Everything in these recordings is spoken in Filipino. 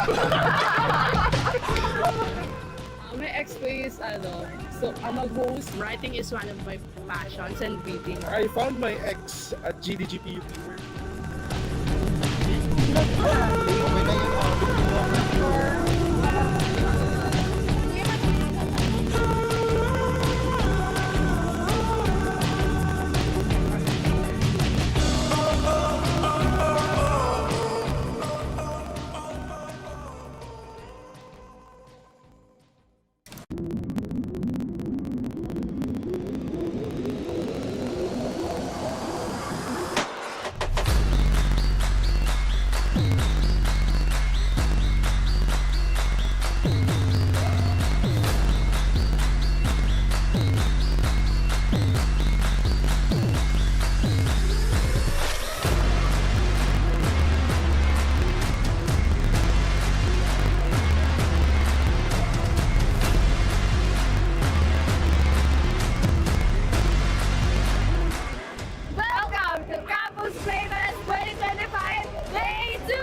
My ex-co is so I'm a host. Writing is one of my passions and reading. I found my ex at GDGPU. Welcome to Campus Flavors 2025 Day 2!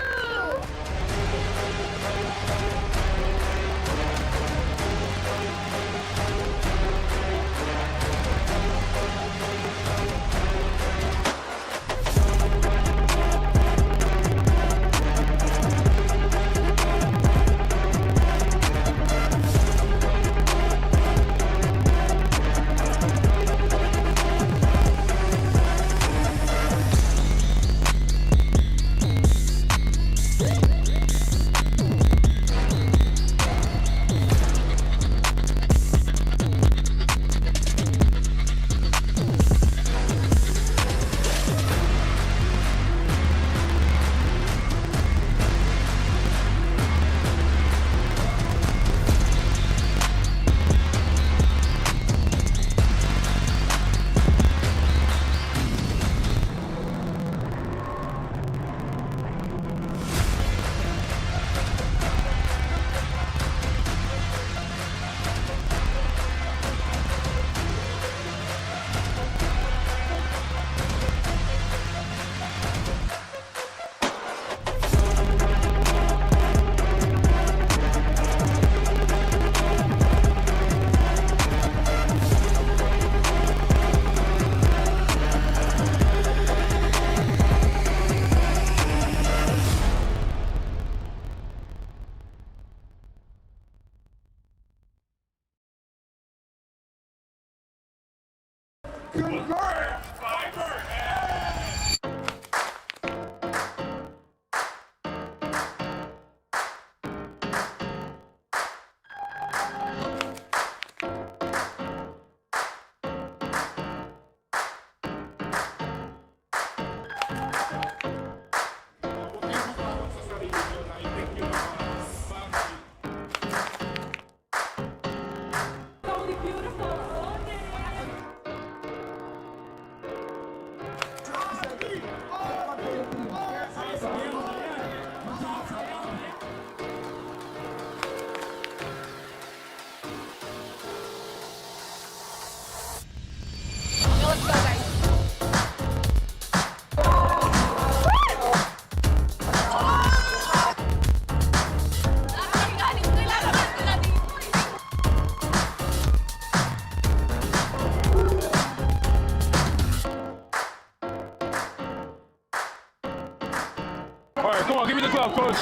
Alright, come on, give me the club, coach.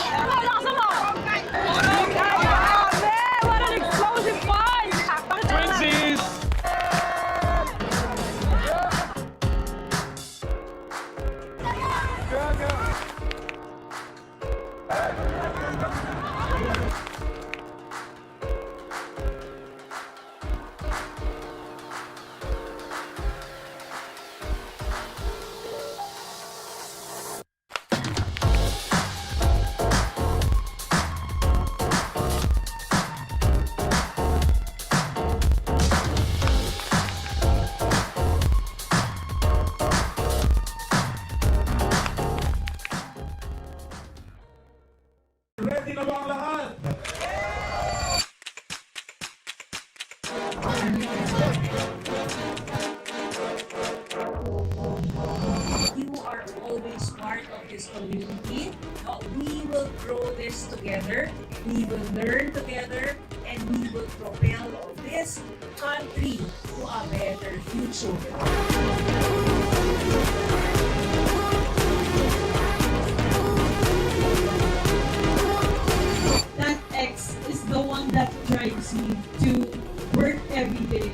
What an explosive punch! Twinsies! Ready na ba ang lahat? You are always is part of this community. No, we will grow this together, we will learn together, and we will propel this country to a better future. That X is the one that drives me to work every day.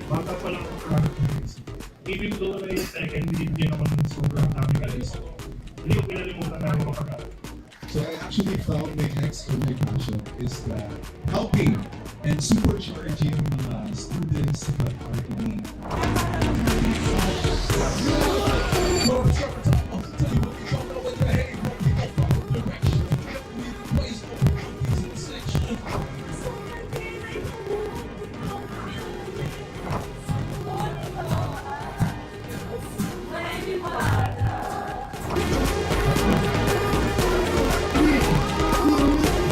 Bata pa lang ako characterize. Even though na yung second, hindi naman sobrang dami guys. Hindi ko pinalimutan na ako kapag So I actually found my ex or my passion is that helping and supercharging mga students that are in need.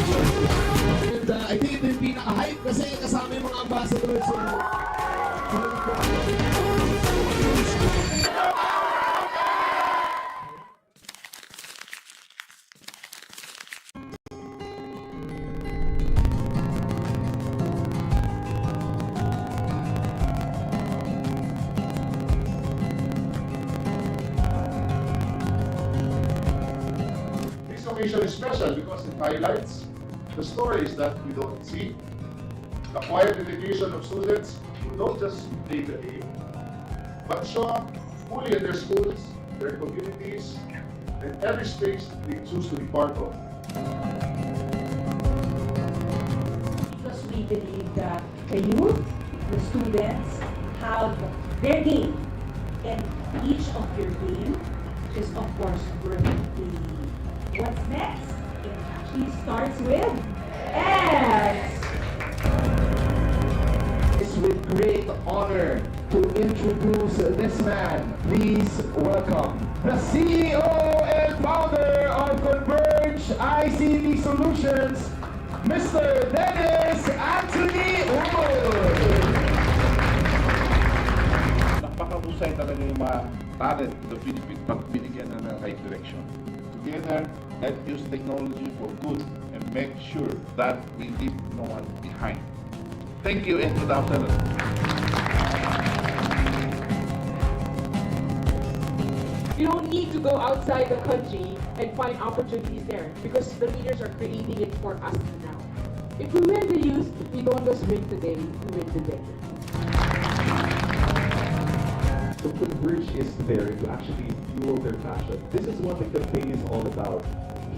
And I think ito yung pinaka-hype kasi kasama yung mga ambassadors. This occasion is special because it highlights the stories that we don't see, the quiet dedication of students who don't just play the game, but show up fully in their schools, their communities, and every space they choose to be part of. Because we believe that the youth, the students, have their game. And each of your game is of course worth the. What's next? It actually starts with X. It's with great honor to introduce this man. Please welcome the CEO and founder of Converge ICT Solutions, Mr. Dennis Anthony Umod. Napakahusay talaga yung mga talent ng Philippines pag binigyan na ng right direction. Together, let's use technology for good and make sure that we leave no one behind. Thank you and good afternoon. You don't need to go outside the country and find opportunities there because the leaders are creating it for us now. If we win the youth, we don't just win today, we win today. The Converge is there to actually fuel their passion. This is what the campaign is all about.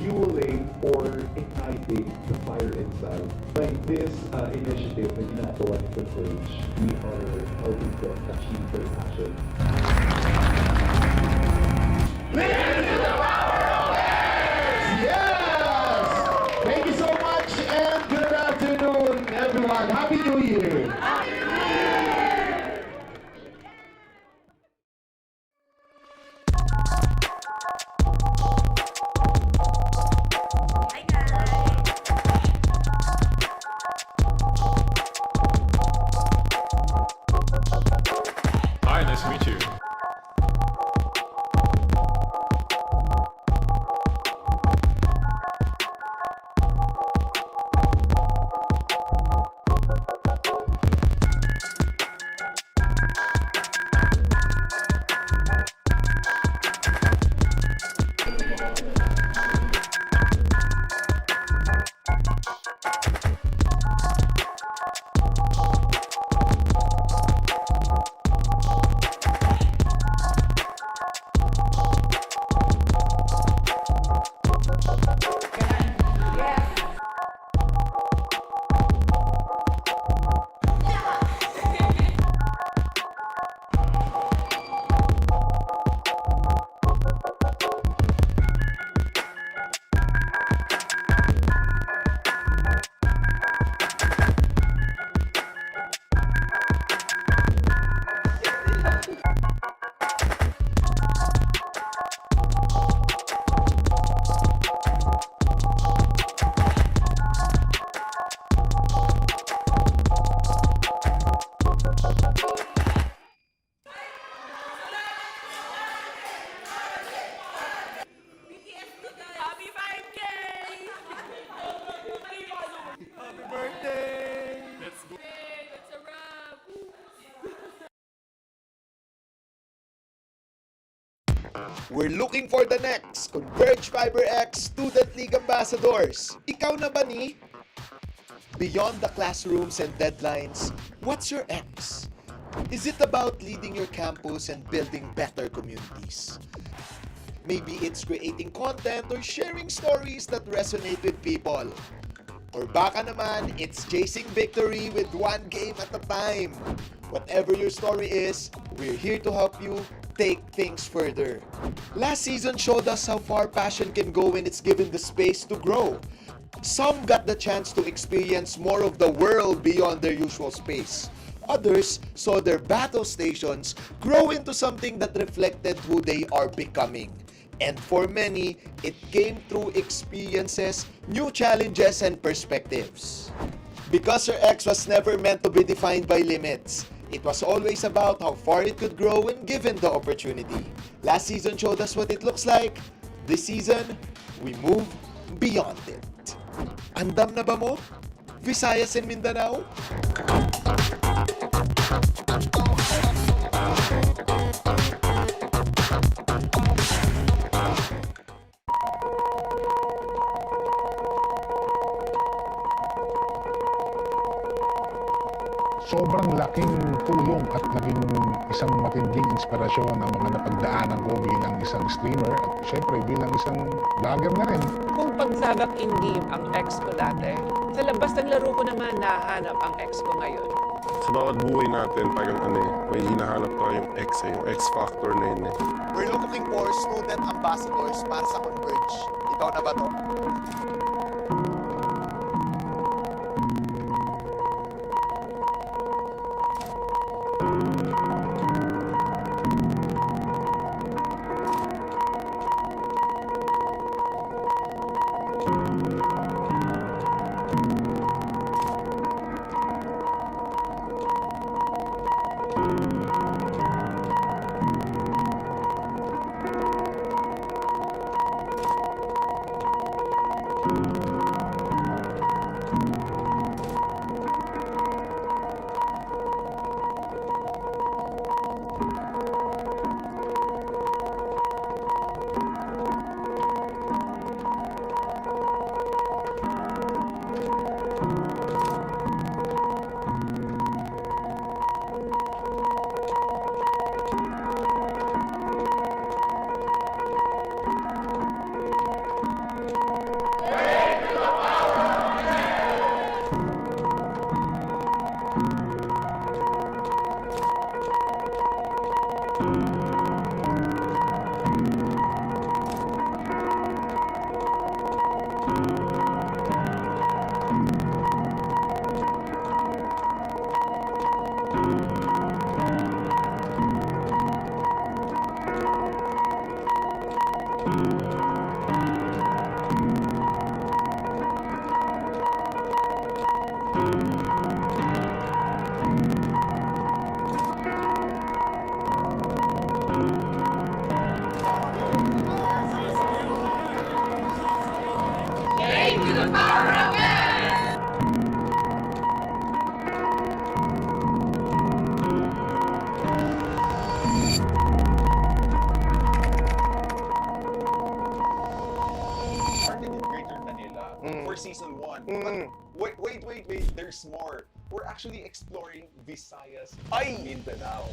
Fueling or igniting the fire inside. By this initiative na ginagawa ni Converge, we are helping them achieve their passion. Yes! Thank you so much and good afternoon, everyone. Happy New Year! Hi guys! Hi, nice to meet you. We're looking for the next Converge FiberX Student League Ambassadors. Ikaw na ba ni? Beyond the classrooms and deadlines, what's your X? Is it about leading your campus and building better communities? Maybe it's creating content or sharing stories that resonate with people. Or baka naman, it's chasing victory with one game at a time. Whatever your story is, we're here to help you take things further. Last season showed us how far passion can go when it's given the space to grow. Some got the chance to experience more of the world beyond their usual space. Others saw their battle stations grow into something that reflected who they are becoming. And for many, it came through experiences, new challenges, and perspectives. Because your X was never meant to be defined by limits. It was always about how far it could grow when given the opportunity. Last season showed us what it looks like. This season, we move beyond it. Andam na ba mo? Visayas and Mindanao? Sobrang laking tulong at naging isang matinding inspirasyon ang mga napagdaanan ko bilang isang streamer at syempre bilang isang vlogger na rin. Kung pagsagap in-game ang ex ko dati, sa labas ng laro ko naman nahanap ang ex ko ngayon. Sa bawat buhay natin, parang may hinahanap tayong X yung X-factor na yun eh. We're looking for student ambassadors para sa Converge. Ikaw na ba to? Season 1. But wait, there's more. We're actually exploring Visayas and Mindanao.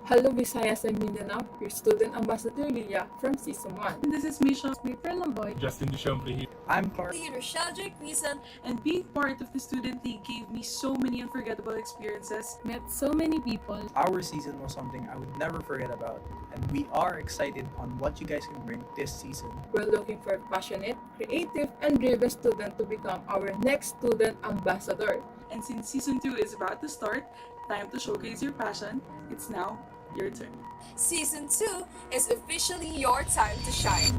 Hello Visayas and Mindanao, your student ambassador Lilia from Season 1. This is Misha, my friend Lamboy. Justin Duchamp here. I'm Clark. Rochelle Reason, and being part of the student league gave me so many unforgettable experiences. Met so many people. Our season was something I would never forget about, and we are excited on what you guys can bring this season. We're looking for passionate, creative, and driven student to become our next student ambassador. And since Season 2 is about to start, time to showcase your passion. It's now your turn. Season 2 is officially your time to shine.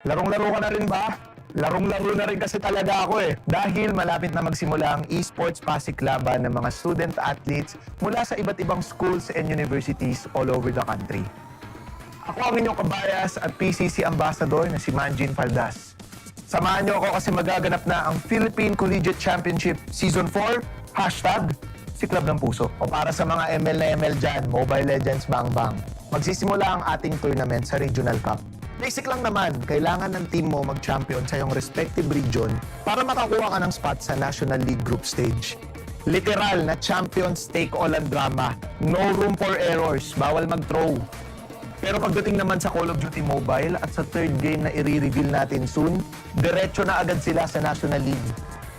Larong-laro ka na rin ba? Larong-laro na rin kasi talaga ako eh. Dahil malapit na magsimula ang esports pasiklaban ng mga student athletes mula sa iba't ibang schools and universities all over the country. Ako ang inyong kabayas at PCC Ambassador na si Manjin Faldas. Samahan niyo ako kasi magaganap na ang Philippine Collegiate Championship Season 4, hashtag Siklab ng Puso. O para sa mga ML na ML dyan, Mobile Legends Bang Bang, magsisimula ang ating tournament sa Regional Cup. Basic lang naman, kailangan ng team mo mag-champion sa iyong respective region para makakuha ka ng spot sa National League Group Stage. Literal na champions take all ang drama. No room for errors, bawal mag-throw. Pero pagdating naman sa Call of Duty Mobile at sa third game na i-reveal natin soon, diretso na agad sila sa National League.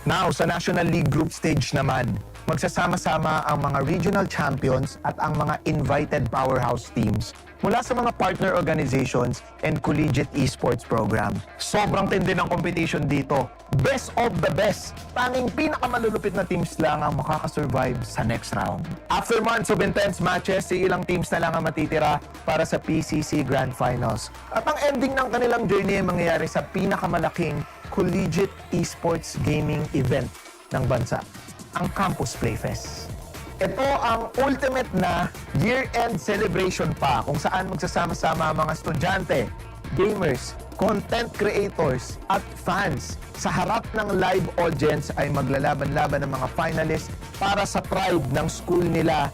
Now, sa National League Group Stage naman, magsasama-sama ang mga regional champions at ang mga invited powerhouse teams mula sa mga partner organizations and collegiate esports program. Sobrang tindi ng competition dito. Best of the best. Tanging pinakamalulupit na teams lang ang makakasurvive sa next round. After months of intense matches, ilang teams na lang ang matitira para sa PCC Grand Finals. At ang ending ng kanilang journey ay mangyayari sa pinakamalaking collegiate esports gaming event ng bansa, ang Campus Playfest. Ito ang ultimate na year-end celebration pa kung saan magsasama-sama ang mga estudyante, gamers, content creators at fans. Sa harap ng live audience ay maglalaban-laban ng mga finalists para sa pride ng school nila.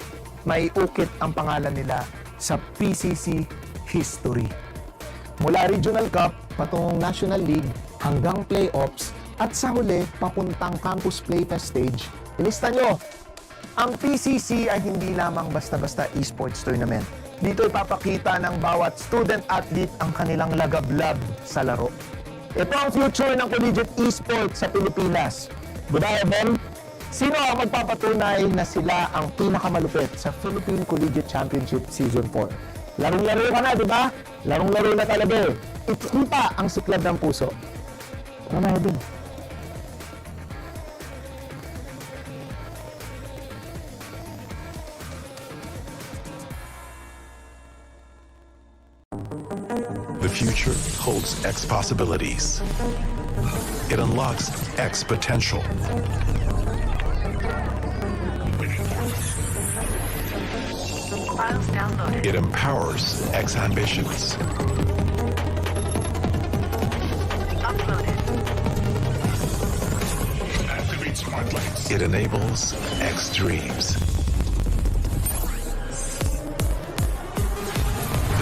May ukit ang pangalan nila sa PCC history. Mula Regional Cup patungong National League hanggang playoffs at sa huli papuntang Campus Playfest stage. Ilista nyo! Ang PCC ay hindi lamang basta-basta esports tournament. Dito ipapakita ng bawat student-athlete ang kanilang lagablab sa laro. Ito ang future ng collegiate esports sa Pilipinas. Budaya Ben, sino ang magpapatunay na sila ang pinakamalupit sa Philippine Collegiate Championship Season 4? Larong-laro ka na, di ba? Larong-laro na talaga. Ikita ang siklab ng puso. Ano na Ben? The future holds X possibilities. It unlocks X potential. It empowers X ambitions. Activate smart lights. It enables X dreams.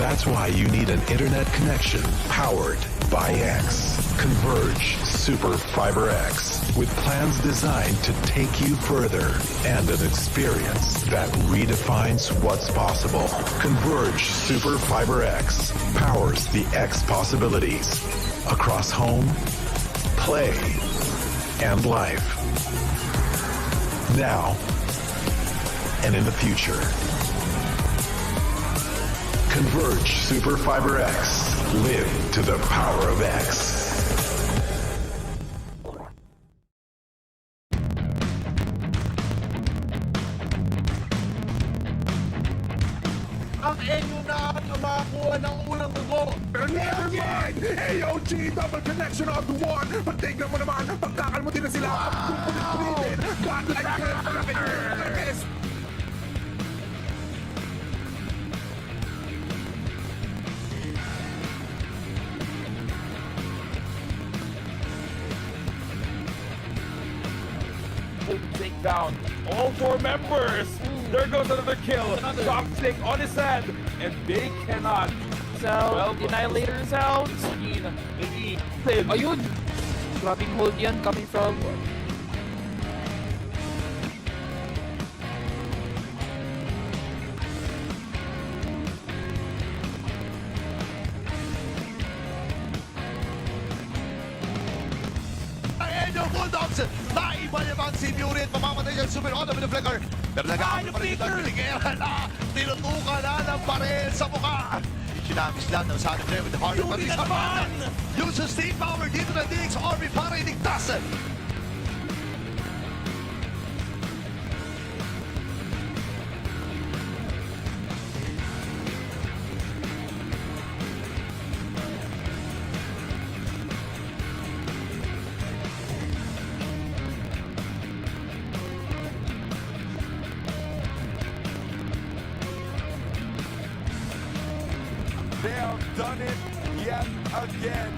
That's why you need an internet connection powered by X. Converge Super Fiber X with plans designed to take you further and an experience that redefines what's possible. Converge Super Fiber X powers the X possibilities across home, play, and life. Now and in the future. Converge Super Fiber X. Live to the power of X. Ang NU na makakuha ng unang dugo. Pero never mind! AOG double connection on the one. Pagtignan mo naman, pagkakalmutin na sila. Pagkukulit-kulitin. Godlike Earth. Takedown. All four members. There goes another kill. Chopstick on his head, and they cannot. Well, Annihilator sounds. Ayun! Grabbing hold yan coming from... Angel Bulldogs! Naiba niya ba ang CP unit? Mamamatay siya super auto with the flicker. Pero nag-aano pa rin ang pinigera na tinutukan na ng baril sa mukha. Sinamis lang ng Sonic Flare with the heart of Patrice Armada. Yung sustained power dito na DX Army para iligtas. They are done it yet again.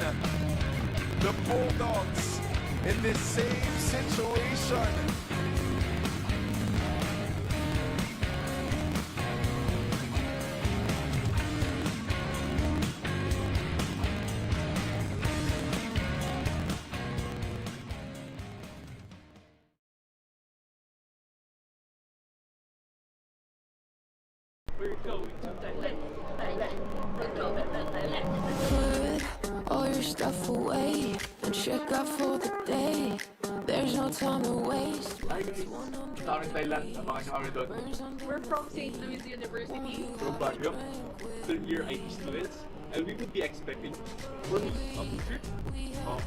The Bulldogs in this same situation. We're going to Thailand. We're going to Thailand. Put all your stuff away and check out for the day. There's no time to waste. Hi guys, kami Thailand. Napaka kami doon. We're from St. Louis University. From Baguio. Third year IT students. And we would be expecting for me, a food trip.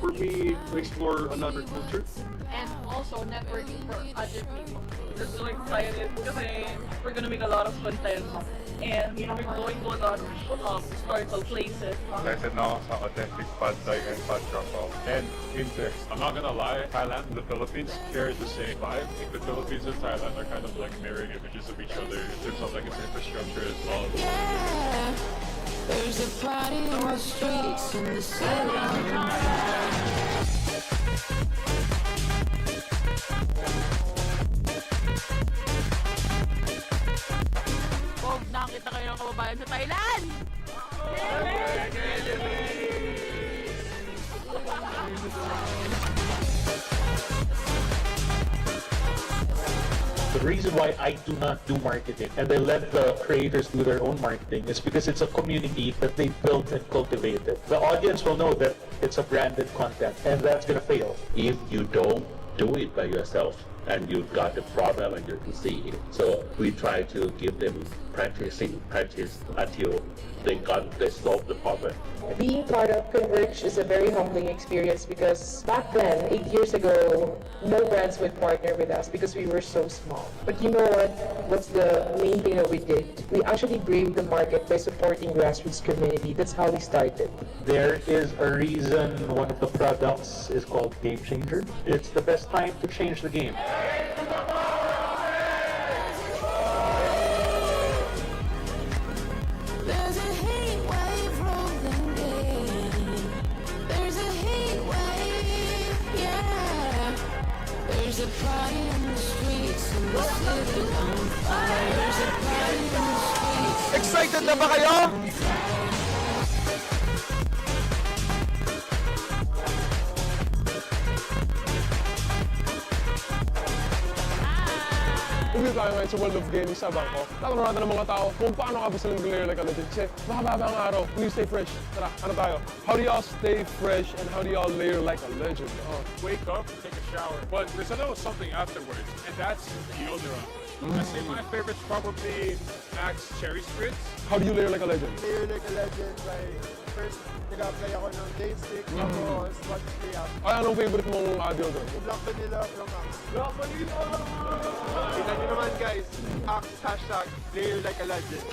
For me to explore another culture. And also networking for other people. We're so excited kasi we're gonna make a lot of content. And we're going to a lot of historical places. Excited na ako sa authentic pad thai and pad truffle. And Intex. I'm not gonna lie, Thailand and the Philippines share the same vibe. I think the Philippines and Thailand are kind of like mirroring images of each other in terms of like its infrastructure as well. Yeah, there's a party on the streets in the city. Pog, nakakita kayo ng kababayan sa Thailand! The reason why I do not do marketing and I let the creators do their own marketing is because it's a community that they built and cultivated. The audience will know that it's a branded content and that's gonna fail. If you don't do it by yourself and you've got the problem and you can see it. So we try to give them practice until they solve the problem. Being part of Converge is a very humbling experience because back then, 8 years ago, no brands would partner with us because we were so small. But you know what? What's the main thing that we did? We actually braved the market by supporting grassroots community. That's how we started. There is a reason one of the products is called Game Changer. It's the best time to change the game. There's a heat wave rolling in. There's a heat wave, yeah. There's a party in the streets and the city on fire. There's a party in the streets. Excited na ba kayo? Review tayo ngayon sa World of Gaming sa Bangkok. Tatanong natin ng mga tao kung paano nga ba sila nag-layer like a legend. Kasi mahaba ang araw, will you stay fresh? Tara, ano tayo? How do y'all stay fresh and how do y'all layer like a legend? Wake up, take a shower. But there's a little something afterwards, and that's deodorant. I say my favorite's probably Axe Cherry Spritz. How do you layer like a legend? Layer like a legend by first nag-apply ako ng Daystick, tapos what spray up. Ay, anong favorite mong deodorant? Black Vanilla from Axe. Black Vanilla! Kita nyo naman guys, Axe hashtag layer like a legend.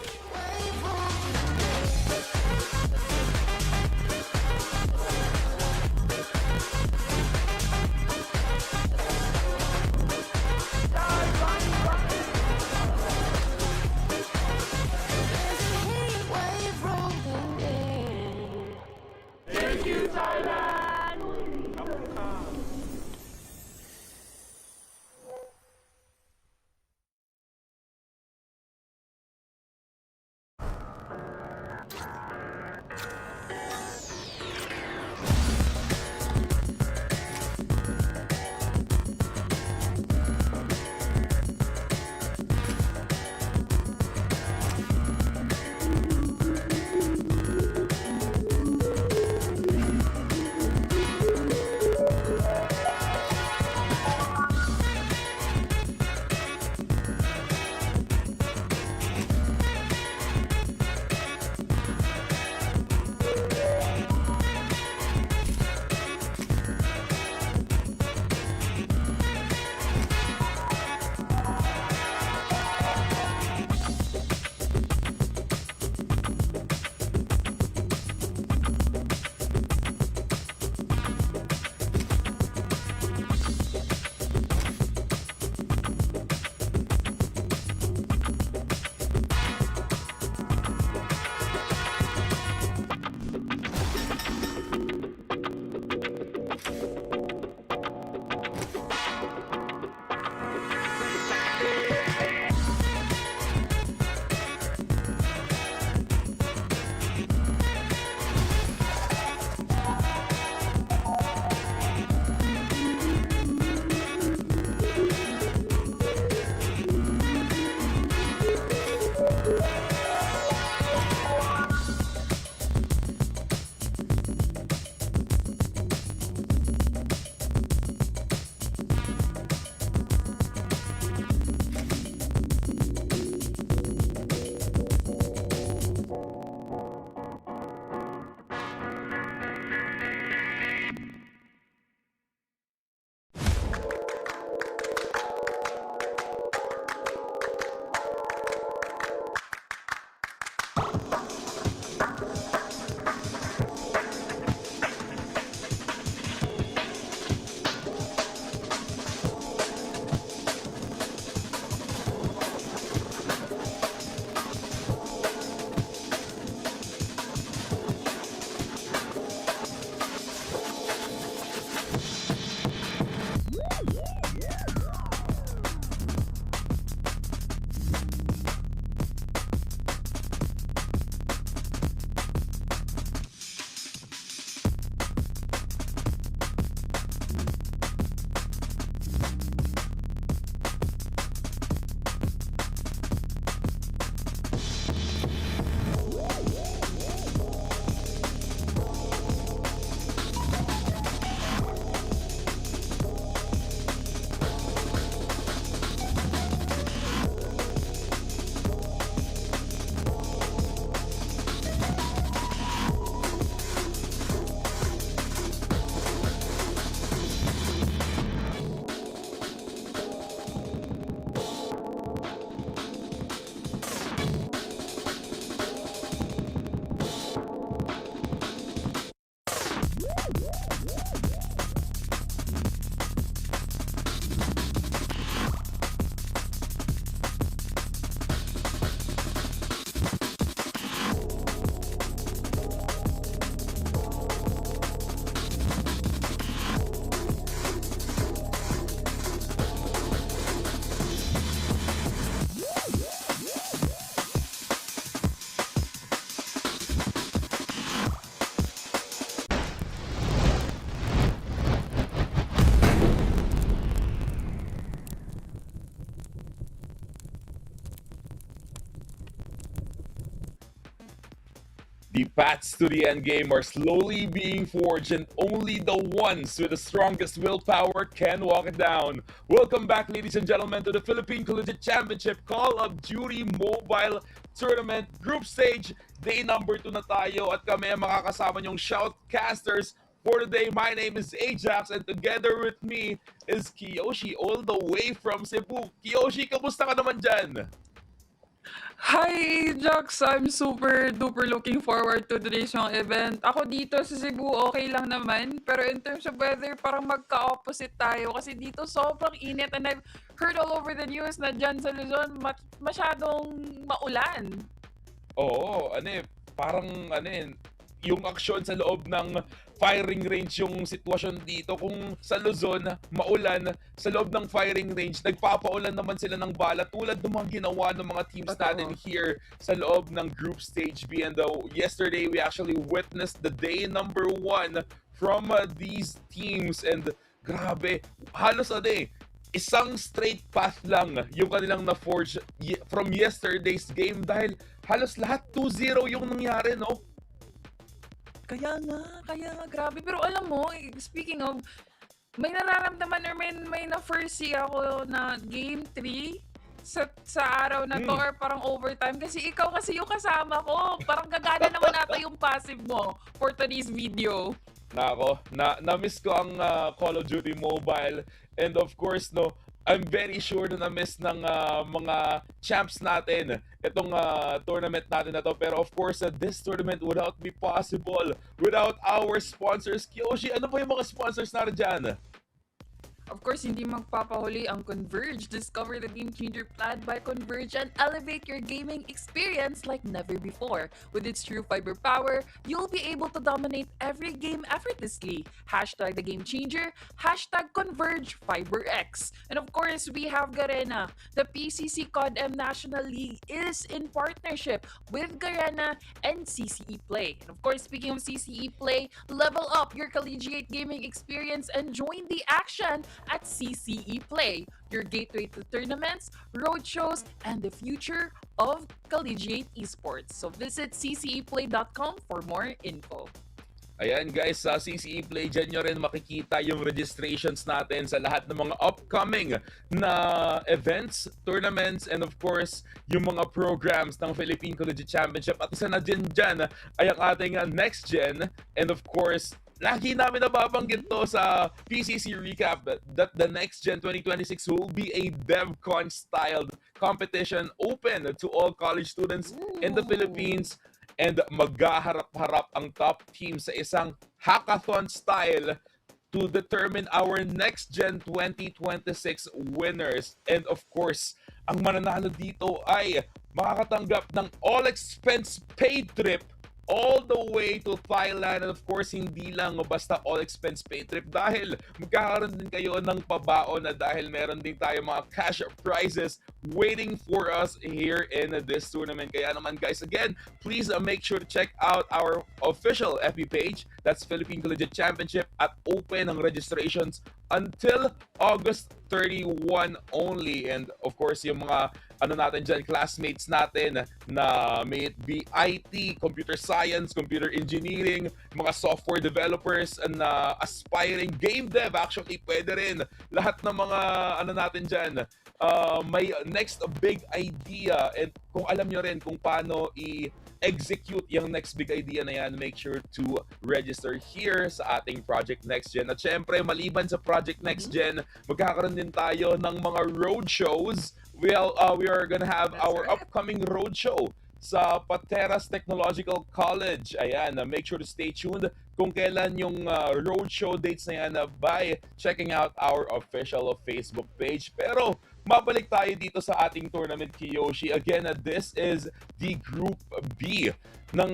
Thank you, Thailand! The paths to the end game are slowly being forged, and only the ones with the strongest willpower can walk it down. Welcome back, ladies and gentlemen, to the Philippine Collegiate Championship Call of Duty Mobile Tournament Group Stage. Day number 2 na tayo at kami ang makakasama niyong shoutcasters for today. My name is Ajax and together with me is Kiyoshi all the way from Cebu. Kiyoshi, kamusta ka naman dyan? Hi, Jax! I'm super duper looking forward to today's event. Ako dito sa Cebu, okay lang naman. Pero in terms of weather, parang magka-opposite tayo. Kasi dito sobrang init and I've heard all over the news na dyan sa Luzon, masyadong maulan. Oo, parang yung aksyon sa loob ng firing range yung sitwasyon dito. Kung sa Luzon, maulan, sa loob ng firing range, nagpapaulan naman sila ng bala tulad ng mga ginawa ng mga teams natin here sa loob ng Group Stage B. And yesterday, we actually witnessed the day number 1 from these teams. And grabe, halos isang straight path lang yung kanilang na-forge from yesterday's game dahil halos lahat 2-0 yung nangyari, no? Kaya nga, grabe. Pero alam mo, speaking of, may nararamdaman or may na-foresee ako na Game 3 sa araw na to or parang overtime. Kasi ikaw kasi yung kasama ko. Parang gagana naman natin yung passive mo for today's video. Nako, na-miss ko ang Call of Duty Mobile. And of course, no, I'm very sure na na-miss ng mga champs natin itong tournament natin na to. Pero of course, this tournament would not be possible without our sponsors. Kiyoshi, ano pa yung mga sponsors natin dyan? Of course, hindi magpapahuli ang Converge. Discover the game changer planned by Converge and elevate your gaming experience like never before. With its true fiber power, you'll be able to dominate every game effortlessly. Hashtag the game changer, hashtag Converge FiberX. And of course, we have Garena. The PCC CODM National League is in partnership with Garena and CCE Play. And of course, speaking of CCE Play, level up your collegiate gaming experience and join the action at CCE Play, your gateway to tournaments, roadshows, and the future of collegiate esports. So visit cceplay.com for more info. Ayan guys, sa CCE Play, dyan nyo rin makikita yung registrations natin sa lahat ng mga upcoming na events, tournaments, and of course, yung mga programs ng Philippine Collegiate Championship. At isa na dyan ay ang ating next gen, and of course, lagi namin nababanggit to sa PCC recap that the next gen 2026 will be a DevCon-styled competition open to all college students in the Philippines and maghaharap-harap ang top team sa isang hackathon style to determine our next gen 2026 winners. And of course, ang mananalo dito ay makakatanggap ng all-expense paid trip all the way to Thailand. And of course, hindi lang basta all-expense paid trip dahil magkakaroon din kayo ng pabaon na dahil meron din tayo mga cash prizes waiting for us here in this tournament. Kaya naman guys, again, please make sure to check out our official FB page. That's Philippine Collegiate Championship at open ang registrations until August 31 only. And of course, yung mga natin dyan, classmates natin na may it be IT, computer science, computer engineering, mga software developers, and aspiring game dev, actually pwede rin. Lahat ng mga natin dyan, may next big idea, and kung alam nyo rin kung paano execute yung next big idea na yan, make sure to register here sa ating Project Next Gen. At syempre, maliban sa Project Next Gen, magkakaroon din tayo ng mga road shows. We are gonna have our upcoming road show sa Pateras Technological College. Ayan, make sure to stay tuned kung kailan yung roadshow dates na yan by checking out our official Facebook page. Pero mabalik tayo dito sa ating tournament, Kiyoshi. Again, this is the Group B ng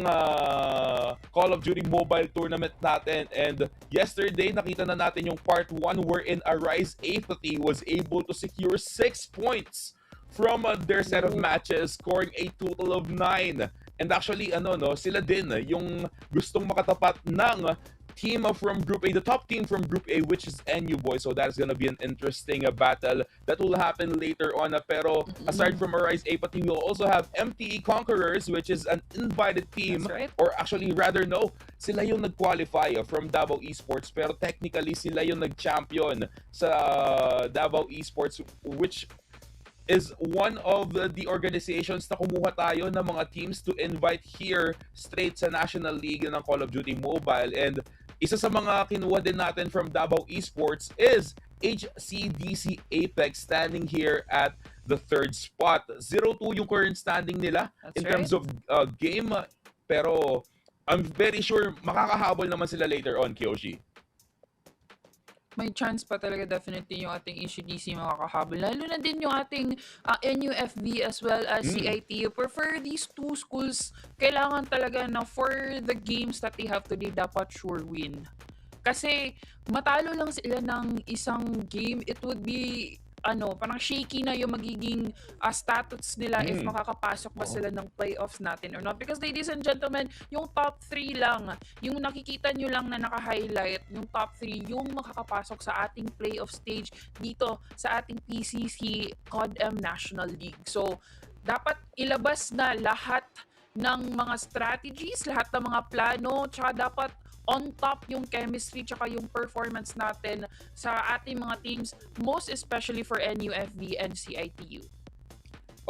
Call of Duty Mobile Tournament natin. And yesterday, nakita na natin yung part 1 wherein Arise Apathy was able to secure 6 points from their set of matches, scoring a total of 9. And actually, sila din yung gustong makatapat ng team from Group A, the top team from Group A, which is NU Boys. So that's gonna be an interesting battle that will happen later on. Pero aside from Arise A team, we'll also have MTE Conquerors, which is an invited team. That's right. Or actually, rather no, sila yung nag-qualify from Davao Esports. Pero technically, sila yung nag-champion sa Davao Esports, which is one of the organizations na kumuha tayo ng mga teams to invite here straight sa National League ng Call of Duty Mobile. And isa sa mga kinuha din natin from Davao Esports is HCDC Apex, standing here at the 3rd spot. 0-2 yung current standing nila in terms of game. Pero I'm very sure makakahabol naman sila later on, Kyoshi. May chance pa talaga definitely yung ating HCDC makakahabol. Lalo na din yung ating NUFV as well as CITU. For these two schools, kailangan talaga na for the games that they have today, dapat sure win. Kasi matalo lang sila ng isang game, it would be parang shaky na yung magiging status nila if makakapasok ba sila ng playoffs natin or not. Because ladies and gentlemen, yung top 3 lang, yung nakikita nyo lang na naka-highlight, yung top 3, yung makakapasok sa ating playoff stage dito sa ating PCC CODM National League. So, dapat ilabas na lahat ng mga strategies, lahat ng mga plano, tsaka dapat on top yung chemistry tsaka yung performance natin sa ating mga teams, most especially for NUFV and CITU.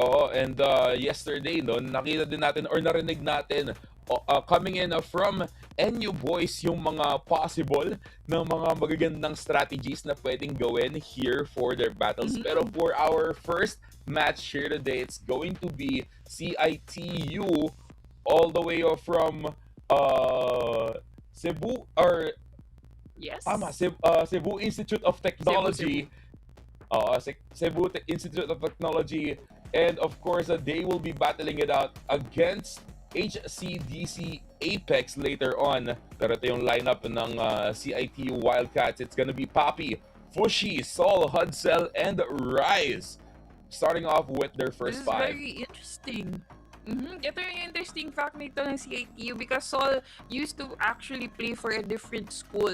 Oo, and yesterday, no, nakita din natin or narinig natin coming in from NU Boys yung mga possible ng mga magagandang strategies na pwedeng gawin here for their battles. Pero for our first match here today, it's going to be CITU all the way from Cebu or Cebu Institute of Technology. Cebu Institute of Technology, and of course they will be battling it out against HCDC Apex later on. Pero ito yung lineup ng CITU Wildcats. It's gonna be Papi, Fushi, Sol, Hudsel, and Rise, starting off with their first 5. This is very interesting. Ito yung interesting fact nito ng CITU because Sol used to actually play for a different school.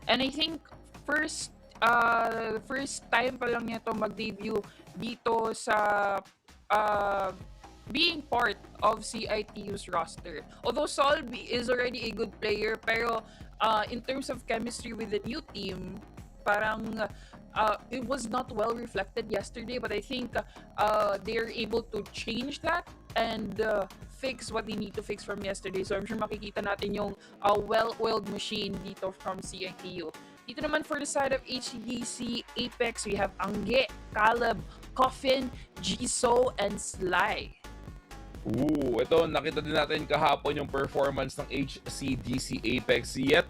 And I think first time pa lang niya to mag-debut dito sa being part of CITU's roster. Although Sol is already a good player, pero in terms of chemistry with the new team, parang it was not well reflected yesterday, but I think they're able to change that and fix what they need to fix from yesterday. So I'm sure makikita natin yung well-oiled machine dito from CITU. Dito naman for the side of HCDC Apex, we have Angge, Caleb, Coffin, Jisoo, and Sly. Ito, nakita din natin kahapon yung performance ng HCDC Apex. Yet,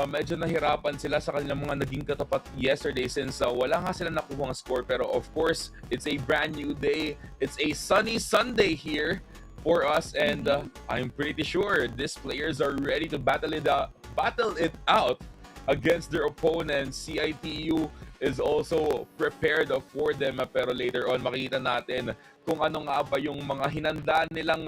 medyo nahirapan sila sa kanilang mga naging katapat yesterday since wala nga sila nakuha ng score. Pero of course, it's a brand new day. It's a sunny Sunday here for us, and I'm pretty sure these players are ready to battle it out against their opponents. CITU is also prepared for them, pero later on makita natin kung ano nga ba yung mga hinanda nilang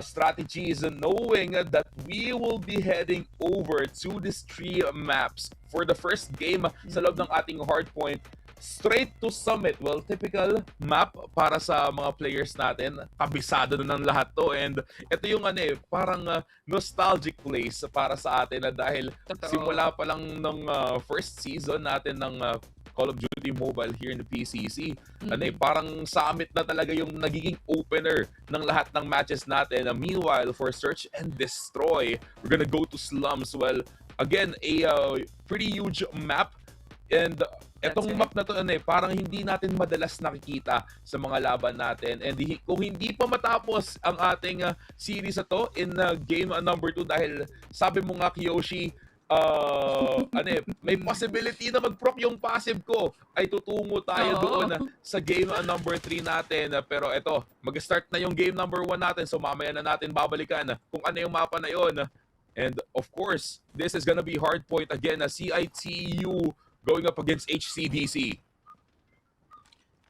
strategies, knowing that we will be heading over to these 3 maps for the first game sa loob ng ating hardpoint. Straight to Summit. Well, typical map para sa mga players natin. Kabisado na ng lahat to. And ito yung parang nostalgic place para sa atin dahil simula pa lang ng first season natin ng Call of Duty Mobile here in the PCC. Parang Summit na talaga yung nagiging opener ng lahat ng matches natin. Meanwhile, for Search and Destroy, we're gonna go to Slums. Well, again, a pretty huge map. And etong map na to, parang hindi natin madalas nakikita sa mga laban natin. And kung hindi pa matapos ang ating series na to in game number 2, dahil sabi mo nga, Kiyoshi, may possibility na mag-proc yung passive ko, ay tutungo tayo doon sa game number 3 natin. Pero eto, mag-start na yung game number 1 natin, so mamaya na natin babalikan kung ano yung mapa na yon. And of course, this is gonna be hard point again, CITU going up against HCDC.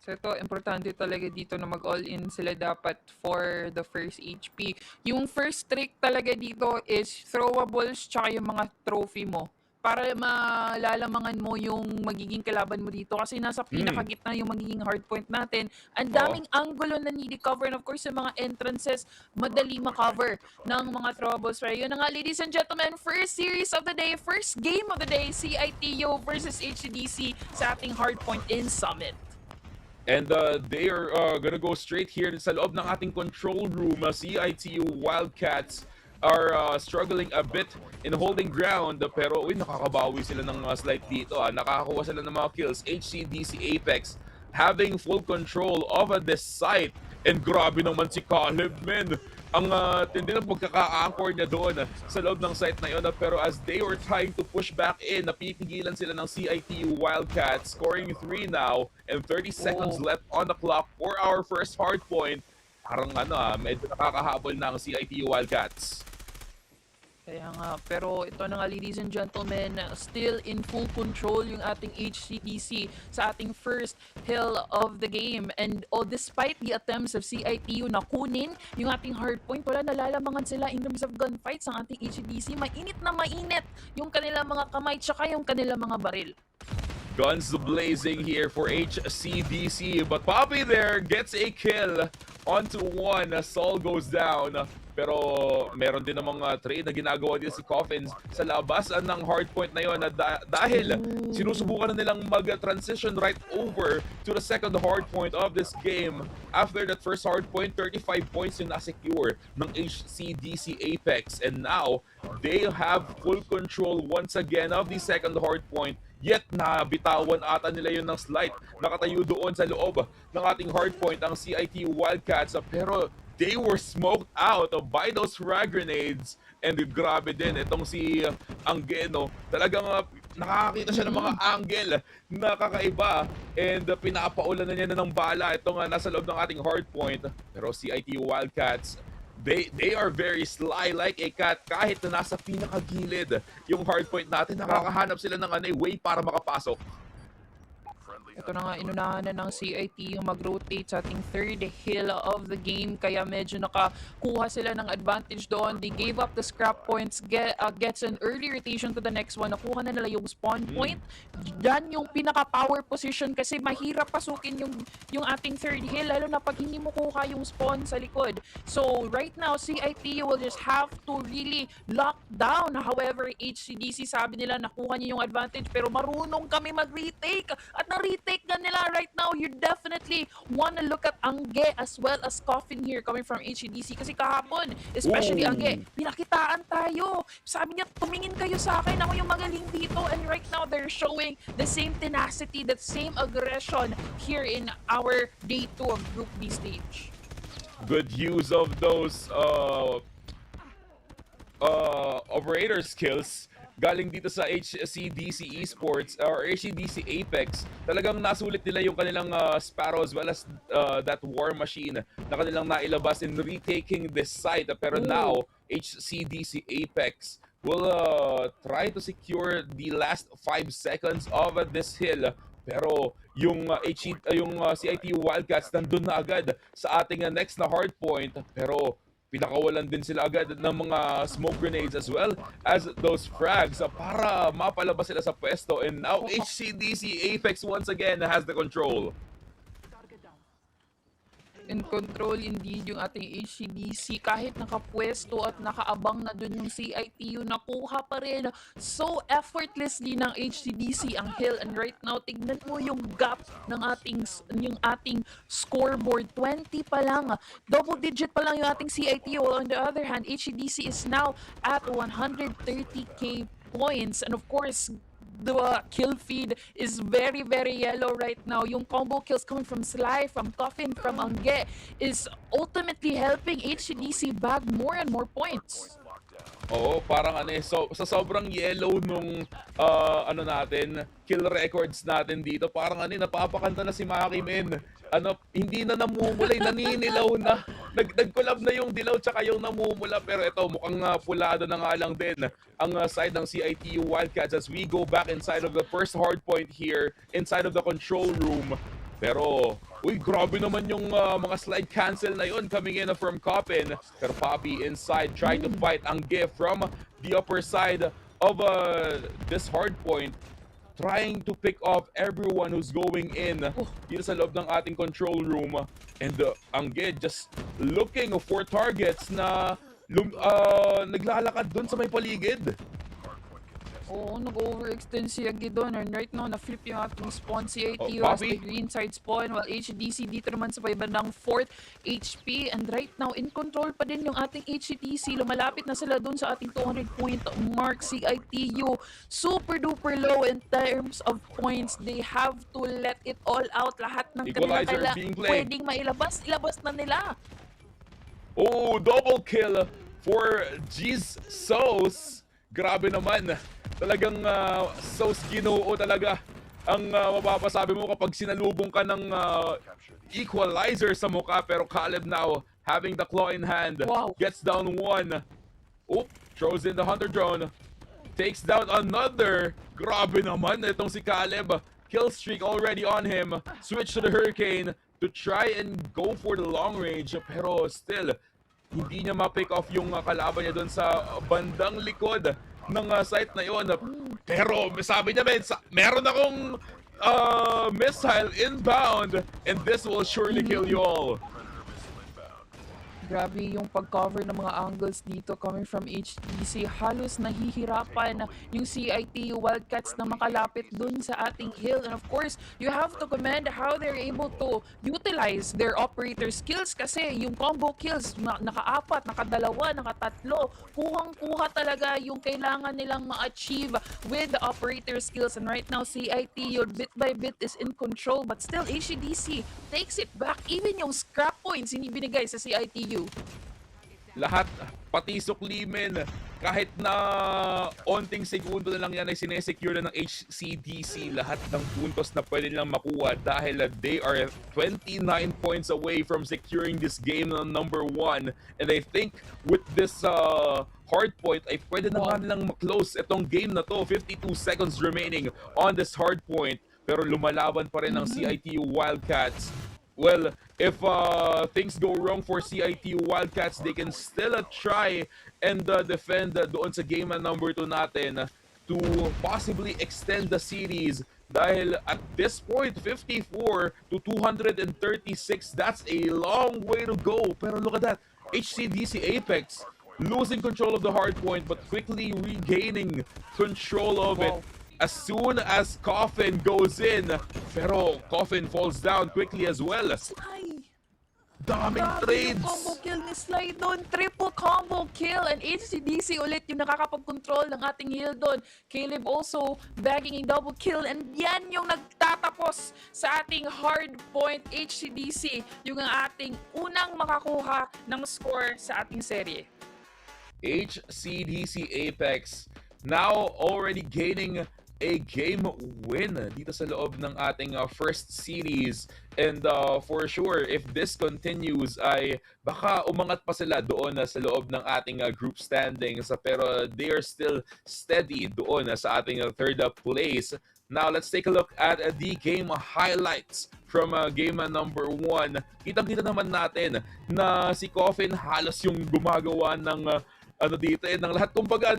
So ito, importante talaga dito na mag-all-in sila dapat for the first HP. Yung first trick talaga dito is throwables tsaka yung mga trophy mo. Para malalamangan mo yung magiging kalaban mo dito. Kasi nasa pinakagitna yung magiging hardpoint natin. Ang daming angulo na need cover. And of course, yung mga entrances, madali makover ng mga throwables. Right? Yun na nga, ladies and gentlemen, first series of the day, first game of the day, CITU versus HCDC sa ating hardpoint in Summit. And they are gonna go straight here sa loob ng ating control room. CITU Wildcats are struggling a bit in holding ground, pero nakakabawi sila ng slight dito. Nakakakuha sila ng mga kills. HCDC Apex having full control over this site. And grabe naman si Caleb, men. Ang tindi ng pagkaka-anchor niya doon sa loob ng site na yun. Pero as they were trying to push back in, napipigilan sila ng CITU Wildcats, scoring 3 now, and 30 seconds left on the clock for our first hard point. Parang medyo nakakahabol na ang CITU Wildcats. Kaya nga, pero ito na nga, ladies and gentlemen, still in full control yung ating HCDC sa ating first hill of the game. And despite the attempts of CITU na kunin yung ating hardpoint, wala nalalamangan sila in terms of gunfights ang ating HCDC. Mainit na mainit yung kanilang mga kamay tsaka yung kanilang mga baril. Guns blazing here for HCDC, but Poppy there gets a kill onto one. Sol goes down. Pero meron din namang trade na ginagawa din si Coffins sa labas ng hardpoint na yun dahil sinusubukan na nilang mag-transition right over to the second hardpoint of this game. After that first hardpoint, 35 points yung na-secure ng HCDC Apex. And now, they have full control once again of the second hardpoint. Yet nabitawan ata nila yun ng slight. Nakatayo doon sa loob ng ating hardpoint ang CIT Wildcats. Pero they were smoked out by those frag grenades. And grabe din itong si Angeno. Talagang nakakakita siya ng mga angle na kakaiba. And pinapaulan na niya ng bala. Ito nga nasa loob ng ating hardpoint. Pero CIT Wildcats, they are very sly like a cat. Kahit na nasa pinakagilid yung hardpoint natin, nakakahanap sila ng way para makapasok. Ito na nga, inunahan na ng CIT yung mag-rotate sa ating third hill of the game. Kaya medyo nakakuha sila ng advantage doon. They gave up the scrap points, gets an early rotation to the next one. Nakuha na nila yung spawn point. Yan yung pinaka-power position kasi mahirap pasukin yung ating third hill, lalo na pag hindi mo kuha yung spawn sa likod. So right now, CIT will just have to really lock down. However, HCDC sabi nila nakuha niyo yung advantage pero marunong kami mag-retake. At na-retake na nila right now. You definitely want to look at Angge as well as Coffin here coming from HCDC kasi kahapon, especially Angge, pinakitaan tayo. Sabi niya, tumingin kayo sa akin, ako yung magaling dito. And right now, they're showing the same tenacity, the same aggression here in our day 2 of Group B stage. Good use of those operator skills galing dito sa HCDC Esports or HCDC Apex. Talagang nasulit nila yung kanilang Sparrow as well as that War Machine na kanilang nailabas in retaking this site. Pero now, HCDC Apex will try to secure the last 5 seconds of this hill. Pero yung CIT Wildcats nandun na agad sa ating next na hardpoint. Pero pinakawalan din sila agad ng mga smoke grenades as well as those frags para mapalabas sila sa pwesto. And now HCDC Apex once again has the control. In control indeed yung ating HCDC kahit nakapwesto at nakaabang na dun yung CITU, nakuha pa rin so effortlessly ng HCDC ang hill. And right now, tignan mo yung gap ng ating scoreboard. 20 pa lang, double digit pa lang yung ating CITU. On the other hand, HCDC is now at 130k points. And of course, the kill feed is very, very yellow right now. Yung combo kills coming from Sly, from Coffin, from Angge is ultimately helping HCDC bag more and more points. Oo, parang so, sa sobrang yellow nung natin, kill records natin dito, parang napapakanta na si Maki, men. Hindi na namumulay, naninilaw na. Nag-collab na yung dilaw tsaka yung namumula. Pero ito, mukhang pulado na nga lang din ang side ng CITU Wildcats as we go back inside of the first hardpoint here, inside of the control room. Pero, uy, grabe naman yung mga slide cancel na yun coming in from Coppin. Pero Poppy inside trying to fight ang gift from the upper side of this hard point. Trying to pick off everyone who's going in dito sa loob ng ating control room. And ang Gid just looking for targets na naglalakad dun sa may paligid. Oo, nag-overextend si Agidon. And right now, na-flip yung ating spawn. Si ATU Oh, has the green side spawn. While HDC dito naman sa may bandang 4th HP. And right now, in control pa din yung ating HDC. Lumalapit na sila dun sa ating 200 point mark. Si ITU, super duper low in terms of points. They have to let it all out. Lahat ng kanila Equalizer kailangan being played. pwedeng mailabas. Ilabas na nila. Oh, double kill for G's Sauce. Grabe naman. Talagang Sauce Ginoo talaga ang mapapasabi mo kapag sinalubong ka ng equalizer sa mukha. Pero Caleb now having the claw in hand. Wow. Gets down one. Oop, throws in the Hunter drone. Takes down another. Grabe naman itong si Caleb. Kill streak already on him. Switch to the Hurricane to try and go for the long range. Pero still, hindi niya ma-pick off yung kalaban niya doon sa bandang likod ng site na yon. Pero sabi niya, meron akong missile inbound and this will surely kill you all. Grabe yung pag-cover ng mga angles dito coming from HDC. Halos nahihirapan yung CITU Wildcats na makalapit dun sa ating hill. And of course, you have to commend how they're able to utilize their operator skills kasi yung combo kills, naka-4, naka-2, naka-3, kuhang-kuha talaga yung kailangan nilang ma-achieve with the operator skills. And right now, CITU bit by bit is in control but still HDC takes it back. Even yung scrap points hindi binigay sa CITU. Lahat, pati suklimin, kahit na onting segundo na lang yan ay sinesecure na ng HCDC lahat ng puntos na pwede nilang makuha dahil they are 29 points away from securing this game na number 1. And I think with this hard point ay pwede na nga nilang ma-close itong game na to. 52 seconds remaining on this hard point. Pero lumalaban pa rin ang CITU Wildcats. Well, if things go wrong for CITU Wildcats, they can still try and defend doon sa game number 2 natin to possibly extend the series. Dahil at this point, 54 to 236, that's a long way to go. Pero look at that, HCDC Apex losing control of the hard point but quickly regaining control of it. As soon as Coffin goes in, pero Coffin falls down quickly as well. Daming trades! Yung combo kill ni Sly doon. Triple combo kill. And HCDC ulit yung nakakapag-control ng ating heal doon. Caleb also bagging a double kill. And yan yung nagtatapos sa ating hard point HCDC. Yung ang ating unang makakuha ng score sa ating serye. HCDC Apex now already gaining a game win dito sa loob ng ating first series. And for sure, if this continues, ay baka umangat pa sila doon sa loob ng ating group standings. Pero they are still steady doon sa ating third place. Now, let's take a look at the game highlights from game number 1. Kitang-kita naman natin na si Coffin halos yung gumagawa ng dito ng lahat. Kumbaga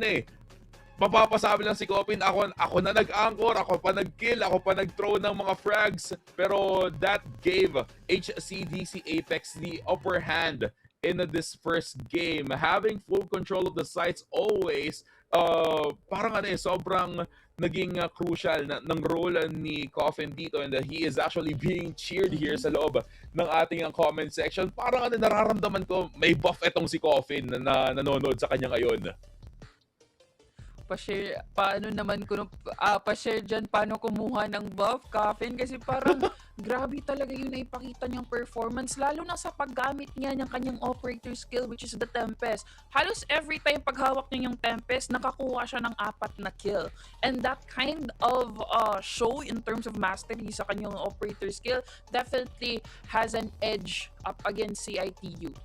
mapapasabi lang si Coffin, ako na nag-anchor, ako pa nag-kill, ako pa nag-throw ng mga frags. Pero that gave HCDC Apex the upper hand in this first game. Having full control of the sites always, parang sobrang naging crucial ng role ni Coffin dito. And he is actually being cheered here sa loob ng ating comment section. Parang nararamdaman ko may buff etong si Coffin na nanonood sa kanya ngayon. Pa-share, paano naman ko, pa-share dyan paano kumuha ng buff, Coffin, kasi parang grabe talaga yung naipakita niyang performance, lalo na sa paggamit niya ng kanyang operator skill, which is the Tempest. Halos every time paghawak niya yung Tempest, nakakuha siya ng 4 na kill. And that kind of show in terms of mastery sa kanyang operator skill definitely has an edge up against CITU.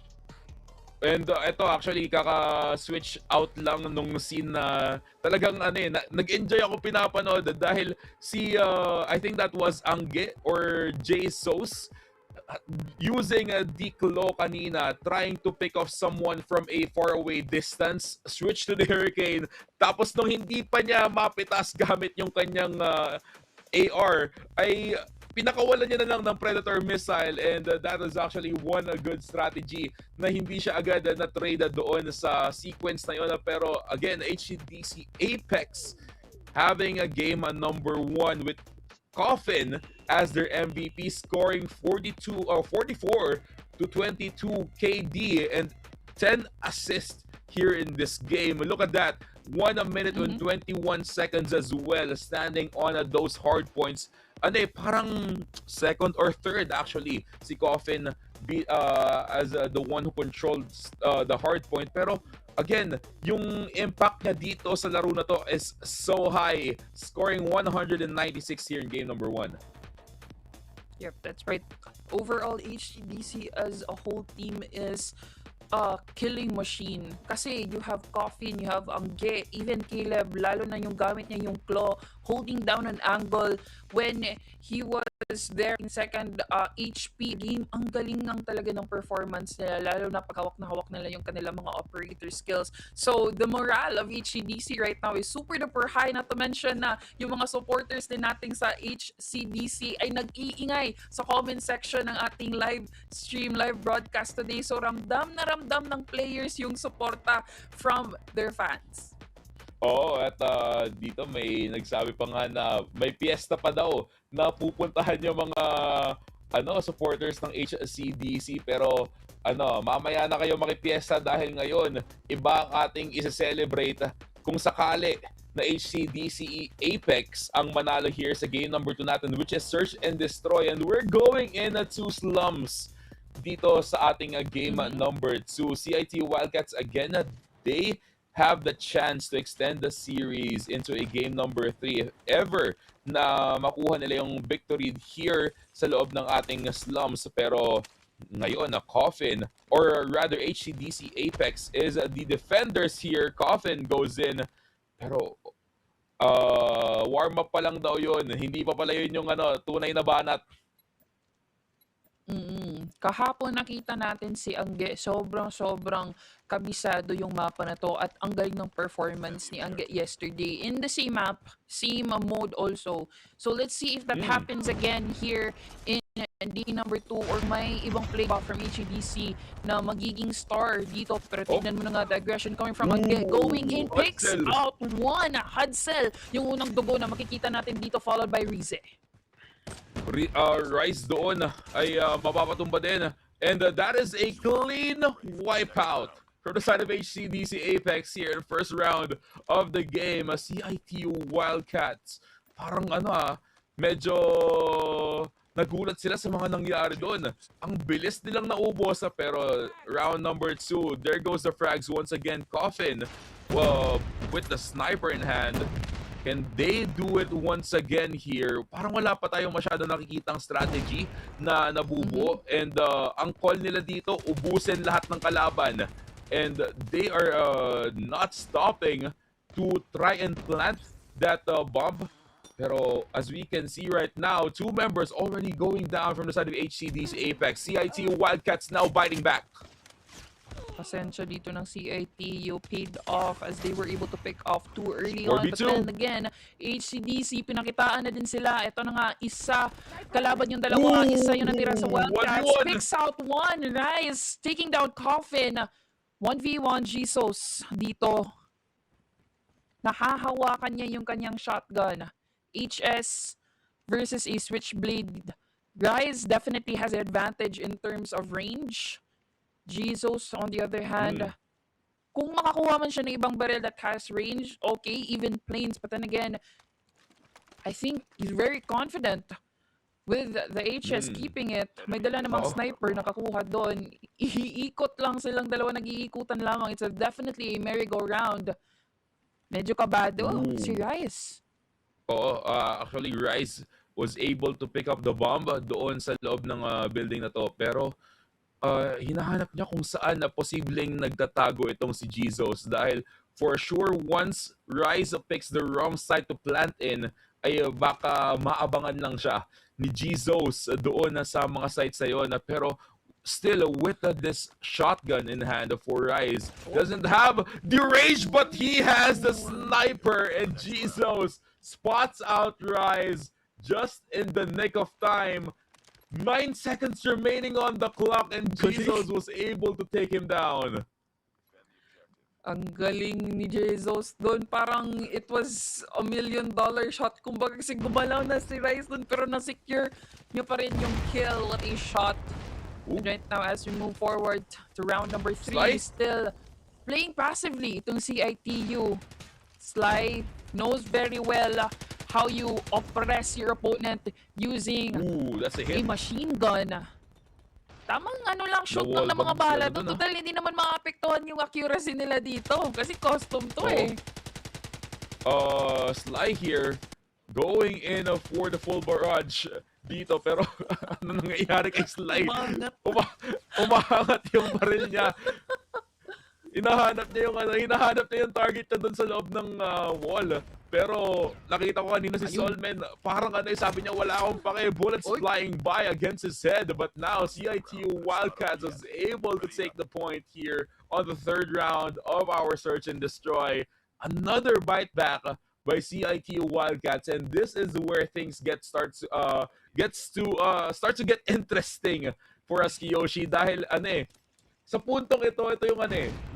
And ito actually kaka-switch out lang nung scene na talagang nag-enjoy ako pinapanood dahil si I think that was Angge or Jesus using a declo kanina, trying to pick off someone from a faraway distance, switch to the Hurricane, tapos nung hindi pa niya mapitas gamit yung kanyang AR, ay pinakawalan niya na lang ng Predator missile, and that is actually one good strategy na hindi siya agad na-trade doon sa sequence na yun. Pero again, HCDC Apex having a game number 1 with Coffin as their MVP, scoring 44 to 22 KD and 10 assists here in this game. Look at that. 1 minute and 21 seconds as well, standing on those hard points. Parang second or third actually si Coffin as the one who controls the hard point. Pero again, yung impact niya dito sa laro na to is so high, scoring 196 here in game number 1. Yep, that's right. Overall, HTDC as a whole team is a killing machine. Kasi you have Coffin, you have Angge, even Caleb, lalo na yung gamit niya yung claw, holding down an angle when he was there in second HP game. Ang galing ng talaga ng performance nila, lalo na pag hawak na hawak nila yung kanilang mga operator skills. So the morale of HCDC right now is super duper high, not to mention na yung mga supporters din nating sa HCDC ay nag-iingay sa comment section ng ating live stream, live broadcast today. So ramdam na ramdam ng players yung suporta from their fans. Oo, at dito may nagsabi pa nga na may piyesta pa daw na pupuntahan yung mga supporters ng HCDC, pero mamaya na kayo makipiesta dahil ngayon iba ang ating isa-celebrate kung sakali na HCDC Apex ang manalo here sa game number 2 natin, which is Search and Destroy, and we're going in to slums dito sa ating game number 2. CIT Wildcats again, they have the chance to extend the series into a game number 3 if ever na makuha nila yung victory here sa loob ng ating slums. Pero ngayon na Coffin, or rather HCDC Apex is the defenders here. Coffin goes in, pero warm up pa lang daw yun, hindi pa pala yun yung tunay na banat. Kahapon nakita natin si Angge, sobrang kabisado yung mapa na to, at ang galing ng performance ni Angge yesterday in the same map, same mode also. So let's see if that happens again here in day number 2, or may ibang play ba from HCDC na magiging star dito. Pero tignan mo na nga the aggression coming from Angge, going in, picks out one Hudsel, yung unang dugo na makikita natin dito, followed by Rize. Rise doon ay mapapatumba din, and that is a clean wipeout from the side of HCDC Apex here in the first round of the game. CIT Wildcats, parang medyo nagulat sila sa mga nangyari doon. Ang bilis nilang naubos, pero round number 2, there goes the frags once again. Coffin with the sniper in hand. Can they do it once again here? Parang wala pa tayong masyado nakikitang strategy na nabubuo. And ang call nila dito, ubusin lahat ng kalaban. And they are not stopping to try and plant that bomb. Pero as we can see right now, 2 members already going down from the side of HCDC Apex. CIT Wildcats now biting back. Pasensya dito ng CITU paid off as they were able to pick off 2 early on. But then again, HCDC, pinakitaan na din sila. Ito na nga, isa kalaban yung dalawa, isa yung natira sa Wildcats. Picks out one, Rise, taking down Coffin. 1v1 Jesus dito. Nahahawakan niya yung kanyang shotgun. HS versus a Switchblade. Rise definitely has an advantage in terms of range. Jesus, on the other hand, kung makakuha man siya ng ibang barrel that has range, okay, even planes. But then again, I think he's very confident with the HS keeping it. May dala namang sniper nakakuha doon. Iikot lang silang dalawa, nag-iikutan lamang. It's definitely a merry-go-round. Medyo kabado si Rice. Actually, Rice was able to pick up the bomb doon sa loob ng building na to. Pero hinahanap niya kung saan na posibleng nagtatago itong si Jesus dahil for sure once Rise picks the wrong side to plant in ay baka maabangan lang siya ni Jesus doon na sa mga sites na yun. Pero still with this shotgun in hand for Rise, doesn't have the rage but he has the sniper, and Jesus spots out Rise just in the nick of time. 9 seconds remaining on the clock and Jesus was able to take him down. Ang galing ni Jesus doon. Parang it was $1 million shot. Kumbaga kasi gumalaw na si Rice doon pero na-secure niya pa rin yung kill with a shot. And right now as we move forward to round number 3, still playing passively itong CITU. Sly knows very well how you oppress your opponent using that's a hit. machine gun. Tamang lang, shoot lang ng mga bala doon. Total, hindi naman maapektuhan yung accuracy nila dito. Kasi custom to eh. Sly here, going in for the full barrage dito. Pero ano nangyayari kay Sly? Umahangat yung baril niya. Hinahanap niya yung target niya doon sa loob ng wall. Pero nakita ko kanina si Solman, parang sabi niya wala akong pake, bullets flying by against his head. But now CITU Wildcats was able to take the point here on the 3rd round of our search and destroy. Another bite back by CITU Wildcats, and this is where things starts to get interesting for us, Kiyoshi, dahil sa puntong ito yung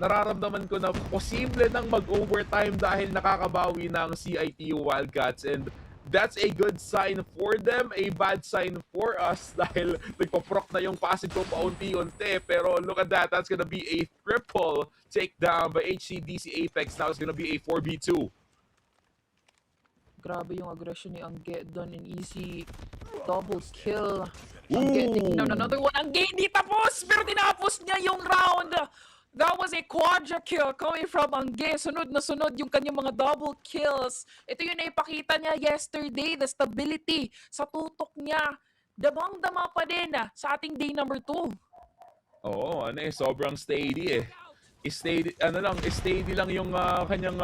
nararamdaman ko na posible nang mag-overtime dahil nakakabawi ng CITU Wildcats, and that's a good sign for them, a bad sign for us dahil nagpaproc na yung passive ko paunti-unti. Pero look at that, that's gonna be a triple takedown by HCDC Apex. Now it's gonna be a 4v2. Grabe yung aggression ni Angge doon, in easy double kill. Angge taking down another one. Angge hindi tapos, pero tinapos niya yung round. That was a quadra kill coming from Angge. Sunod na sunod yung kanyang mga double kills. Ito yung naipakita niya yesterday, the stability sa tutok niya. Damang-dama pa din sa ating day number 2. Oo, sobrang steady Steady lang yung kanyang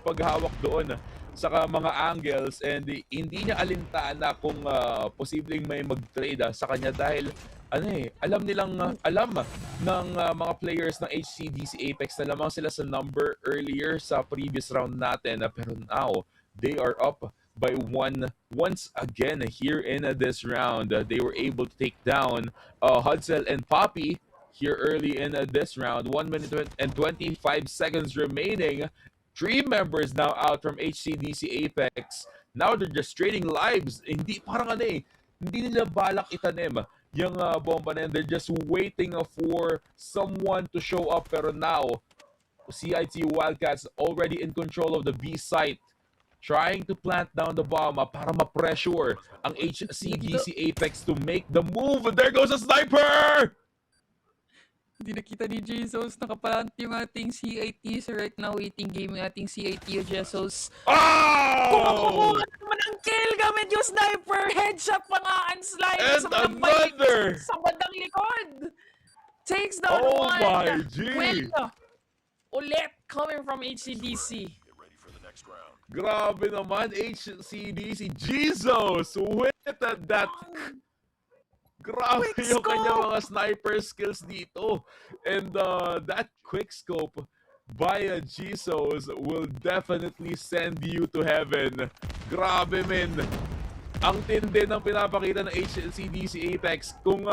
paghawak doon sa mga angles, and hindi niya alintana kung posibleng may mag-trade sa kanya dahil alam ng mga players ng HCDC Apex na lamang sila sa number earlier sa previous round natin, pero now they are up by once again here in this round. They were able to take down Hudsel and Poppy here early in this round. 1 minute and 25 seconds remaining. 3 members now out from HCDC Apex. Now they're just trading lives. Hindi nila balak itanim yung bomba na yun. They're just waiting for someone to show up. Pero now, CITU Wildcats already in control of the B site, trying to plant down the bomb para ma-pressure ang HCDC Apex to make the move. And there goes a sniper! Hindi nakita ni Jesus. Nakapalant yung ating CIT. So right now, waiting game yung ating CIT o Jesus. Kumukuha naman ang kill gamit yung sniper. Headshot pa nga ang slide. And another! Sa bandang likod. Takes down one. Oh my G! Win ulit coming from HCDC. Grabe naman, HCDC. Jesus! With that... Grabe yung kanyang mga sniper skills dito. And that quick scope by Jesus will definitely send you to heaven. Grabe, men. Ang tindi ng pinapakita ng HCDC Apex. Kung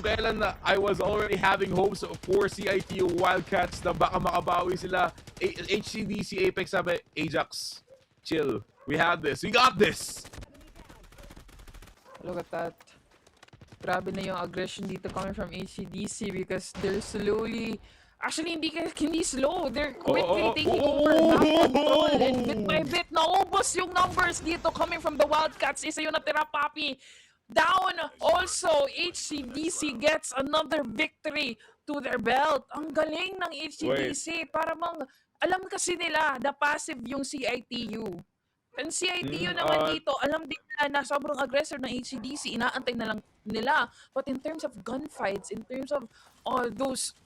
kailan na I was already having hopes for CITU Wildcats na baka makabawi sila, HCDC Apex sabi, Ajax, chill. We have this. We got this! Look at that. Grabe na yung aggression dito coming from HCDC because they're slowly... Actually, hindi slow. They're quickly taking over map control. And bit by bit, naubos yung numbers dito coming from the Wildcats. Isa yung natira, Papi. Down also, HCDC gets another victory to their belt. Ang galing ng HCDC. Para alam kasi nila na passive yung CITU. And CITU naman dito, alam din na sobrang aggressor ng HCDC, inaantay na lang nila. But in terms of gunfights, in terms of those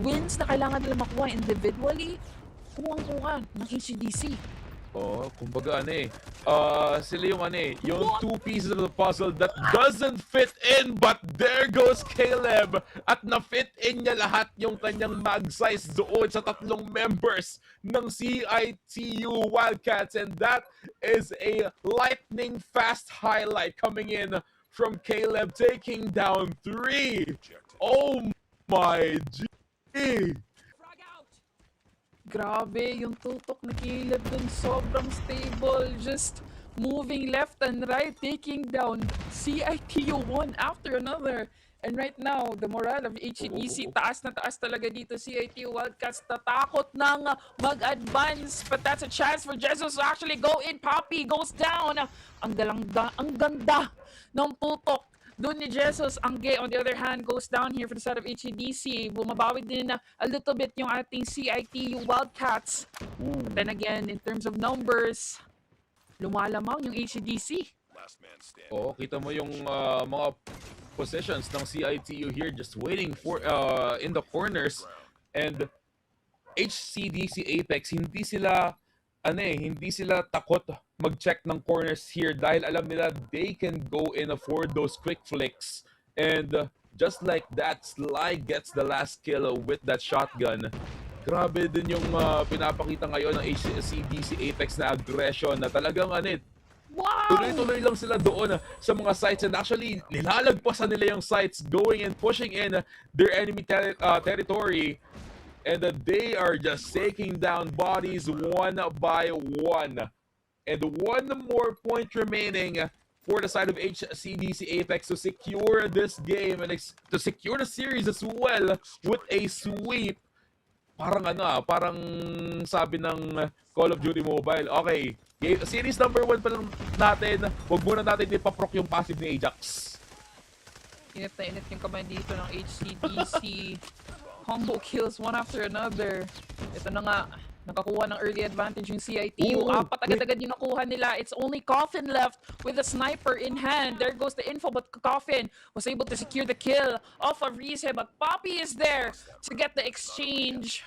wins na kailangan nila makuha individually, kuwang-kuha ng HCDC. Kumbaga sila yung yung two pieces of the puzzle that doesn't fit in, but there goes Caleb at na-fit in niya lahat yung kanyang mag size doon sa tatlong members ng CITU Wildcats, and that is a lightning fast highlight coming in from Caleb, taking down 3. Oh my G! Grabe, yung tutok na Caleb dun sobrang stable. Just moving left and right, taking down CITU one after another. And right now, the morale of HCDC, taas na taas talaga dito. CITU Wildcats tatakot nang mag-advance. But that's a chance for Jesus to actually go in. Poppy goes down. Ang ganda ng tutok doon ni Jesus. Angge, on the other hand, goes down here for the side of HCDC. Bumabawi din a little bit yung ating CITU Wildcats. But then again, in terms of numbers, lumalamang yung HCDC. Kita mo yung mga positions ng CITU here just waiting for in the corners, and HCDC Apex hindi sila takot mag-check ng corners here dahil alam nila they can go in for those quick flicks, and just like that, Sly gets the last kill with that shotgun. Grabe din yung pinapakita ngayon ng HCDC Apex na aggression na talagang tuloy-tuloy lang sila doon sa mga sites, and actually nilalagpasan nila yung sites, going and pushing in their enemy territory, and they are just taking down bodies one by one. And one more point remaining for the side of HCDC Apex to secure this game and to secure the series as well with a sweep. Parang sabi ng Call of Duty Mobile, okay, series number 1 pa lang natin, huwag muna natin ipaproc yung passive ni Ajax. Init na init yung kamay dito ng HCDC. Combo kills one after another. Ito na nga, nakakuha ng early advantage yung CITU. Apat agad-agad yung nakuha nila. It's only Coffin left with a sniper in hand. There goes the info, but Coffin was able to secure the kill off of Rize. But Poppy is there to get the exchange.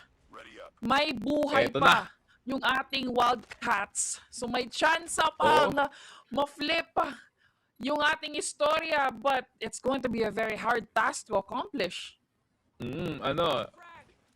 May buhay pa yung ating Wildcats. So may chance pang ma-flip yung ating istorya, but it's going to be a very hard task to accomplish.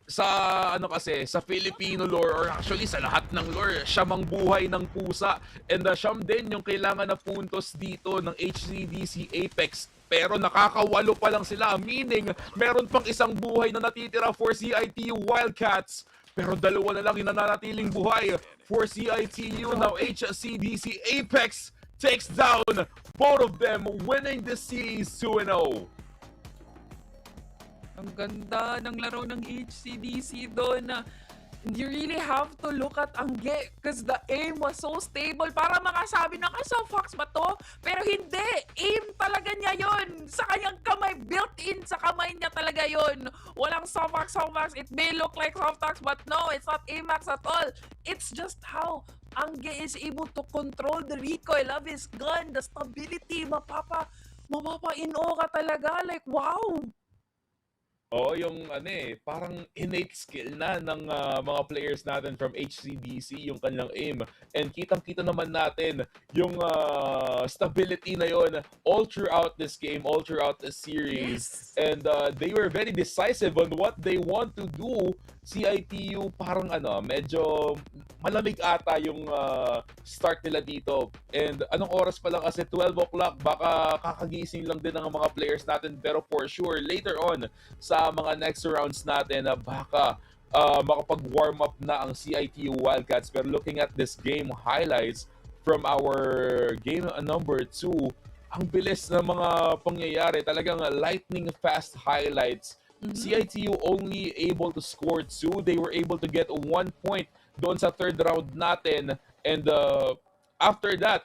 Sa Filipino lore, or actually sa lahat ng lore, siyam ang buhay ng pusa, and siyam din yung kailangan na puntos dito ng HCDC Apex, pero nakakawalo pa lang sila, meaning meron pang isang buhay na natitira for CITU Wildcats, pero dalawa na lang yung nananatiling buhay for CITU. Now HCDC Apex takes down both of them, winning the series 2-0. Ang ganda ng laro ng HCDC doon. You really have to look at Angge because the aim was so stable para makasabi na Fox ba to? Pero hindi! Aim talaga niya yon sa kanyang kamay. Built-in sa kamay niya talaga yon. Walang Softbox. It may look like Softbox, but no, it's not Amax at all. It's just how Angge is able to control the recoil of his gun, the stability. Mapapa-in-o ka talaga. Like, wow! Yung parang innate skill na ng mga players natin from HCDC, yung kanilang aim. And kitang-kita naman natin yung stability na yon all throughout this game, all throughout this series. Yes. And they were very decisive on what they want to do. CITU parang medyo malamig ata yung start nila dito. And anong oras pa lang kasi 12 o'clock, baka kakagising lang din ng mga players natin, pero for sure later on sa mga next rounds natin baka makapag-warm up na ang CITU Wildcats. Pero looking at this game highlights from our game number 2, ang bilis ng mga pangyayari, talagang lightning fast highlights. CITU only able to score 2. They were able to get 1 point doon sa third round natin, and after that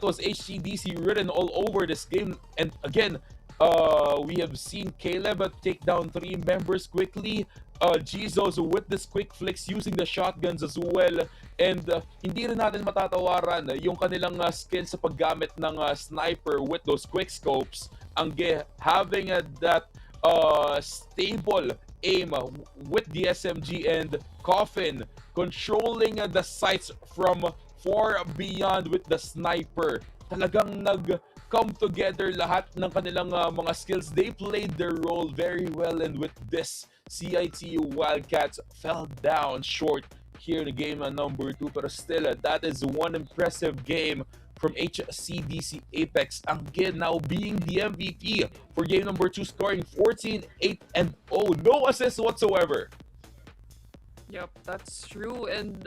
was HCDC written all over this game. And again, We have seen Caleb take down 3 members quickly. Jesus with this quick flicks using the shotguns as well. And hindi rin natin matatawaran yung kanilang skill sa paggamit ng sniper with those quick scopes. Having that stable aim with the SMG and Coffin controlling the sights from far beyond with the sniper. Talagang come together lahat ng kanilang mga skills. They played their role very well, and with this, CITU Wildcats fell down short here in game number 2. But still, that is one impressive game from HCDC Apex. Angge now being the MVP for game number 2, scoring 14, 8, and 0. No assists whatsoever. Yep, that's true. And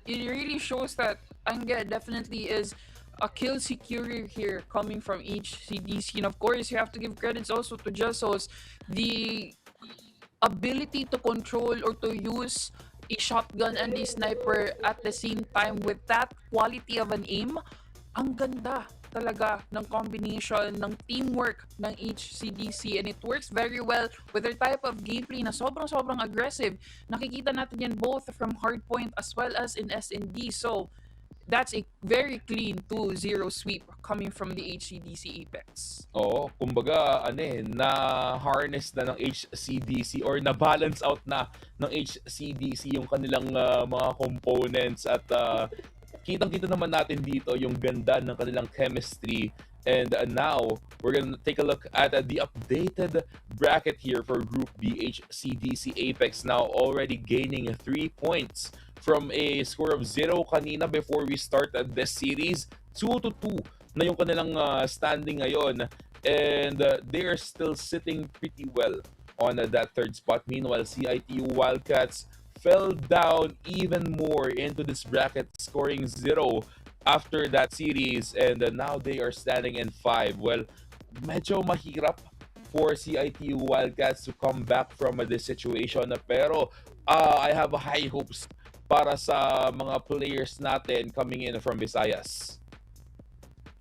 it really shows that Angge definitely is a kill securer here coming from HCDC. And of course, you have to give credits also to Jesus. The ability to control or to use a shotgun and a sniper at the same time with that quality of an aim, ang ganda talaga ng combination ng teamwork ng HCDC, and it works very well with their type of gameplay na sobrang aggressive. Nakikita natin yan both from Hardpoint as well as in S&D. So that's a very clean 2-0 sweep coming from the HCDC Apex. Oo, kumbaga na-harness na ng HCDC or na-balance out na ng HCDC yung kanilang mga components, at kitang-kita naman natin dito yung ganda ng kanilang chemistry. And now, we're gonna take a look at the updated bracket here for Group B. HCDC Apex now already gaining 3 points from a score of 0 kanina before we start this series. 2-2 na yung kanilang standing ngayon. And they are still sitting pretty well on that third spot. Meanwhile, CITU Wildcats fell down even more into this bracket, scoring 0 after that series, and now they are standing in 5. Well, medyo mahirap for CITU Wildcats to come back from this situation, pero I have high hopes para sa mga players natin coming in from Visayas.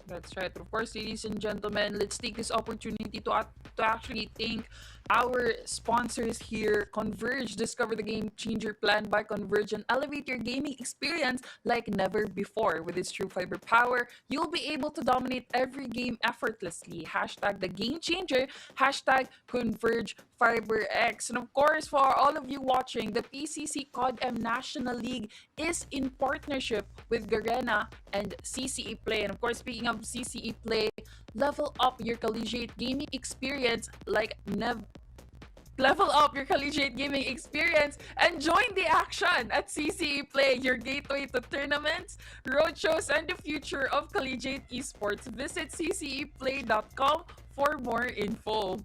That's right. Of course, ladies and gentlemen, let's take this opportunity to actually thank our sponsors here. Converge, discover the game changer plan by Converge and elevate your gaming experience like never before. With its true fiber power, you'll be able to dominate every game effortlessly. Hashtag the game changer, hashtag Converge FiberX. And of course, for all of you watching, the PCC CODM National League is in partnership with Garena and CCE Play. And of course, speaking of CCE Play, level up your collegiate gaming experience like never. Level up your collegiate gaming experience and join the action at CCE Play, your gateway to tournaments, roadshows, and the future of collegiate esports. Visit cceplay.com for more info.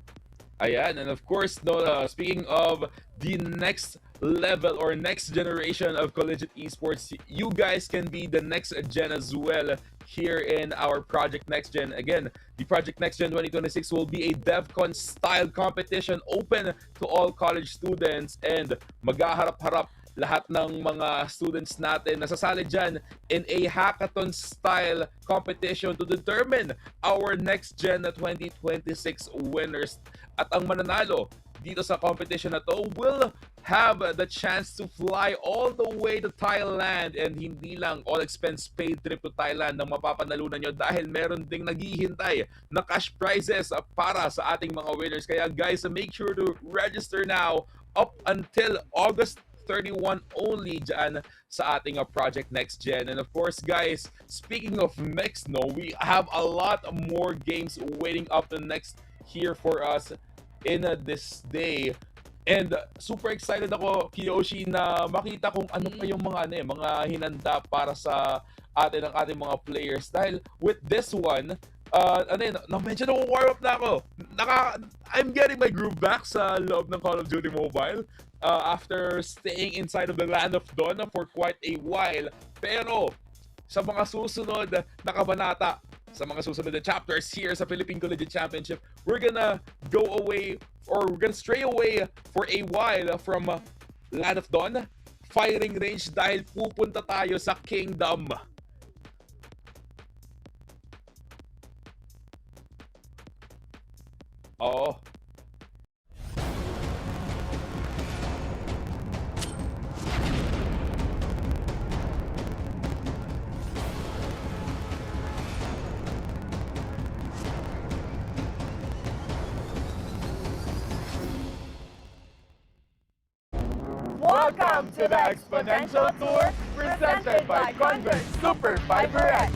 Ayan, and of course, speaking of the next level or next generation of collegiate esports, you guys can be the next gen as well here in our Project Next Gen. Again, the Project Next Gen 2026 will be a DevCon style competition open to all college students, and maghaharap-harap lahat ng mga students natin nasasali dyan in a hackathon style competition to determine our next gen 2026 winners. At ang mananalo dito sa competition na to will have the chance to fly all the way to Thailand, and hindi lang all expense paid trip to Thailand ang mapapanalunan nyo, dahil meron ding naghihintay na cash prizes para sa ating mga winners. Kaya guys, make sure to register now up until August 31 only dyan sa ating Project Next Gen. And of course guys, speaking of next, we have a lot more games waiting up the next here for us in this day. And super excited ako, Kiyoshi, na makita kung ano pa yung mga hinanda para sa ating mga players. Dahil with this one, medyo na-warm up na ako. I'm getting my groove back sa loob ng Call of Duty Mobile after staying inside of the Land of Dawn for quite a while. Pero sa mga susunod na kabanata, sa mga susunod na chapters here sa Philippine Collegiate Championship, we're gonna go away, or we're gonna stray away for a while from Land of Dawn firing range, dahil pupunta tayo sa Kingdom. Oo. Welcome to the Exponential Tour presented by Converge Super Fiber X.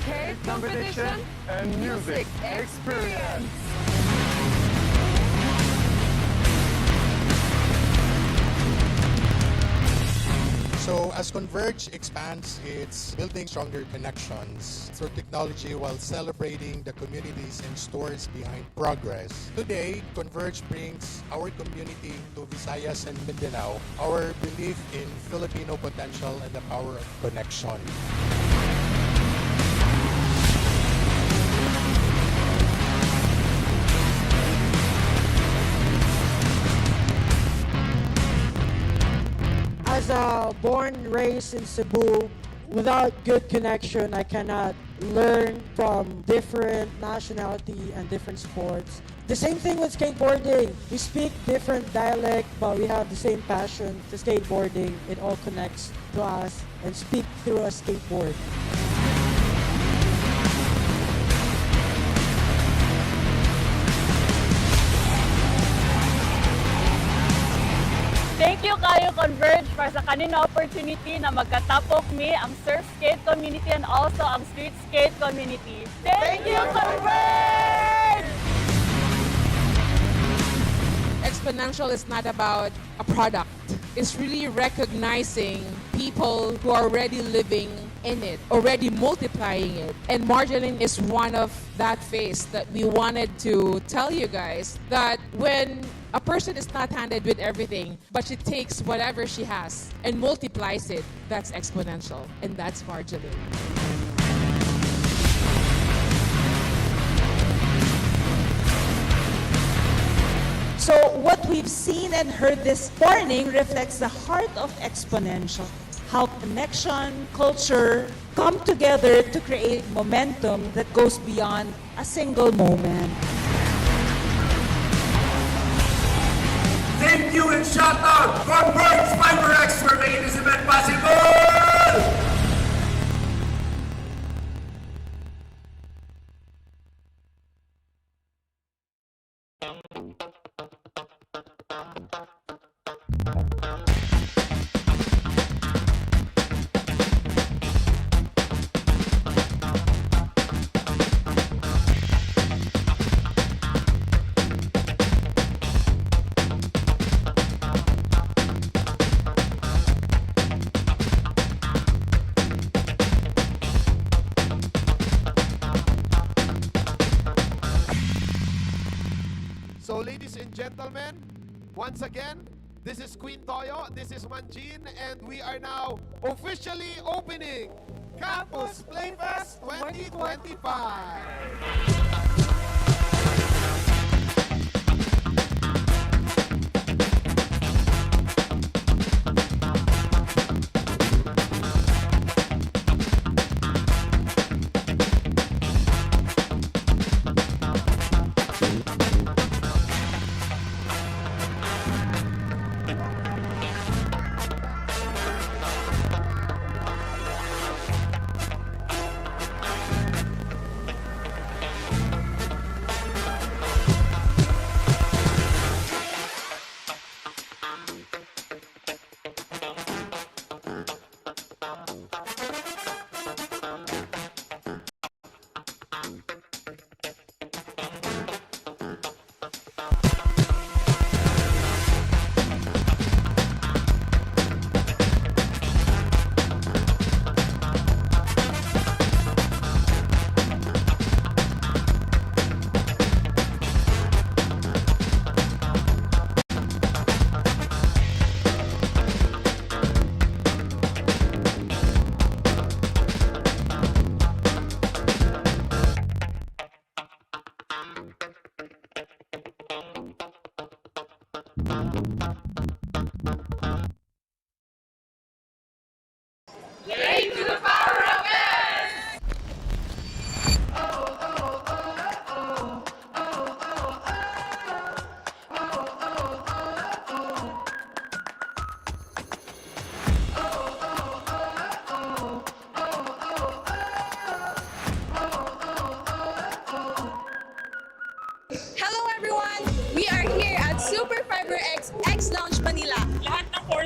Cake competition and music experience. So as Converge expands its building stronger connections through technology while celebrating the communities and stores behind progress, today Converge brings our community to Visayas and Mindanao our belief in Filipino potential and the power of connection. As a born raised in Cebu, without good connection, I cannot learn from different nationality and different sports. The same thing with skateboarding. We speak different dialect, but we have the same passion to skateboarding. It all connects to us and speak through a skateboard. Thank you kayo Converge para sa kanina opportunity na magkatapok mi ang surf skate community and also ang street skate community. Thank you Converge! Exponential is not about a product. It's really recognizing people who are already living in it, already multiplying it. And Marjorie is one of that phase that we wanted to tell you guys that when a person is not handed with everything, but she takes whatever she has and multiplies it, that's exponential. And that's Marjorie. So what we've seen and heard this morning reflects the heart of Exponential. How connection, culture come together to create momentum that goes beyond a single moment. Thank you and shout out Converge Fiber X for making this event possible! So ladies and gentlemen, once again, this is Queen Toyo, this is Manjin, and we are now officially opening Campus Playfest 2025.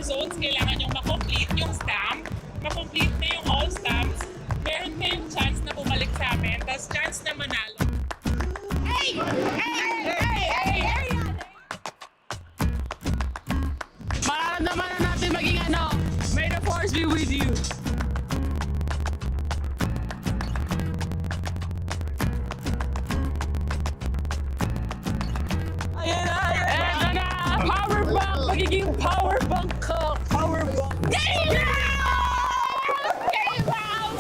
zones, kailangan yung makomplete yung stamp. Makomplete na yung all stamps. Meron kayong chance na bumalik sa amin. Tapos chance na manalo. Hey! Mararamdaman na natin maging ano. May the force be with you. Ayan na! Eto na! Power bank! Magiging power bank ka! Power bank! Game out! Game out!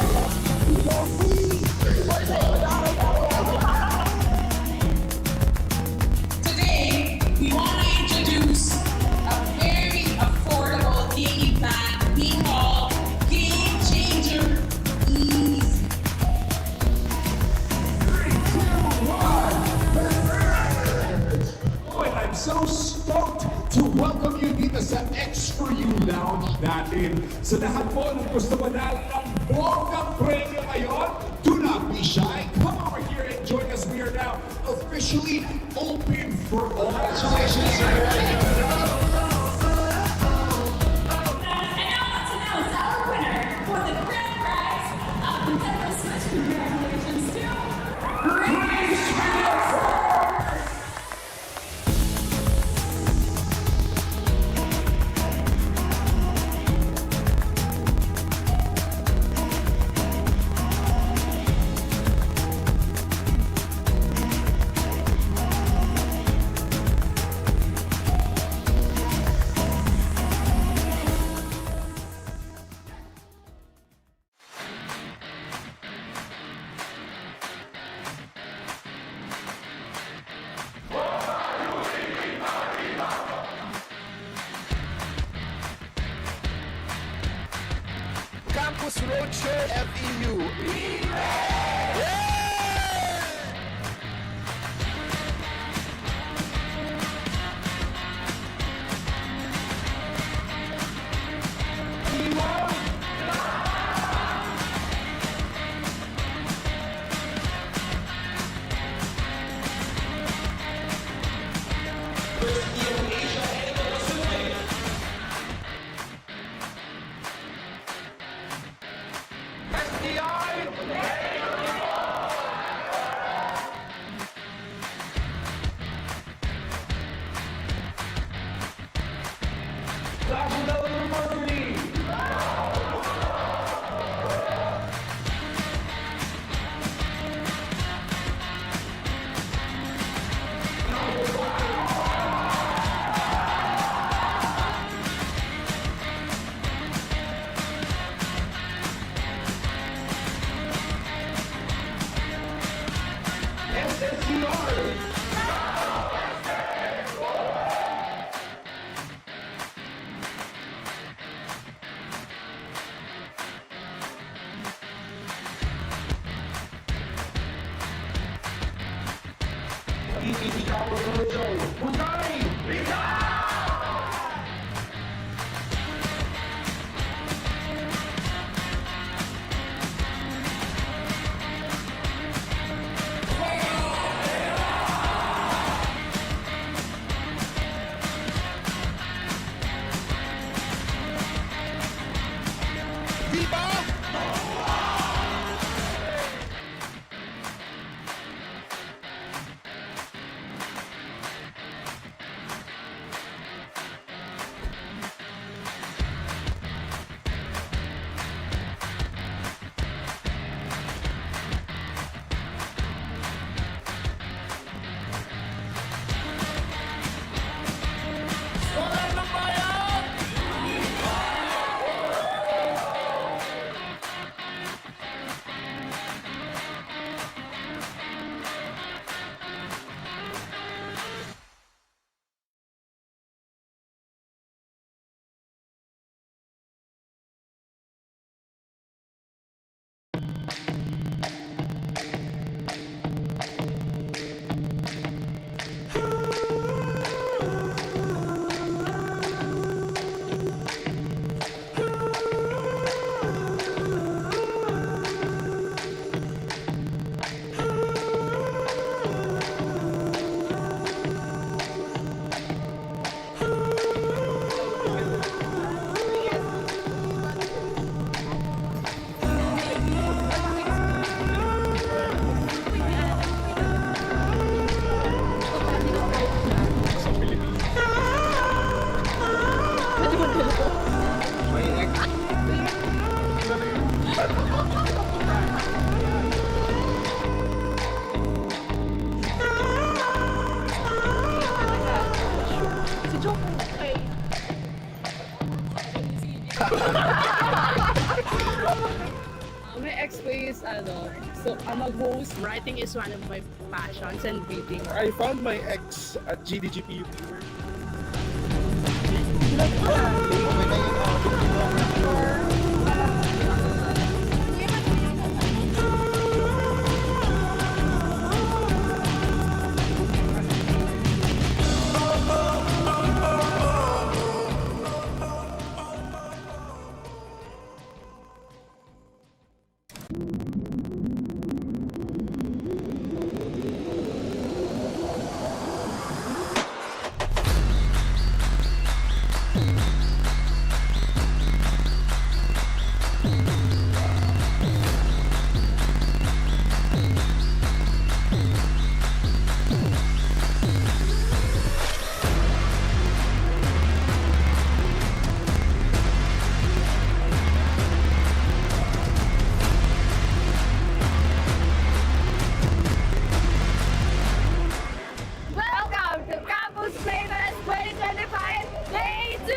Today, we want to introduce a very affordable gaming plan we call Game Changer Easy. I'm so stoked to welcome you dito sa Extra U Lounge natin. Sa lahat po ng gusto manalo ng bonggang premyo ngayon, do not be shy. Come over here and join us. We are now officially open for all. Congratulations. Campus Roadshow FEU. My expo is so I'm a host. Writing is one of my passions and reading. I found my ex at GDGP. Welcome to Campus Playfest 2025 Day 2!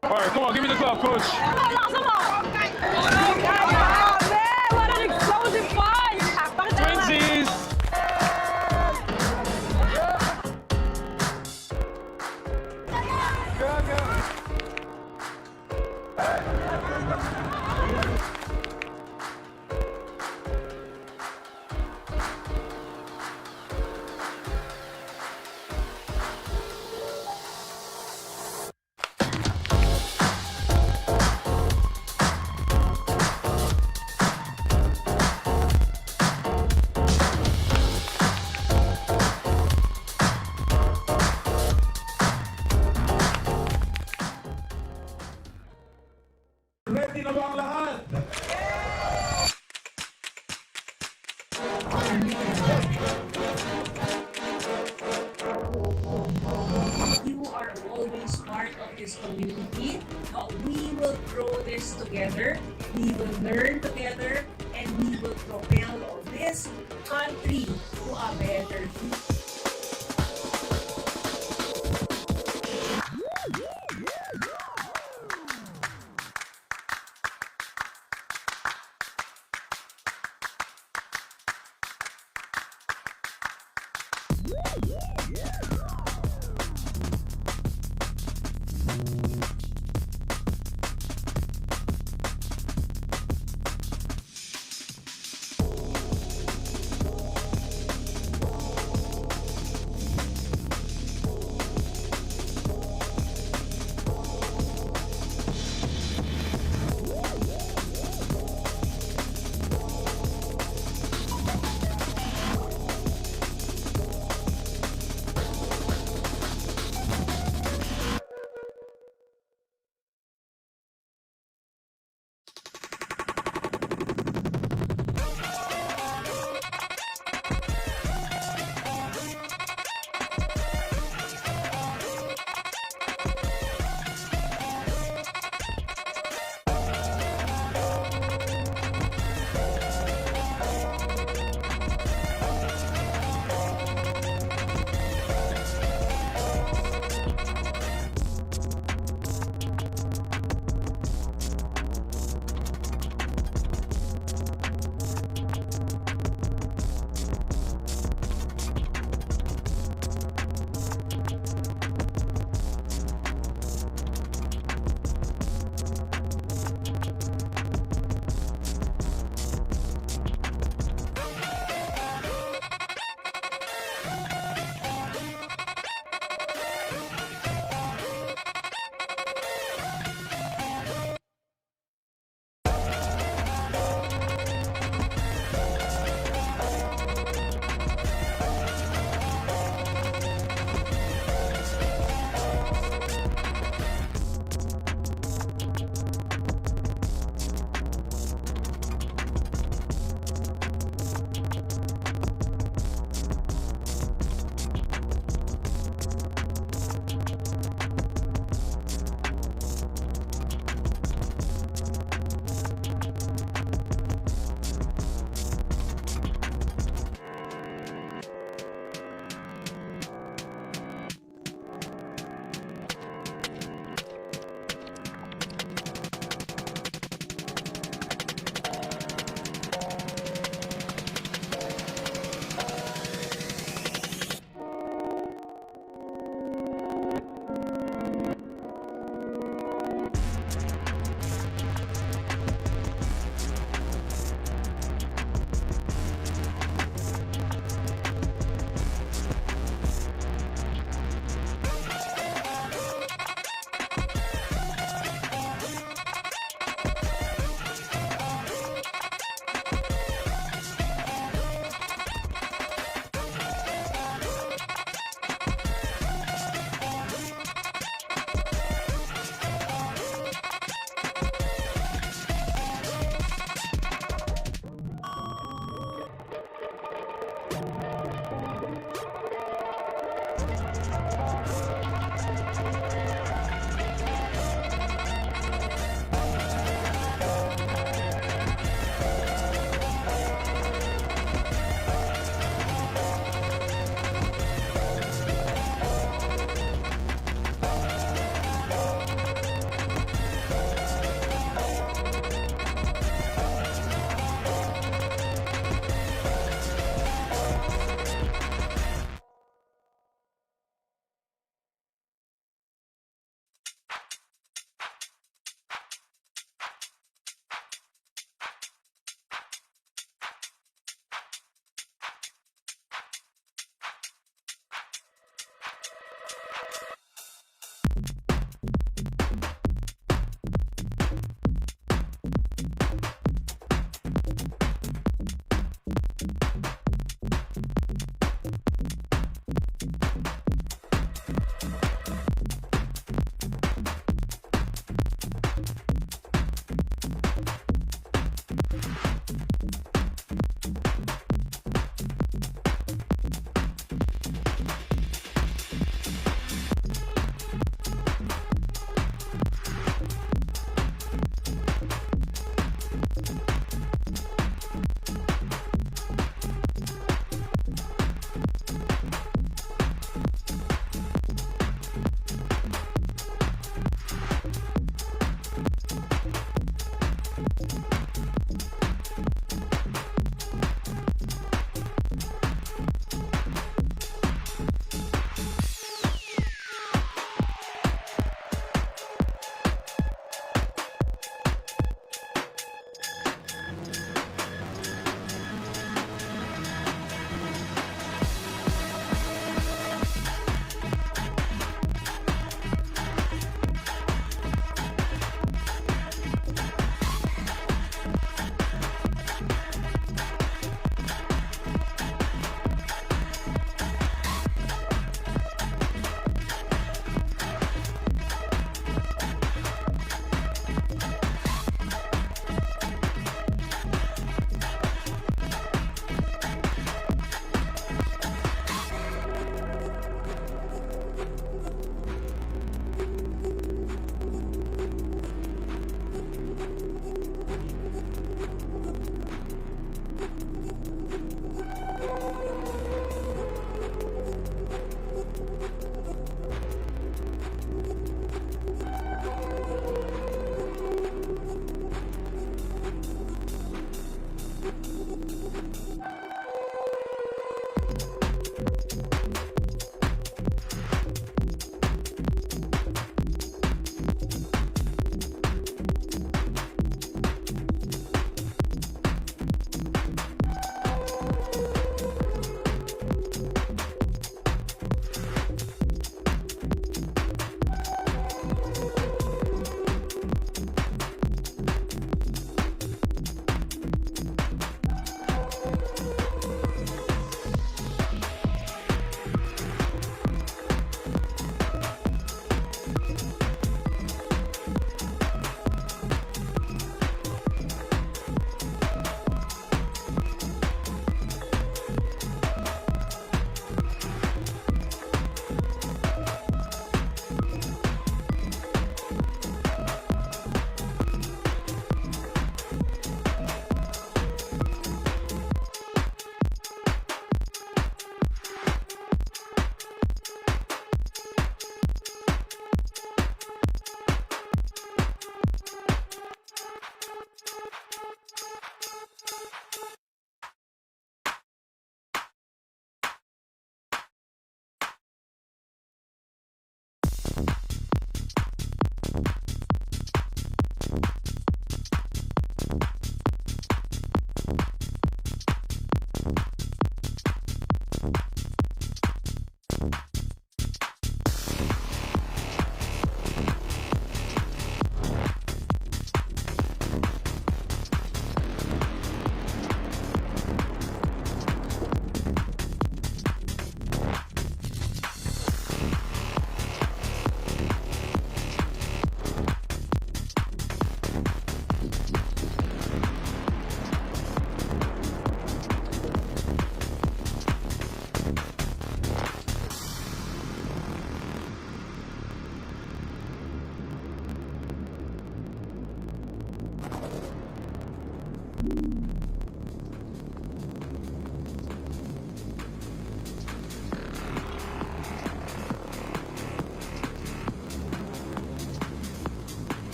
All right, come on, give me the club, coach. What an explosive punch! Twinsies. Ready na ba ang lahat? You are always part of this community. We will grow this together. together, we will learn together, and we will propel this country to a better future.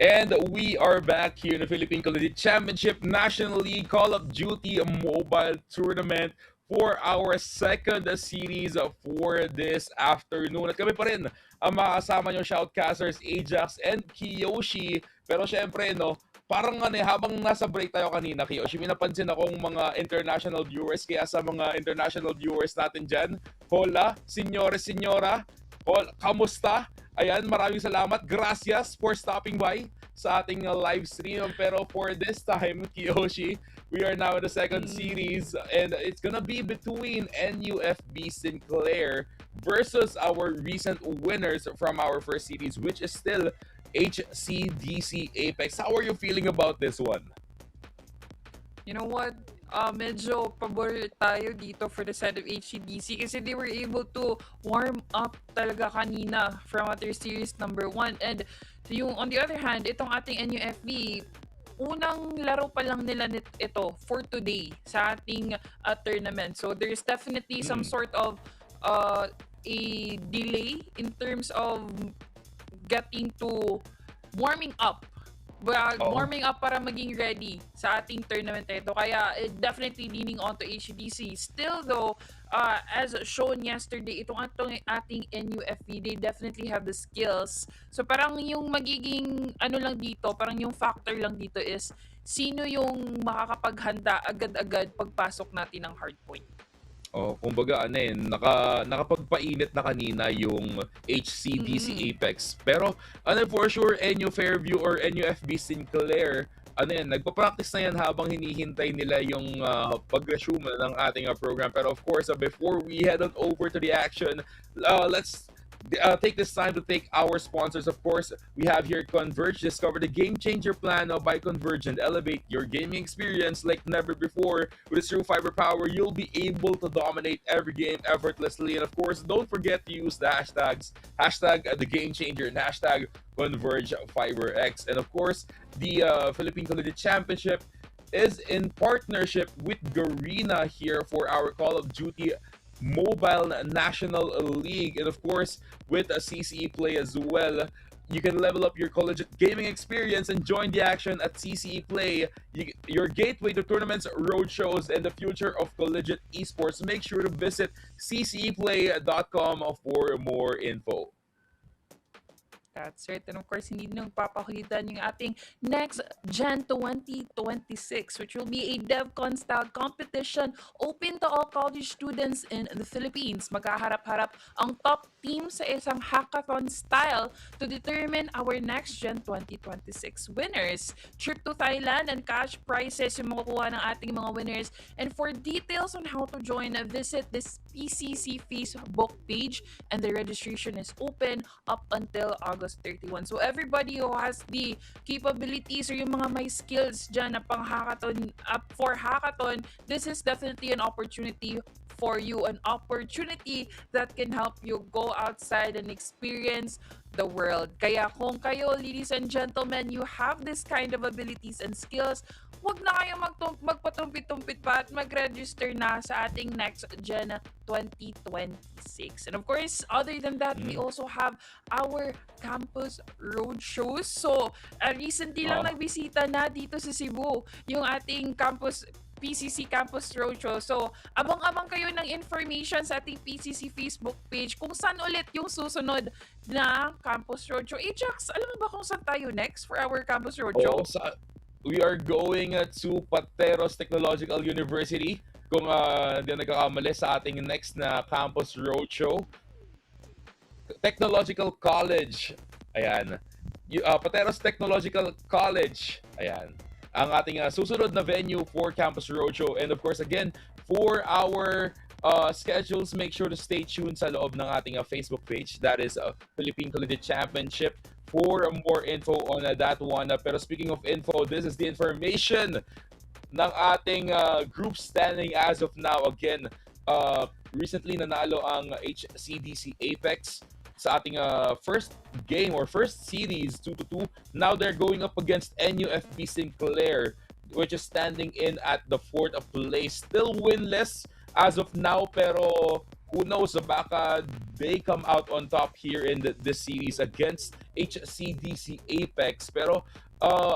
And we are back here in the Philippine Collegiate Championship National League Call of Duty Mobile Tournament for our second series for this afternoon. At kami pa rin ang makakasama nyo shoutcasters Ajax and Kiyoshi. Pero syempre, no, parang habang nasa break tayo kanina, Kiyoshi, may napansin akong mga international viewers. Kaya sa mga international viewers natin dyan, hola, senyores, senyora, kamusta? Ayan, maraming salamat. Gracias for stopping by sa ating live stream. Pero for this time, Kiyoshi, we are now in the second series and it's gonna be between NUFB Sinclair versus our recent winners from our first series, which is still HCDC Apex. How are you feeling about this one? You know what? Medyo pabor tayo dito for the side of HCDC kasi they were able to warm up talaga kanina from their series number 1. And yung, on the other hand, itong ating NUFB, unang laro pa lang nila ito for today sa ating tournament. So there's definitely some sort of a delay in terms of getting to warming up. Warming up para maging ready sa ating tournament ito. Kaya definitely leaning on to HDC. Still though, as shown yesterday, itong ating NUFV, they definitely have the skills. So parang yung magiging ano lang dito, parang yung factor lang dito is sino yung makakapaghanda agad-agad pagpasok natin ng hardpoint. Kumbaga nakapagpainit na kanina yung HCDC Apex. Pero for sure, NU Fairview or NUFB Sinclair, nagpa-practice na yan habang hinihintay nila yung pag-resume ng ating program. Pero of course, before we head on over to the action, let's take this time to thank our sponsors. Of course, we have here Converge. Discover the game changer plan by Converge and elevate your gaming experience like never before. With true fiber power, you'll be able to dominate every game effortlessly. And of course, don't forget to use the hashtags the game changer and hashtag Converge FiberX. And of course, the Philippine Collegiate Championship is in partnership with Garena here for our Call of Duty Mobile National League, and of course with a CCE Play as well. You can level up your Collegiate gaming experience and join the action at CCE Play, your gateway to tournaments, roadshows, and the future of Collegiate esports. Make sure to visit cceplay.com for more info. That's right. And of course, hindi nang papakulitan yung ating next Gen 2026, which will be a DevCon style competition open to all college students in the Philippines. Magkaharap-harap ang top team sa isang hackathon style to determine our next Gen 2026 winners. Trip to Thailand and cash prizes yung makukuha ng ating mga winners. And for details on how to join, visit this PCC Facebook page, and the registration is open up until August 31. So everybody who has the capabilities or yung mga may skills dyan na pang hackathon, for hackathon, this is definitely an opportunity for you, an opportunity that can help you go outside and experience the world. Kaya kung kayo, ladies and gentlemen, you have this kind of abilities and skills, wag na kayo magpatumpit-tumpit pa at mag-register na sa ating next Gen 2026. And of course, other than that, we also have our campus roadshows. So, recently lang nagbisita na dito sa Cebu yung ating PCC Campus Roadshow. So, abang-abang kayo ng information sa ating PCC Facebook page kung saan ulit yung susunod na Campus Roadshow. Jax, alam mo ba kung saan tayo next for our Campus Roadshow? We are going to Pateros Technological University. Kung hindi nagkakamali sa ating next na Campus Roadshow. Technological College. Ayan. Pateros Technological College. Ayan. Ang ating susunod na venue for Campus Roadshow. And of course, again, for our schedules, make sure to stay tuned sa loob ng ating Facebook page. That is Philippine Collegiate Championship for more info on that one. Pero speaking of info, this is the information ng ating group standing as of now. Again, recently nanalo ang HCDC Apex sa ating first game or first series 2-2. Now they're going up against NUFB Sinclair, which is standing in at the 4th place. Still winless as of now, pero who knows, baka they come out on top here in this series against HCDC Apex. Pero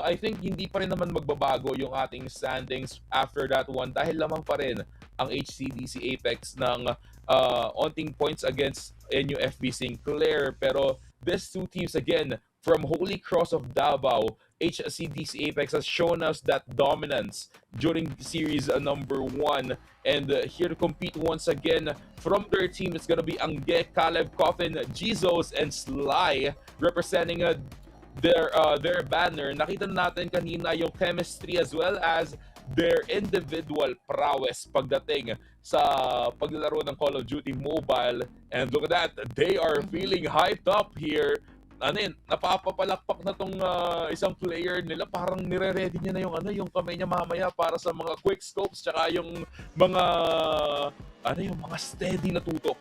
I think hindi pa rin naman magbabago yung ating standings after that one dahil lamang pa rin ang HCDC Apex ng onting points against NUFB Sinclair. Pero these two teams, again, from Holy Cross of Davao, HCDC Apex has shown us that dominance during series number 1. And here to compete once again from their team, it's gonna be Angge, Caleb, Coffin, Jesus, and Sly representing their banner. Nakita natin kanina yung chemistry as well as their individual prowess pagdating sa paglalaro ng Call of Duty Mobile. And look at that, they are feeling hyped up here. Napapapalakpak na tong isang player nila, parang nire-ready niya na yung kamay niya mamaya para sa mga quick scopes tsaka yung mga yung mga steady na tutok.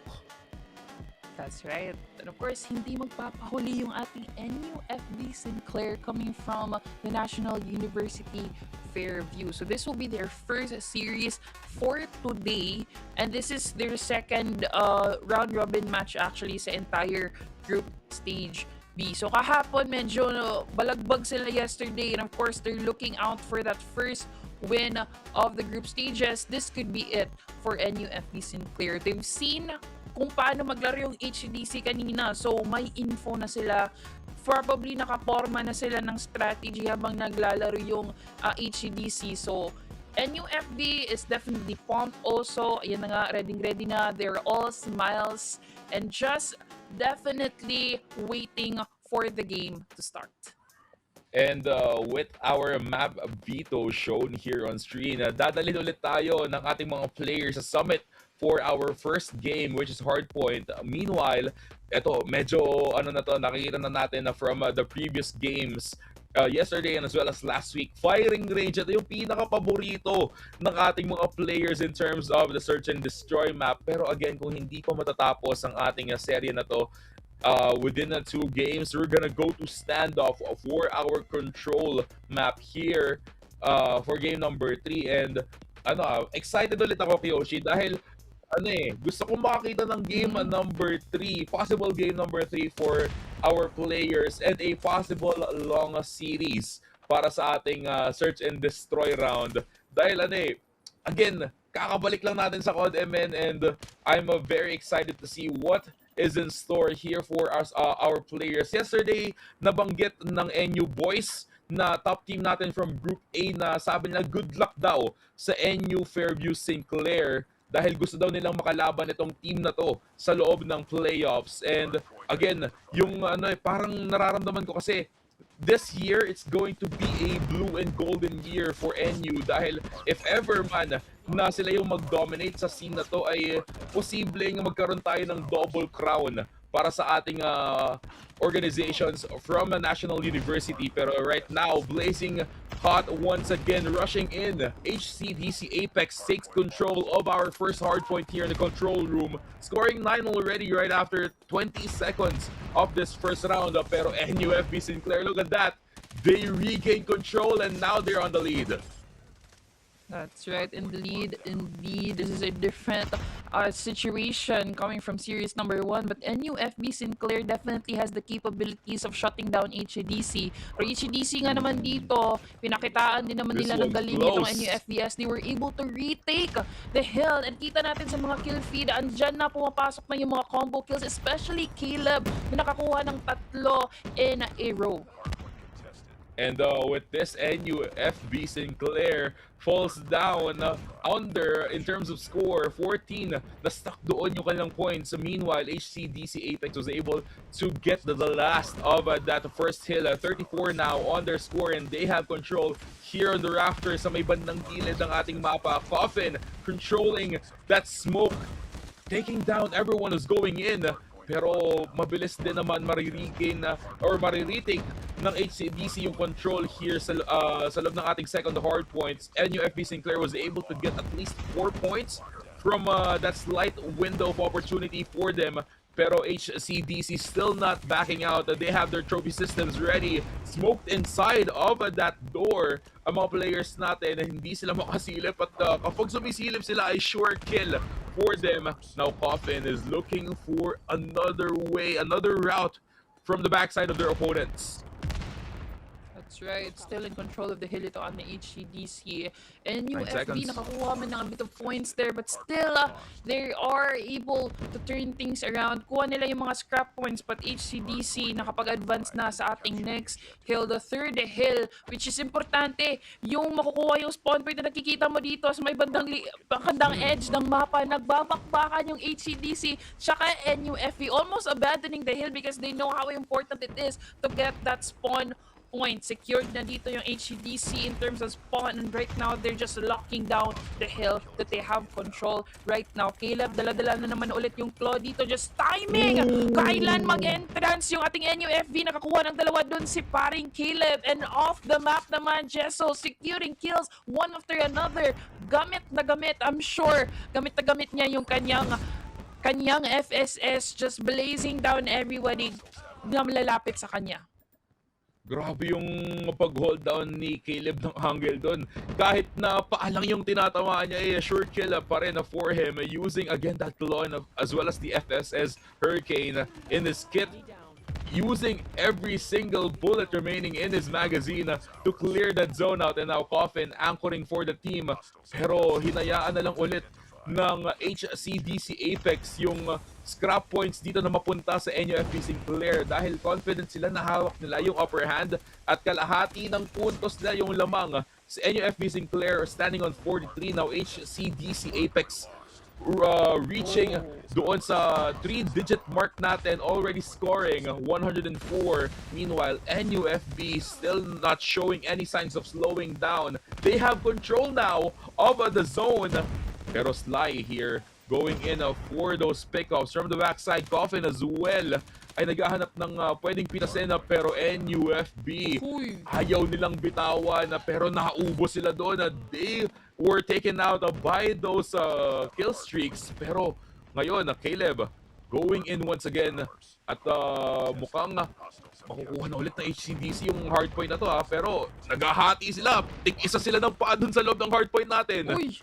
That's right. And of course, hindi magpapahuli yung ating NUFB Sinclair coming from the National University Fairview. So this will be their first series for today. And this is their second round-robin match actually sa entire group stage B. So kahapon medyo balagbag sila yesterday. And of course, they're looking out for that first win of the group stages. This could be it for NUFB Sinclair. They've seen kung paano maglaro yung HCDC kanina. So, may info na sila. Probably nakaporma na sila ng strategy habang naglalaro yung HCDC. So, NUFB is definitely pumped also. Ayan na nga, ready na. They're all smiles and just definitely waiting for the game to start. And with our map veto shown here on screen, dadalhin ulit tayo ng ating mga players sa summit for our first game, which is Hardpoint. Meanwhile, eto, medyo nakikita na natin na from the previous games yesterday and as well as last week, firing range, ito yung pinaka-paborito ng ating mga players in terms of the search and destroy map. Pero again, kung hindi pa matatapos ang ating serye na to, within the 2 games, we're gonna go to standoff for our control map here for game number 3. And excited ulit ako, Kiyoshi, dahil gusto kong makakita ng game number 3, possible game number 3 for our players and a possible long series para sa ating search and destroy round. Dahil again, kakabalik lang natin sa CODM and I'm very excited to see what is in store here for us, our players. Yesterday, nabanggit ng NU Boys na top team natin from Group A na sabi nila good luck daw sa NU Fairview Sinclair dahil gusto daw nilang makalaban itong team na to sa loob ng playoffs. And again, yung parang nararamdaman ko kasi this year it's going to be a blue and golden year for NU dahil if ever man na sila yung mag-dominate sa scene na to ay posibleng magkaroon tayo ng double crown para sa ating organizations from a national university. Pero right now, blazing hot once again, rushing in. HCDC Apex takes control of our first hardpoint here in the control room, scoring 9 already right after 20 seconds of this first round. Pero NUFB Sinclair, look at that. They regain control and now they're on the lead. That's right, in the lead, indeed. This is a different situation coming from series number 1. But NUFB Sinclair definitely has the capabilities of shutting down HCDC. Pero HCDC nga naman dito, pinakitaan din naman nila ng galing itong NUFBS. They were able to retake the hill. And kita natin sa mga kill feed, andyan na pumapasok na yung mga combo kills, especially Caleb na nakakuha ng 3 in a row. And with this, NUFB Sinclair falls down under in terms of score, 14. Na-stuck doon yung kanilang points. Meanwhile, HCDC Apex was able to get the last of that first hill. 34 now on their score and they have control here on the rafters sa may bandang gilid ng ating mapa. Coffin controlling that smoke, taking down everyone who's going in. Pero mabilis din naman mariregain or mariretake ng HCDC yung control here sa loob ng ating second hard points. NUFB Sinclair was able to get at least 4 points from that slight window of opportunity for them. Pero HCDC still not backing out. They have their trophy systems ready. Smoked inside of that door ang mga players natin na hindi sila makasilip. At kapag sumisilip sila ay sure kill for them. Now Coffin is looking for another way, another route from the backside of their opponents. That's right. Still in control of the hill ito on the HCDC. And UFB nakakuha man ng a bit of points there, but still they are able to turn things around. Kuha nila yung mga scrap points, but HCDC nakapag-advance na sa ating next hill, the third hill, which is importante. Yung makukuha yung spawn point na nakikita mo dito sa may bandang edge ng mapa, nagbabakbakan yung HCDC tsaka NUFB, almost abandoning the hill because they know how important it is to get that spawn point. Secured na dito yung HCDC in terms of spawn, and right now they're just locking down the hill that they have control right now. Caleb, dala-dala na naman ulit yung claw dito, just timing kailan mag-entrance yung ating NUFB. Nakakuha ng 2 dun si paring Caleb, and off the map naman Jesso, securing kills one after another. Gamit na gamit, I'm sure gamit na gamit niya yung kanyang kanyang FSS just blazing down everybody na malalapit sa kanya. Grabe yung pag-hold down ni Caleb ng angle doon. Kahit na paalang yung tinatamaan niya, sure kill pa rin for him using again that clone as well as the FSS Hurricane in his kit. Using every single bullet remaining in his magazine to clear that zone out, and now Coffin anchoring for the team. Pero hinayaan na lang ulit ng HCDC Apex yung scrap points dito na mapunta sa NUFB Sinclair dahil confident sila na hawak nila yung upper hand at kalahati ng puntos nila yung lamang sa NUFB Sinclair standing on 43. Now HCDC Apex reaching doon sa 3-digit mark natin, already scoring 104. Meanwhile, NUFB still not showing any signs of slowing down. They have control now of the zone. Pero Sly here going in for those pickups from the backside. Coffin as well ay naghahanap ng pwedeng pitasin pero NUFB ayaw nilang bitawan pero naubos sila doon. They were taken out by those kill streaks. Pero ngayon, Caleb going in once again at mukhang makukuha na ulit ng HCDC yung hardpoint na to pero naghahati sila. Tig-isa sila ng paa dun sa loob ng hardpoint natin. Uy!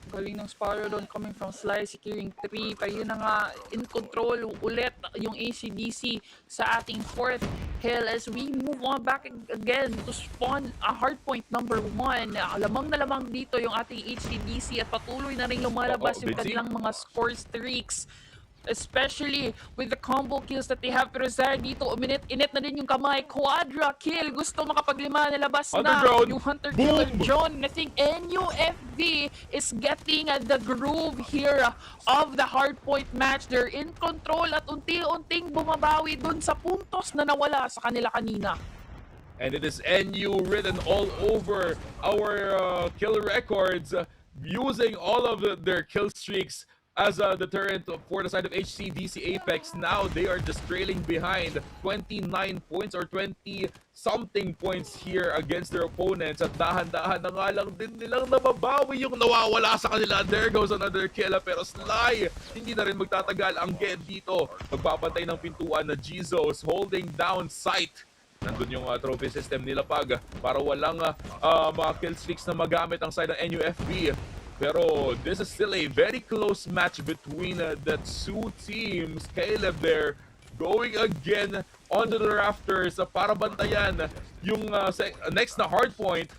Galing ng Sparrow doon coming from Sly, securing 3. Pero yun na nga, in control ulit yung ACDC sa ating 4th hill as we move on back again to spawn a hardpoint number 1. Lamang na lamang dito yung ating HCDC at patuloy na rin lumalabas yung kanilang mga score streaks. Especially with the combo kills that they have. Pero Zara dito, init na din yung kamay. Quadra kill. Gusto makapaglima, nilabas na yung Hunter Killer John. I think NUFB is getting the groove here of the hardpoint match. They're in control at unti-unting bumabawi dun sa puntos na nawala sa kanila kanina. And it is NU written all over our kill records, using all of their kill streaks as a deterrent for the side of HCDC Apex. Now they are just trailing behind 29 points or 20-something points here against their opponents. At dahan-dahan na nga lang din nilang nababawi yung nawawala sa kanila. There goes another kill. Pero Sly, hindi na rin magtatagal ang get dito. Magbabantay ng pintuan na Jesus holding down sight. Nandun yung trophy system nila para walang mga kill streaks na magamit ang side ng NUFB. Pero this is still a very close match between the two teams. Caleb there going again onto the rafters para bantayan yung next na hardpoint.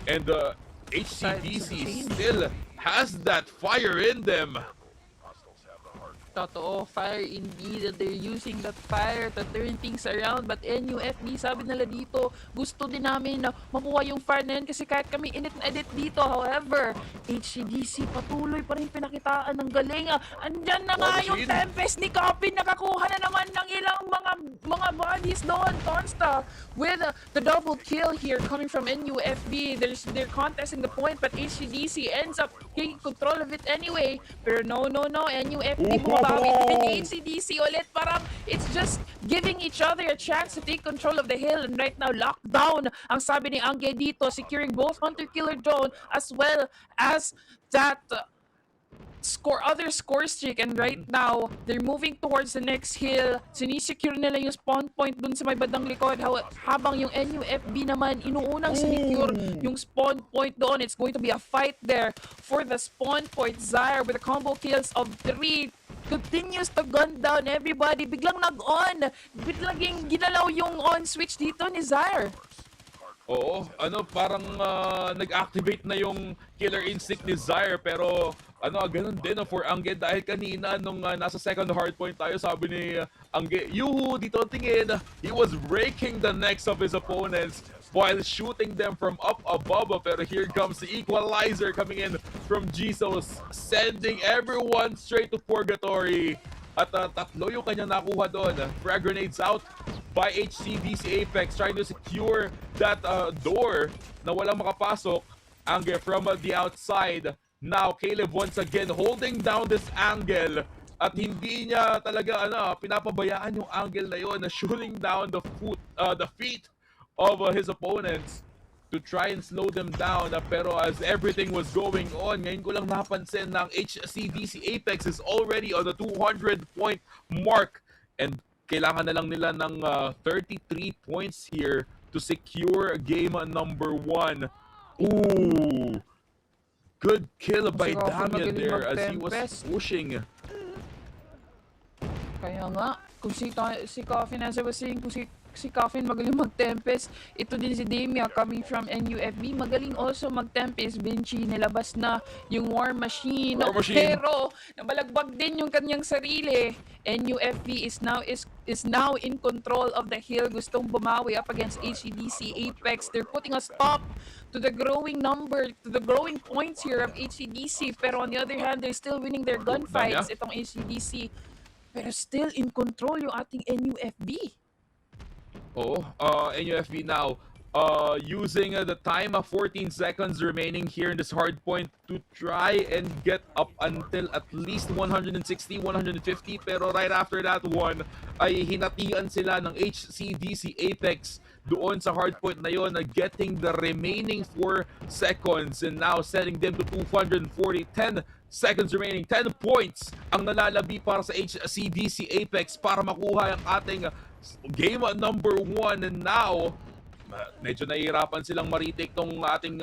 And HCDC still has that fire in them. Totoo, fire indeed. They're using that fire to turn things around. But NUFB, sabi nila dito, gusto din namin na makuha yung fire na yun kasi kahit kami init na edit dito. However, HCDC patuloy pa rin pinakitaan ng galing. Andyan na nga yung Tempest ni Coffin. Nakakuha na naman ng ilang mga bodies doon. Consta with the double kill here coming from NUFB. They're contesting the point but HCDC ends up taking control of it anyway. Pero no, NUFB bumabawi din HCDC ulit. Parang it's just giving each other a chance to take control of the hill. And right now, lockdown ang sabi ni Angge dito, securing both Hunter Killer Drone as well as that other score streak. And right now, they're moving towards the next hill. Sinisecure nila yung spawn point dun sa may bandang likod. Habang yung NUFB naman, inuunang sinicure yung spawn point doon. It's going to be a fight there for the spawn point. Zyre with the combo kills of 3 continues to gun down everybody. Biglang nag-on. Biglang ginalaw yung on switch dito ni Zyre. Oo, parang nag-activate na yung killer instinct ni Zyre pero ganun din for Angge dahil kanina nung nasa second hardpoint tayo, sabi ni Angge, yuhu, dito tingin, he was breaking the necks of his opponents while shooting them from up above. Pero here comes the equalizer coming in from Jesus, sending everyone straight to purgatory. At tatlo yung kanya nakuha doon. Frag grenades out by HCDC Apex trying to secure that door na walang makapasok. Angge from the outside. Now Caleb once again holding down this angle. At hindi niya talaga pinapabayaan yung angle na yon na shooting down the feet of his opponents. to try and slow them down. Pero as everything was going on, ngayon ko lang napansin na ang HCDC Apex is already on the 200-point mark. And kailangan na lang nila ng 33 points here to secure game number 1. Ooh! Good kill by Damian there as he was pushing. Kaya nga, kung si Coffin, as I was saying, kung si Coffin magaling mag-Tempest, ito din si Damia coming from NUFB, magaling also mag-Tempest. Benchy, nilabas na yung War Machine. Pero, nabalagbag din yung kanyang sarili. NUFB is now in control of the hill. Gustong bumawi up against HCDC Apex. They're putting a stop to the growing points here of HCDC. Pero on the other hand, they're still winning their gunfights. Itong HCDC. Pero still in control yung ating NUFB. NUFB now using the time of 14 seconds remaining here in this hard point to try and get up until at least 160, 150. Pero right after that one, ay hinatian sila ng HCDC Apex doon sa hard point na yon, getting the remaining 4 seconds and now setting them to 240. 10 seconds remaining, 10 points ang nalalabi para sa HCDC Apex para makuha ang ating game number 1. And now, medyo nahihirapan silang ma-retake tong ating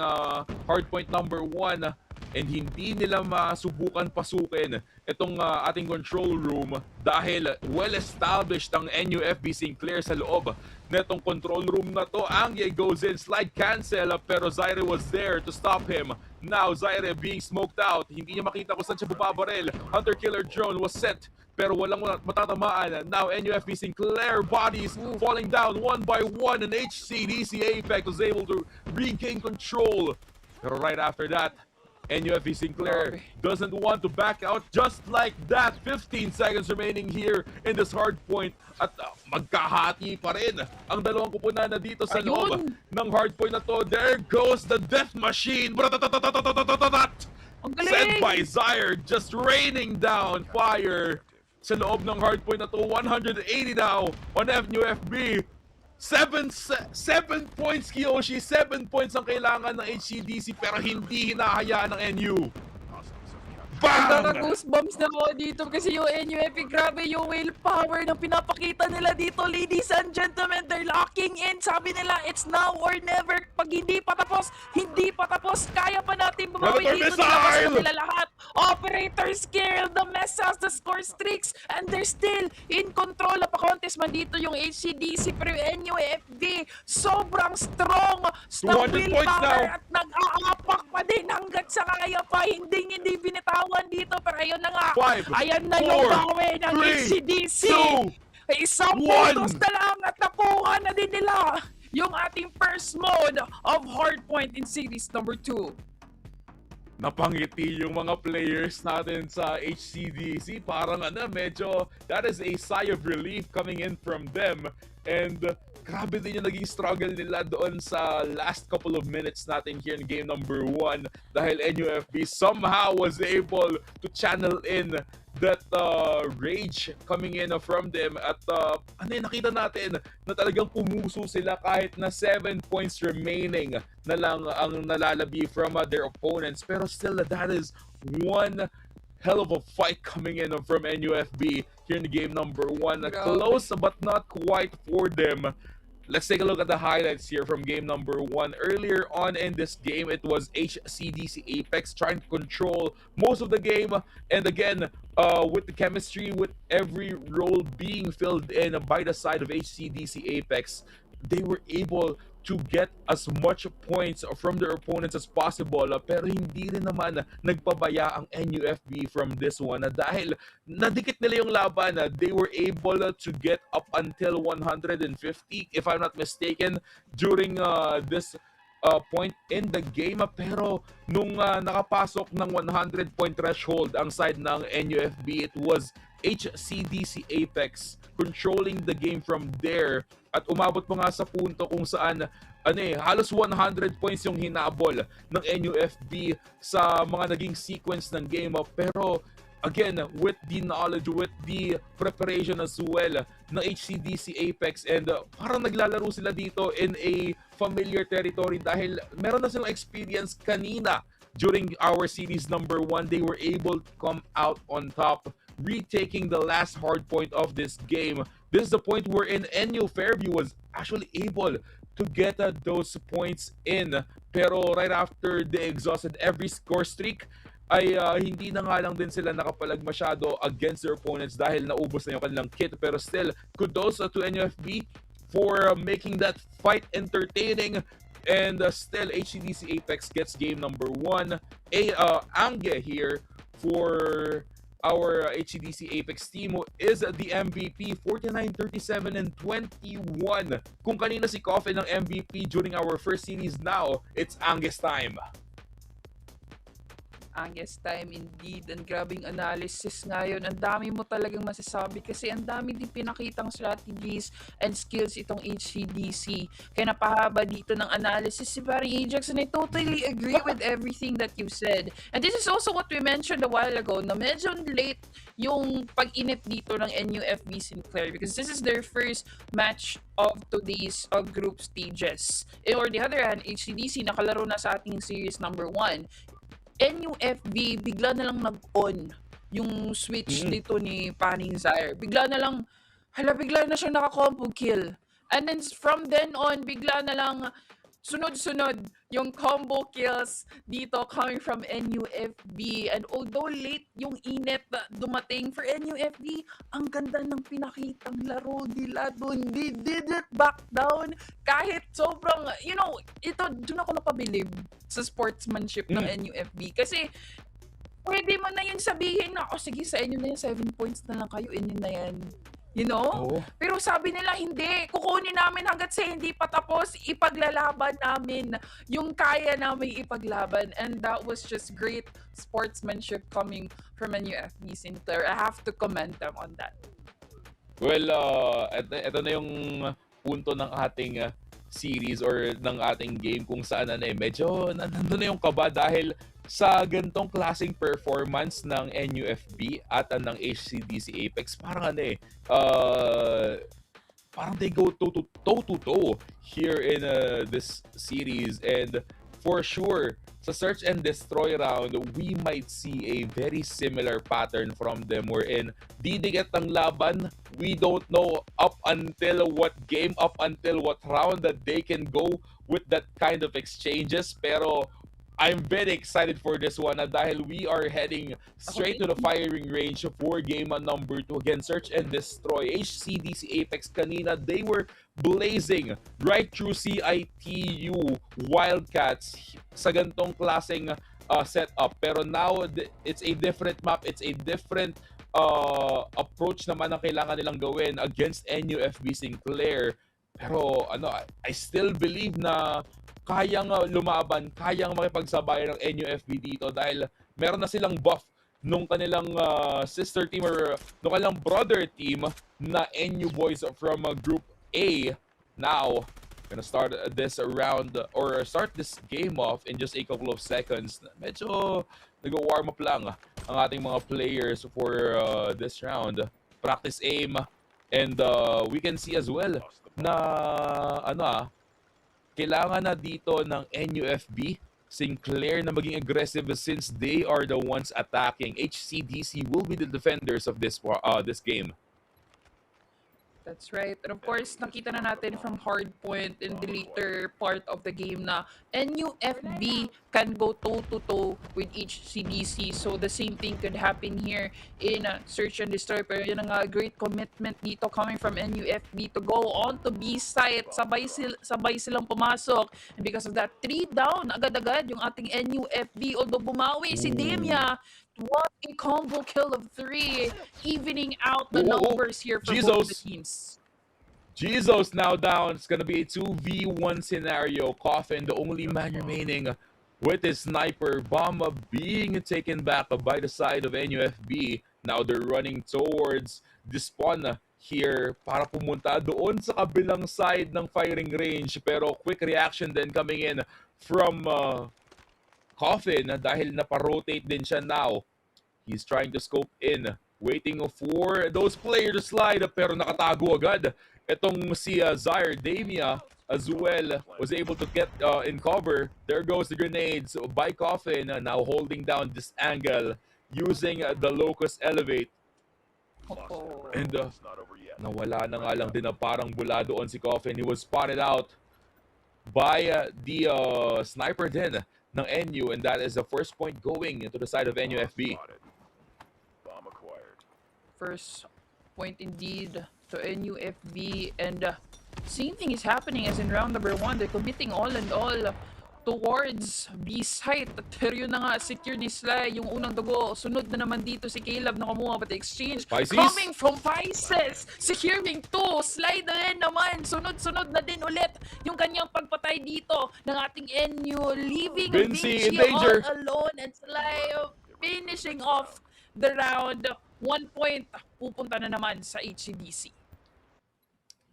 hardpoint number 1 and hindi nila masubukan pasukin itong ating control room dahil well-established ang NUFB Sinclair sa loob netong control room na to. Angye goes in, slide cancel, pero Zaire was there to stop him. Now Zaire being smoked out, hindi niya makita kung saan siya bumabaril. Hunter killer drone was set pero walang matatamaan. Now NUFB Sinclair bodies falling down one by one and HCDC Apex was able to regain control. Pero right after that, NUFB Sinclair doesn't want to back out just like that. 15 seconds remaining here in this hard point at magkahati pa rin ang dalawang kupunan na dito sa loob ng hard point na to. There goes the death machine. Sent by Zaire, just raining down fire sa loob ng hard point na to. 180 now on NUFB. 7 points Kiyoshi, 7 points ang kailangan ng HCDC pero hindi hinahayaan ng NU. Bang! Nagka-goosebumps na ako dito kasi yung NUFB, grabe yung willpower na pinapakita nila dito, ladies and gentlemen. They're locking in. Sabi nila, it's now or never. Pag hindi pa tapos, hindi pa tapos. Kaya pa natin bumawi dito. Nilabas nila lahat. Operator skill, the missiles, the score streaks, and they're still in control. Napaka-contest man dito yung HCDC pero yung NUFB, sobrang strong ng willpower at nag-aapak pa din hanggat sa kaya pa. Hindi binitawan dito pero ayun na nga. Ayan na yung bawi ng HCDC. Isang puntos na lang at nakuha na din nila yung ating first mode of hardpoint in series number 2. Napangiti yung mga players natin sa HCDC. Parang medyo that is a sigh of relief coming in from them. And grabe din yung naging struggle nila doon sa last couple of minutes natin here in game number 1 dahil NUFB somehow was able to channel in that rage coming in from them at nakita natin na talagang pumuso sila kahit na 7 points remaining na lang ang nalalabi from their opponents, pero still that is one hell of a fight coming in from NUFB here in game number 1. Close but not quite for them. Let's take a look at the highlights here from game number 1. Earlier on in this game, it was HCDC Apex trying to control most of the game. And again, with the chemistry, with every role being filled in by the side of HCDC Apex, they were able to get as much points from their opponents as possible. Pero hindi rin naman nagpabaya ang NUFB from this one. Dahil nadikit nila yung laban, they were able to get up until 150, if I'm not mistaken, during this point in the game. Pero nung nakapasok ng 100-point threshold ang side ng NUFB, it was HCDC Apex controlling the game from there at umabot pa nga sa punto kung saan halos 100 points yung hinabol ng NUFB sa mga naging sequence ng game. Pero again, with the knowledge, with the preparation as well ng HCDC Apex, and parang naglalaro sila dito in a familiar territory dahil meron na silang experience kanina during our series number 1. They were able to come out on top, retaking the last hard point of this game. This is the point wherein NU Fairview was actually able to get those points in. Pero right after they exhausted every score streak, ay hindi na nga lang din sila nakapalag masyado against their opponents dahil naubos na yung kanilang kit. Pero still, kudos to NUFB for making that fight entertaining. And still, HCDC Apex gets game number 1. Ange here for our HCDC Apex team is the MVP, 49, 37, and 21. Kung kanina si Coffin ng MVP during our first series, now it's Ange's time. Anges time indeed. Ang grabing analysis ngayon. Ang dami mo talagang masasabi kasi ang dami din pinakitang strategies and skills itong HCDC. Kaya napahaba dito ng analysis si Barry Ajax, and I totally agree with everything that you said. And this is also what we mentioned a while ago na medyo late yung pag-init dito ng NUFB Sinclair because this is their first match of today's group stages. Or the other hand, HCDC nakalaro na sa ating series number 1. NUFB, bigla na lang nag-on yung switch dito ni Panning Zaire. Bigla na siyang naka-combo kill. And then from then on, bigla na lang sunod-sunod yung combo kills dito coming from NUFB. And although late yung init dumating for NUFB, ang ganda ng pinakitang laro nila doon. They didn't back down kahit sobrang, doon ako napabilib sa sportsmanship ng NUFB. Kasi pwede mo na yun sabihin na, sige, sa inyo na yan, 7 points na lang kayo, inyo na yan. Pero sabi nila, hindi. Kukunin namin hanggat sa hindi pa tapos, ipaglalaban namin yung kaya namin ipaglaban. And that was just great sportsmanship coming from NUFB Sinclair. I have to commend them on that. Well, ito na yung punto ng ating series or ng ating game kung saan medyo nandun na yung kaba dahil sa gantong klaseng performance ng NUFB at ng HCDC Apex, parang parang they go toe-to-toe here in this series. And for sure, sa search and destroy round, we might see a very similar pattern from them wherein didikit ang laban. We don't know up until what game, up until what round that they can go with that kind of exchanges. Pero I'm very excited for this one dahil we are heading straight to the firing range for game number 2. Again, search and destroy. HCDC Apex kanina, they were blazing right through CITU Wildcats sa gantong klaseng setup. Pero now, it's a different map. It's a different approach naman ang kailangan nilang gawin against NUFB Sinclair. Pero I still believe na kayang lumaban, kayang makipagsabayan ng NUFB dito dahil meron na silang buff nung kanilang sister team or nung kanilang brother team na NU boys from Group A. Now, gonna start this round or start this game off in just a couple of seconds. Medyo nag-warm up lang ang ating mga players for this round. Practice aim, and we can see as well na kailangan na dito ng NUFB Sinclair na maging aggressive since they are the ones attacking. HCDC will be the defenders of this game. That's right. And of course, nakita na natin from hardpoint in the later part of the game na NUFB can go toe-to-toe with HCDC. So the same thing could happen here in Search and Destroy. Pero yun ang great commitment dito coming from NUFB to go on to B site. Sabay silang pumasok. And because of that, 3 down agad-agad yung ating NUFB. Although bumawi si Demia, what a combo kill of 3, evening out the numbers here for both the teams. Jesus now down. It's gonna be a 2v1 scenario. Coffin, the only man remaining with his sniper. Bomba being taken back by the side of NUFB. Now they're running towards the spawn here para pumunta doon sa kabilang side ng firing range. Pero quick reaction then coming in from Coffin dahil naparotate din siya now. He's trying to scope in, waiting for those players to slide, pero nakatago agad. Itong si Zaire Damia as well was able to get in cover. There goes the grenades by Coffin, now holding down this angle using the Locust Elevate. And nawala na nga lang din na parang bula doon si Coffin. He was spotted out by the sniper din ng NU, and that is the first point going into the side of NUFB. First point indeed to NUFB, and same thing is happening as in round number 1. They're committing all and all towards B site. Pero yun na nga, secure ni Sly yung unang dugo. Sunod na naman dito si Caleb na kumuha, but the exchange Pisces. coming from Pisces. Securing 2. Sly na rin naman. Sunod-sunod na din ulit yung kanyang pagpatay dito ng ating NU. Leaving Vinci in Vinci danger. all alone, and Sly finishing off the round. 1 point pupunta na naman sa HCDC.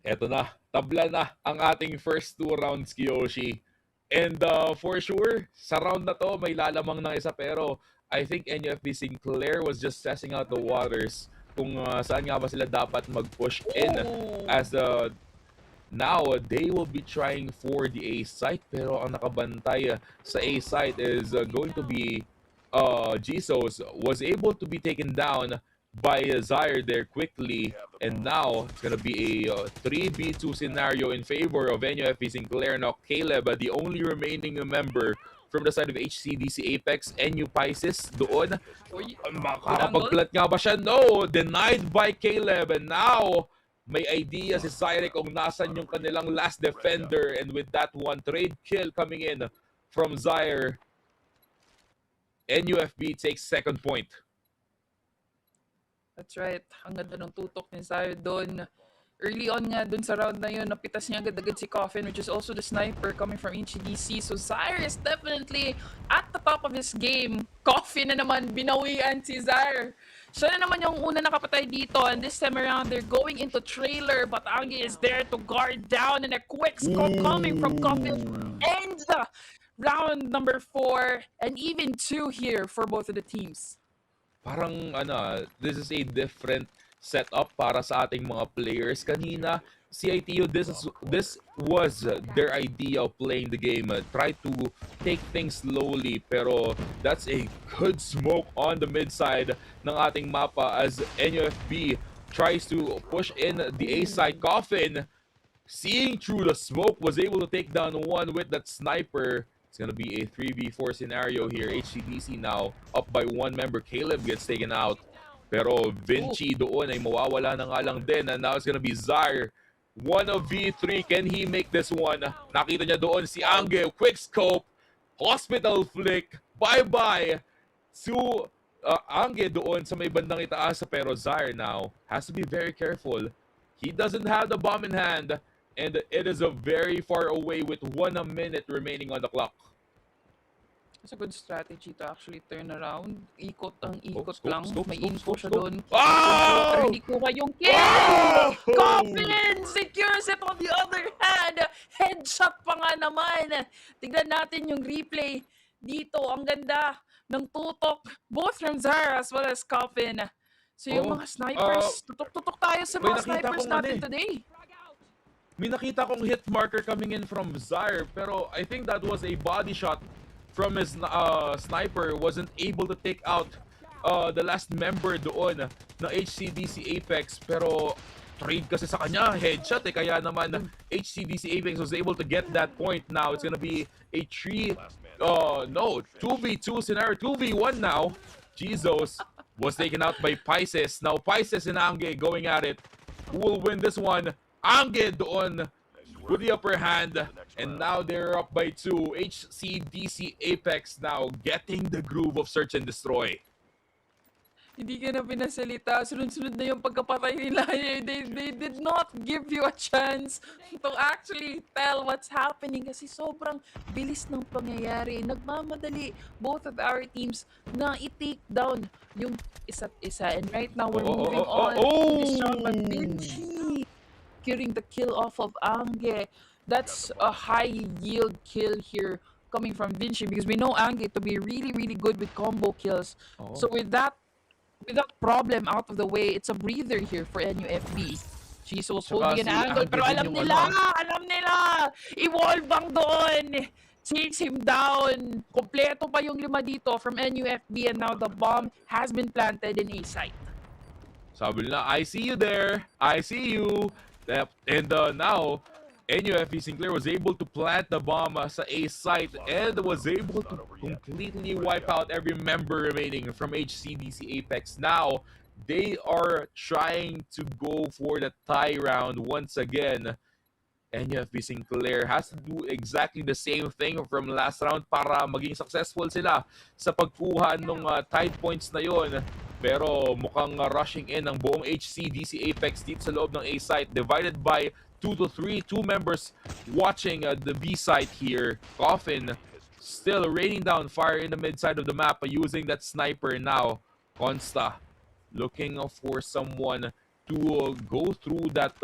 Eto na, tabla na ang ating first 2 rounds, Kiyoshi. And for sure, sa round na to, may lalamang ng isa, pero I think NUFB Sinclair was just testing out the waters kung saan nga ba sila dapat mag-push in. As now, they will be trying for the A site, pero ang nakabantay sa A site is going to be Jesus. Was able to be taken down by Zaire there quickly, and now it's gonna be a 3v2 scenario in favor of NUFB Sinclair. Now Caleb, the only remaining member from the side of HCDC Apex, NU Pisces doon. Makakapagplat nga ba siya? No! Denied by Caleb, and now may idea si Zaire kung nasan yung kanilang last defender, and with that one trade kill coming in from Zaire, NUFB takes second point. That's right. Ang ganda ng tutok ni Zaire doon. Early on nga doon sa round na yun, napitas niya agad-agad si Coffin, which is also the sniper coming from HDC. So Zaire is definitely at the top of his game. Coffin na naman, binawian si Zaire. Siya na naman yung una nakapatay dito, and this time around, they're going into trailer, but Angie is there to guard down, and a quick scope coming from Coffin ends the round number 4, and even 2 here for both of the teams. Parang this is a different setup para sa ating mga players. Kanina, CITU, this was their idea of playing the game. Try to take things slowly, pero that's a good smoke on the mid side ng ating mapa as NUFB tries to push in the A side. Coffin, seeing through the smoke, was able to take down one with that sniper. It's going to be a 3v4 scenario here. HCDC now up by 1 member. Caleb gets taken out. Pero Vinci doon ay mawawala na nga lang din. And now it's going to be Zaire. 1 of V3. Can he make this one? Nakita niya doon si Ange. Quick scope. Hospital flick. Bye-bye to Ange doon sa may bandang itaas. Pero Zaire now has to be very careful. He doesn't have the bomb in hand. And it is a very far away with 1 minute remaining on the clock. It's a good strategy to actually turn around. Ikot ang ikot lang. May info siya doon. Oh! Pero hindi kuha yung kill! Coffin secures it on the other hand. Headshot pa nga naman. Tignan natin yung replay. Dito, ang ganda ng tutok. Both from Zara as well as Coffin. So yung mga snipers, tutok-tutok tayo sa mga snipers natin today. May nakita kong hit marker coming in from Zaire, pero I think that was a body shot from his sniper. Wasn't able to take out the last member doon ng HCDC Apex, pero trade kasi sa kanya, headshot kaya naman HCDC Apex was able to get that point. Now it's gonna be a 2v2 scenario, 2v1 now. Jesus was taken out by Pisces. Now Pisces and Ange going at it. Who will win this one? Ange doon with the upper hand, and now they're up by 2. HCDC Apex now getting the groove of search and destroy. Hindi ka na pinasalita. Sunod-sunod na yung pagkapatay nila. They did not give you a chance to actually tell what's happening kasi sobrang bilis ng pangyayari. Nagmamadali both of our teams na i-take down yung isa't isa. And right now, we're moving on to this round by Vinci, securing the kill off of Ange. That's a high yield kill here coming from Vinci because we know Ange to be really, really good with combo kills. So with that With that problem out of the way, it's a breather here for NUFB. Jesus Tsaka holding an si angle, pero Ange din yung alam nila! I-wallbang doon! Takes him down. Kompleto pa yung 5 dito from NUFB, and now the bomb has been planted in A site. Sabi nila, I see you there. I see you. And now, NUFB Sinclair was able to plant the bomb sa A site and was able to completely wipe out every member remaining from HCDC Apex. Now, they are trying to go for the tie round once again. NUFB Sinclair has to do exactly the same thing from last round para maging successful sila sa pagkuha ng tied points na yon. Pero mukhang rushing in ang buong HCDC Apex dito sa loob ng A site, divided by 2 to 3, 2 members watching the B site here. Coffin still raining down fire in the mid side of the map using that sniper now. Consta looking for someone to go through that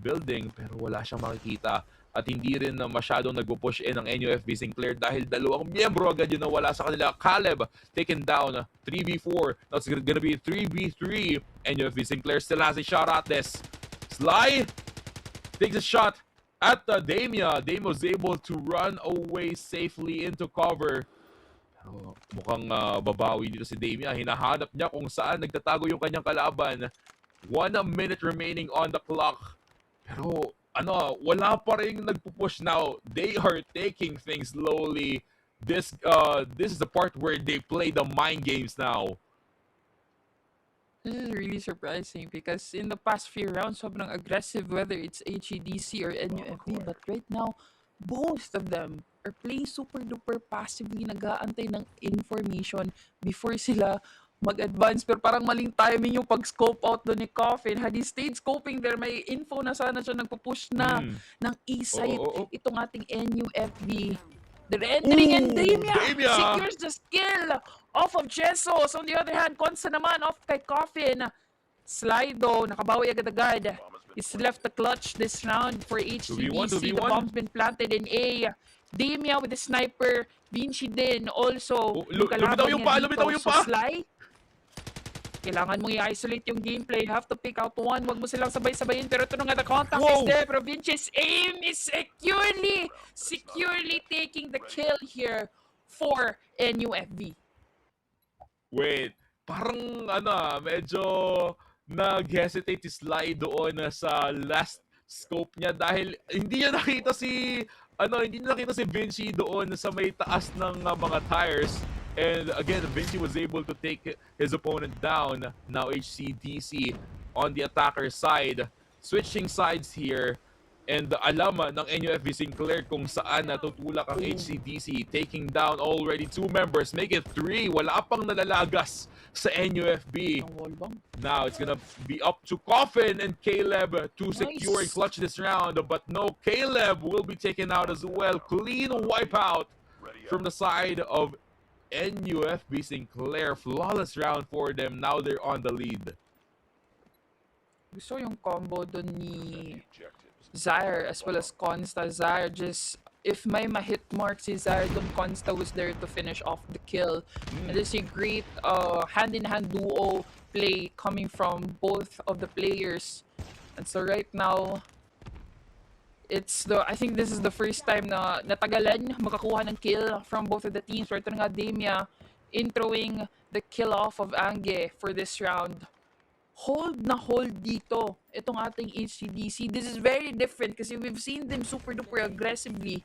building, pero wala siyang makikita. At hindi rin masyadong nagpo-push in ang NUFB Sinclair dahil 2 miyembro agad yun nawala sa kanila. Caleb taken down, 3v4. Now it's gonna be 3v3. NUFB Sinclair still has a shot at this. Sly takes a shot at Damia. Damia was able to run away safely into cover. Pero mukhang babawi dito si Damia. Hinahanap niya kung saan nagtatago yung kanyang kalaban. 1 minute remaining on the clock. Pero wala pa rin nagpo-push now. They are taking things slowly. This is the part where they play the mind games now. This is really surprising because in the past few rounds, sobrang aggressive whether it's HEDC or NUFB. But right now, both of them are playing super duper passively. Nag-aantay ng information before sila mag-advance, pero parang maling timing yung pag-scope out doon ni Coffin. Had he stayed scoping there, may info na sana siya nagpo-push na ng E-site. Itong ating NUFB. They're entering and Damia secures the skill off of Jesus. On the other hand, Consta naman off kay Coffin. Slido, nakabawi agad-agad. He's left the clutch this round for HCDC. The bomb's been planted in A. Damia with the sniper. Vinci din also. Lumitaw yung pa! Sly, kailangan mong i-isolate yung gameplay. You have to pick out one. Wag mo silang sabay-sabayin. Pero ito nga, the contact is there. Pero Vinci's aim is securely taking the kill here for NUFB. Wait, parang medyo nag-hesitate si Sly doon sa last scope niya dahil hindi niya nakita si Vinci doon sa may taas ng mga tires. And again, Vinci was able to take his opponent down. Now HCDC on the attacker side. Switching sides here. And alam ng NUFB Sinclair kung saan natutulak ang HCDC. Taking down already 2 members. Make it 3. Wala pang nalalagas sa NUFB. Now it's gonna be up to Coffin and Caleb to secure and clutch this round. But no, Caleb will be taken out as well. Clean wipeout from the side of NUFB Sinclair. Flawless round for them. Now they're on the lead. Gusto yung combo dun ni Zaire as well as Consta. Zaire just, if may ma-hit mark si Zaire dun, Consta was there to finish off the kill. And there's a great hand-in-hand duo play coming from both of the players. And so right now, I think this is the first time na natagalan makakuha ng kill from both of the teams. Right nga, Damia introing the kill off of Ange for this round. Hold dito itong ating HCDC. This is very different kasi we've seen them super duper aggressively.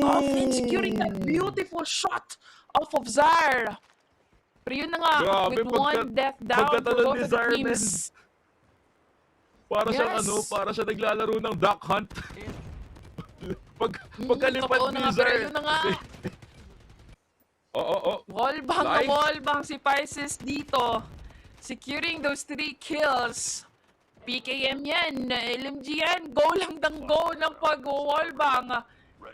Coffin securing that beautiful shot off of Zaire. Pero yun na nga, with one death down for both of the teams. Para siyang naglalaro ng duck hunt. Pagkalipat ni Zaire. Wallbang si Pisces dito. Securing those 3 kills. PKM yan, LMG yan. Go lang ng go ng pag-wallbang.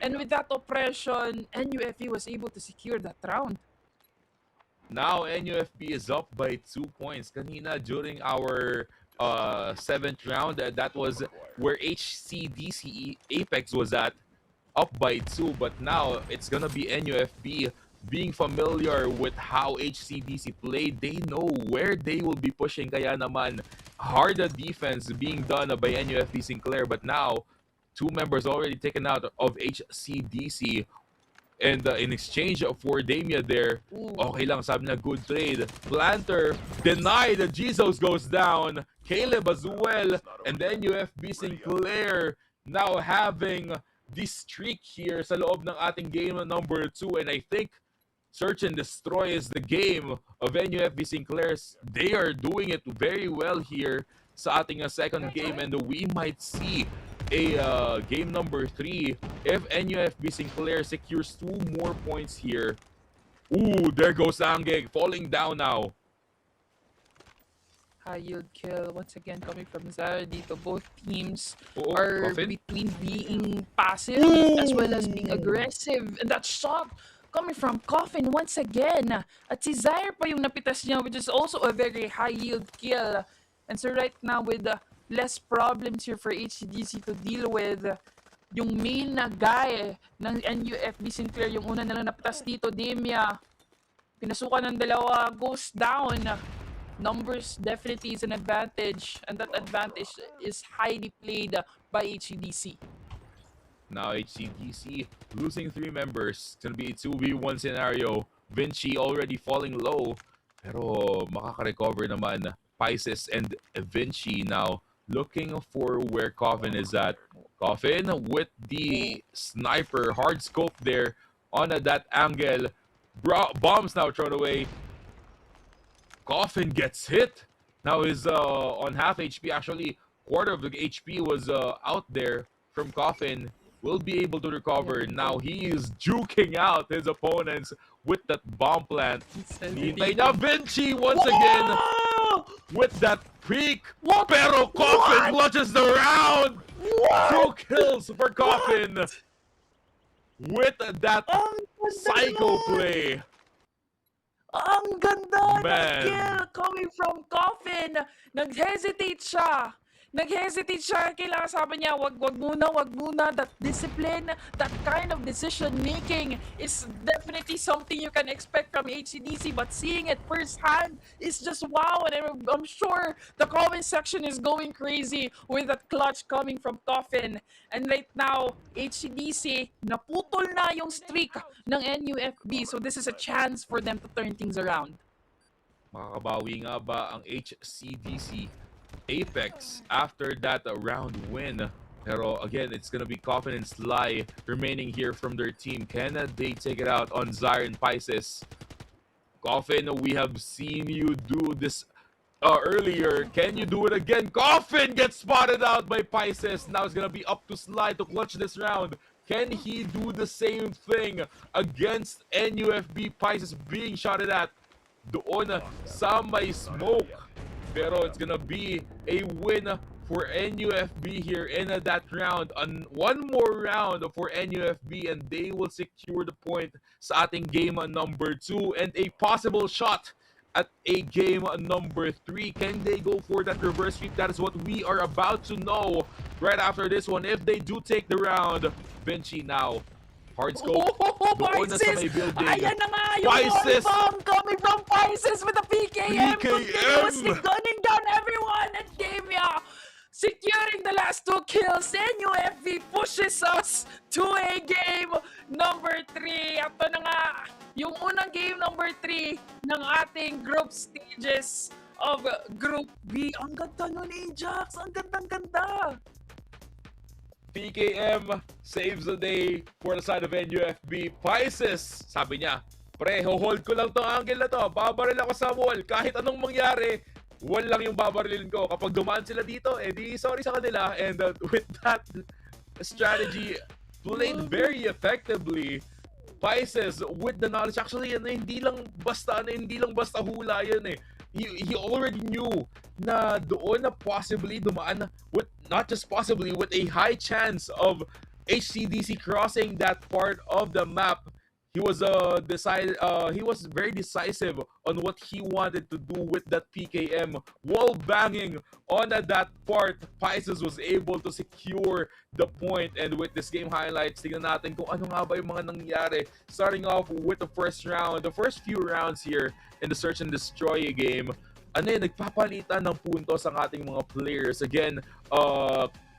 And with that oppression, NUFB was able to secure that round. Now NUFB is up by 2 points. Kanina during our 7th round, that was where HCDC Apex was at, up by 2, but now it's gonna be NUFB being familiar with how HCDC played, they know where they will be pushing. Kaya naman, harder defense being done by NUFB Sinclair. But now, 2 members already taken out of HCDC. And in exchange for Damia there, okay lang, sabi na good trade. Planter denied, Jesus goes down. Caleb as well. And then UFB Sinclair now having this streak here sa loob ng ating game number 2. And I think Search and Destroy is the game of NUFB Sinclair's. They are doing it very well here sa ating second game. And we might see a game number 3 if NUFB Sinclair secures 2 more points here. Ooh, there goes Angeg falling down now. High yield kill once again coming from Zara dito. Both teams Oo, are Coffin. between being passive as well as being aggressive. And that shot coming from Coffin once again. At si Zaire pa yung napitas niya, which is also a very high yield kill. And so right now with less problems here for HCDC to deal with, yung main na guy ng NUFB Sinclair, yung una nalang napitas dito, Demia, pinasukan ng dalawa, goes down. Numbers definitely is an advantage, and that advantage is highly played by HCDC. Now HCDC losing 3 members. It's gonna be a 2v1 scenario. Vinci already falling low, pero makaka-recover naman Pisces and Vinci now looking for where Coffin is at. Coffin with the sniper hard scope there on that angle. Bombs now thrown away. Coffin gets hit. Now is on half HP. Actually, quarter of the HP was out there from Coffin. Will be able to recover. Now he is juking out his opponents with that bomb plant. Now Vinci once again with that peak. Pero Coffin clutches the round. 2 kills for Coffin with that psycho play. Ang ganda ng Man. kill coming from Coffin. Nag-hesitate siya. Kailangan sabi niya, wag muna. That discipline, that kind of decision making is definitely something you can expect from HCDC. But seeing it firsthand is just wow. And I'm sure the comment section is going crazy with that clutch coming from Coffin. And right now, HCDC, naputol na yung streak ng NUFB. So this is a chance for them to turn things around. Makakabawi nga ba ang HCDC Apex after that round win? Pero again, it's gonna be Coffin and Sly remaining here from their team. Can they take it out on Zaire and Pisces? Coffin, we have seen you do this earlier. Can you do it again? Coffin gets spotted out by Pisces. Now it's gonna be up to Sly to clutch this round. Can he do the same thing against NUFB? Pisces being shotted at doon sa may smoke. Pero it's gonna be a win for NUFB here in that round. One more round for NUFB and they will secure the point sa ating game number 2 and a possible shot at a game number 3. Can they go for that reverse sweep? That is what we are about to know right after this one. If they do take the round, Vinci now. Hard scope. Doon na sa may building. Ayan na nga yung bomb coming from Pisces with a PKM. Continuously gunning down everyone. And Damia securing the last 2 kills. NUFB pushes us to a game number 3. Ito na nga yung unang game number 3 ng ating group stages of Group B. Ang ganda nun, Ajax. Ang ganda. PKM saves the day for the side of NUFB. Pisces, sabi niya, pre, hold ko lang tong angle na to. Babaril ako sa wall. Kahit anong mangyari, wall lang yung babarilin ko. Kapag dumaan sila dito, di sorry sa kanila. And with that strategy played very effectively, Pisces with the knowledge. Actually, hindi lang basta hula yun eh. He already knew na doon na possibly dumaan with, not just possibly, with a high chance of HCDC crossing that part of the map. he was very decisive on what he wanted to do with that PKM. Wall banging on that part, Pisces was able to secure the point. And with this game highlights, tignan natin kung ano nga ba yung mga nangyari. Starting off with the first round, the first few rounds here in the Search and Destroy game, nagpapalitan ng puntos ang ating mga players. Again,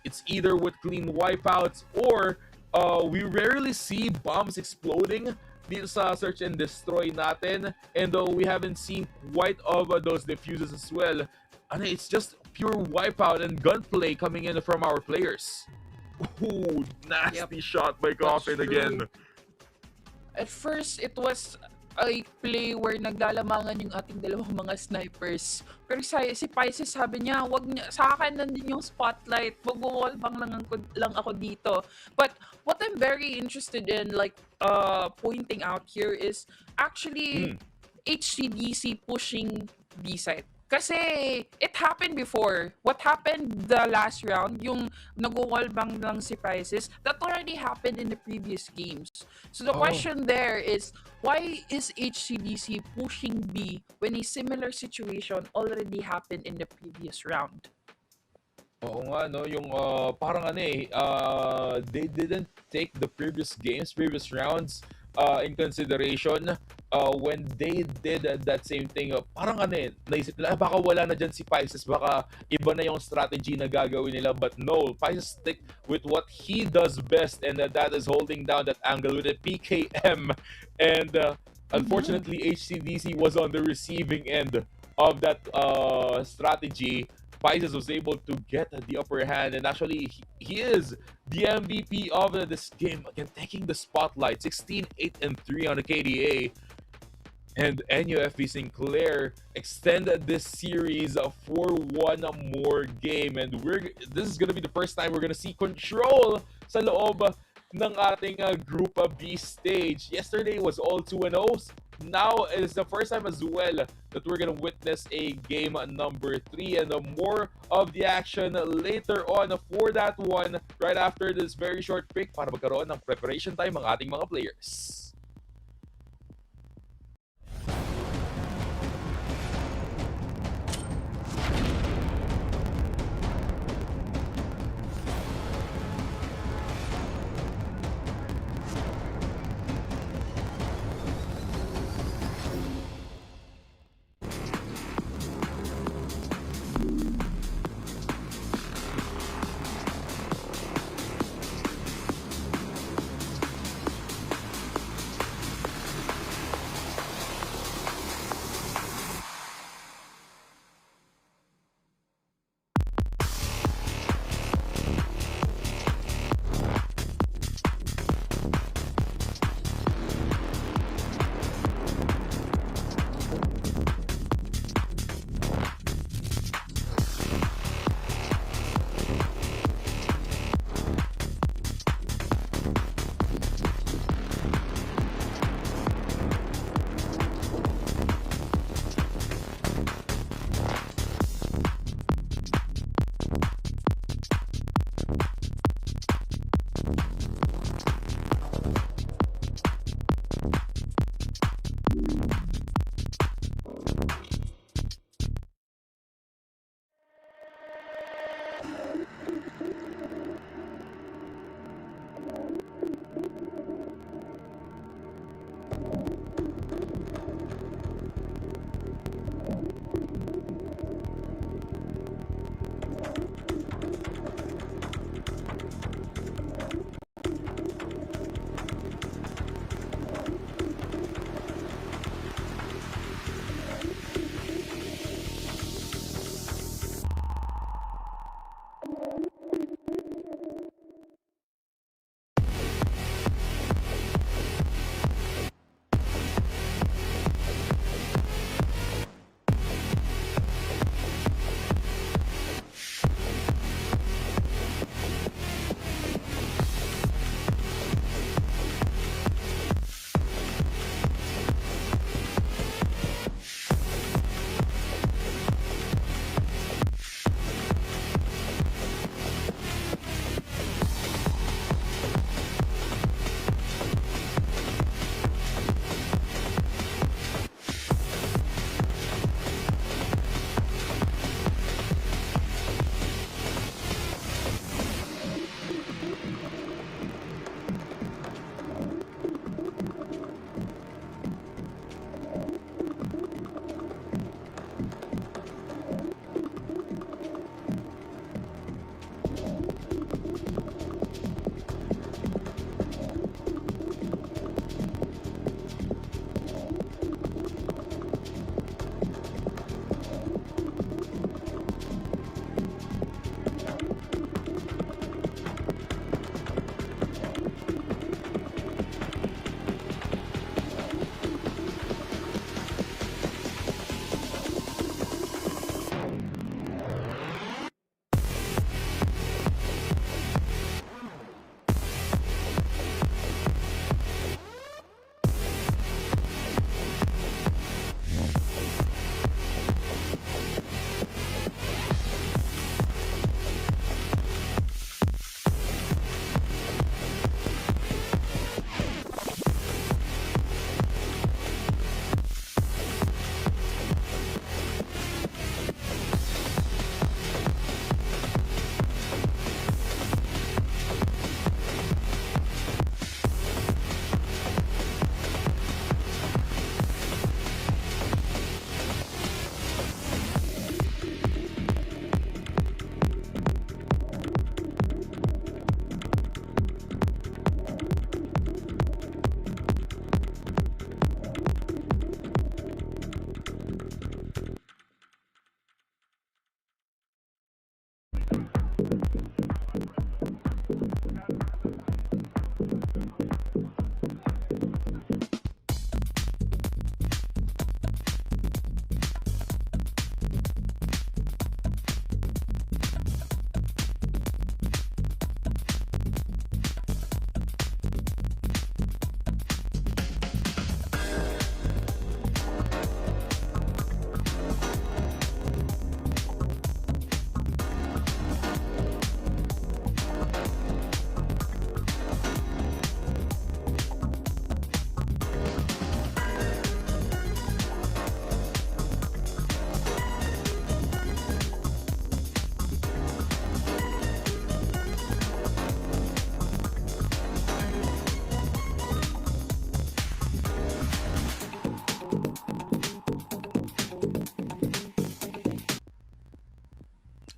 it's either with clean wipeouts or we rarely see bombs exploding dito sa Search and Destroy natin. And we haven't seen quite of those diffuses as well. It's just pure wipeout and gunplay coming in from our players. Ooh, nasty shot by Coffin again. At first, it was a play where naglalamangan yung ating dalawang mga snipers. Pero si Pisces sabi niya, wag niya, sa akin nandun yung spotlight, mag-wallbang lang ako dito. But what I'm very interested in, like, pointing out here is actually HCDC pushing B side. Kasi it happened before. What happened the last round, yung nag-wallbang lang si Pisces, that already happened in the previous games. So the question there is, why is HCDC pushing B when a similar situation already happened in the previous round? Oo nga, no, yung parang they didn't take the previous rounds in consideration when they did that same thing. Parang naisip nila, baka wala na dyan si Pisces, baka iba na yung strategy na gagawin nila. But no, Pisces stick with what he does best, and that is holding down that angle with a PKM. And unfortunately, HCDC was on the receiving end of that strategy. Pisces was able to get the upper hand, and actually he is the MVP of this game, again taking the spotlight. 16, 8, and 3 on the KDA. And NUFB Sinclair extended this series for one more game, and this is gonna be the first time we're gonna see control sa loob ng ating Group B stage. Yesterday was all 2-0. Now it is the first time as well that we're gonna witness a game number 3, and more of the action later on for that one, right after this very short break para magkaroon ng preparation time ang ating mga players.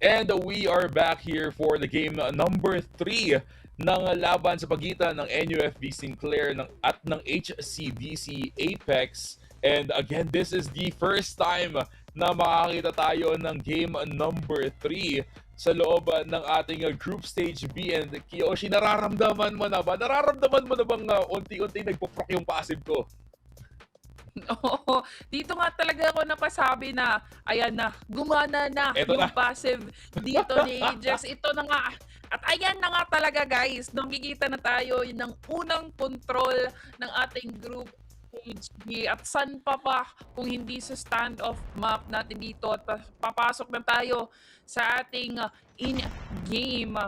And we are back here for the game number 3 ng laban sa pagitan ng NUFB Sinclair at ng HCDC Apex. And again, this is the first time na makakita tayo ng game number 3 sa loob ng ating group stage B. And Kiyoshi, nararamdaman mo na ba? Nararamdaman mo na bang unti-unti nagpo-proc yung passive ko? Oo, dito nga talaga ako napasabi na, ayan na, gumana na Eto yung na. passive dito ni Ajax. Ito na nga. At ayan na nga talaga guys, nakikita na tayo yun ng unang control ng ating group stage B. At saan pa kung hindi sa standoff map natin dito. At papasok na tayo sa ating in-game.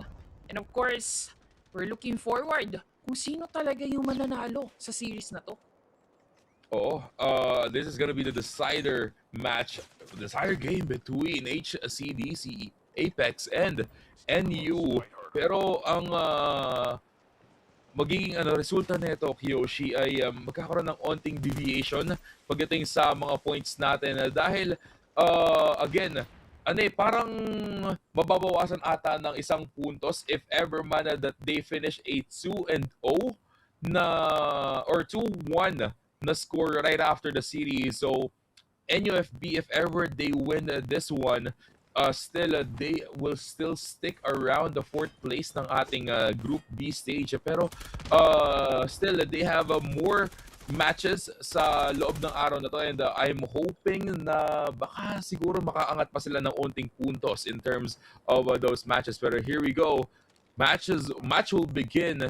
And of course, we're looking forward kung sino talaga yung mananalo sa series na to. Oh, this is gonna be the decider match, decider game between HCDC, Apex, and NU. Pero ang magiging resulta nito, Kiyoshi, ay magkakaroon ng onting deviation pagdating sa mga points natin dahil again, parang mababawasan ata ng isang puntos if ever man that they finish a 2-0 na or 2-1 na score right after the series. So NUFB, if ever they win this one, they will still stick around the 4th place ng ating Group B stage. Pero still, they have more matches sa loob ng araw na to, and I'm hoping na baka siguro makaangat pa sila ng onting puntos in terms of those matches. Pero here we go. Match will begin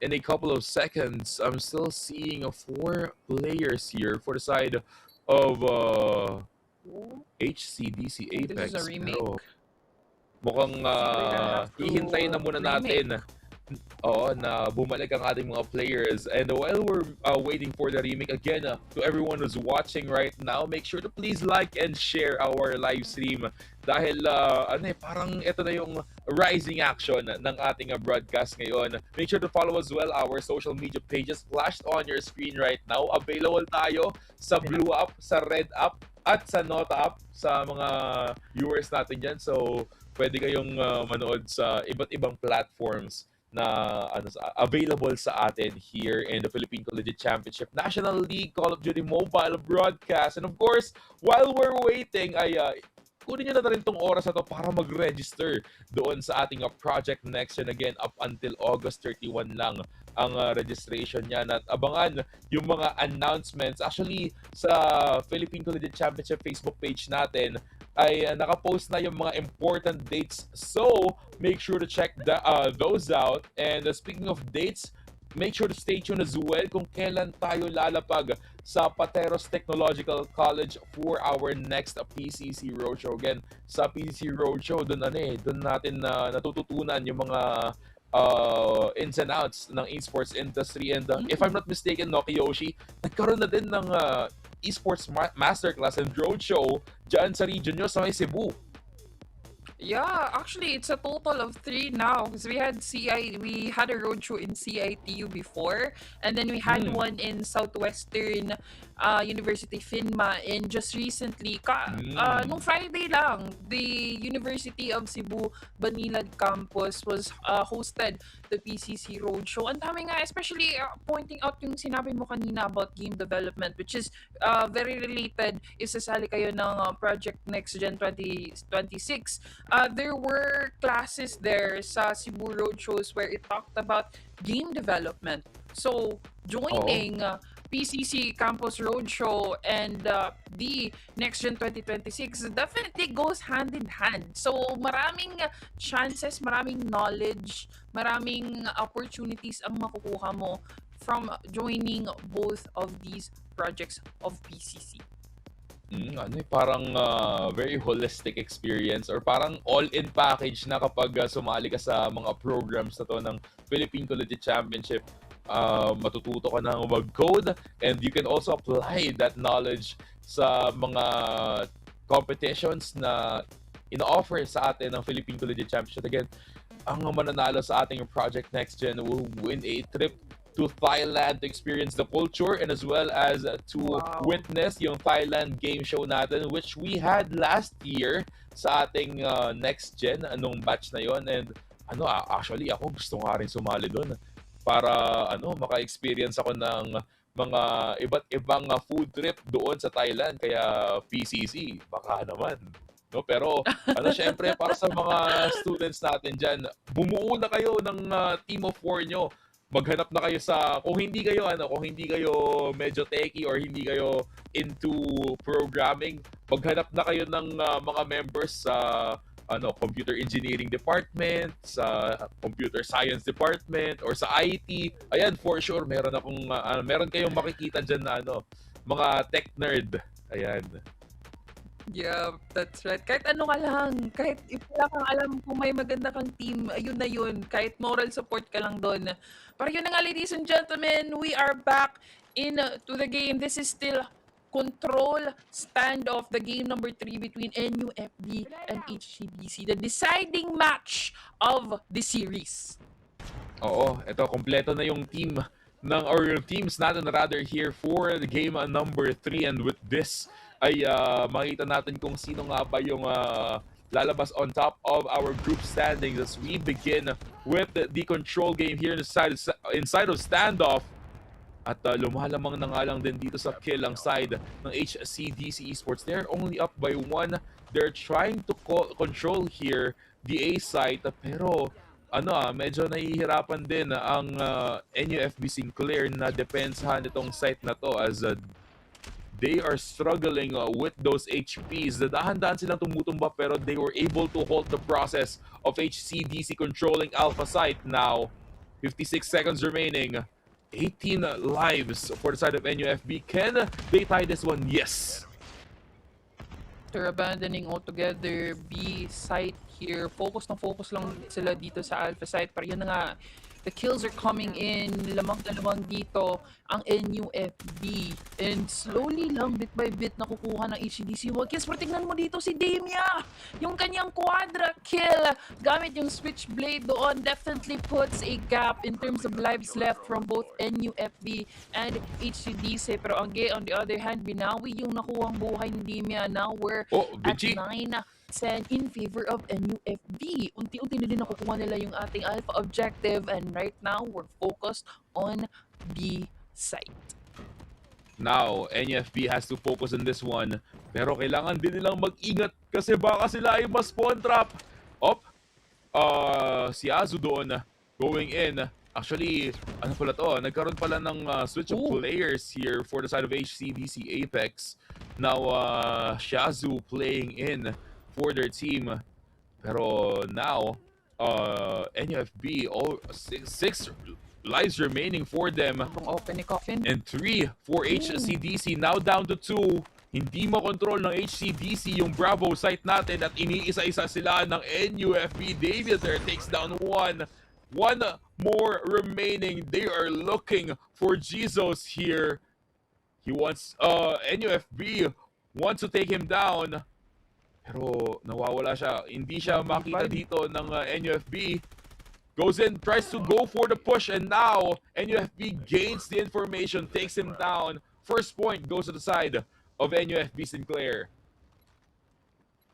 in a couple of seconds. I'm still seeing 4 players here for the side of HCDC Apex. This is a remake. Pero mukhang hihintayin na muna natin na bumalik ang ating mga players. And while we're waiting for the remake, again, to everyone who's watching right now, make sure to please like and share our live stream. Dahil parang ito na yung rising action ng ating broadcast ngayon. Make sure to follow as well our social media pages flashed on your screen right now. Available tayo sa Blue App, sa Red App, at sa Nota App sa mga viewers natin dyan. So, pwede kayong manood sa iba't ibang platforms na available sa atin here in the Philippine Collegiate Championship National League Call of Duty Mobile broadcast. And of course, while we're waiting, ay kunin nyo na rin itong oras na to para mag-register doon sa ating Project Next Gen. Again, up until August 31 lang ang registration niyan, at abangan yung mga announcements. Actually, sa Philippine Collegiate Championship Facebook page natin ay nakapost na yung mga important dates. So, make sure to check those out. And speaking of dates, make sure to stay tuned as well kung kailan tayo lalapag sa Pateros Technological College for our next PCC Roadshow. Again, sa PCC Roadshow, doon natin natututunan yung mga ins and outs ng esports industry. And if I'm not mistaken, Kiyoshi, nagkaroon na din ng esports masterclass and roadshow dyan sa region nyo sa may Cebu. Yeah, actually, it's a total of 3 now because we had a roadshow in CITU before, and then we had one in Southwestern University FINMA, and just recently, nung Friday lang, the University of Cebu Banilad campus was hosted the PCC Roadshow. Ang dami nga, especially pointing out yung sinabi mo kanina about game development, which is very related. Isasali kayo ng Project Next Gen 2026. there were classes there sa Cebu Road shows where it talked about game development. So, joining PCC Campus Roadshow and the Next Gen 2026 definitely goes hand in hand. So, maraming chances, maraming knowledge, maraming opportunities ang makukuha mo from joining both of these projects of PCC. Parang very holistic experience or parang all-in package na kapag sumali ka sa mga programs na to ng Philippine Collegiate Championship. Matututo ka ng mag-code and you can also apply that knowledge sa mga competitions na ina-offer sa atin ng Philippine Collegiate Championship. Again, ang mananalo sa ating Project Next Gen will win a trip to Thailand to experience the culture and as well as to witness yung Thailand game show natin which we had last year sa ating Next Gen anong batch na yon. And actually ako gusto nga rin sumali doon para maka-experience ako ng mga iba't ibang food trip doon sa Thailand kaya PCC baka naman. No, pero syempre para sa mga students natin diyan, bumuo na kayo ng team of 4 nyo. Maghanap na kayo sa kung hindi kayo medyo techie or hindi kayo into programming, maghanap na kayo ng mga members sa computer engineering department, sa computer science department or sa IT. Ayan, for sure meron kayong makikita diyan na mga tech nerd. Ayan. Yeah, that's right. Kahit ano ka lang, kahit if wala kang alam kung may maganda kang team, ayun na yun. Kahit moral support ka lang doon. Pero yun na nga, ladies and gentlemen, we are back to the game. This is still control standoff, the game number 3 between NUFB and HCDC, the deciding match of the series. Oo, ito kompleto na yung team yung teams natin rather here for the game number 3 and with this ay makita natin kung sino nga ba yung lalabas on top of our group standings as we begin with the control game here inside of standoff. At lumalamang na nga lang din dito sa kill ang side ng HCDC Esports. They're only up by 1. They're trying to control here the A site. Pero medyo nahihirapan din ang NUFB Sinclair na depensahan itong site na to as they are struggling with those HPs. Dahan-dahan silang tumutumba pero they were able to halt the process of HCDC controlling Alpha site now. 56 seconds remaining. 18 lives for the side of NUFB. Can they tie this one? Yes. They're abandoning altogether B site here. Focus lang sila dito sa Alpha site. Pero yun na nga, the kills are coming in. Lamang na lamang dito ang NUFB. And slowly lang, bit by bit, nakukuha ng HCDC wall kills. Pero tingnan mo dito si Damia. Yung kanyang quadra kill. Gamit yung switchblade doon. Definitely puts a gap in terms of lives left from both NUFB and HCDC. Pero on the other hand, binawi yung nakuhang buhay ni Damia. Now we're at 9-10 in favor of NUFB. Unti-unti na din nakukuha nila yung ating alpha objective and right now we're focused on B site. Now, NUFB has to focus on this one. Pero kailangan din nilang mag-ingat kasi baka sila ay ma-spawn trap. Si Azu doon going in. Actually, nagkaroon pala ng switch of players here for the side of HCDC Apex. Now, Shazu playing in for their team. Pero now, NUFB, 6 lives remaining for them. And 3 for HCDC. Now down to 2. Hindi makontrol ng HCDC yung Bravo site natin at iniisa-isa sila ng NUFB. David there takes down 1. 1 more remaining. They are looking for Jesus here. NUFB wants to take him down. Pero nawawala siya. Hindi siya makita dito ng NUFB. Goes in, tries to go for the push, and now NUFB gains the information, takes him down. First point goes to the side of NUFB Sinclair.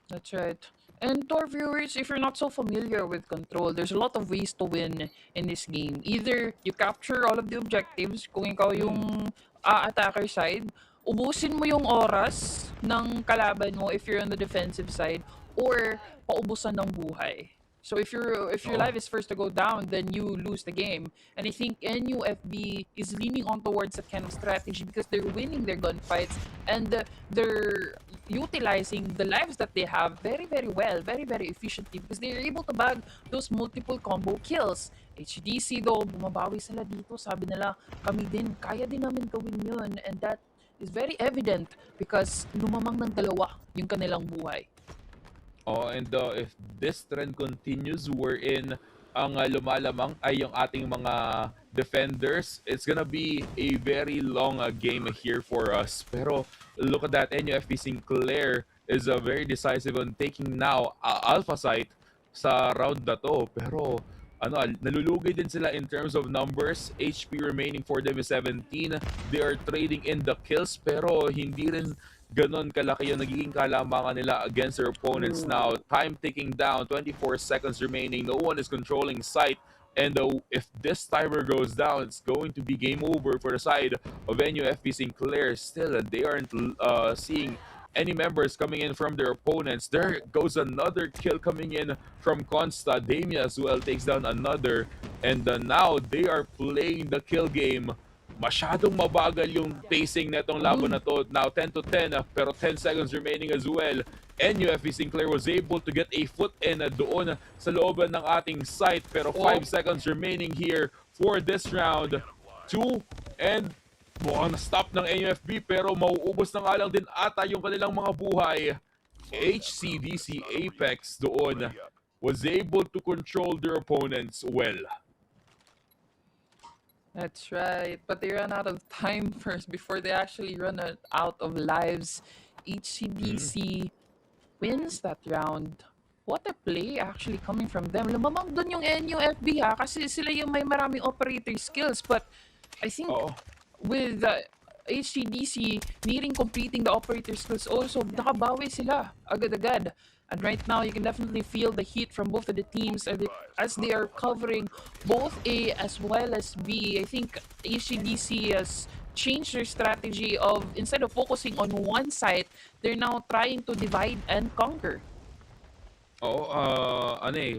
That's right. And to our viewers, if you're not so familiar with Control, there's a lot of ways to win in this game. Either you capture all of the objectives kung ikaw yung attacker side, ubusin mo yung oras ng kalaban mo if you're on the defensive side or paubusan ng buhay. So if your life is first to go down, then you lose the game. And I think NUFB is leaning on towards that kind of strategy because they're winning their gunfights and they're utilizing the lives that they have very, very well, very, very efficiently because they're able to bag those multiple combo kills. HDC though, bumabawi sila dito. Sabi nila, kami din, kaya din namin gawin yun. And that is very evident because lumamang ng dalawa yung kanilang buhay. Oh, and if this trend continues, wherein ang lumalamang ay yung ating mga defenders, it's gonna be a very long game here for us. Pero look at that, NUFB Sinclair is very decisive on taking now Alpha Site sa round na to. Pero nalulugi din sila in terms of numbers. HP remaining for them is 17. They are trading in the kills pero hindi rin ganon kalaki yung nagiging kalamangan nila against their opponents now. Time ticking down, 24 seconds remaining. No one is controlling sight. And if this timer goes down, it's going to be game over for the side of NUFB Sinclair. Still, they aren't seeing any members coming in from their opponents. There goes another kill coming in from Consta. Damia as well takes down another. And now they are playing the kill game. Masyadong mabagal yung pacing netong laban na to. Now 10 to 10 pero 10 seconds remaining as well. NUFB Sinclair was able to get a foot in doon sa looban ng ating site pero 5 seconds remaining here for this round. 2 and mukhang na-stop ng NUFB pero mauubos na nga lang din ata yung kanilang mga buhay. HCDC Apex doon was able to control their opponents well. That's right, but they ran out of time first before they actually run out of lives. HCDC wins that round. What a play actually coming from them. Lumamang dun yung NUFB kasi sila yung may maraming operator skills. But I think with HCDC needing completing the operator skills also, nakabawi sila agad-agad. And right now, you can definitely feel the heat from both of the teams as they are covering both A as well as B. I think HCDC has changed their strategy of, instead of focusing on one side, they're now trying to divide and conquer.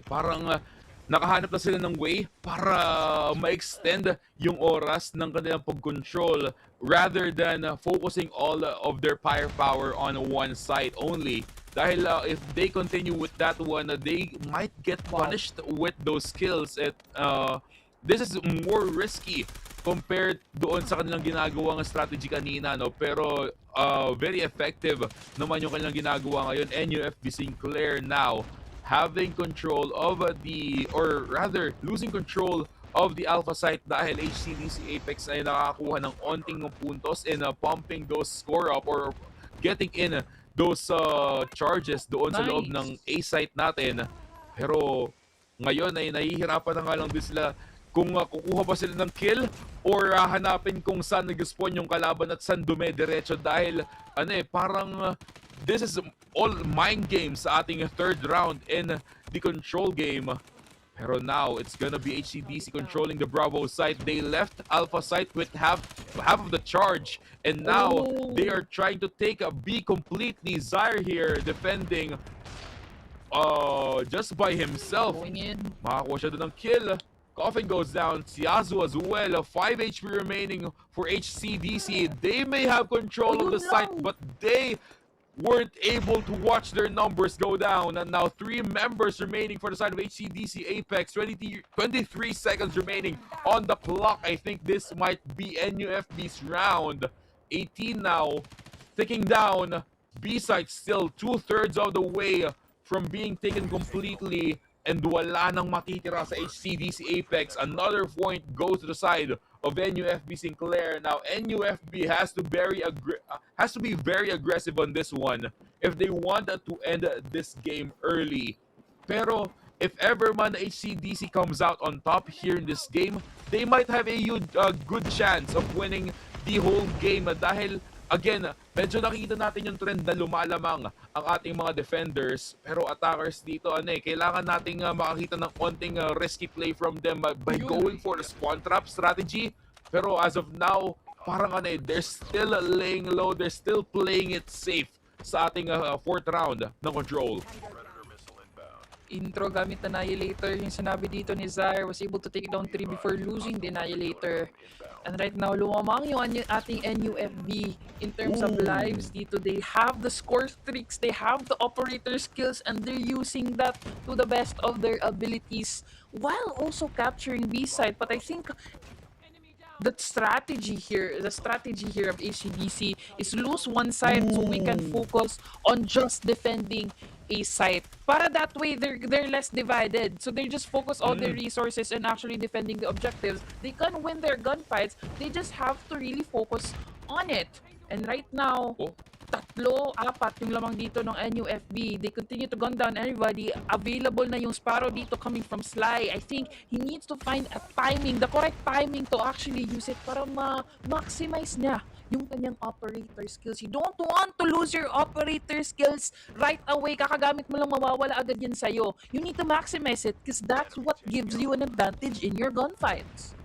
Parang nakahanap na sila ng way para ma-extend yung oras ng kanilang pag-control rather than focusing all of their firepower on one side only. Dahil if they continue with that one, they might get punished with those kills. This is more risky compared doon sa kanilang ginagawang strategy kanina, no? Pero very effective naman yung kanilang ginagawa ngayon. NUFB Sinclair now having control of losing control of the Alpha site dahil HCDC Apex ay nakakuha ng onting puntos and pumping those score up or getting in those charges doon sa loob ng A site natin. Pero ngayon ay nahihirapan na nga lang din sila kung kukuha ba sila ng kill or hanapin kung saan nag-spawn yung kalaban at saan dume-diretso dahil parang this is all mind games sa ating third round in the control game. Pero now, it's gonna be HCDC controlling the Bravo site. They left Alpha site with half of the charge. And now, they are trying to take a B completely. Zaire here defending just by himself. Makakuha siya doon ng kill. Coffin goes down. Siazu as well. 5 HP remaining for HCDC. They may have control of the site, but they weren't able to watch their numbers go down. And now 3 members remaining for the side of HCDC Apex. 23 seconds remaining on the clock. I think this might be NUFB's round. 18 now. Ticking down. B side still 2/3 of the way from being taken completely. And wala nang matitira sa HCDC Apex. Another point goes to the side of NUFB Sinclair. Now, NUFB has to be very aggressive on this one if they want to end this game early. Pero if ever man HCDC comes out on top here in this game, they might have a good chance of winning the whole game dahil again, medyo nakita natin yung trend na lumalamang ang ating mga defenders. Pero attackers dito, kailangan nating makakita ng konting risky play from them by going for the spawn trap strategy. Pero as of now, parang ano they're still laying low, they're still playing it safe sa ating fourth round ng Control. Intro gamit Annihilator. Yung sinabi dito ni Zaire, was able to take down 3 before losing the Annihilator. And right now, lumamang yung ating NUFB in terms of lives dito. They have the score streaks, they have the operator skills, and they're using that to the best of their abilities while also capturing B-side. But I think the strategy here of ACDC is lose one side so we can focus on just defending a site. Para that way they're less divided. So they just focus all their resources and actually defending the objectives. They can win their gunfights. They just have to really focus on it. And right now, tatlo, apat yung lamang dito ng NUFB. They continue to gun down everybody. Available na yung Sparrow dito coming from Sly. I think he needs to find a timing, the correct timing to actually use it para ma-maximize niya yung kanyang operator skills. You don't want to lose your operator skills right away. Kakagamit mo lang, mawawala agad yan sa'yo. You need to maximize it because that's what gives you an advantage in your gunfights.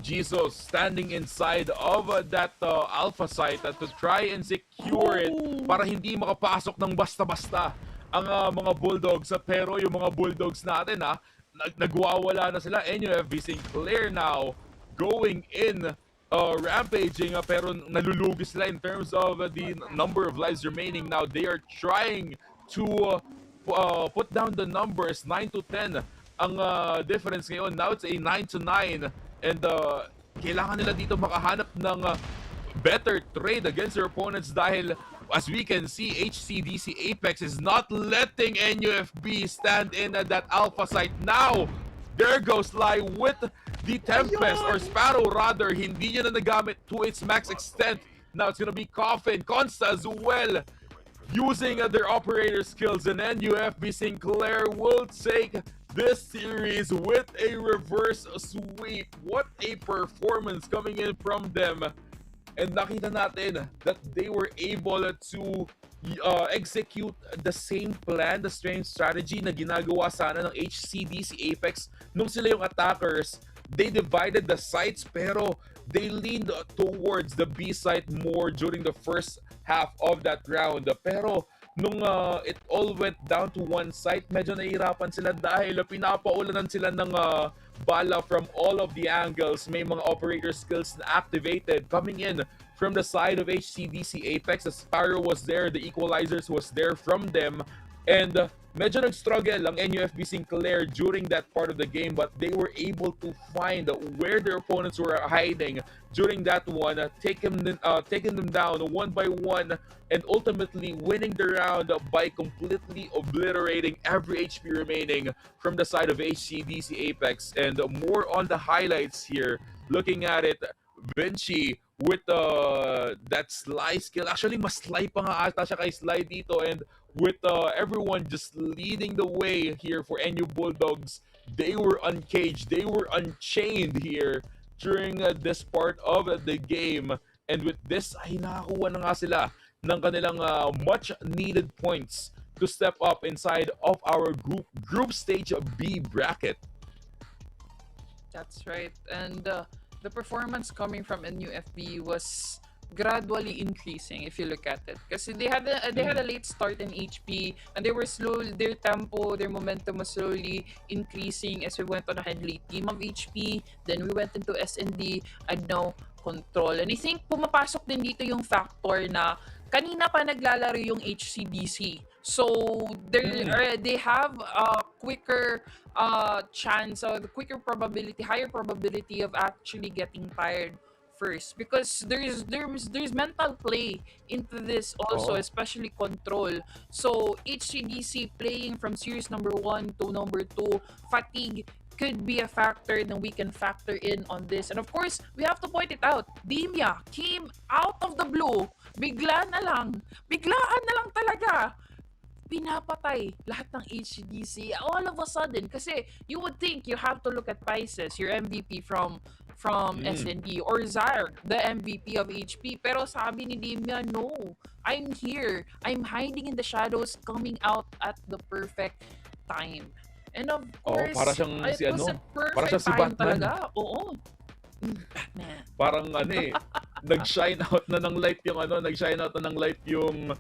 Jesus standing inside of that alpha site to try and secure it para hindi makapasok ng basta-basta ang mga Bulldogs. Pero yung mga Bulldogs natin nagwawala na sila. NUFB Sinclair now going in rampaging pero nalulugi sila in terms of the number of lives remaining. Now they are trying to put down the numbers 9 to 10 ang difference ngayon. Now it's a 9 to 9 and kailangan nila dito makahanap ng better trade against their opponents dahil as we can see HCDC Apex is not letting NUFB stand in at that alpha site. Now there goes Sly with the Tempest or Sparrow rather. Hindi niya na nagamit to its max extent. Now it's gonna be Coffin, Consta as well using their operator skills, and NUFB Sinclair will take this series with a reverse sweep. What a performance coming in from them. And nakita natin that they were able to execute the same plan, the same strategy na ginagawa sana ng HCDC Apex nung sila yung attackers. They divided the sites pero they leaned towards the B site more during the first half of that round. Pero nung it all went down to one site, medyo nahihirapan sila dahil pinapaulanan sila ng bala from all of the angles. May mga operator skills na activated coming in from the side of HCDC Apex. The Sparrow was there, the Equalizers was there from them, and medyo nag-struggle ang NUFB Sinclair during that part of the game, but they were able to find where their opponents were hiding during that one, taking them down one by one, and ultimately winning the round by completely obliterating every HP remaining from the side of HCDC Apex. And more on the highlights here, looking at it, Vinci with that Sly skill. Actually, mas Sly pa nga ata siya kay Sly dito, and with everyone just leading the way here for NU Bulldogs. They were uncaged, they were unchained here during this part of the game. And with this, ay nakakuha na nga sila ng kanilang much needed points to step up inside of our group stage B bracket. That's right. And the performance coming from NUFB was gradually increasing if you look at it, kasi they had a late start in HP and they were slowly, their tempo, their momentum was slowly increasing as we went on ahead. Late team of HP, then we went into SND and now Control. And I think pumapasok din dito yung factor na kanina pa naglalaro yung HCDC, so they have a quicker chance, or the quicker probability, higher probability of actually getting tired first, because there's mental play into this also, especially Control. So HCDC playing from series number 1 to number 2, fatigue could be a factor that we can factor in on this. And of course, we have to point it out, Dimya came out of the blue, biglaan na lang talaga, pinapatay lahat ng HCDC all of a sudden. Kasi you would think you have to look at Pisces, your MVP from SND, or Zaire, the MVP of HP. Pero sabi ni Dimya, no, I'm here. I'm hiding in the shadows, coming out at the perfect time. And of course, para siyang it si was ano, a perfect para siyang si time Batman. talaga. Oo. Parang ano eh, nag-shine out na ng light yung ano, nag-shine out na ng light yung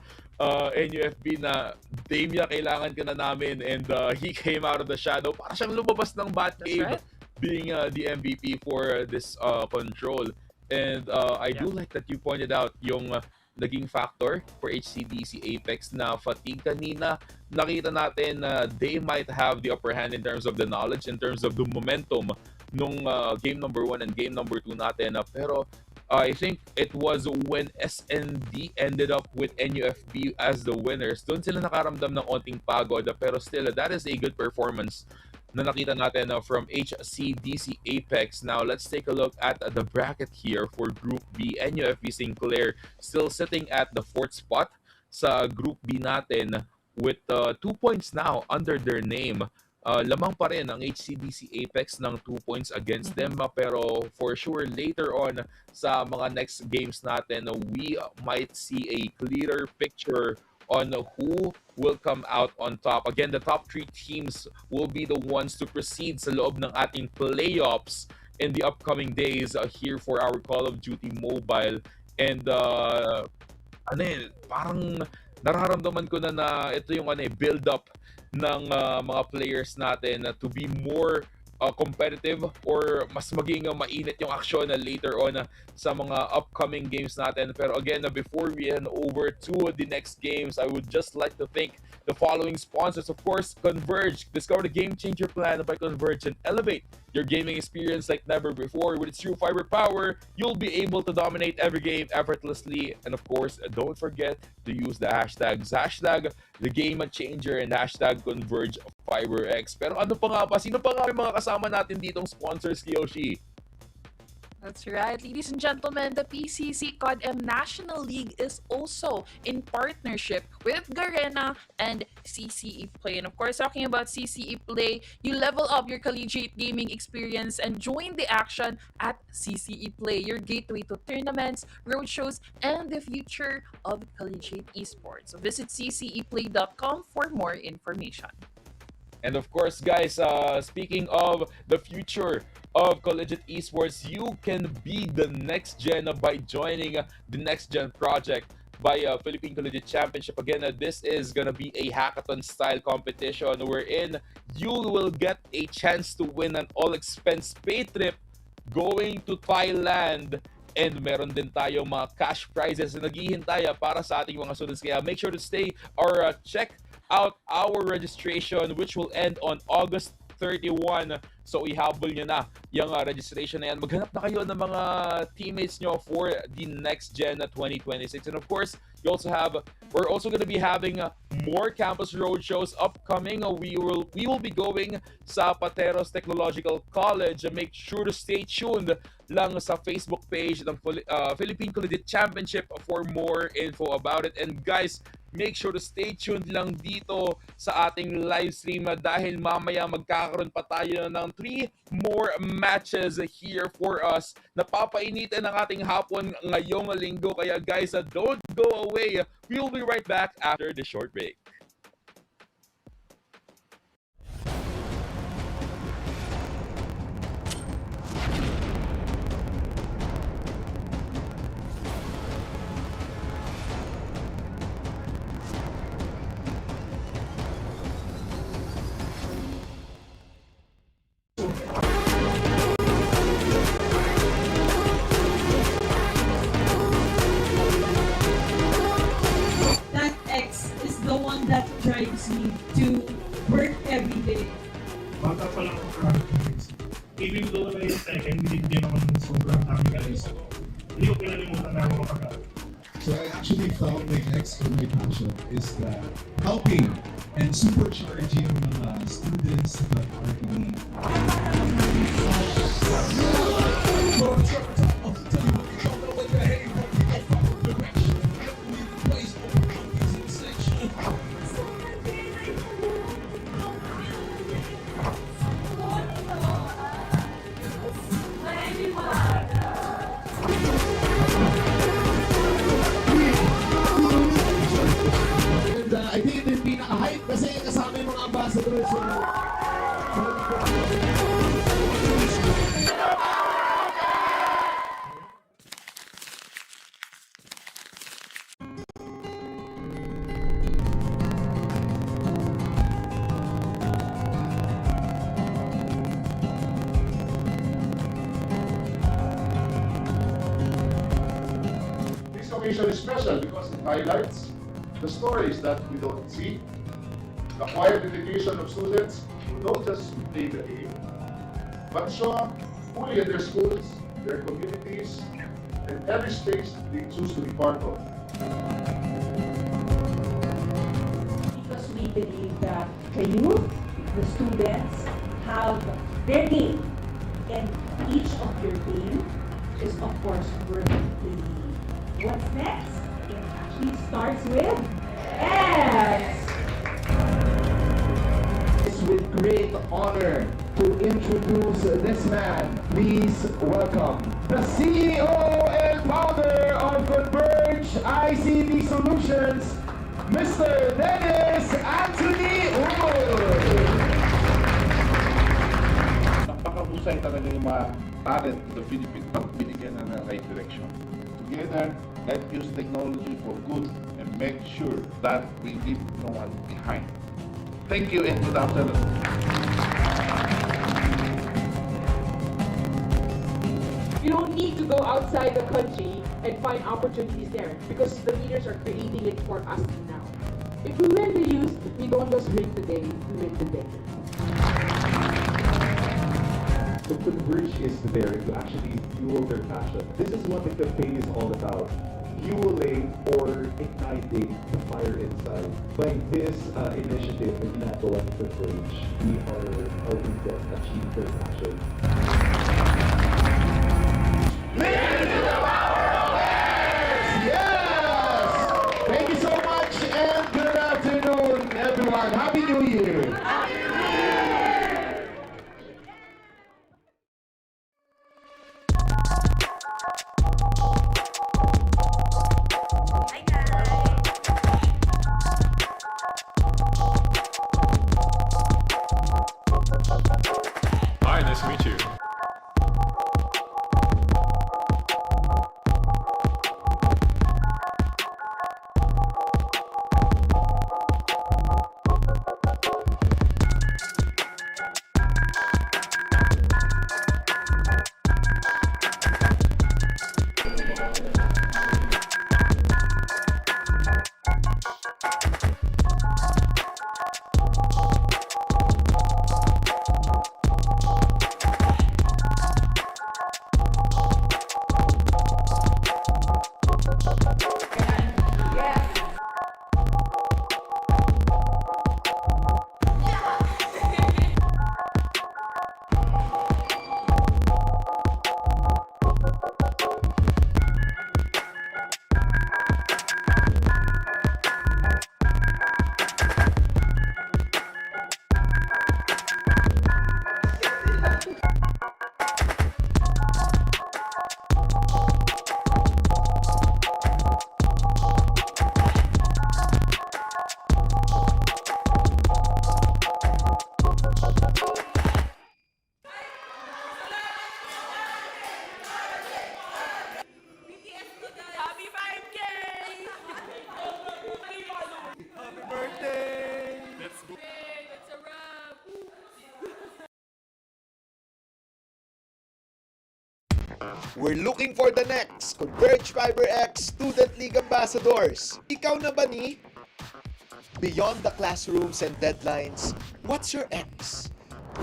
NUFB na Damia, kailangan ka na namin, and he came out of the shadow. Para siyang lumabas ng Batcave, being the MVP for this control. And I do like that you pointed out yung naging factor for HCDC Apex na fatigue kanina. Nakita natin na they might have the upper hand in terms of the knowledge, in terms of the momentum nung game number 1 and game number 2 natin. Pero I think it was when SND ended up with NUFB as the winners. Doon sila nakaramdam ng onting pagod. Pero still, that is a good performance na nakita natin from HCDC Apex. Now, let's take a look at the bracket here for Group B. NUFB Sinclair still sitting at the 4th spot sa Group B natin with 2 points now under their name. Lamang pa rin ang HCDC Apex ng 2 points against them, pero for sure later on sa mga next games natin, we might see a clearer picture on who will come out on top. Again, the top 3 teams will be the ones to proceed sa loob ng ating playoffs in the upcoming days here for our Call of Duty Mobile. And parang nararamdaman ko na ito yung build up ng mga players natin to be more competitive or mas maging mainit yung aksyon later on sa mga upcoming games natin. Pero again, before we hand over to the next games, I would just like to thank the following sponsors. Of course, Converge. Discover the game changer plan by Converge and elevate your gaming experience like never before. With its true fiber power, you'll be able to dominate every game effortlessly. And of course, don't forget to use the hashtags, hashtag the game changer and hashtag Converge FiberX. Pero ano pa nga ba? Sino pa nga yung mga kasama natin ditong sponsors, Kiyoshi? That's right, ladies and gentlemen, the PCC CODM National League is also in partnership with Garena and CCE Play. And of course, talking about CCE Play, you level up your collegiate gaming experience and join the action at CCE Play, your gateway to tournaments, roadshows, and the future of collegiate esports. So visit cceplay.com for more information. And of course, guys, speaking of the future of Collegiate Esports, you can be the next gen by joining the Next Gen project by Philippine Collegiate Championship. Again, this is gonna be a hackathon-style competition wherein you will get a chance to win an all-expense pay trip going to Thailand. And meron din tayo mga cash prizes na naghihintay para sa ating mga students. Kaya make sure to stay or check out our registration, which will end on August 31. So ihabol nyo na yung registration na yan. Maghanap na kayo ng mga teammates nyo for the Next Gen 2026. And of course, we're also going to be having more campus roadshows upcoming. We will be going sa Pateros Technological College. Make sure to stay tuned lang sa Facebook page ng Philippine Collegiate Championship for more info about it. And guys, make sure to stay tuned lang dito sa ating live stream dahil mamaya magkakaroon pa tayo ng 3 more matches here for us. Napapainitin ang ating hapon ngayong linggo. Kaya guys, don't go away. We'll be right back after the short break. That X is the one that drives me to work every day. Bata pa lang ako practice. Even though na yung second, hindi naman sobrang amicalist. Hindi ko pinalimutan na ako mapag-aral. So I actually found my X for my passion is that helping and supercharging mga students that are in need. I think ito yung pinaka-hype kasi kasama yung mga ambassadors. exhibition is special because it highlights the stories that we don't see, the quiet dedication of students who don't just play the game, but show up fully in their schools, their communities, and every space they choose to be part of. Because we believe that the youth, the students, have their game, and each of your game is of course worth playing. What's next? It actually starts with X. It's with great honor to introduce this man. Please welcome the CEO and founder of Converge ICT Solutions, Mr. Dennis Anthony Uy. Napakahusay talaga yung mga talent in the Philippines pag binigyan na ng right direction. Together, let's use technology for good and make sure that we leave no one behind. Thank you and good afternoon. You don't need to go outside the country and find opportunities there because the leaders are creating it for us now. If we win the youth, we don't just win today, we win today. So Converge is there to actually fuel their passion. This is what the campaign is all about. Fueling or igniting the fire inside. By this initiative in NATO and Converge, we are helping them achieve their passion. Yes! Thank you so much and good afternoon, everyone. Happy New Year! Hi, nice to meet you. We're looking for the next Converge FiberX Student League Ambassadors. Ikaw na ba ni? Beyond the classrooms and deadlines, what's your X?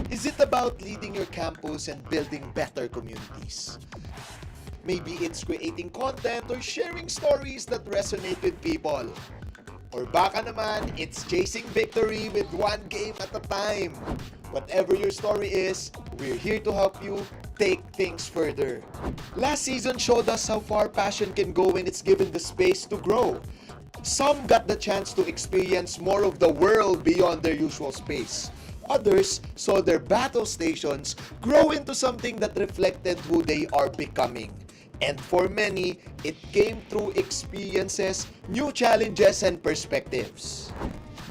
Is it about leading your campus and building better communities? Maybe it's creating content or sharing stories that resonate with people. Or baka naman, it's chasing victory with one game at a time. Whatever your story is, we're here to help you take things further. Last season showed us how far passion can go when it's given the space to grow. Some got the chance to experience more of the world beyond their usual space. Others saw their battle stations grow into something that reflected who they are becoming. And for many, it came through experiences, new challenges, and perspectives.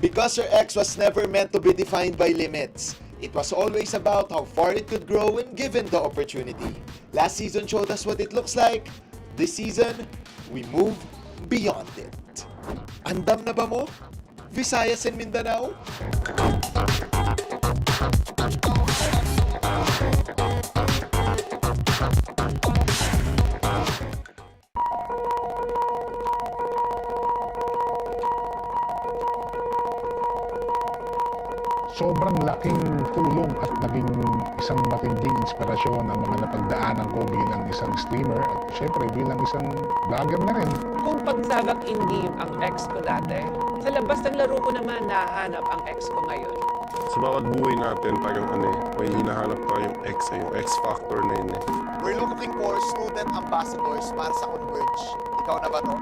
Because your X was never meant to be defined by limits. It was always about how far it could grow when given the opportunity. Last season showed us what it looks like. This season, we move beyond it. Andam na ba mo? Visayas and Mindanao? sobrang laking tulong at naging isang matinding inspirasyon ang mga napagdaanan ko bilang isang streamer at syempre bilang isang vlogger na rin. Kung pagsabak in-game ang ex ko dati, sa labas ng laro ko naman nahanap ang ex ko ngayon. Sa bawat buhay natin, parang may hinahanap tayong X yung X-factor na yun eh. We're looking for student ambassadors para sa Converge. Ikaw na ba to?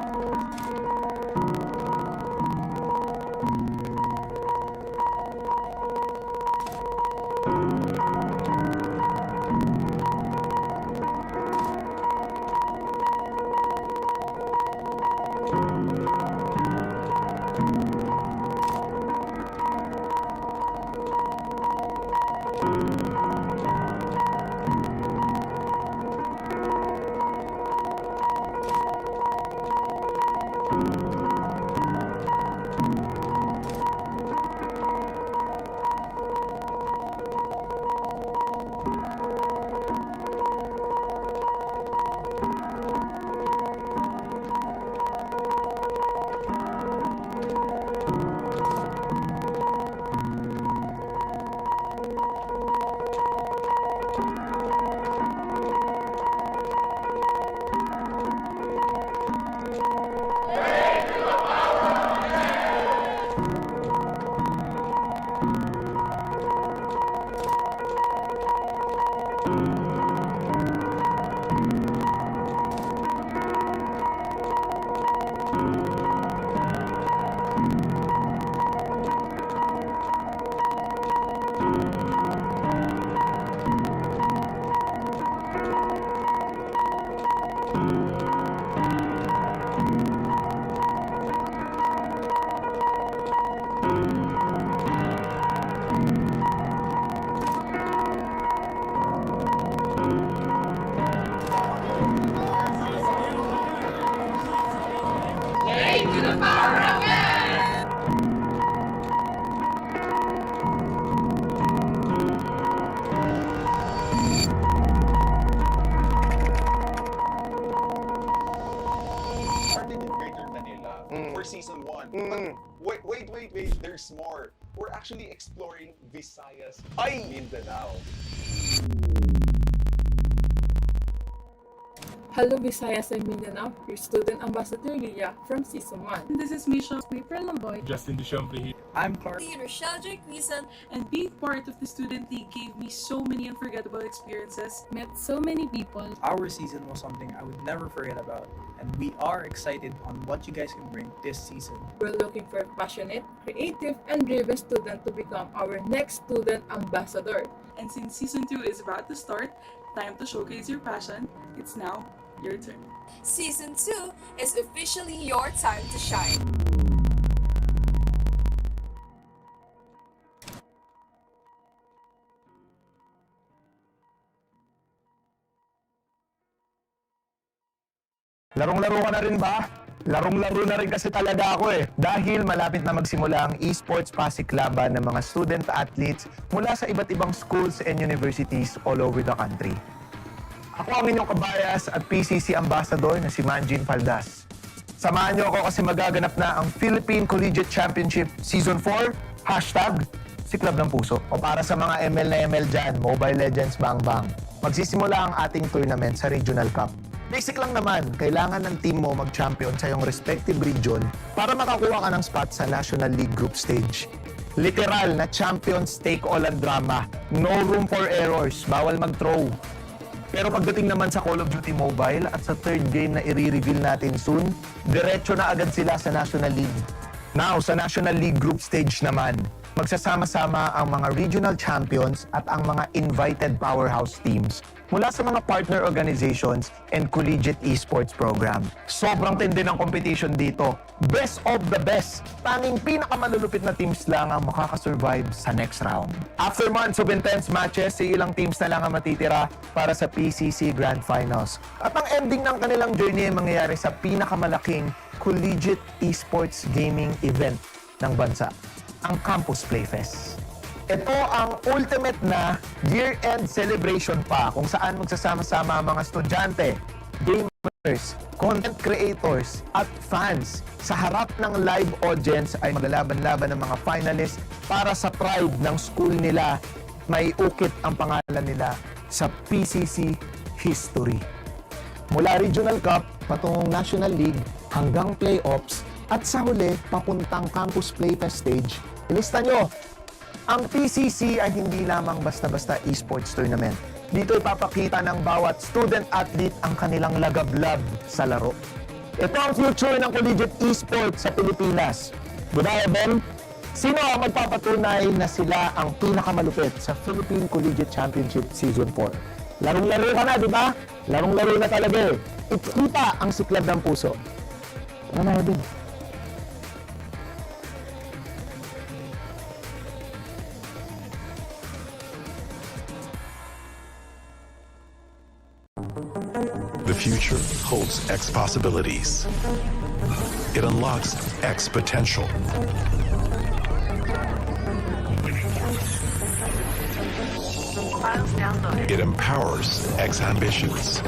For season 1. But wait, there's more. We're actually exploring Visayas, Mindanao. Hello Visayas and Mindanao, your student ambassador Lilia from season 1. This is Misha Lamboy. Justin Duchamp here. I'm Clark. Rochelle Jaquizan, And being part of the student league gave me so many unforgettable experiences, met so many people. Our season was something I would never forget about, and we are excited on what you guys can bring this season. We're looking for a passionate, creative, and driven student to become our next student ambassador. And since season 2 is about to start, time to showcase your passion. It's now your turn. Season 2 is officially your time to shine. Larong-laro ka na rin ba? Larong-laro na rin kasi talaga ako eh. Dahil malapit na magsimula ang esports pasiklaban ng mga student athletes mula sa iba't ibang schools and universities all over the country. Ako ang inyong kabayas at PCC ambassador na si Manjin Faldas. Samahan niyo ako kasi magaganap na ang Philippine Collegiate Championship Season 4, #Siklab ng Puso. O para sa mga ML na ML dyan, Mobile Legends Bang Bang, magsisimula ang ating tournament sa Regional Cup. Basic lang naman, kailangan ng team mo mag-champion sa iyong respective region para makakuha ka ng spot sa National League Group Stage. Literal na champions take all ang drama. No room for errors, bawal mag-throw. Pero pagdating naman sa Call of Duty Mobile at sa third game na i-reveal natin soon, diretso na agad sila sa National League. Now, sa National League Group Stage naman, magsasama-sama ang mga regional champions at ang mga invited powerhouse teams mula sa mga partner organizations and collegiate esports program. Sobrang tindi ng competition dito. Best of the best. Tanging pinakamalulupit na teams lang ang makakasurvive sa next round. After months of intense matches, ilang teams na lang ang matitira para sa PCC Grand Finals. At ang ending ng kanilang journey ay mangyayari sa pinakamalaking collegiate esports gaming event ng bansa, ang Campus Playfest. Ito ang ultimate na year-end celebration pa kung saan magsasama-sama ang mga estudyante, game content creators at fans sa harap ng live audience ay maglalaban-laban ng mga finalists para sa pride ng school nila. May ukit ang pangalan nila sa PCC history. Mula Regional Cup patungong National League hanggang playoffs at sa huli papuntang Campus Playfest stage. Ilista nyo, ang PCC ay hindi lamang basta-basta esports tournament. Dito ipapakita ng bawat student-athlete ang kanilang lagablab sa laro. Ito ang future ng Collegiate Esports sa Pilipinas. Budaya Ben, sino ang magpapatunay na sila ang pinakamalupit sa Philippine Collegiate Championship Season 4? Larong-laro ka na, di ba? Larong-laro na talaga eh. Ikita ang siklab ng puso. Ano na, Ben? The future holds X possibilities. It unlocks X potential. It empowers X ambitions.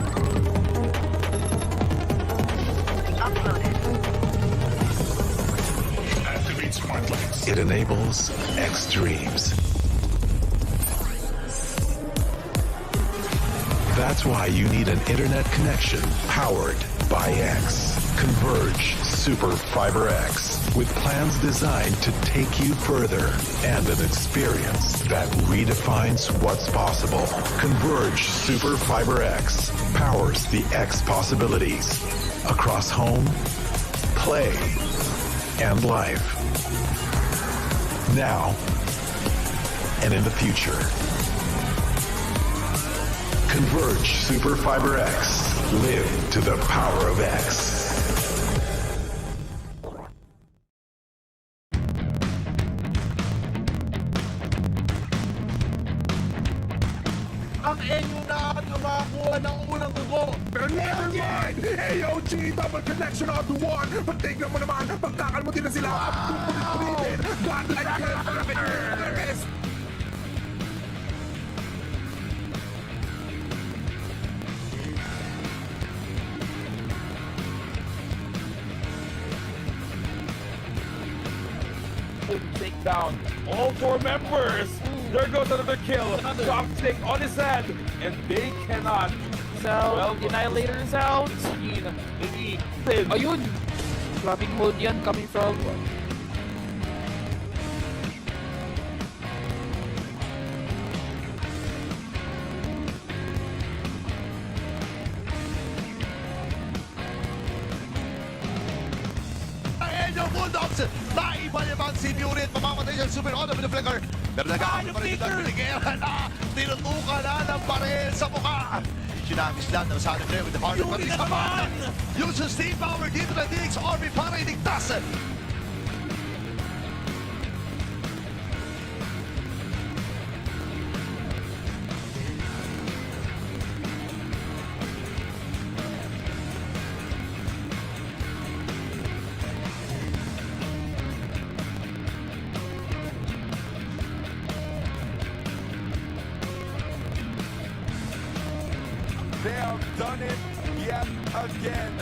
It enables X dreams. That's why you need an internet connection powered by X. Converge Super Fiber X with plans designed to take you further and an experience that redefines what's possible. Converge Super Fiber X powers the X possibilities across home, play, and life. Now and in the future. Converge Super Fiber X. Live to the power of X. Ang enyo na at nakakuha ng unang dugo. Pero never mind! AOG double connection on to one. Pagtignan mo naman, pagkakalmutin na sila. Pupulit-pulitin. Godlike Kermit. Takedown. All 4 members. There goes another kill. Chopstick on his head. And they cannot. Well, Annihilator is out. Ayun! Grabbing hold yan coming from... Angel Bulldogs! Naiba naman si Murit. Mamamatay siyang super auto with the flicker. Pero nag-aano pa rin ang binigera na. Tinutuka na ng baril sa mukha. Sinamis lang ng Sonic Flare with the heart of Patrick Saman. Yung sustained power dito na DX Army para iligtas. They have done it yet again.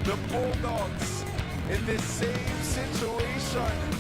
The Bulldogs in this same situation.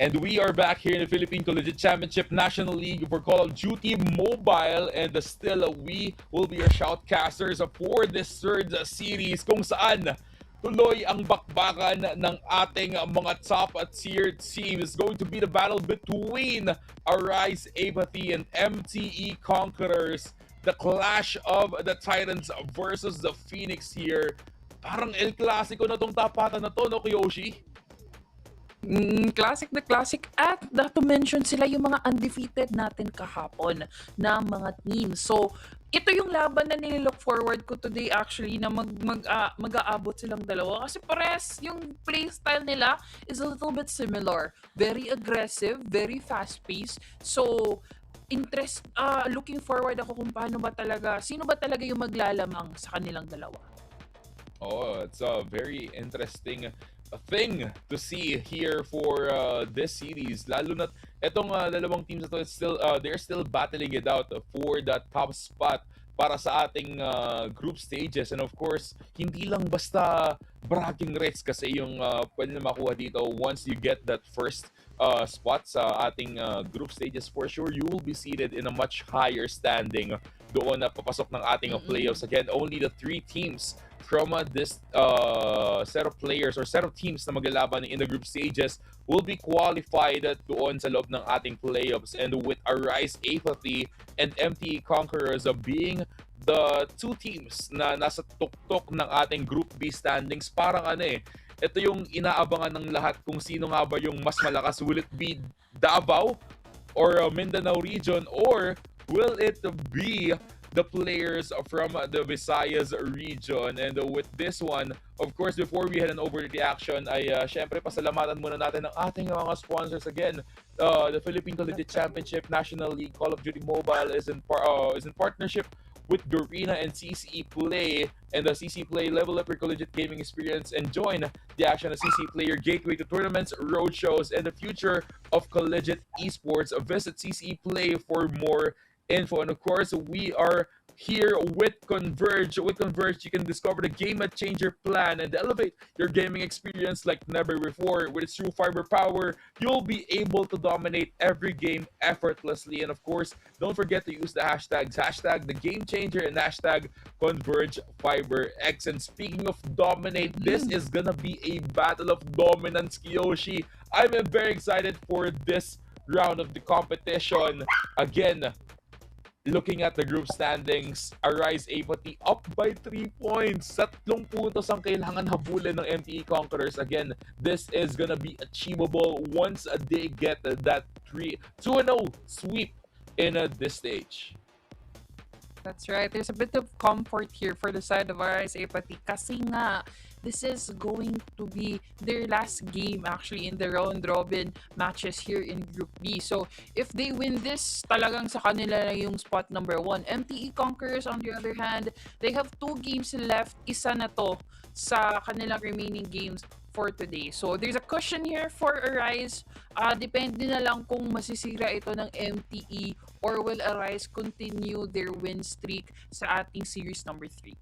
And we are back here in the Philippine Collegiate Championship National League for Call of Duty Mobile, and still we will be your shoutcasters for this third series kung saan tuloy ang bakbakan ng ating mga top-tier teams. Going to be the battle between Arise Apathy and MTE Conquerors. The clash of the Titans versus the Phoenix here. Parang El Clasico na tong tapatan na to, no, Kiyoshi? Classic na classic, at not to mention sila yung mga undefeated natin kahapon na mga teams. So, ito yung laban na nililook forward ko today actually, na mag-aabot silang dalawa. Kasi pares yung playstyle nila is a little bit similar. Very aggressive, very fast-paced. So, looking forward ako kung sino ba talaga yung maglalamang sa kanilang dalawa. Oh, it's a very interesting thing to see here for this series. Lalo na etong dalawang teams na to, they're still battling it out for that top spot para sa ating group stages. And of course, hindi lang basta bragging rights kasi yung pwede na makuha dito once you get that first spot sa ating group stages. For sure, you will be seated in a much higher standing doon na papasok ng ating playoffs. Again, only the 3 teams from this set of players or set of teams na maglalaban in the group stages will be qualified doon sa loob ng ating playoffs. And with Arise Apathy and MTE Conquerors being the 2 teams na nasa tuktok ng ating Group B standings, parang ito yung inaabangan ng lahat kung sino nga ba yung mas malakas. Will it be Davao or Mindanao region, or will it be the players from the Visayas region? And with this one, of course, before we head on over to the action, ay syempre pasalamatan muna natin ang ating mga sponsors. Again, the Philippine Collegiate Championship National League Call of Duty Mobile is in partnership with Garena and CCE Play. And the CCE Play, level up your collegiate gaming experience and join the action of CCE Play, your gateway to tournaments, road shows, and the future of collegiate esports. Visit CCE Play for more info. And of course, we are here with Converge. With Converge, you can discover the game changer plan and elevate your gaming experience like never before. With its true fiber power, you'll be able to dominate every game effortlessly. And of course, don't forget to use the hashtags, hashtag the game changer and hashtag Converge Fiber X. And speaking of dominate, this is gonna be a battle of dominance, Kiyoshi. I'm very excited for this round of the competition. Again, looking at the group standings, Arise Apathy up by 3 points. 3 puntos ang kailangan habulin ng MTE Conquerors. Again, this is gonna be achievable once they get that 2-0 sweep in this stage. That's right. There's a bit of comfort here for the side of Arise Apathy kasi nga this is going to be their last game actually in the round robin matches here in Group B. So if they win this, talagang sa kanila na yung spot number 1. MTE Conquerors, on the other hand, they have 2 games left. Isa na to sa kanilang remaining games for today. So there's a cushion here for Arise. Depende na lang kung masisira ito ng MTE or will Arise continue their win streak sa ating series number 3.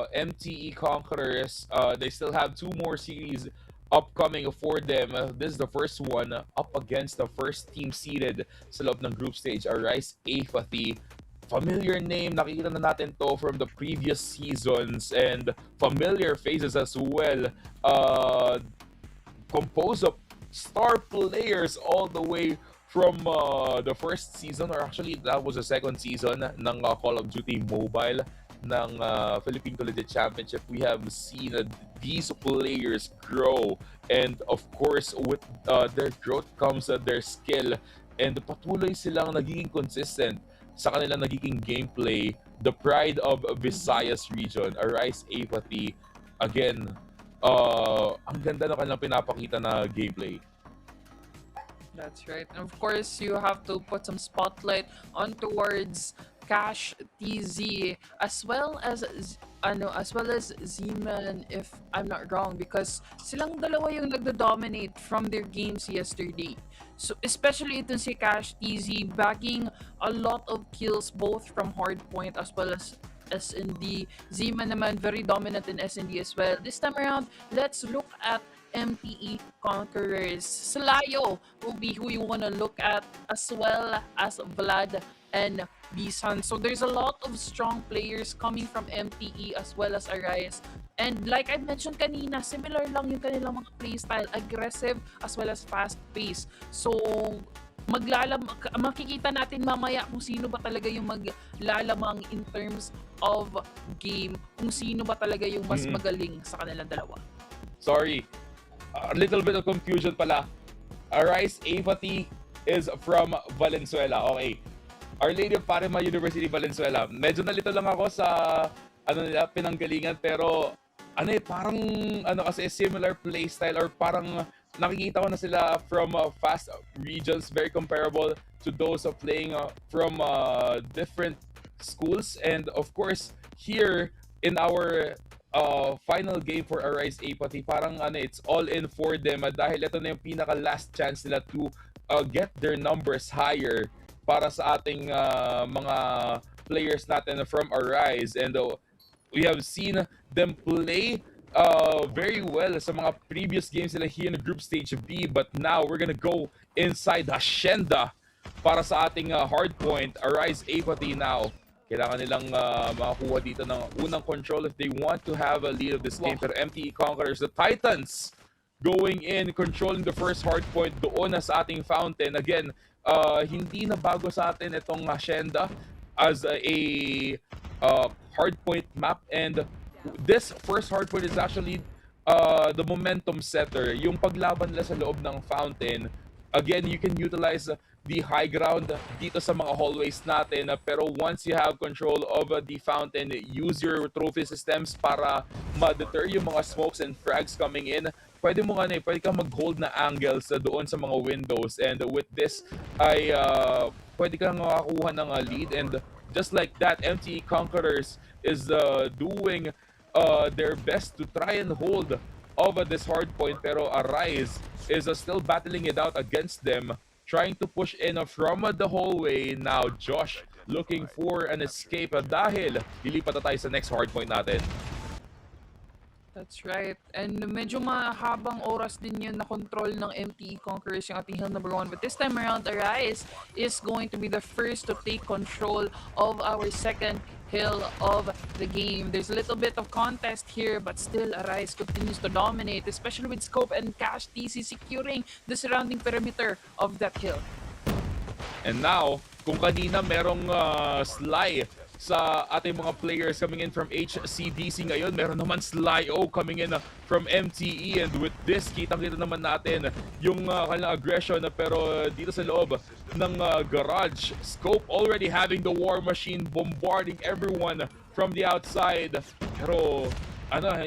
MTE Conquerors, they still have 2 more series upcoming for them. This is the first one up against the first team seeded sa loob ng group stage, Arise Apathy. Familiar name, nakikita na natin to from the previous seasons, and familiar faces as well. Composed of star players all the way from the first season, or actually that was the second season ng Call of Duty Mobile ng Philippine Collegiate Championship. We have seen these players grow, and of course with their growth comes their skill, and patuloy silang nagiging consistent sa kanilang nagiging gameplay. The pride of Visayas region, Arise Apathy. Again, ang ganda na kanilang pinapakita na gameplay. That's right. And of course, you have to put some spotlight on towards Cash TZ as well as Zeman, if I'm not wrong, because silang dalawa yung nagdo-dominate from their games yesterday. So especially itong si Cash TZ bagging a lot of kills both from hardpoint as well as SND. Zeman naman very dominant in SND as well. This time around, let's look at MTE Conquerors. Slayo will be who you want to look at, as well as Vlad and Bisan. So there's a lot of strong players coming from MTE as well as Arise. And like I mentioned kanina, similar lang yung kanilang mga playstyle, aggressive as well as fast-paced. So makikita natin mamaya kung sino ba talaga yung maglalamang in terms of game, kung sino ba talaga yung mas magaling sa kanilang dalawa. Sorry, a little bit of confusion pala. Arise Apathy is from Valenzuela. Okay. Our Lady of Fatima University, Valenzuela. Medyo nalito lang ako sa pinanggalingan, pero parang kasi similar playstyle, or parang nakikita ko na sila from fast regions, very comparable to those of playing from different schools. And of course, here in our final game for Arise Apathy, parang it's all in for them dahil ito na yung pinaka last chance nila to get their numbers higher para sa ating mga players natin from Arise. And we have seen them play very well sa mga previous games nila here in the group stage B, but now we're gonna go inside Hacienda para sa ating hard point. Arise Apathy now, kailangan nilang makakuha dito ng unang control if they want to have a lead of this game. Pero MTE Conquerors, the Titans, going in, controlling the first hard point doon na sa ating fountain. Again, hindi na bago sa atin itong Hacienda as a hard point map, and this first hard point is actually the momentum setter. Yung paglaban nila sa loob ng fountain, again, you can utilize the high ground dito sa mga hallways natin, pero once you have control of the fountain, use your trophy systems para ma-deter yung mga smokes and frags coming in. Pwede kang mag-hold na angles doon sa mga windows, and with this ay pwede kang makakuha ng lead. And just like that, MTE Conquerors is doing their best to try and hold over this hard point, pero Arise is still battling it out against them, trying to push in from the hallway. Now Josh looking for an escape dahil lilipat na tayo sa next hard point natin. That's right. And medyo mahabang oras din yun na control ng MTE Conquerors yung ating hill number 1. But this time around, Arise is going to be the first to take control of our second hill of the game. There's a little bit of contest here, but still Arise continues to dominate, especially with Scope and Cash TC securing the surrounding perimeter of that hill. And now, kung kanina merong Sly sa ating mga players coming in from HCDC, ngayon meron naman Slyo coming in from MTE, and with this kitang-kita naman natin yung kanilang aggression, pero dito sa loob ng garage, Scope already having the war machine bombarding everyone from the outside, pero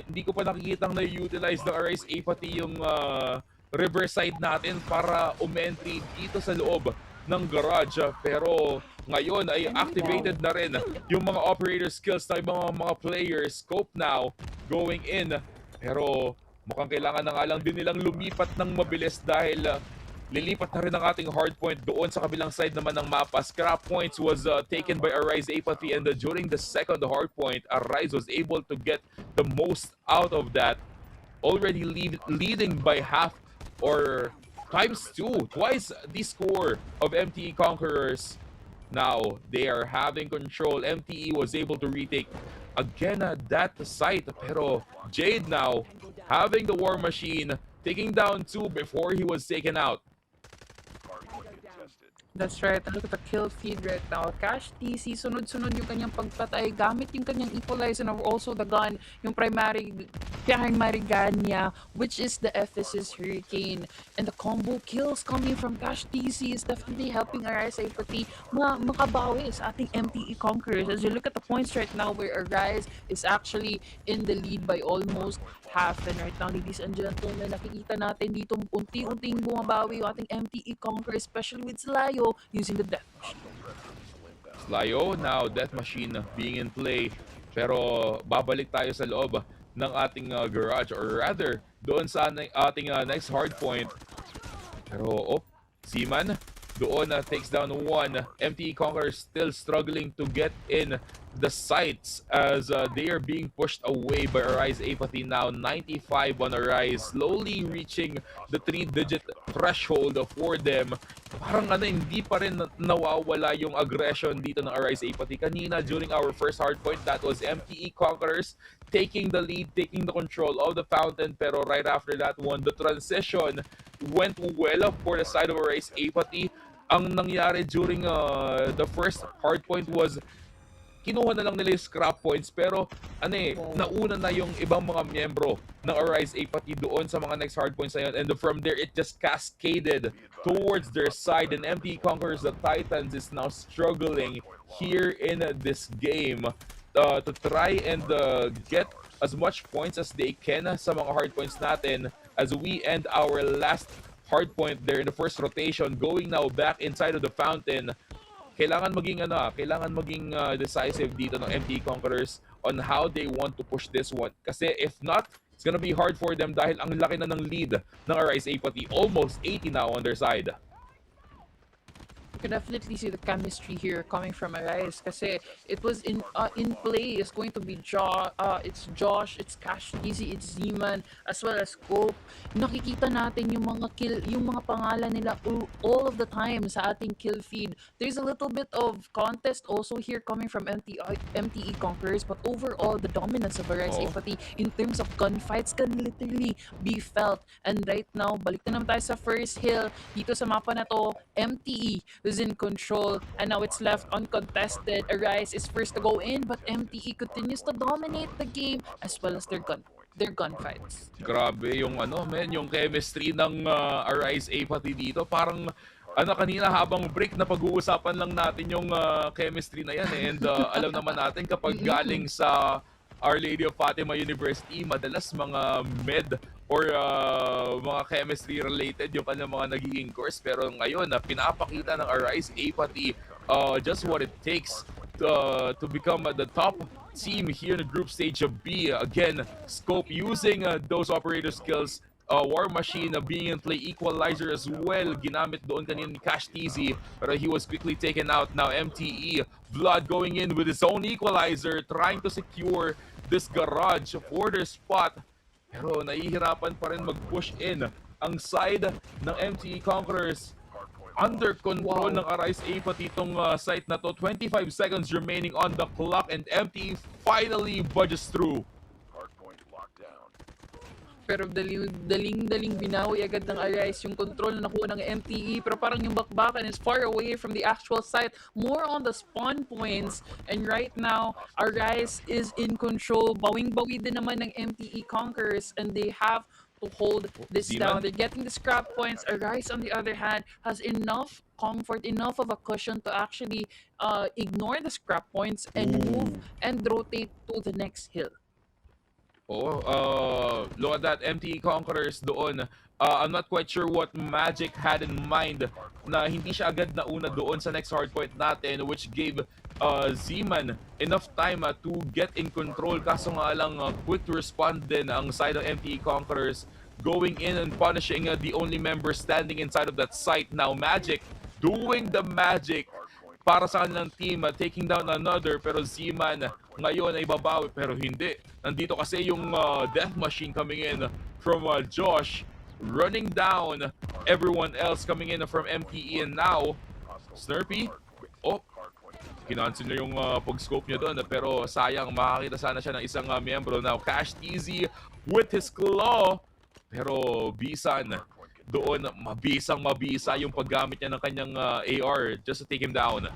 hindi ko pa nakikitang na-utilize ng Arise Apathy yung riverside natin para umentry dito sa loob ng garage, pero ngayon ay activated na rin yung mga operator skills ng mga players. Scope now going in, pero mukhang kailangan na nga lang din nilang lumipat ng mabilis dahil lilipat na rin ang ating hard point doon sa kabilang side naman ng mapa. Scrap points was taken by Arise Apathy, and during the second hard point, Arise was able to get the most out of that, already leading by half or twice the score of MTE Conquerors. Now they are having control. MTE was able to retake again that site, pero Jade now having the war machine, taking down 2 before he was taken out. That's right. Look at the kill feed right now. Cash TC, sunod-sunod yung kanyang pagpatay gamit yung kanyang equalizer, and also the gun, yung primary gun niya, which is the Ephesus Hurricane. And the combo kills coming from Cash TC is definitely helping Arise Apathy makabawi sa ating MTE Conquerors. As you look at the points right now, where Arise is actually in the lead by almost half. And right now, ladies and gentlemen, nakikita natin dito unti-unting bumabawi yung ating MTE Conquerors, especially with Slayo using the Death Machine. Slayo, now Death Machine being in play, pero babalik tayo sa loob ng ating garage, or rather doon sa ating next hard point. Pero Seaman doon takes down 1. MTE Conquerors still struggling to get in the sights as they are being pushed away by Arise Apathy now. 95 on Arise, slowly reaching the 3-digit threshold for them. Parang hindi pa rin nawawala yung aggression dito ng Arise Apathy. Kanina during our first hardpoint, that was MTE Conquerors taking the lead, taking the control of the fountain, pero right after that one, the transition went well for the side of Arise Apathy. Ang nangyari during the first hardpoint was kinuha na lang nila yung scrap points, pero nauna na yung ibang mga miyembro ng Arise Apathy doon sa mga next hardpoints na yun, and from there it just cascaded towards their side, and MTE Conquerors the Titans is now struggling here in this game to try and get as much points as they can sa mga hardpoints natin as we end our last hardpoint there in the first rotation, going now back inside of the fountain. Kailangan maging decisive dito ng MTE Conquerors on how they want to push this one. Kasi if not, it's gonna be hard for them dahil ang laki na ng lead ng Arise Apathy. Almost 80 now on their side. You can definitely see the chemistry here coming from Arise kasi it was in play. It's going to be it's Josh, it's Cash Easy, it's Zeman, as well as Scope. Nakikita natin yung mga pangalan nila all of the time sa ating kill feed. There's a little bit of contest also here coming from MTE Conquerors, but overall the dominance of Arise Apathy in terms of gunfights can literally be felt. And right now, balik na naman tayo sa first hill dito sa mapa na to. MTE is in control, and now it's left uncontested. Arise is first to go in, but MTE continues to dominate the game as well as their gunfights. Grabe yung yung chemistry ng Arise Apathy dito. Parang kanina habang break na pag-uusapan lang natin yung chemistry na yan, and alam naman natin kapag galing sa Our Lady of Fatima University, madalas mga med or mga chemistry related yung kanilang mga nagiging course, pero ngayon pinapakita ng Arise Apathy just what it takes to become the top team here in the group stage of B. Again, Scope using those operator skills, War Machine being in play, Equalizer as well, ginamit doon kanina ni Cash TZ, pero he was quickly taken out. Now MTE, Blood going in with his own Equalizer, trying to secure this garage for their spot, pero nahihirapan pa rin mag-push in ang side ng MTE Conquerors. Under control ng Arise Apathy itong site na to. 25 seconds remaining on the clock, and MTE finally budges through. Pero daling binawi agad ng Arise yung control na nakuha ng MTE, pero parang yung bakbakan is far away from the actual site, more on the spawn points, and right now Arise is in control. Bawing-bawi din naman ng MTE Conquerors, and they have to hold this down. They're getting the scrap points. Arise on the other hand has enough comfort, enough of a cushion to actually ignore the scrap points and move and rotate to the next hill. Look at that, MTE Conquerors doon. I'm not quite sure what Magic had in mind na hindi siya agad nauna doon sa next hardpoint natin, which gave Zeman enough time to get in control. Kaso nga lang, quick to respond din ang side ng MTE Conquerors, going in and punishing the only member standing inside of that site. Now Magic doing the magic para sa kanilang team, taking down another, pero Zeman ngayon ay babawi, pero hindi. Nandito kasi yung Death Machine coming in from Josh, running down everyone else coming in from MTE, and now Snurpy, kinancel na yung pag-scope niya doon, pero sayang, makakita sana siya ng isang miyembro. Now Cash TZ with his claw, pero Bisan doon, mabisa yung paggamit niya ng kanyang AR just to take him down.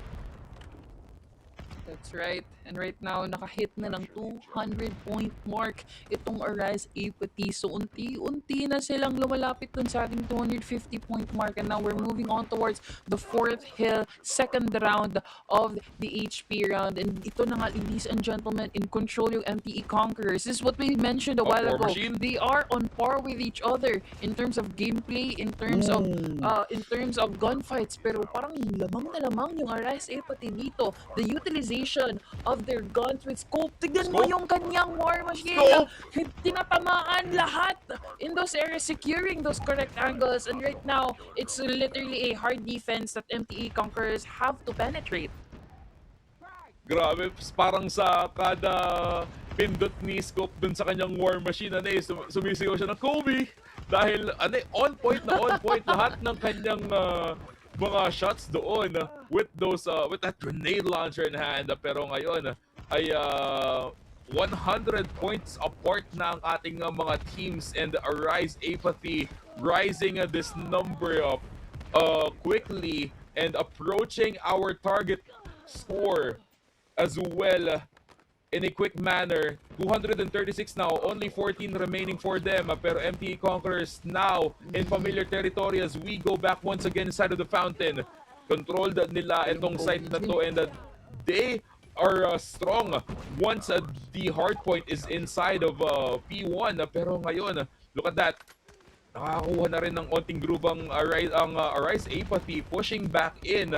That's right. And right now, nakahit na ng 200-point mark itong Arise Apathy. So, unti-unti na silang lumalapit dun sa ating 250-point mark. And now, we're moving on towards the fourth hill, second round of the HP round. And ito na nga, ladies and gentlemen, in control yung MTE Conquerors. This is what we mentioned a while ago. They are on par with each other in terms of gameplay, in terms of gunfights. Pero parang lamang na lamang yung Arise Apathy dito. The utilization of their guns with Scope. Tignan mo yung kanyang War Machine. Tinatamaan lahat in those areas, securing those correct angles. And right now, it's literally a hard defense that MTE Conquerors have to penetrate. Grabe, parang sa kada pindot ni Scope dun sa kanyang war machine, sumisigaw siya ng Kobe. Dahil, on point lahat ng kanyang mga shots doon with that grenade launcher in hand. Pero ngayon, ay 100 points apart na ang ating mga teams, and Arise Apathy rising this number up quickly and approaching our target score as well in a quick manner. 236 now, only 14 remaining for them. Pero MTE Conquerors now in familiar territory as we go back once again inside of the fountain. Controlled nila itong site na to, and they are strong once the hard point is inside of P1. Pero ngayon, look at that. Nakakuha na rin ng onting groove ang Arise Apathy, pushing back in,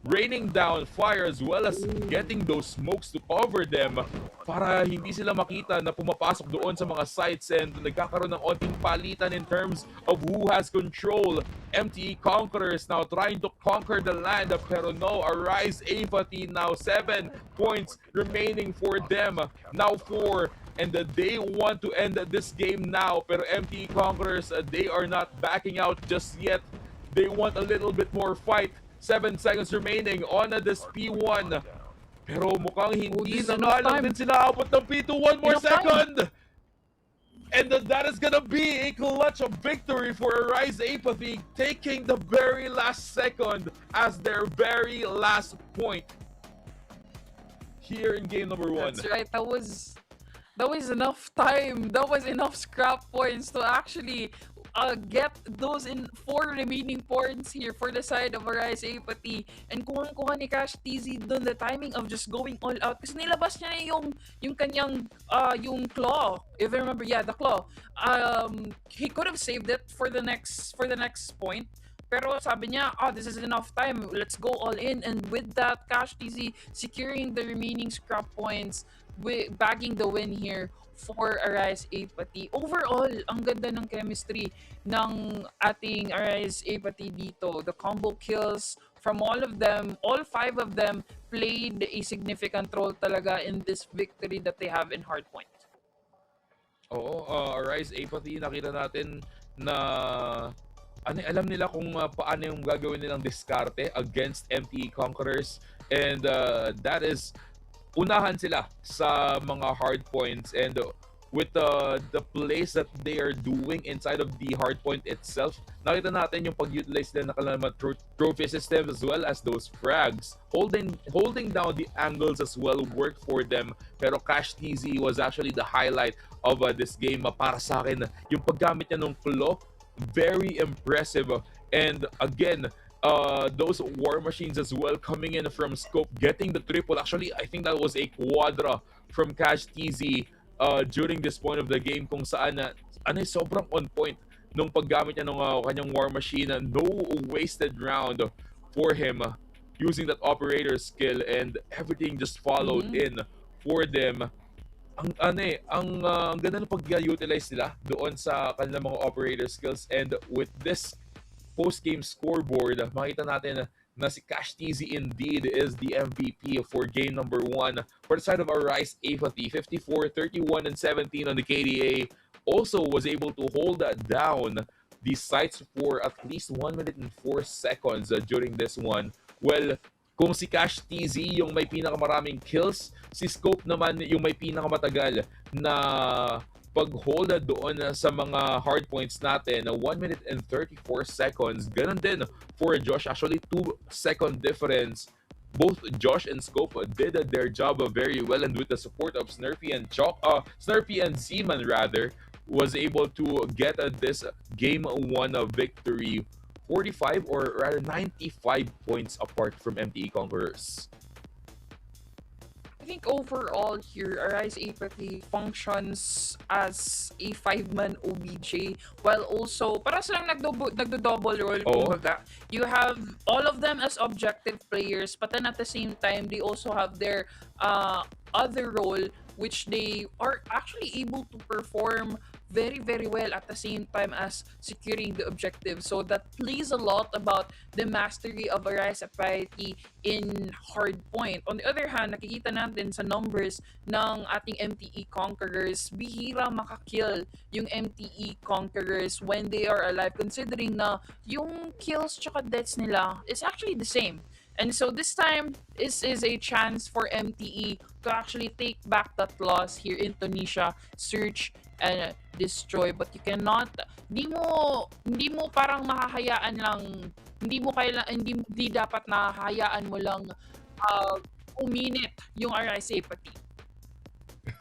raining down fire as well as getting those smokes to cover them para hindi sila makita na pumapasok doon sa mga sites, and nagkakaroon ng onting palitan in terms of who has control. MTE Conquerors now trying to conquer the land, pero no, Arise Apathy now 7 points remaining for them, now 4, and they want to end this game now. Pero MTE Conquerors, they are not backing out just yet. They want a little bit more fight. 7 seconds remaining on this P1. Pero mukhang hindi na nga lang din sila abot ng P2. One more second! And that is gonna be a clutch of victory for Arise Apathy, taking the very last second as their very last point here in game number 1. That's right. That was enough time. That was enough scrap points to actually get those in 4 remaining points here for the side of Arise Apathy. And kuha ni Cash TZ doon the timing of just going all out. Kasi nilabas niya yung kanyang yung claw. If I remember, yeah, the claw. He could have saved it for the next point. Pero sabi niya, this is enough time. Let's go all in. And with that, Cash TZ securing the remaining scrap points, bagging the win here for Arise Apathy. Overall, ang ganda ng chemistry ng ating Arise Apathy dito. The combo kills from all of them, all 5 of them played a significant role talaga in this victory that they have in Hardpoint. Oo, Arise Apathy, nakita natin na alam nila kung paano yung gagawin nilang diskarte against MTE Conquerors, and that is unahan sila sa mga hard points, and with the plays that they are doing inside of the hard point itself, nakita natin yung pag-utilize nila ng kanilang trophy systems as well as those frags. Holding down the angles as well worked for them, pero Cash TZ was actually the highlight of this game. Para sa akin, yung paggamit niya ng claw, very impressive. And again, those war machines as well coming in from Scope, getting the triple. Actually, I think that was a quadra from Cash TZ during this point of the game, kung saan sobrang on point nung paggamit niya ng kanyang war machine. No wasted round for him using that operator skill, and everything just followed in for them. Ang ganda ng pag-utilize nila doon sa kanilang mga operator skills, and with this post-game scoreboard, makita natin na si Cash TZ indeed is the MVP for game number 1 for the side of Arise Apathy. 54, 31, and 17 on the KDA. Also was able to hold down the sites for at least 1 minute and 4 seconds during this one. Well, kung si Cash TZ yung may pinakamaraming kills, si Scope naman yung may pinakamatagal na pag-hold doon sa mga hard points natin, 1 minute and 34 seconds. Ganun din for Josh, actually 2-second difference. Both Josh and Scope did their job very well, and with the support of Snurpy and Zeman rather, was able to get this game 1 victory, 45 or rather 95 points apart from MTE Conquerors. I think overall here, Arise Apathy functions as a 5-man OBJ, while also para silang nagdo-double role. Kumbaga. You have all of them as objective players, but then at the same time, they also have their other role, which they are actually able to perform very, very well at the same time as securing the objective. So that plays a lot about the mastery of Arise Apiety in hard point. On the other hand, nakikita natin sa numbers ng ating MTE Conquerors, bihira makakill yung MTE Conquerors when they are alive, considering na yung kills tsaka deaths nila is actually the same. And so this time, this is a chance for MTE to actually take back that loss here in Tunisia, search and destroy. But you cannot, hindi mo parang mahahayaan lang, hindi dapat nahahayaan mo lang uminit yung Arise Apathy.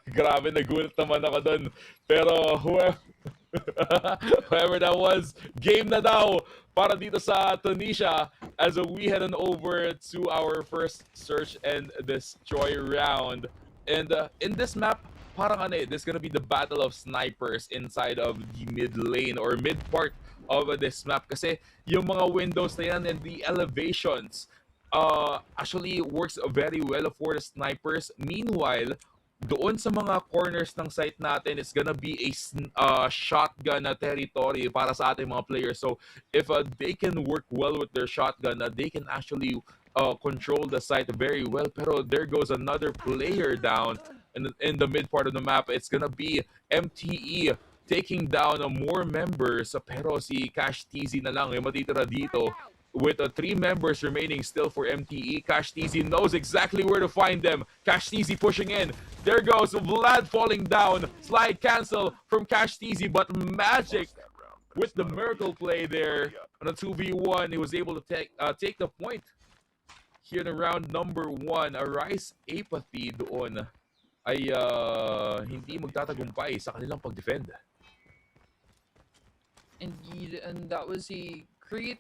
Grabe, nagulat naman ako dun. Pero whoever that was, game na daw para dito sa Tunisia as we head on over to our first search and destroy round. And in this map, parang this is gonna be the battle of snipers inside of the mid lane or mid part of this map. Kasi yung mga windows na yan and the elevations actually works very well for the snipers. Meanwhile, doon sa mga corners ng site natin, it's gonna be a shotgun na territory para sa ating mga players. So if they can work well with their shotgun, they can actually control the site very well. Pero there goes another player down in the mid part of the map. It's gonna be MTE taking down more members. Pero si Cash TZ na lang yung matitira dito. With 3 members remaining still for MTE, Cash TZ knows exactly where to find them. Cash TZ pushing in. There goes Vlad falling down. Slide cancel from Cash TZ, but Magic with the miracle play there on a 2v1. He was able to take the point here in round number 1. Arise Apathy doon ay hindi magtatagumpay sa kanilang pag-defend. Indeed, and that was a great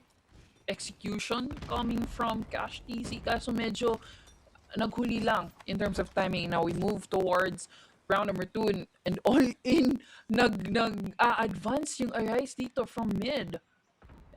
execution coming from Cash TZ, kaso medyo naghuli lang in terms of timing. Now we move towards round number 2 and all in advance yung Arise dito from mid.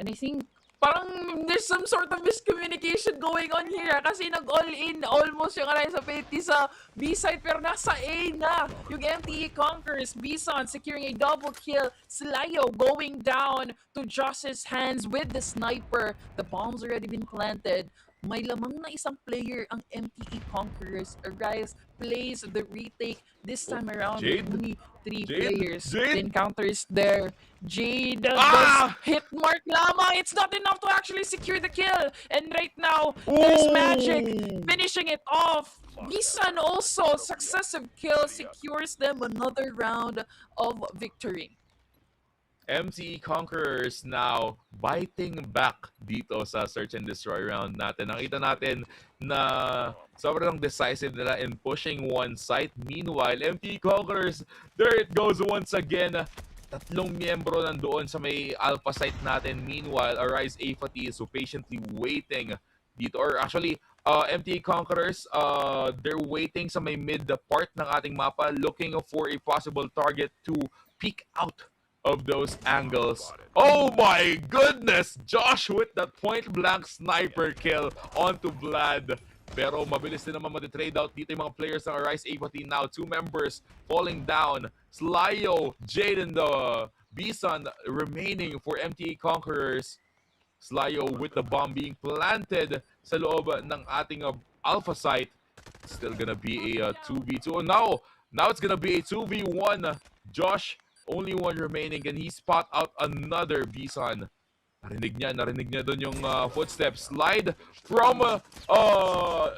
And I think parang there's some sort of miscommunication going on here kasi nag-all in almost yung Arise Apathy sa B-side pero nasa A na yung MTE Conquerors. Bison securing a double kill. Slayo going down to Joss's hands with the sniper. The bomb's already been planted. May lamang na isang player ang MTE Conquerors. Arise plays the retake this time around. Only 3 players. The encounters there. Jade does hit mark lamang. It's not enough to actually secure the kill. And right now, there's Magic finishing it off. Bisan also, successive kill secures them another round of victory. MTE Conquerors now biting back dito sa search and destroy round natin. Nakita natin na sobrang decisive nila in pushing one site. Meanwhile, MTE Conquerors, there it goes once again. 3 miyembro nandoon sa may alpha site natin. Meanwhile, Arise Apathy is so patiently waiting dito. Or actually, MTE Conquerors, they're waiting sa may mid part ng ating mapa, looking for a possible target to peek out of those angles. Oh my goodness! Josh with that point-blank sniper kill onto Vlad. Pero mabilis din naman matitrade out dito yung mga players ng Arise Apathy now. 2 members falling down. Slayo, Jade, and the Bison remaining for MTE Conquerors. Slayo with the bomb being planted sa loob ng ating alpha site. Still gonna be a 2v2. Now it's gonna be a 2v1. Josh, only one remaining. Can he spot out another Bison? Narinig niya doon yung footsteps. Slide from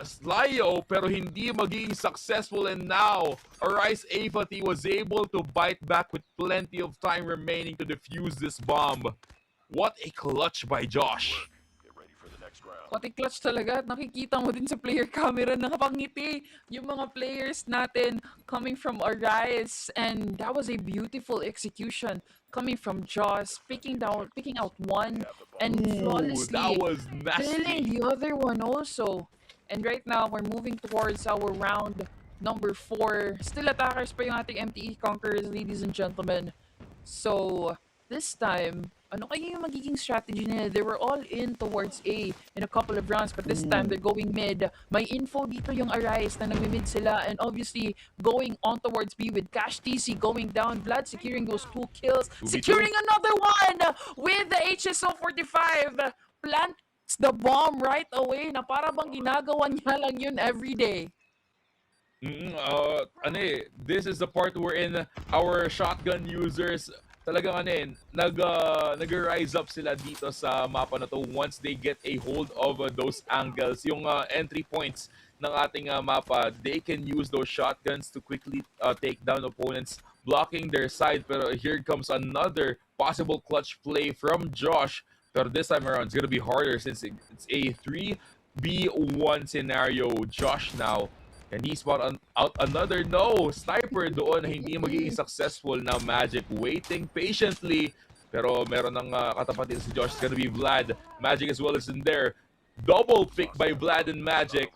Slayo, pero hindi magiging successful. And now, Arise Apathy was able to bite back with plenty of time remaining to defuse this bomb. What a clutch by Josh. Pati clutch talaga at nakikita mo din sa player camera na nakapangiti yung mga players natin coming from Arise, and that was a beautiful execution coming from Joss, picking out one and flawlessly killing the other one also. And right now we're moving towards our round number 4. Still attackers pa yung ating MTE Conquerors, ladies and gentlemen. So this time ano kaya yung magiging strategy nila? They were all in towards A in a couple of rounds, but this time they're going mid. May info dito yung Arise na nagmi-mid sila, and obviously going on towards B with Cash TC going down. Vlad securing those 2 kills, 2v2. securing another one with the HSO 45. Plants the bomb right away na para bang ginagawa niya lang yun every day. This is the part wherein our shotgun users talagang nag-rise up sila dito sa mapa na to once they get a hold of those angles. Yung entry points ng ating mapa, they can use those shotguns to quickly take down opponents blocking their side. Pero here comes another possible clutch play from Josh. Pero this time around, it's gonna be harder since it's a 3v1 scenario. Josh now, and he spot out another sniper doon na hindi magiging successful na Magic waiting patiently. Pero meron ng katapat dito si Josh. It's gonna be Vlad. Magic as well is in there. Double pick by Vlad and Magic.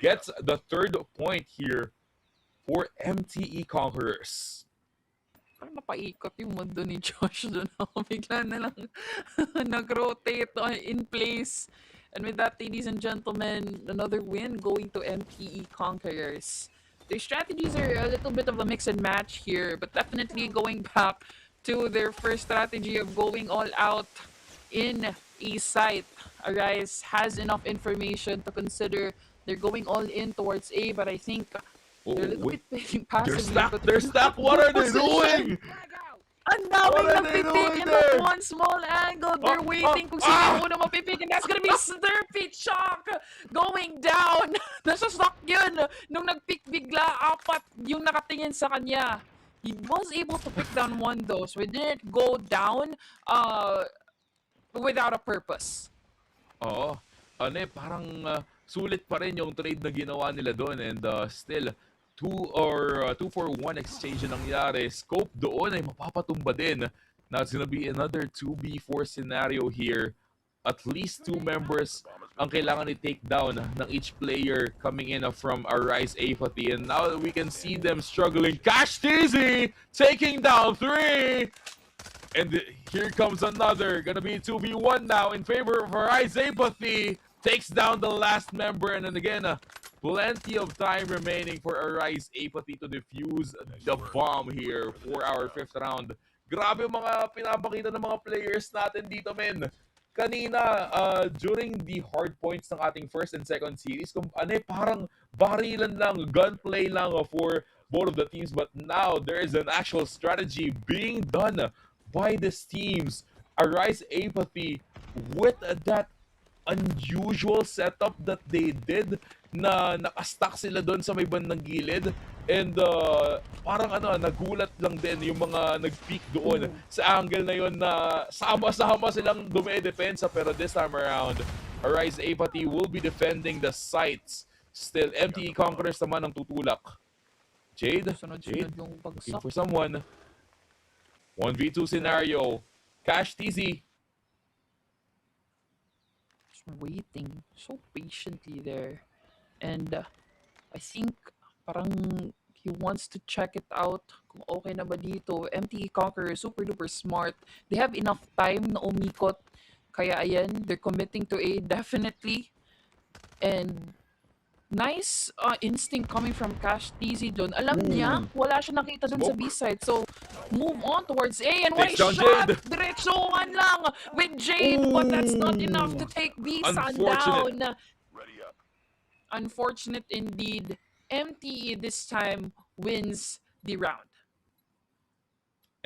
Gets the 3rd point here for MTE Conquerors. Parang napaikot yung mundo ni Josh doon. Bigla na lang nag-rotate in place. And with that, ladies and gentlemen, another win going to MTE Conquerors. Their strategies are a little bit of a mix and match here, but definitely going back to their first strategy of going all out in a site. Arise has enough information to consider they're going all in towards A, but I think they're a little bit playing passively. They're stuck! What are they doing? Ang daming nagpipick in that one small angle. They're waiting kung sino yung una mapipick, and that's gonna be Slurpy Chalk going down. Nasa-stuck yun. Nung nag-pick bigla, 4 yung nakatingin sa kanya. He was able to pick down 1 though, so it didn't go down without a purpose. Oo. Parang sulit pa rin yung trade na ginawa nila doon, and still 2 for 1 exchange na nangyari. Scope doon ay mapapatumba din. Now it's gonna be another 2v4 scenario here. At least 2 members ang kailangan i-take down ng each player coming in from Arise Apathy. And now we can see them struggling. Cash TZ taking down 3! And here comes another. Gonna be 2v1 now in favor of Arise Apathy. Takes down the last member, and then again, plenty of time remaining for Arise Apathy to defuse the bomb here for our 5th round. Grabe yung mga pinapakita ng mga players natin dito, men. Kanina, during the hard points ng ating 1st and 2nd series, parang barilan lang, gunplay lang for both of the teams. But now, there is an actual strategy being done by these teams. Arise Apathy with that unusual setup that they did na nakastuck sila doon sa may bandang gilid, and parang nagulat lang din yung mga nag-peek doon sa angle na yon na sama-sama silang dumedepensa. Pero this time around, Arise Apathy will be defending the sites. Still, MTE Conquerors naman ang tutulak. Jade looking for someone. 1v2 scenario. Cash TZ Waiting so patiently there, and I think parang he wants to check it out kung okay na ba dito. MTE Conqueror super duper smart. They have enough time na umikot, kaya ayan, they're committing to A definitely. And nice instinct coming from Cash TZ dun. Alam niya, wala siya nakita dun sa B-side. So, move on towards A. And what a shot! Diretsuhan lang with Jade, but that's not enough to take B-side down. Unfortunate indeed. MTE this time wins the round.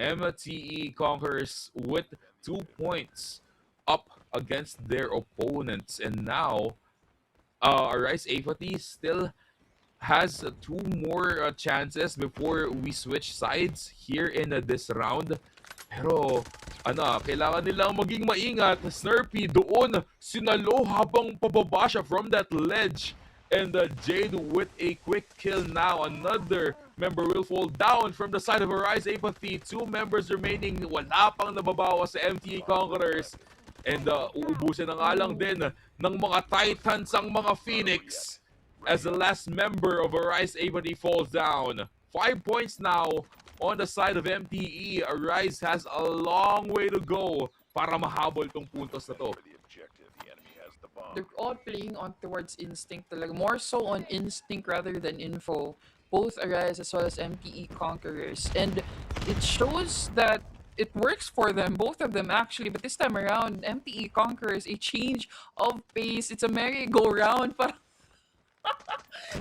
MTE Conquerors with 2 points up against their opponents. And now, Arise Apathy still has 2 more chances before we switch sides here in this round. Pero kailangan nilang maging maingat. Snurpy doon sinalo habang pababa siya from that ledge. And Jade with a quick kill now. Another member will fall down from the side of Arise Apathy. 2 members remaining. Wala pang nababawa sa MTE Conquerors. And uubusin na nga lang din ng mga Titans ang mga Phoenix as the last member of Arise Apathy falls down. 5 points now on the side of MTE. Arise has a long way to go para mahabol tong puntos na to. They're all playing on towards instinct talaga. More so on instinct rather than info. Both Arise as well as MTE Conquerors. And it shows that it works for them, both of them actually. But this time around, MTE Conquerors, a change of pace. It's a merry-go-round.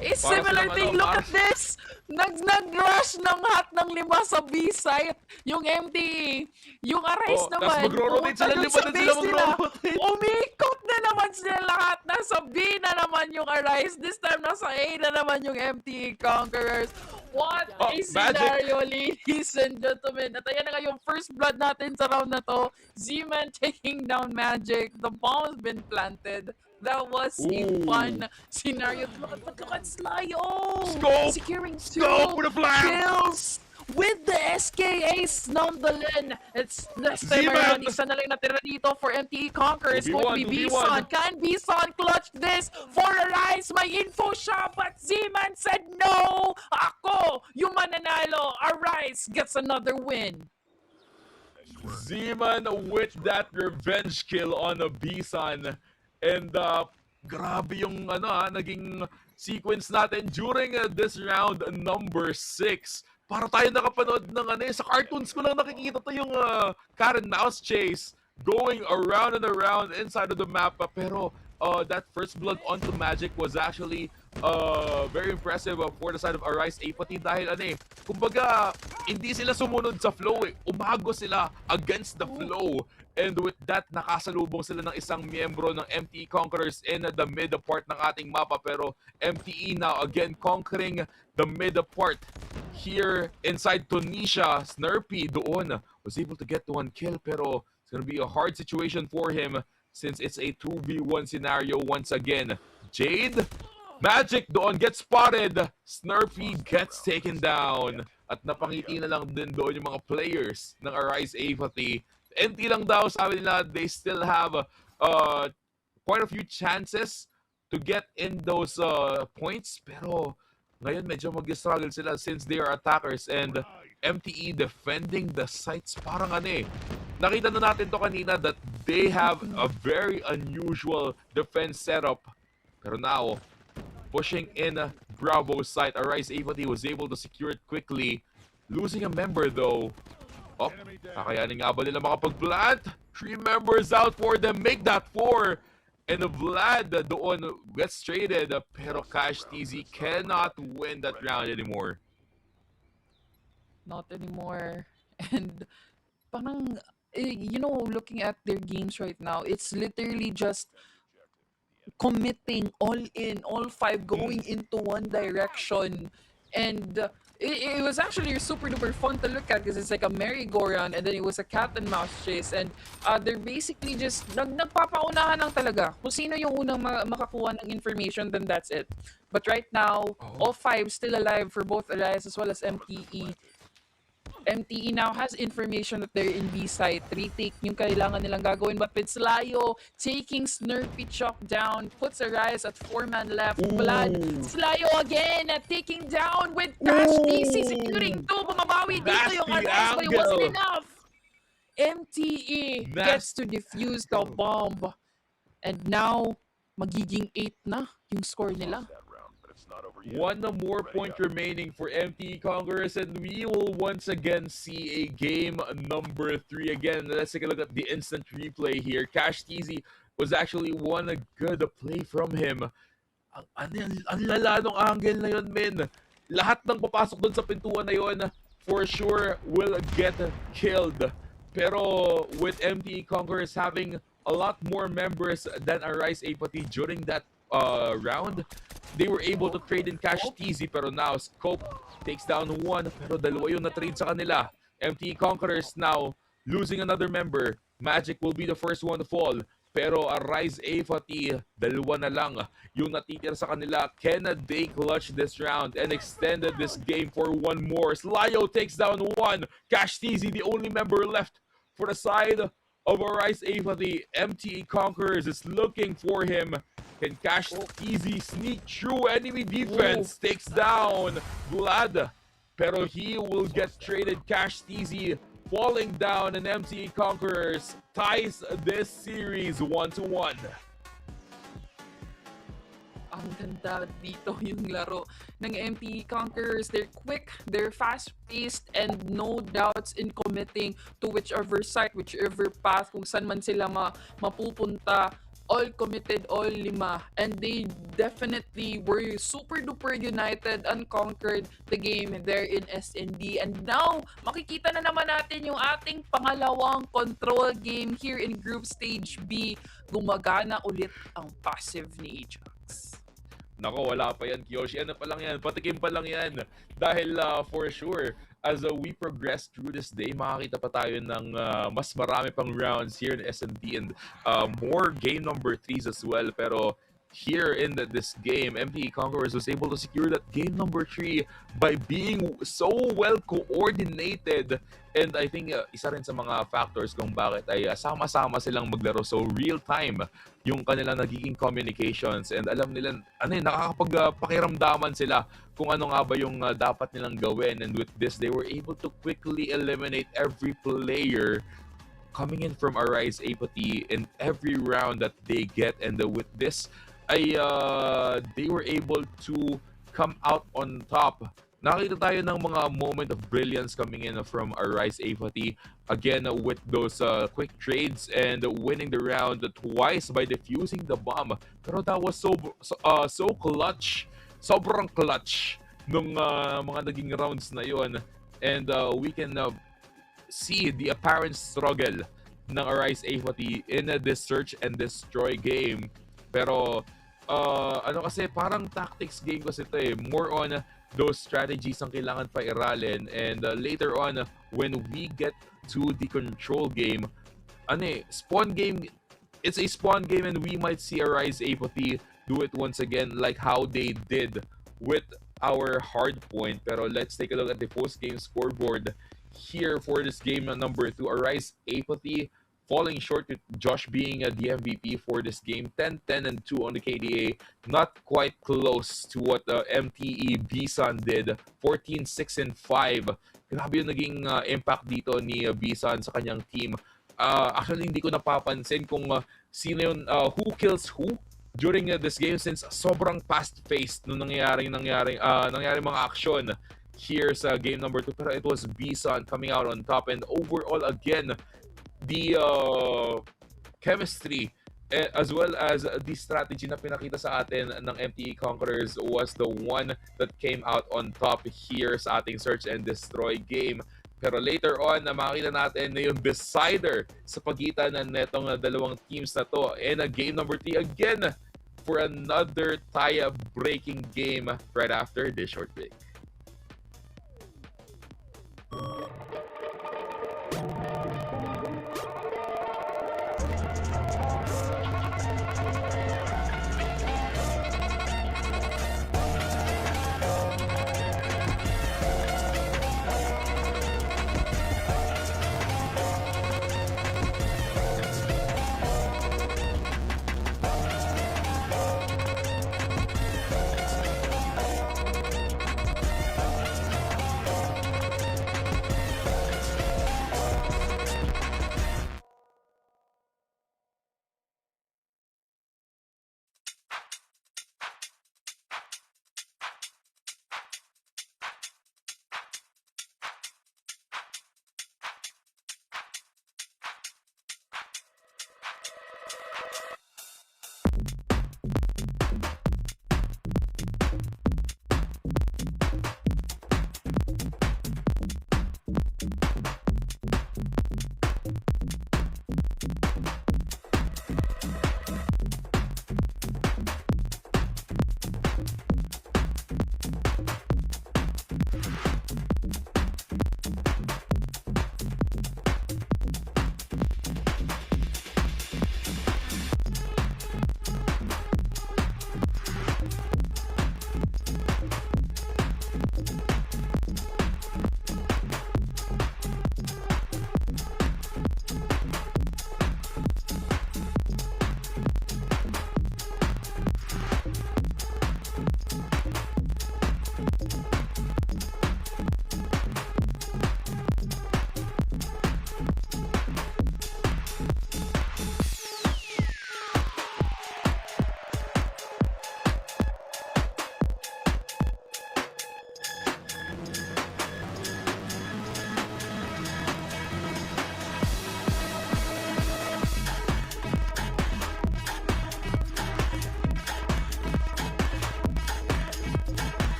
A similar thing, look at this! Nag-rush ng hat ng 5 sa B-site. Yung MTE. Yung Arise naman. Tapos magro-rotate sila, pumunta 5 sa na sila base nila. magro-rotate. Umikot na naman sila lahat. Nasa B na naman yung Arise. This time, nasa A na naman yung MTE Conquerors. What a scenario, ladies and gentlemen. At ayan na nga yung first blood natin sa round na to. Z-Man taking down Magic. The bomb has been planted. That was a fun scenario. Look at Slyo! Scope! Securing 2 Scope with a flag! kills with the SKAs nonetheless. It's this time around. Isa na lang natira dito for MTE Conquerors. It's going to be Bison. Can Bison clutch this for Arise? May info siya, but Z-Man said no! Ako, yung mananalo. Arise gets another win. Z-Man with that revenge kill on a Bison. And grabe yung naging sequence natin during this round number 6. Para tayo nakapanood ng sa cartoons ko lang nakikita to yung cat and mouse chase going around and around inside of the map. Pero that first blood onto Magic was actually very impressive for the side of Arise Apathy dahil kumbaga hindi sila sumunod sa flow umago sila against the flow. And with that, nakasalubong sila ng isang miyembro ng MTE Conquerors in the mid part ng ating mapa. Pero MTE now again conquering the mid part here inside Tunisia. Snurpy doon was able to get to 1 kill, pero it's gonna be a hard situation for him since it's a 2v1 scenario once again. Jade, Magic doon gets spotted. Snurpy gets taken down. At napangiti na lang din doon yung mga players ng Arise Apathy. NT lang daw, sabi nila, they still have quite a few chances to get in those points. Pero ngayon medyo mag-struggle sila since they are attackers. And MTE defending the sites. Parang nakita na natin to kanina that they have a very unusual defense setup. Pero now, pushing in Bravo's site, Arise Apathy was able to secure it quickly. Losing a member though. Kakayanin nga ba nila makapag-plant? 3 members out for them, make that 4. And Vlad doon gets traded, pero Cash TZ cannot win that round anymore. Not anymore. And parang, looking at their games right now, it's literally just committing all in, all 5 going into one direction. And it was actually super duper fun to look at because it's like a merry-go-round and then it was a cat and mouse chase, and they're basically just nagpapaunahan lang talaga. Kung sino yung unang makakuha ng information, then that's it. But right now, all 5 still alive for both Alliance as well as MTE. MTE now has information that they're in B site. Retake yung kailangan nilang gagawin. But with Slyo taking Snurpy Chop down, puts Arise at 4-man left. Blood. Slyo again taking down with Cash TC securing 2. Bumabawi dito yung Arise, but it wasn't enough. MTE gets to defuse the bomb. And now, magiging 8 na yung score nila. 1 more point remaining for MTE Conquerors, and we will once again see a game number 3 again. Let's take a look at the instant replay here. Cash TZ was actually one good play from him. Ang lala nung angle na yun, men. Lahat ng papasok dun sa pintuan na yun, for sure, will get killed. Pero with MTE Conquerors having a lot more members than Arise Apathy during that round, they were able to trade in Cash TZ, pero now Scope takes down 1, pero 2 yung na-trade sa kanila. MTE Conquerors now losing another member. Magic will be the first one to fall, pero Arise Apathy, 2 na lang yung natitira sa kanila. Can they clutch this round and extended this game for 1 more? Slyo takes down 1. Cash TZ, the only member left for the side of Arise Apathy. MTE Conquerors is looking for him. Can Cash TZ sneak through enemy defense? Takes down Vlad. pero he will get traded. Cash TZ falling down, and MTE Conquerors ties this series 1-1. Ang ganda dito yung laro ng MTE Conquerors. They're quick, they're fast-paced, and no doubts in committing to whichever side, whichever path, kung saan man sila mapupunta. All committed, all 5. And they definitely were super duper united and conquered the game there in SND. And now, makikita na naman natin yung ating pangalawang control game here in Group Stage B. Gumagana ulit ang passive ni Ajax. Nako, wala pa yan, Kiyoshi. Ano pa lang yan? Patikim pa lang yan. Dahil for sure, as we progress through this day, makakita pa tayo ng mas marami pang rounds here in SMD and more game number 3s as well. Pero here in this game, MTE Conquerors was able to secure that game number 3 by being so well coordinated. And I think isa rin sa mga factors kung bakit ay sama-sama silang maglaro. So real-time yung kanilang nagiging communications, and alam nila, nakakapagpakiramdaman sila kung ano nga ba yung dapat nilang gawin. And with this, they were able to quickly eliminate every player coming in from Arise Apathy in every round that they get. And with this, they were able to come out on top. Nakita tayo ng mga moment of brilliance coming in from Arise Apathy. Again, with those quick trades and winning the round twice by defusing the bomb. Pero that was so clutch. Sobrang clutch nung mga naging rounds na yon. And we can see the apparent struggle ng Arise Apathy in this search and destroy game. Pero kasi parang tactics game kasi ito eh. More on those strategies ang kailangan pa iralin. And later on, when we get to the control game, spawn game, it's a spawn game, and we might see Arise Apathy do it once again like how they did with our hard point. Pero let's take a look at the post-game scoreboard here for this game number 2. Arise Apathy falling short with Josh being the MVP for this game. 10-10-2 on the KDA. Not quite close to what MTE Bisan did. 14-6-5. Grabe yung naging impact dito ni Bisan sa kanyang team. Actually, hindi ko napapansin kung sino yun, who kills who during this game, since sobrang fast-paced nung nangyari mga action here sa game number 2. Pero it was Bisan coming out on top. And overall, again, the chemistry as well as the strategy na pinakita sa atin ng MTE Conquerors was the one that came out on top here sa ating search and destroy game. Pero later on, makita natin na yung decider sa pagitan ng netong dalawang teams na to. And game number 3 again for another tie-breaking game right after this short break.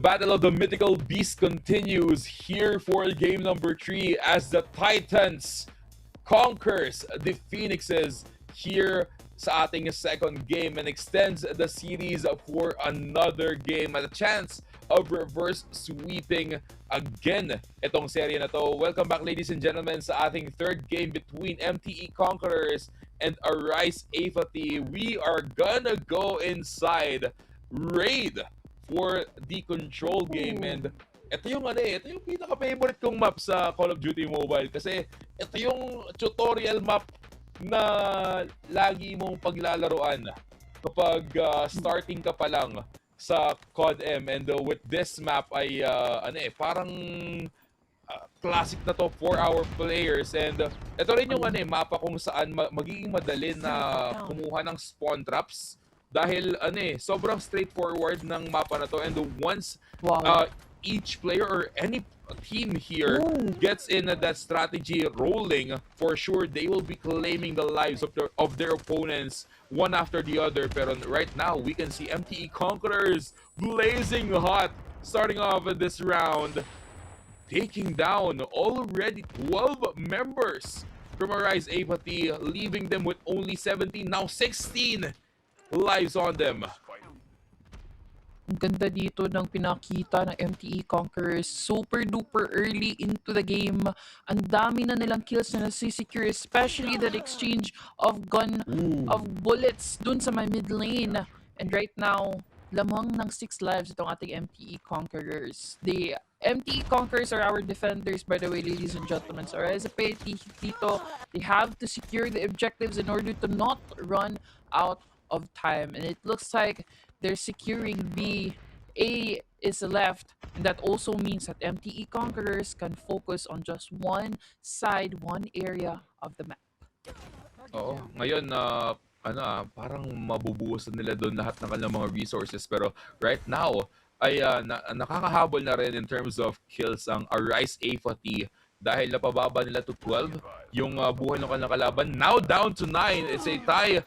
battle of the mythical beast continues here for game number 3 as the Titans conquers the Phoenixes here sa ating second game and extends the series for another game at a chance of reverse sweeping again itong serye na to. Welcome back, ladies and gentlemen, sa ating third game between MTE Conquerors and Arise Apathy. We are gonna go inside raid for the control game, and ito yung pinaka-favorite kong map sa Call of Duty Mobile kasi ito yung tutorial map na lagi mong paglalaruan kapag starting ka pa lang sa CODM, and with this map ay parang classic na to for our players, and ito rin yung mapa kung saan magiging madali na kumuha ng spawn traps dahil sobrang straightforward ng mapa na to, and once each player or any team here gets in that strategy rolling, for sure they will be claiming the lives of their opponents one after the other. Pero right now we can see MTE Conquerors blazing hot starting off this round, taking down already 12 members from Arise Apathy, leaving them with only 17, now 16 lives on them. Ang ganda dito ng pinakita ng MTE Conquerors. Super duper early into the game. Ang dami na nilang kills na nasisecure, especially that exchange of bullets dun sa my mid lane. And right now, lamang ng 6 lives itong ating MTE Conquerors. The MTE Conquerors are our defenders, by the way, ladies and gentlemen. So as a PAT dito, they have to secure the objectives in order to not run out of time. And it looks like they're securing B. A is left, and that also means that MTE Conquerors can focus on just one side, one area of the map. Oo, ngayon parang mabubuhusan nila doon lahat ng kanilang mga resources, pero right now ay nakakahabol na rin in terms of kills ang Arise Apathy dahil napababa nila to 12 yung buhay ng kanilang kalaban. Now down to 9. It's a tie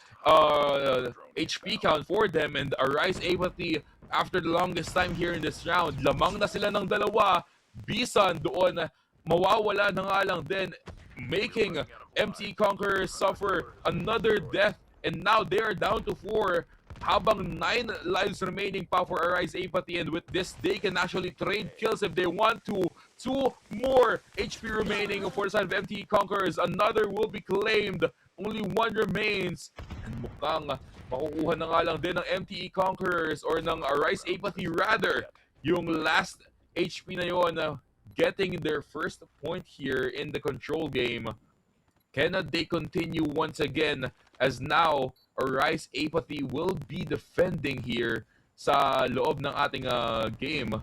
HP count for them, and Arise Apathy, after the longest time here in this round, lamang na sila ng dalawa. Bisan doon mawawala na nga lang din, making MTE Conquerors suffer another death, and now they are down to 4 habang 9 lives remaining pa for Arise Apathy, and with this they can actually trade kills if they want to. 2 more HP remaining for the side of MTE Conquerors. Another will be claimed. Only 1 remains, and mukhang makukuha na nga lang din ng MTE Conquerors or ng Arise Apathy rather yung last HP na yon, getting their first point here in the control game. Cannot they continue once again, as now Arise Apathy will be defending here sa loob ng ating game.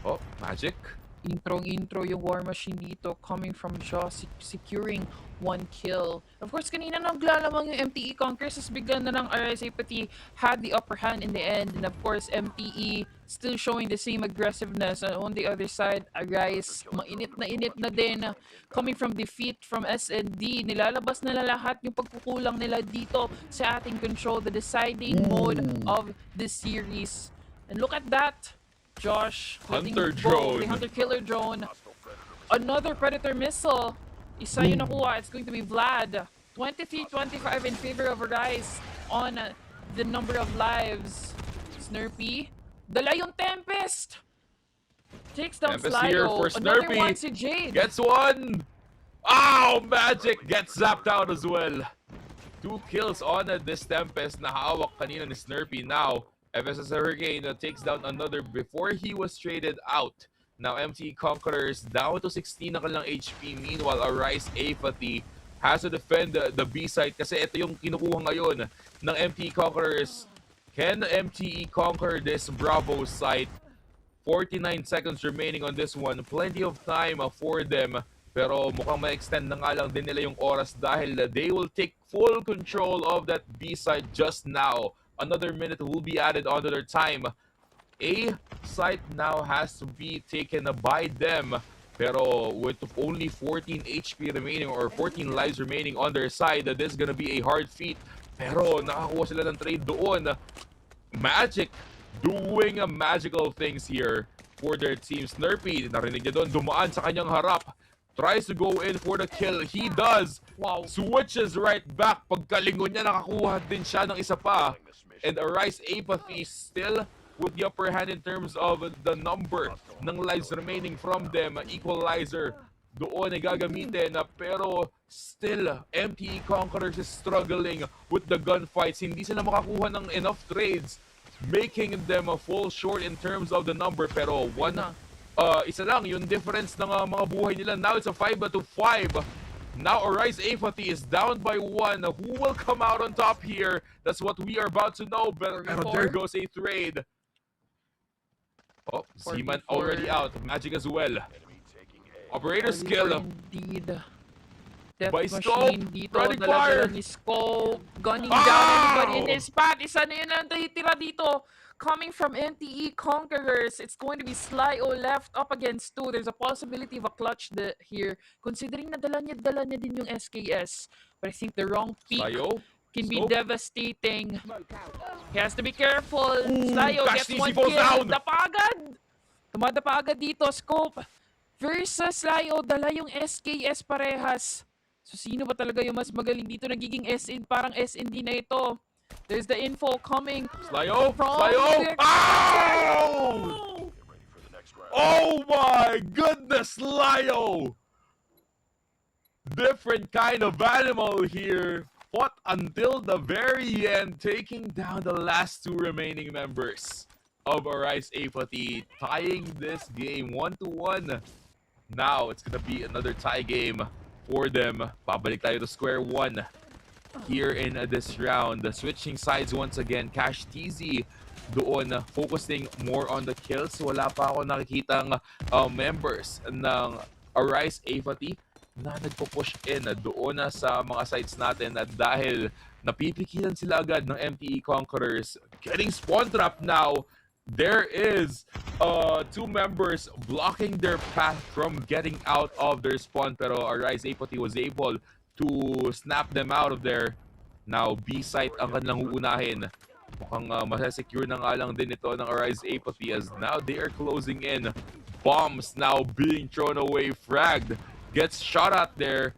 Oh, Magic. Intro yung War Machine dito, coming from Shaw, securing 1 kill. Of course, kanina naglalamang yung MTE Conquerors, as bigla na lang Arise Apathy had the upper hand in the end. And of course, MTE still showing the same aggressiveness. On the other side, Arise, mainit na din. Coming from defeat from SND, nilalabas na lahat yung pagkukulang nila dito sa ating control, the deciding mode of this series. And look at that! Josh, Hunter drone. The Hunter Killer drone. Another Predator missile. Isa yung nakuha. It's going to be Vlad. 23-25 in favor of Arise on the number of lives. Snurpy. Dala yung Tempest. Takes down Tempest here Slido. for Another Snurpy. one si Jade. Gets 1. Ow! Magic gets zapped out as well. 2 kills on this Tempest na hawak kanina ni Snurpy. Now, FSS Hurricane takes down another before he was traded out. Now MTE Conquerors down to 16 na kanilang HP. Meanwhile, Arise Apathy has to defend the B site kasi ito yung kinukuha ngayon ng MTE Conquerors. Can MTE conquer this Bravo site? 49 seconds remaining on this one. Plenty of time for them. Pero mukhang ma-extend na nga lang din nila yung oras dahil they will take full control of that B site just now. Another minute will be added onto their time. A site now has to be taken by them. Pero with only 14 HP remaining or 14 lives remaining on their side, this is gonna be a hard feat. Pero nakakuha sila ng trade doon. Magic doing magical things here for their team. Snurpy, narinig niya doon, dumaan sa kanyang harap. Tries to go in for the kill. He does. Wow. Switches right back. Pagkalingon niya, nakakuha din siya ng isa pa. And Arise Apathy still with the upper hand in terms of the number ng lives remaining from them. Equalizer doon ay gagamitin. Pero still, MTE Conquerors is struggling with the gunfights. Hindi sila makakuha ng enough trades, making them fall short in terms of the number. Pero isa lang yung difference ng mga buhay nila. Now it's a 5-5. Now Arise Apathy is down by 1. Who will come out on top here? That's what we are about to know. But there goes a trade. Oh, Zeman already out. Magic as well. Operator skill. Indeed. Death By Machine Scope. dito. Running Dala-dala fire. ni Scope. Gunning down everybody in his path. Isa na yun ang tira dito. Coming from MTE Conquerors, it's going to be Slyo left up against 2. There's a possibility of a clutch here. Considering na dala niya din yung SKS. But I think the wrong peak can be devastating. He has to be careful. Slyo gets one kill. Dapagad! Tumadapa agad dito. Scope versus Slyo. Dala yung SKS parehas. So sino ba talaga yung mas magaling dito? Nagiging SN, parang SND na ito. There's the info coming. Slyo! From Slyo! Oh! Oh my goodness, Slyo! Different kind of animal here. Fought until the very end, taking down the last 2 remaining members of Arise Apathy, tying this game 1-1. Now it's gonna be another tie game for them. Babalik tayo to square 1 here in this round. Switching sides once again. Cash TZ doon focusing more on the kills. Wala pa ako nakikitang members ng Arise Apathy na nagpo-push in doon sa mga sides natin at dahil napipikilan sila agad ng MTE Conquerors. Getting spawn trap now. There is 2 members blocking their path from getting out of their spawn, pero Arise Apathy was able to snap them out of there. Now, B-site ang kanilang uunahin. Mukhang masasecure na nga lang din ito ng Arise Apathy as now they are closing in. Bombs now being thrown away. Fragged. Gets shot at there.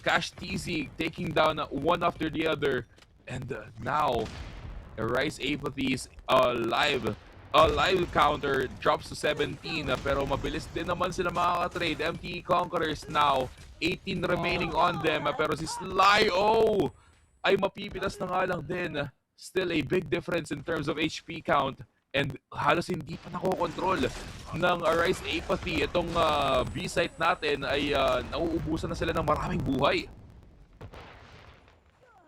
Cash TZ taking down one after the other. And now, Arise Apathy's live counter drops to 17. Pero mabilis din naman sila makaka-trade. MTE Conquerors now 18 remaining on them, pero si Slyo ay mapipitas na nga lang din. Still a big difference in terms of HP count and halos hindi pa nakokontrol ng Arise Apathy. Itong B-site natin ay nauubusan na sila ng maraming buhay.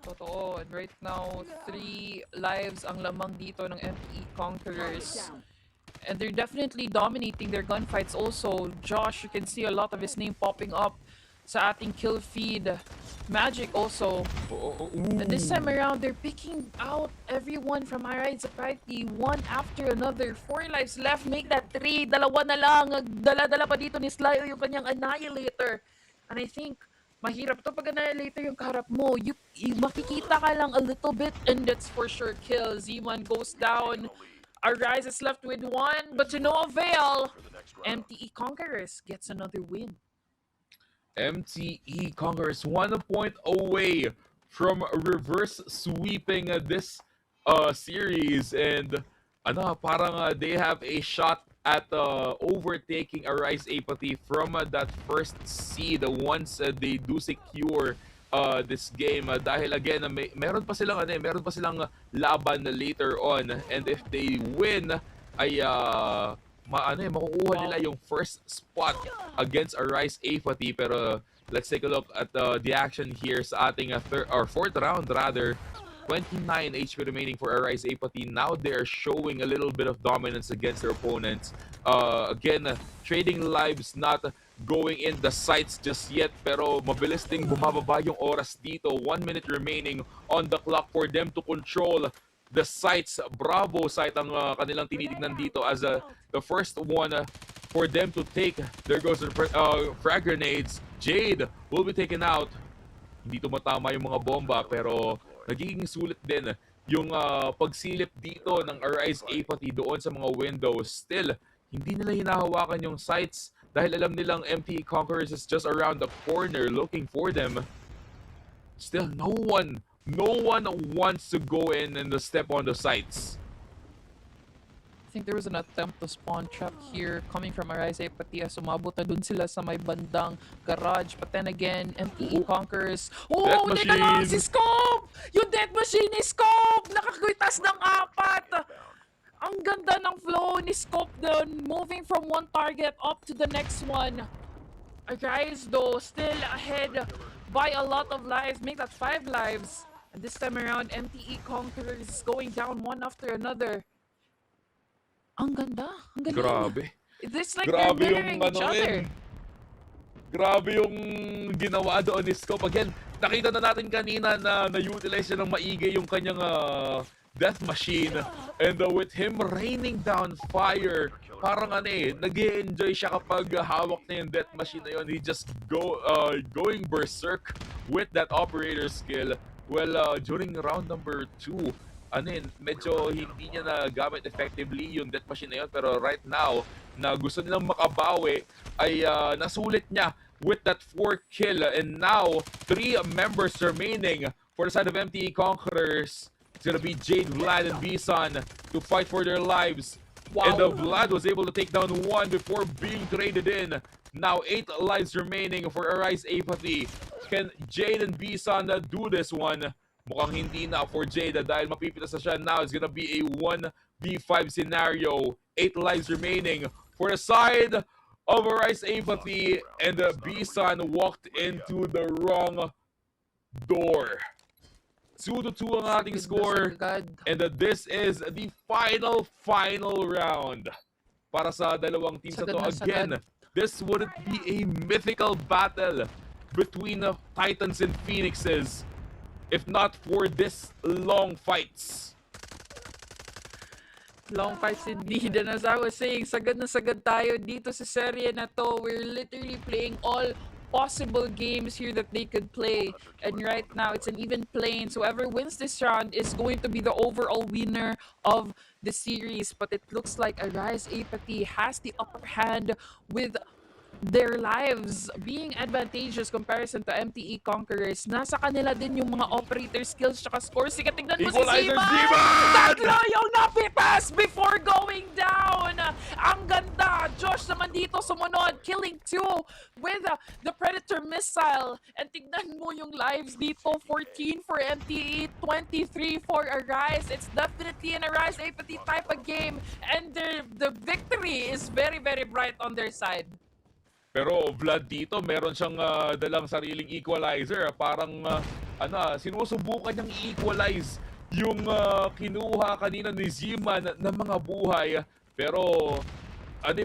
Totoo. And right now, 3 lives ang lamang dito ng MTE Conquerors. And they're definitely dominating their gunfights also. Josh, you can see a lot of his name popping up sa ating kill feed. Magic also. And this time around, they're picking out everyone from Arise Apathy one after another. 4 lives left. Make that 3. Dalawa na lang. Dala-dala pa dito ni Slyo yung kanyang Annihilator. And I think mahirap to pag Annihilator yung kaharap mo. You makikita ka lang a little bit and that's for sure kill. Zeman goes down. Arise is left with 1, but to no avail. MTE Conquerors gets another win. MTE Conquerors 1 point away from reverse sweeping this series, and parang they have a shot at overtaking Arise Apathy from that first seed once they do secure this game, dahil again meron pa silang laban later on, and if they win ay makukuha nila yung first spot against Arise Apathy. Pero let's take a look at the action here sa ating fourth round rather. 29 HP remaining for Arise Apathy. Now they're showing a little bit of dominance against their opponents. Again, trading lives, not going in the sights just yet, pero mabilis ding bumababa yung oras dito. 1 minute remaining on the clock for them to control the sights. Bravo site ang kanilang tinitignan dito as the first one for them to take. There goes the frag grenades. Jade will be taken out. Hindi tumatama yung mga bomba, pero nagiging sulit din yung pagsilip dito ng Arise Apathy doon sa mga windows. Still, hindi nila hinahawakan yung sights dahil alam nilang MTE Conquerors is just around the corner looking for them. Still, no one wants to go in and step on the sights. I think there was an attempt to spawn trap here coming from Arise Apathy as umabot na dun sila sa may bandang garage. But then again, MTE Conquerors. Oh, teka lang! Si Scope! Yung Death Machine ni Scope! Nakakwitas ng 4! Ang ganda ng flow ni Scope doon. Moving from one target up to the next one. Arise though, still ahead by a lot of lives. Make that 5 lives. And this time around, MTE Conquerors is going down one after another. Ang ganda. Ang galing. Grabe. It's like Grabe they're yung mirroring each other. Grabe yung ginawa doon ni Scope. Again, nakita na natin kanina na na-utilize siya ng maigi yung kanyang death machine. And with him raining down fire, parang nag-enjoy siya kapag hawak na yung death machine na yun. He just going berserk with that operator skill. Well, during round number 2, medyo hindi niya nagamit effectively yung death machine na yun. Pero right now, na gusto nilang makabawi, ay nasulit niya with that 4 kill. And now, 3 members remaining for the side of MTE Conquerors. It's gonna be Jade, Vlad, and Bison to fight for their lives. Wow. And Vlad was able to take down 1 before being traded in. Now 8 lives remaining for Arise Apathy. Can Jade and Bison do this one? Mukhang hindi na for Jade dahil mapipitas na siya. Now it's gonna be a 1v5 scenario. 8 lives remaining for the side of Arise Apathy, and Bison walked into the wrong door. 2-2 ang ating score, and this is the final round para sa dalawang teams na to. Again, this would be a mythical battle between Titans and Phoenixes if not for this long fights. Long fights indeed. And as I was saying, sagad na sagad tayo dito sa serye na to. We're literally playing all possible games here that they could play. And right now, it's an even playing. So whoever wins this round is going to be the overall winner of the series. But it looks like Arise Apathy has the upper hand with their lives being advantageous comparison to MTE Conquerors. Nasa kanila din yung mga operator skills tsaka scores. Sige, tignan mo si Ziman! Tatlo yung napitas before going down! Ang ganda! Josh naman dito sumunod, killing 2 with the Predator missile. And tignan mo yung lives dito, 14 for MTE, 23 for Arise. It's definitely an Arise Apathy type of game. And the victory is very, very bright on their side. Pero Vlad dito, meron siyang dalang sariling equalizer. Parang sinusubukan niyang equalize yung kinuha kanina ni Ziman ng mga buhay. Pero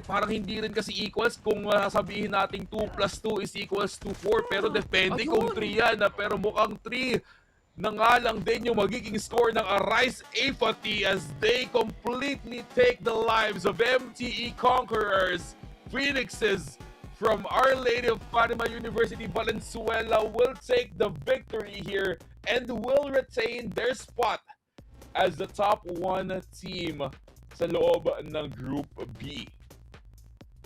parang hindi rin kasi equals kung sabihin nating 2 plus 2 is equals to 4. Pero depende kung 3 yan. Pero mukhang 3 na nga lang din yung magiging score ng Arise Apathy as they completely take the lives of MTE Conquerors. Phoenixes from Our Lady of Fatima University, Valenzuela will take the victory here and will retain their spot as the top 1 team sa loob ng Group B.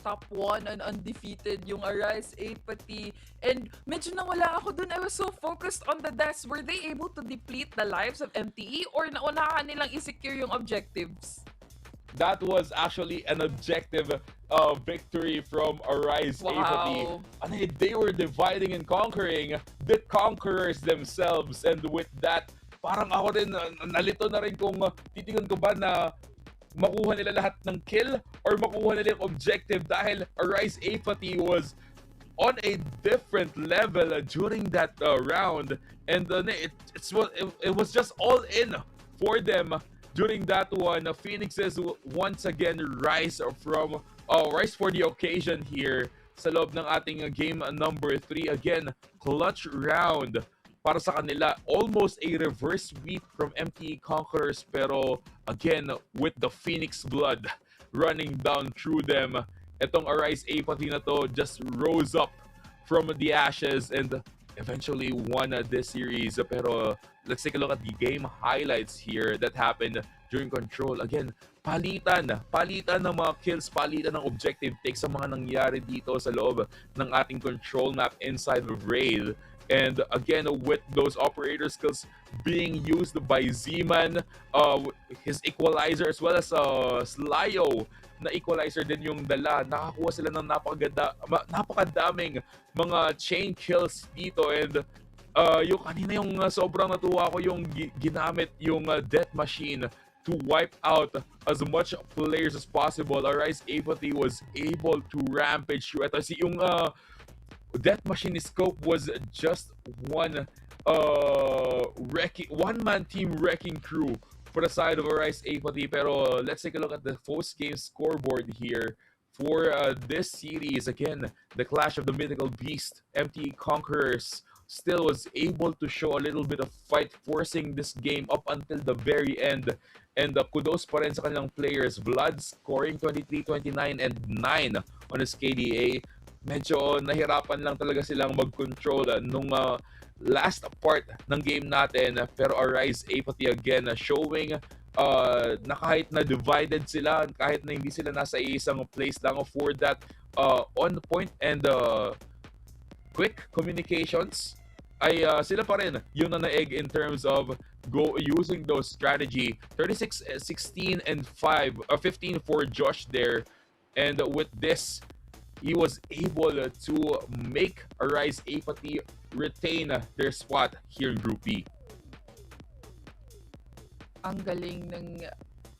Top 1 and undefeated yung Arise Apathy. And medyo nawala ako dun. I was so focused on the deaths. Were they able to deplete the lives of MTE or naunahan nilang i-secure yung objectives? That was actually an objective victory from Arise Apathy. They were dividing and conquering the conquerors themselves. And with that, parang ako rin, nalito na rin kung titingnan ko ba na makuha nila lahat ng kill or makuha nila yung objective dahil Arise Apathy was on a different level during that round. And it was just all in for them. During that one, Phoenixes once again rise for the occasion here sa loob ng ating game number 3. Again, clutch round para sa kanila. Almost a reverse sweep from MTE Conquerors, pero again, with the Phoenix blood running down through them, etong Arise Apathy na to just rose up from the ashes and eventually won this series. Pero let's take a look at the game highlights here that happened during control. Again, palitan ng mga kills, palitan ng objective takes sa mga nangyari dito sa loob ng ating control map inside the raid. And again, with those operator skills being used by Z-Man, his equalizer as well as Slyo na equalizer din yung dala. Nakakuha sila ng napakadaming mga chain kills dito. And yung kanina yung sobrang natuwa ko yung ginamit yung death machine to wipe out as much players as possible. Arise Apathy was able to rampage through it. Kasi yung Death Machine scope was just one one-man team wrecking crew for the side of Arise Apathy. Pero let's take a look at the post-game scoreboard here for this series. Again, the clash of the mythical beast, MT Conquerors, still was able to show a little bit of fight, forcing this game up until the very end. And kudos pa rin sa kanilang players. Vlad scoring 23, 29, and 9 on his KDA. Medyo nahirapan lang talaga silang mag-control nung last part ng game natin. Pero Arise Apathy again showing na kahit na divided sila, kahit na hindi sila nasa isang place lang, for that on point and quick communications, ay sila pa rin yung nanaig in terms of using those strategy. 36, 16, and 15 for Josh there. And with this, he was able to make Arise Apathy retain their spot here in Group B. Ang galing ng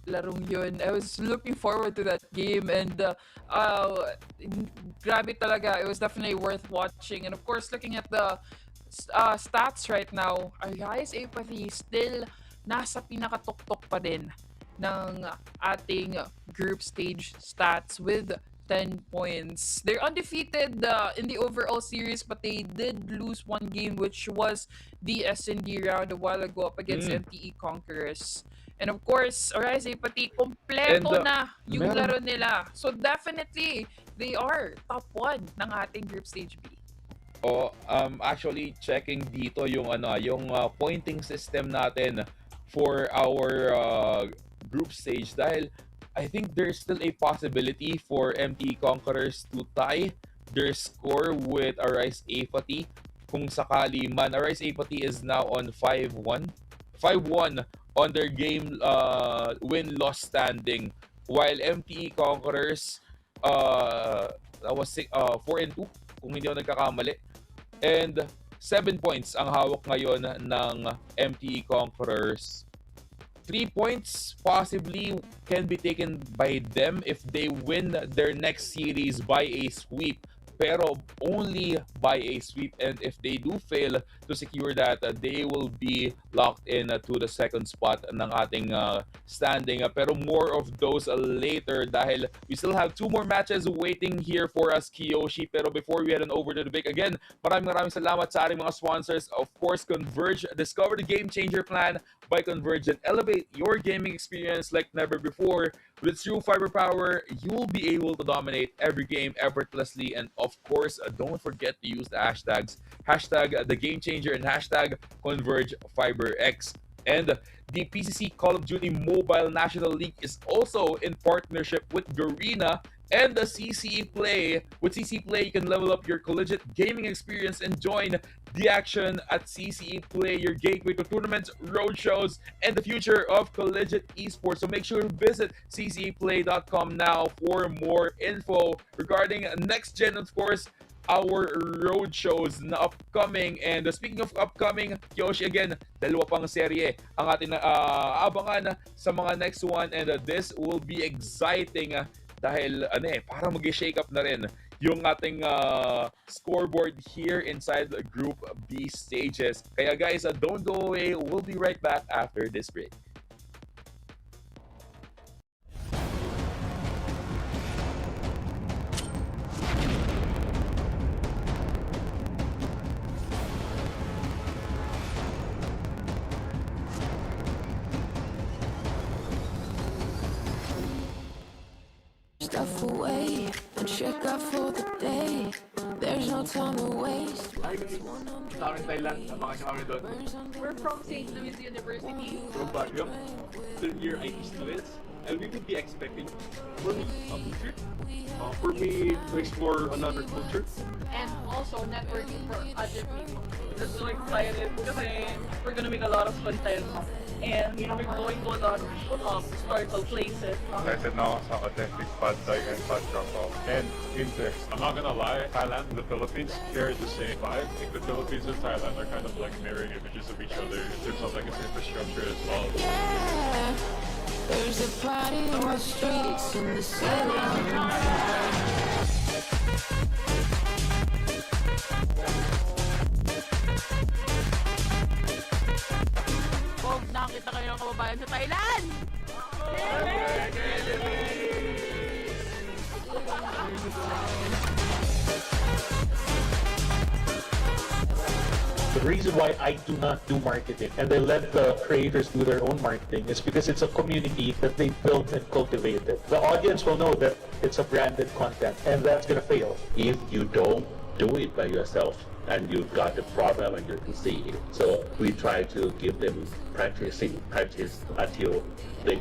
larong yun. I was looking forward to that game, and grabe talaga. It was definitely worth watching. And of course, looking at the stats right now, Arise Apathy still nasa pinakatuktok pa din ng ating group stage stats with 10 points. They're undefeated in the overall series, but they did lose one game, which was the S&D round a while ago up against MTE Conquerors. And of course, Arise Apathy, kompleto na yung laro nila. So definitely, they are top 1 ng ating group stage B. Actually checking dito yung pointing system natin for our group stage, dahil I think there's still a possibility for MT Conquerors to tie their score with Arise Apathy. Kung sakali man, Arise Apathy is now on 5-1 on their game win-loss standing, while MT Conquerors that was 4-2 kung hindi ako nagkakamali. And 7 points ang hawak ngayon ng MT Conquerors. 3 points possibly can be taken by them if they win their next series by a sweep, pero only by a sweep. And if they do fail to secure that, they will be locked in to the second spot ng ating standing. Pero more of those later, dahil we still have 2 more matches waiting here for us, Kiyoshi. Pero before we head on over to the break, again, maraming salamat sa ating mga sponsors. Of course, Converge. Discover the Game Changer plan by Converge and elevate your gaming experience like never before. With its true fiber power, you will be able to dominate every game effortlessly. And of course, don't forget to use the hashtags #TheGameChanger and #ConvergeFiberX. And the PCC Call of Duty Mobile National League is also in partnership with Garena and the CCE Play. With CCE Play, you can level up your Collegiate gaming experience and join the action at CCE Play, your gateway to tournaments, roadshows, and the future of Collegiate esports. So make sure to visit cceplay.com now for more info regarding next gen, of course, our road shows na upcoming. And speaking of upcoming, Yoshi, again, 2 pang serye ang ating abangan sa mga next one, and this will be exciting dahil para mag-shake up na rin yung ating scoreboard here inside the Group B stages. Kaya guys, don't go away. We'll be right back after this break. Stuff away and check out for the day. There's no time to waste. Sa amin, Thailand, mga kami doon. We're from St. Louis University. From Baguio, third-year IT students. And we would be expecting, for me, a food trip. For me, to explore another culture. And also networking for other people. We're so excited kasi we're gonna make a lot of content. And we're going to a lot of historical places. Excited now sa authentic pad thai and pad krapao. And Inter. I'm not gonna lie, Thailand and the Philippines share the same vibe. I think the Philippines and Thailand are kind of like mirroring images of each other in terms of like its infrastructure as well. Yeah, there's a party in the streets in the city. Kung nakita kayo ng kababayan sa Thailand! The reason why I do not do marketing and I let the creators do their own marketing is because it's a community that they built and cultivated. The audience will know that it's a branded content and that's gonna fail. If you don't do it by yourself and you've got a problem and you can see it. So we try to give them practice until they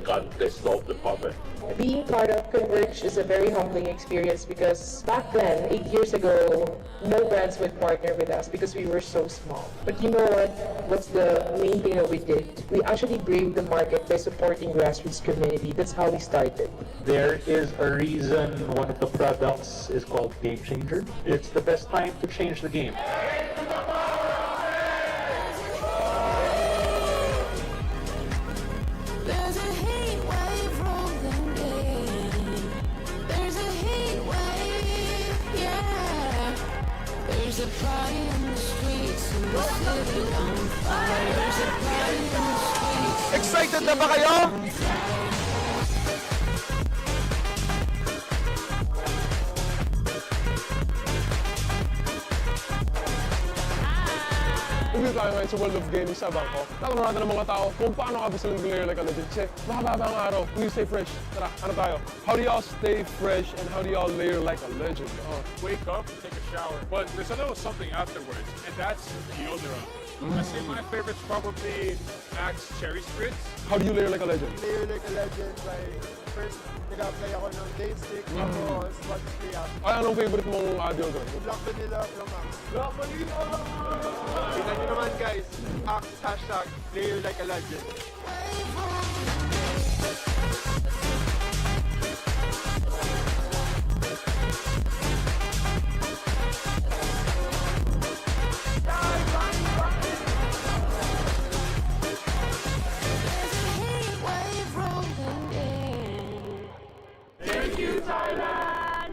solve the problem. Being part of Converge is a very humbling experience because back then, 8 years ago, no brands would partner with us because we were so small. But you know what? What's the main thing that we did? We actually braved the market by supporting grassroots community. That's how we started. There is a reason one of the products is called Game Changer. It's the best time to change the game. There's a heat wave rolling in. There's a heat wave, yeah. There's a party in the streets and the city on fire. There's a party in the streets. Excited na ba kayo? Review tayo ngayon sa World of Gaming sa Bangkok. Tatanong natin ng mga tao kung paano ka ba silang player like a legend. Kasi mahaba ang araw, will you stay fresh? Tara, ano tayo? How do y'all stay fresh and how do y'all layer like a legend? Wake up, take a shower. But there's always something afterwards, and that's deodorant. I say my favorite's probably Axe Cherry Spritz. How do you layer like a legend? Layer like a legend by first nag-apply ako ng day stick, tapos body spray out. Ay, anong favorite mong deodorant? Black Vanilla from Axe. Black Vanilla! Tingnan nyo naman guys, Axe hashtag layer like a legend. Thank you, Thailand!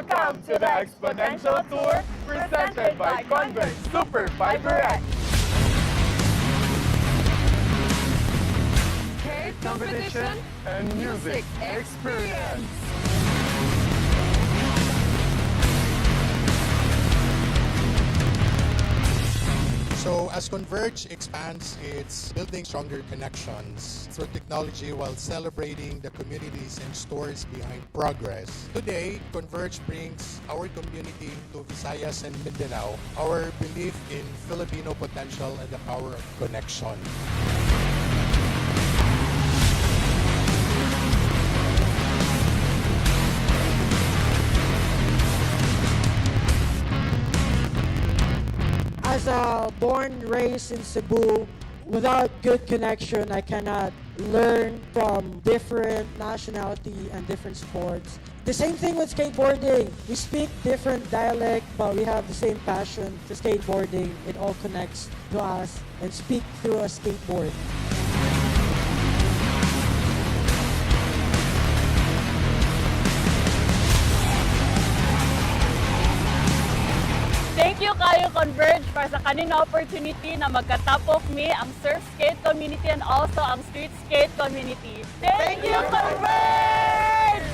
Welcome to the Exponential Tour presented by Converge Super Fiber X. Great Competition and music experience. So as Converge expands, it's building stronger connections through technology while celebrating the communities and stories behind progress. Today, Converge brings our community to Visayas and Mindanao, our belief in Filipino potential and the power of connection. As a born, raised in Cebu, without good connection, I cannot learn from different nationality and different sports. The same thing with skateboarding. We speak different dialect, but we have the same passion to skateboarding. It all connects to us and speak through a skateboard. Thank you kayo Converge para sa kanina opportunity na magka-top of me ang surf skate community and also ang street skate community. Thank you Converge!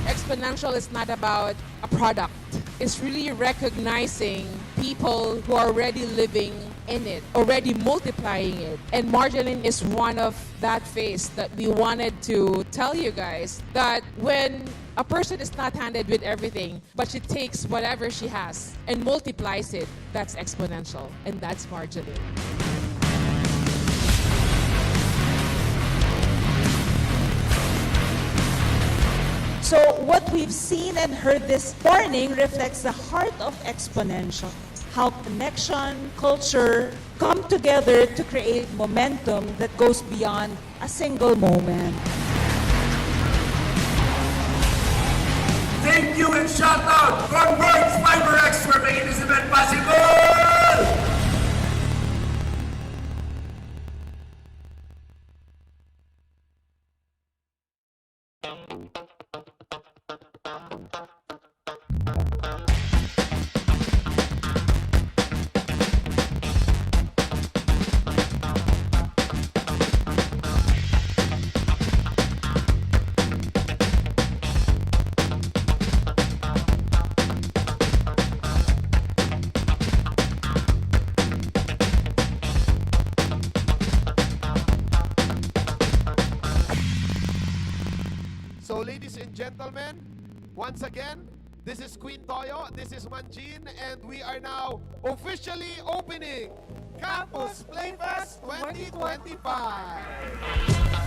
Exponential is not about a product. It's really recognizing people who are already living in it, already multiplying it. And Marjoline is one of that face that we wanted to tell you guys that when a person is not handed with everything, but she takes whatever she has and multiplies it, that's exponential. And that's Marjoline. So what we've seen and heard this morning reflects the heart of Exponential. How connection, culture come together to create momentum that goes beyond a single moment. Thank you and shout out Converge Fiber X for making this event possible! So ladies and gentlemen, once again, this is Queen Toyo, this is Manjin, and we are now officially opening Campus Playfest 2025.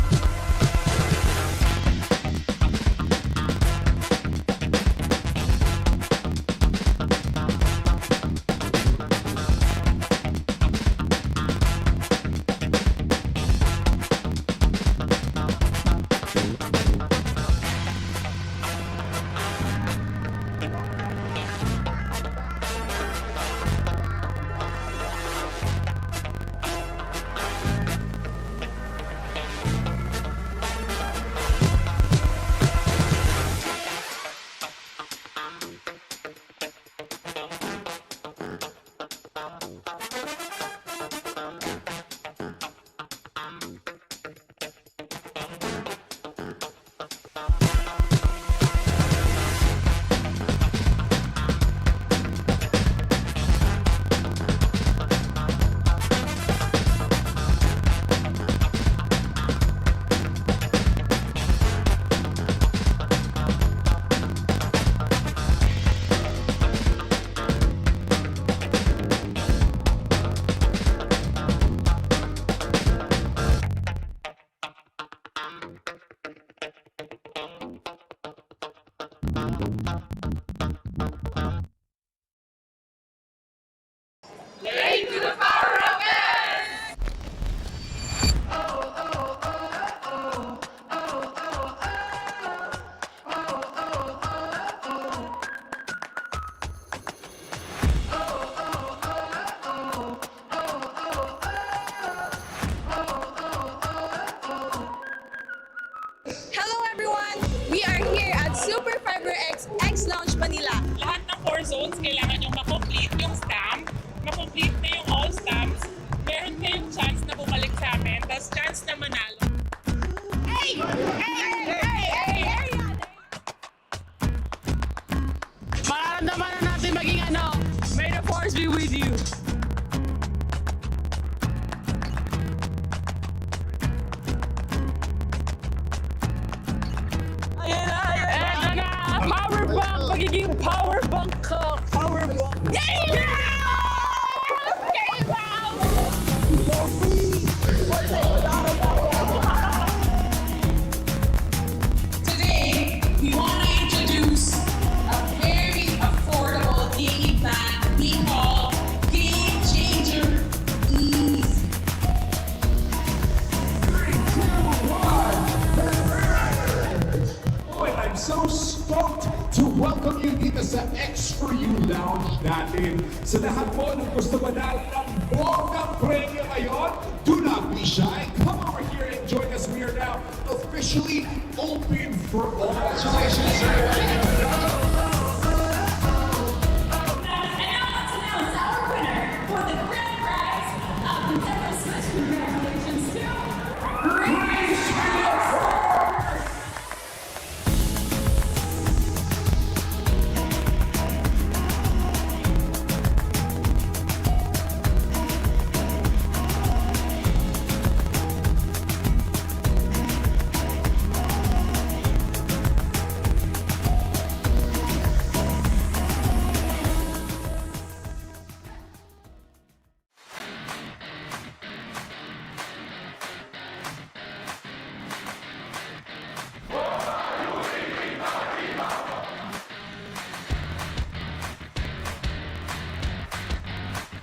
We are here at Super Fiber X Lounge Manila. Lahat ng 4 zones kailangan yung makomplete yung stamp, makomplete na yung all stamps, meron kayong chance na bumalik sa amin, tapos chance na manalo. Hey! Mararamdaman na natin maging ano, may the force be with you. Ayan na! Power bank! Magiging power bank ka! Power bank! Today, we want to introduce a very affordable gaming plan we call Game Changer Easy. Boy, I'm so stoked to welcome you dito sa X for You Lounge natin. Sa lahat po ng gusto manalo ng bonggang premyo ngayon, do not be shy. Come over here and join us. We are now officially open for all. Congratulations,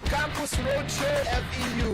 Campus Roadshow FEU.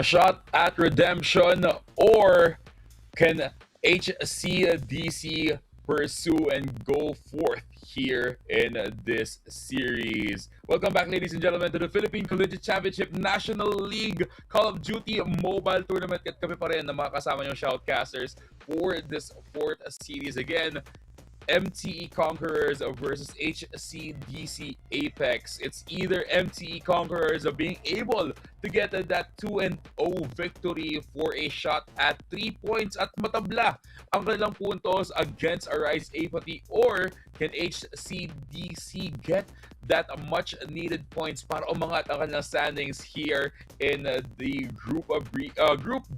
a shot at redemption, or can HCDC pursue and go forth here in this series? Welcome back, ladies and gentlemen, to the Philippine Collegiate Championship National League Call of Duty Mobile Tournament. At kami pa rin na mga kasama yung shoutcasters for this fourth series. Again, MTE Conquerors versus HCDC Apex. It's either MTE Conquerors of being able to get that 2-0 victory for a shot at 3 points at matabla ang kanilang puntos against Arise Apathy, or can HCDC get that much needed points para umangat ang kanilang standings here in the Group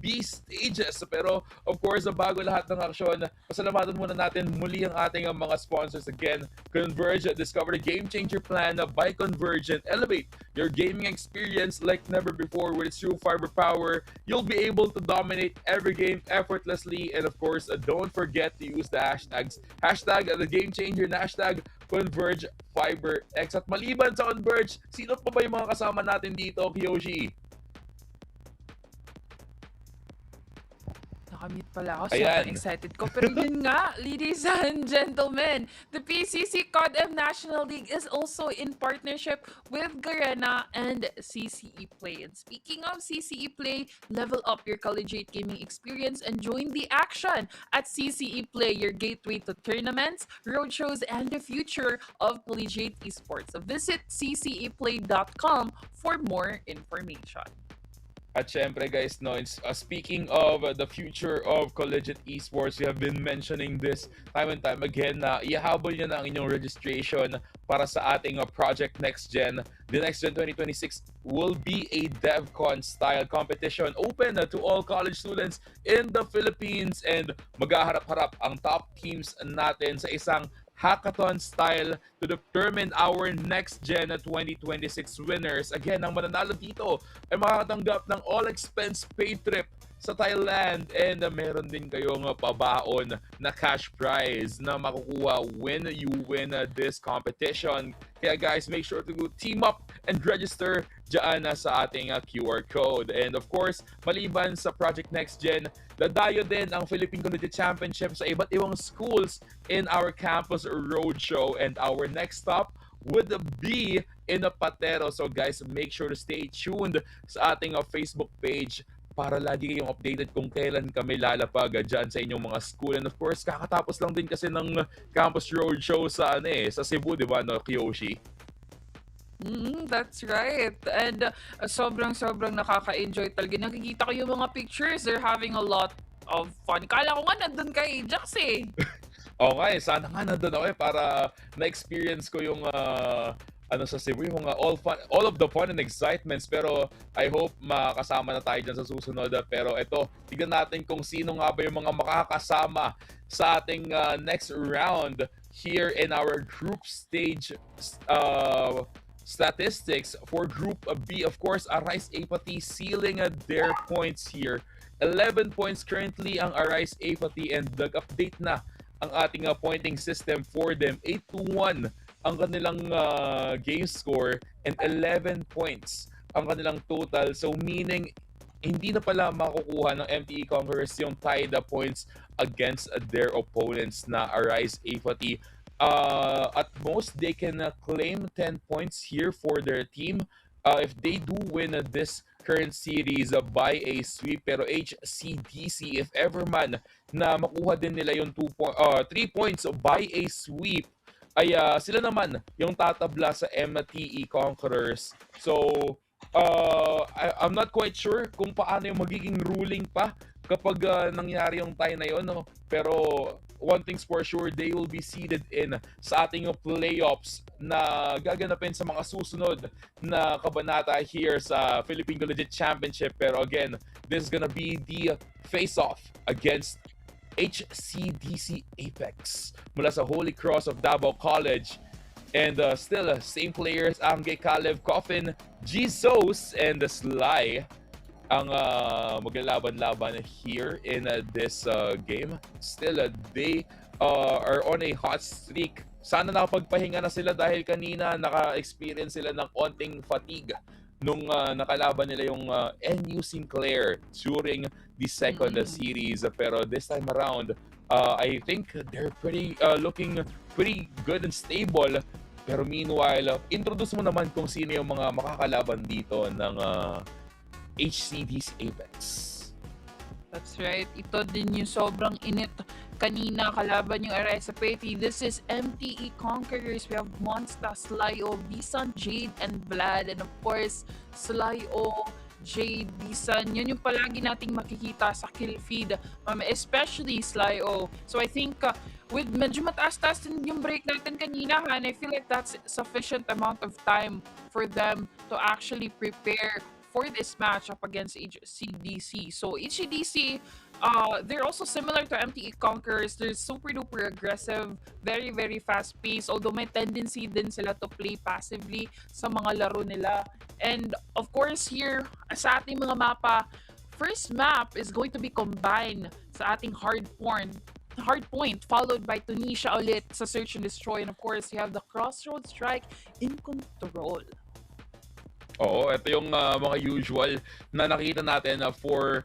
B stages. Pero of course, bago lahat ng aksyon, pasalamatan muna natin muli ang ating mga sponsors. Again, Converge, discover the game changer plan by Convergent. Elevate your gaming experience like never before with its true fiber power. You'll be able to dominate every game effortlessly, and of course, don't forget to use the hashtags. Hashtag the game changer, hashtag Converge Fiber X. At maliban sa Converge, sino pa ba yung mga kasama natin dito, Kiyoshi? Nakamute pala ako. Ayan. Sobrang excited ko. Pero yun nga, ladies and gentlemen, the PCC CODM National League is also in partnership with Garena and CCE Play. And speaking of CCE Play, level up your collegiate gaming experience and join the action at CCE Play, your gateway to tournaments, roadshows, and the future of collegiate esports. So visit cceplay.com for more information. At syempre guys, no, speaking of the future of collegiate esports, we have been mentioning this time and time again na ihahabol nyo na ang inyong registration para sa ating Project Next Gen. The Next Gen 2026 will be a DevCon style competition open to all college students in the Philippines, and maghaharap-harap ang top teams natin sa isang hackathon style to determine our next gen 2026 winners. Again, ang mananalo dito ay makakatanggap ng all-expense paid trip sa Thailand, and meron din kayong pabaon na cash prize na makukuha when you win this competition. Kaya guys, make sure to team up and register dyan sa ating QR code. And of course, maliban sa Project Next Gen, dadayo din ang Philippine Collegiate Championship sa iba't ibang schools in our campus roadshow, and our next stop would be in Patero. So guys, make sure to stay tuned sa ating Facebook page para lagi kayong updated kung kailan kami lalapag dyan sa inyong mga school. And of course, kakatapos lang din kasi ng campus roadshow sa sa Cebu, di ba, no, Kiyoshi? That's right. And sobrang nakaka-enjoy talaga. Nakikita ko yung mga pictures. They're having a lot of fun. Kala ko nga nandun kay Jax eh. Okay, sana nga nandun ako para na-experience ko yung sa Cebu, yung mga all of the fun and excitements. Pero I hope makakasama na tayo dyan sa susunod. Pero ito, tignan natin kung sino nga ba yung mga makakasama sa ating next round here in our group stage statistics for Group B. Of course, Arise Apathy sealing their points here. 11 points currently ang Arise Apathy, and nag-update na ang ating pointing system for them. 8-1 ang kanilang game score, and 11 points ang kanilang total. So meaning, hindi na pala makukuha ng MTE Conquerors yung tied points against their opponents na Arise Apathy. At most, they can claim 10 points here for their team if they do win this current series by a sweep. Pero HCDC, if ever man na makuha din nila yung 3 points by a sweep, ay sila naman yung tatabla sa MTE Conquerors. So, I'm not quite sure kung paano yung magiging ruling pa kapag nangyari yung tie na yun. No? Pero one thing's for sure, they will be seeded in sa ating playoffs na gaganapin sa mga susunod na kabanata here sa Philippine Collegiate Championship. Pero again, this is gonna be the face-off against HCDC Apex mula sa Holy Cross of Davao College. And still, same players, Amge, Kalev, Coffin, Jesus, and Sly ang maglalaban-laban here in this game. Still, they are on a hot streak. Sana nakapagpahinga na sila dahil kanina naka-experience sila ng konting fatigue nung nakalaban nila yung NU Sinclair during the second series. Pero this time around, I think they're pretty looking pretty good and stable. Pero meanwhile, introduce mo naman kung sino yung mga makakalaban dito ng HCDC Apex. That's right. Ito din yung sobrang init kanina kalaban yung Arisa Petty. This is MTE Conquerors. We have Monsta, Slyo, Bisan, Jade, and Vlad. And of course, Slyo, Jade, Bisan. Yun yung palagi nating makikita sa kill feed. Especially Slyo. So I think with medyo mataas-taas din yung break natin kanina, and I feel like that's sufficient amount of time for them to actually prepare for this match up against HCDC. So HCDC, they're also similar to MTE Conquerors. They're super duper aggressive, very very fast paced. Although may tendency din sila to play passively sa mga laro nila. And of course here sa ating mga mapa, first map is going to be combined sa ating hard point, followed by Tunisia ulit sa Search and Destroy. And of course, you have the Crossroads Strike in Control. Oo, ito yung mga usual na nakita natin for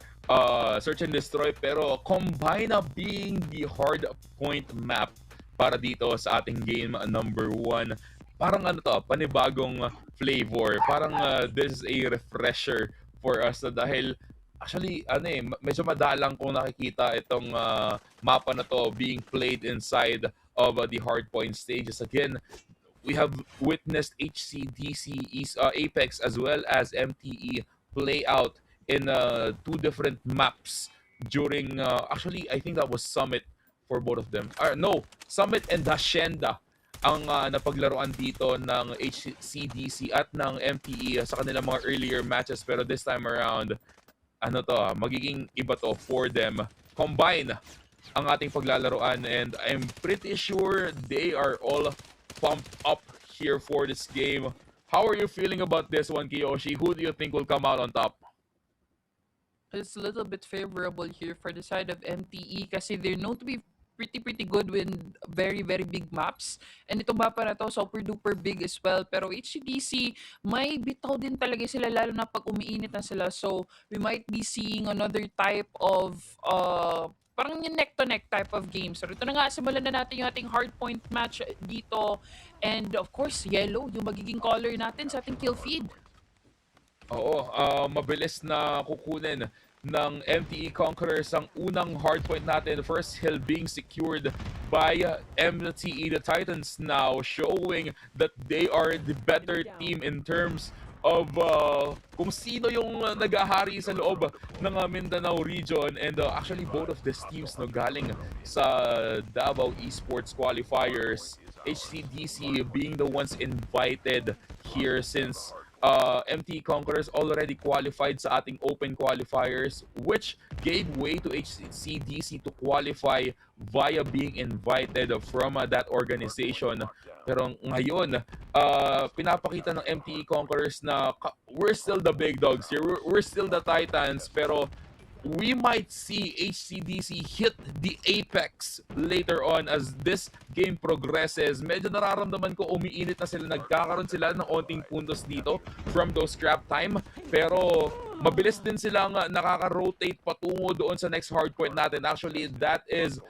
Search and Destroy, pero combine na being the hard point map para dito sa ating game number 1. Parang panibagong flavor. Parang this is a refresher for us dahil actually medyo madalang kung nakikita itong mapa na to being played inside of the hard point stages. Again, we have witnessed HCDC Apex as well as MTE play out in 2 different maps during actually I think that was Summit for both of them. No, Summit and Hacienda ang napaglaruan dito ng HCDC at ng MTE sa kanilang mga earlier matches, pero this time around magiging iba to for them. Combine ang ating paglalaruan, and I'm pretty sure they are all pumped up here for this game. How are you feeling about this one, Kiyoshi? Who do you think will come out on top? It's a little bit favorable here for the side of MTE kasi they're known to be pretty good with very big maps. And itong mapa na to super duper big as well. Pero HCDC, may bitaw din talaga sila lalo na pag umiinit na sila. So we might be seeing another type of parang yung neck-to-neck type of game. So ito na nga, simulan na natin yung ating hardpoint match dito. And of course, yellow, yung magiging color natin sa ating kill feed. Oo, mabilis na kukunin ng MTE Conquerors ang unang hardpoint natin. First hill being secured by MTE. The Titans now showing that they are the better team in terms of kung sino yung nag-ahari sa loob ng Mindanao region. And actually both of these teams galing sa Davao Esports qualifiers. HCDC being the ones invited here since MTE Conquerors already qualified sa ating open qualifiers, which gave way to HCDC to qualify via being invited from that organization. Pero ngayon, pinapakita ng MTE Conquerors na we're still the big dogs here. We're still the Titans, pero we might see HCDC hit the apex later on as this game progresses. Medyo nararamdaman ko umiinit na sila. Nagkakaroon sila ng onting puntos dito from those scrap time. Pero mabilis din silang nakaka-rotate patungo doon sa next hardpoint natin. Actually, that is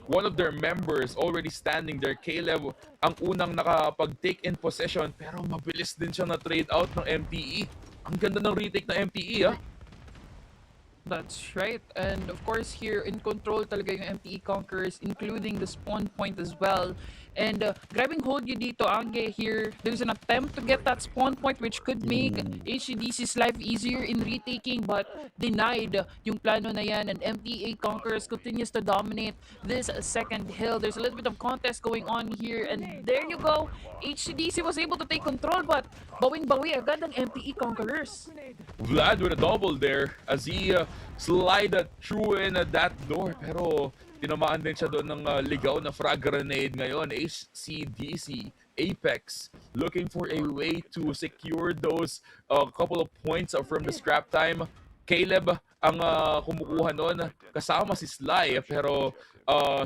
one of their members already standing there. Caleb ang unang nakapag-take in possession, pero mabilis din siya na-trade out ng MTE. Ang ganda ng retake ng MTE, That's right. And of course here in control talaga yung MTE Conquerors, including the spawn point as well. And grabbing hold you dito, Angge, here. There's an attempt to get that spawn point which could make HCDC's life easier in retaking, but denied yung plano na yan. And MTE Conquerors continues to dominate this second hill. There's a little bit of contest going on here. And there you go. HCDC was able to take control, but bawing-bawi agad ang MTE Conquerors. Vlad with a double there as he slide through in that door. Pero tinamaan din siya doon ng ligaw na frag grenade ngayon. HCDC Apex looking for a way to secure those couple of points from the scrap time. Caleb ang kumukuha noon kasama si Sly. Pero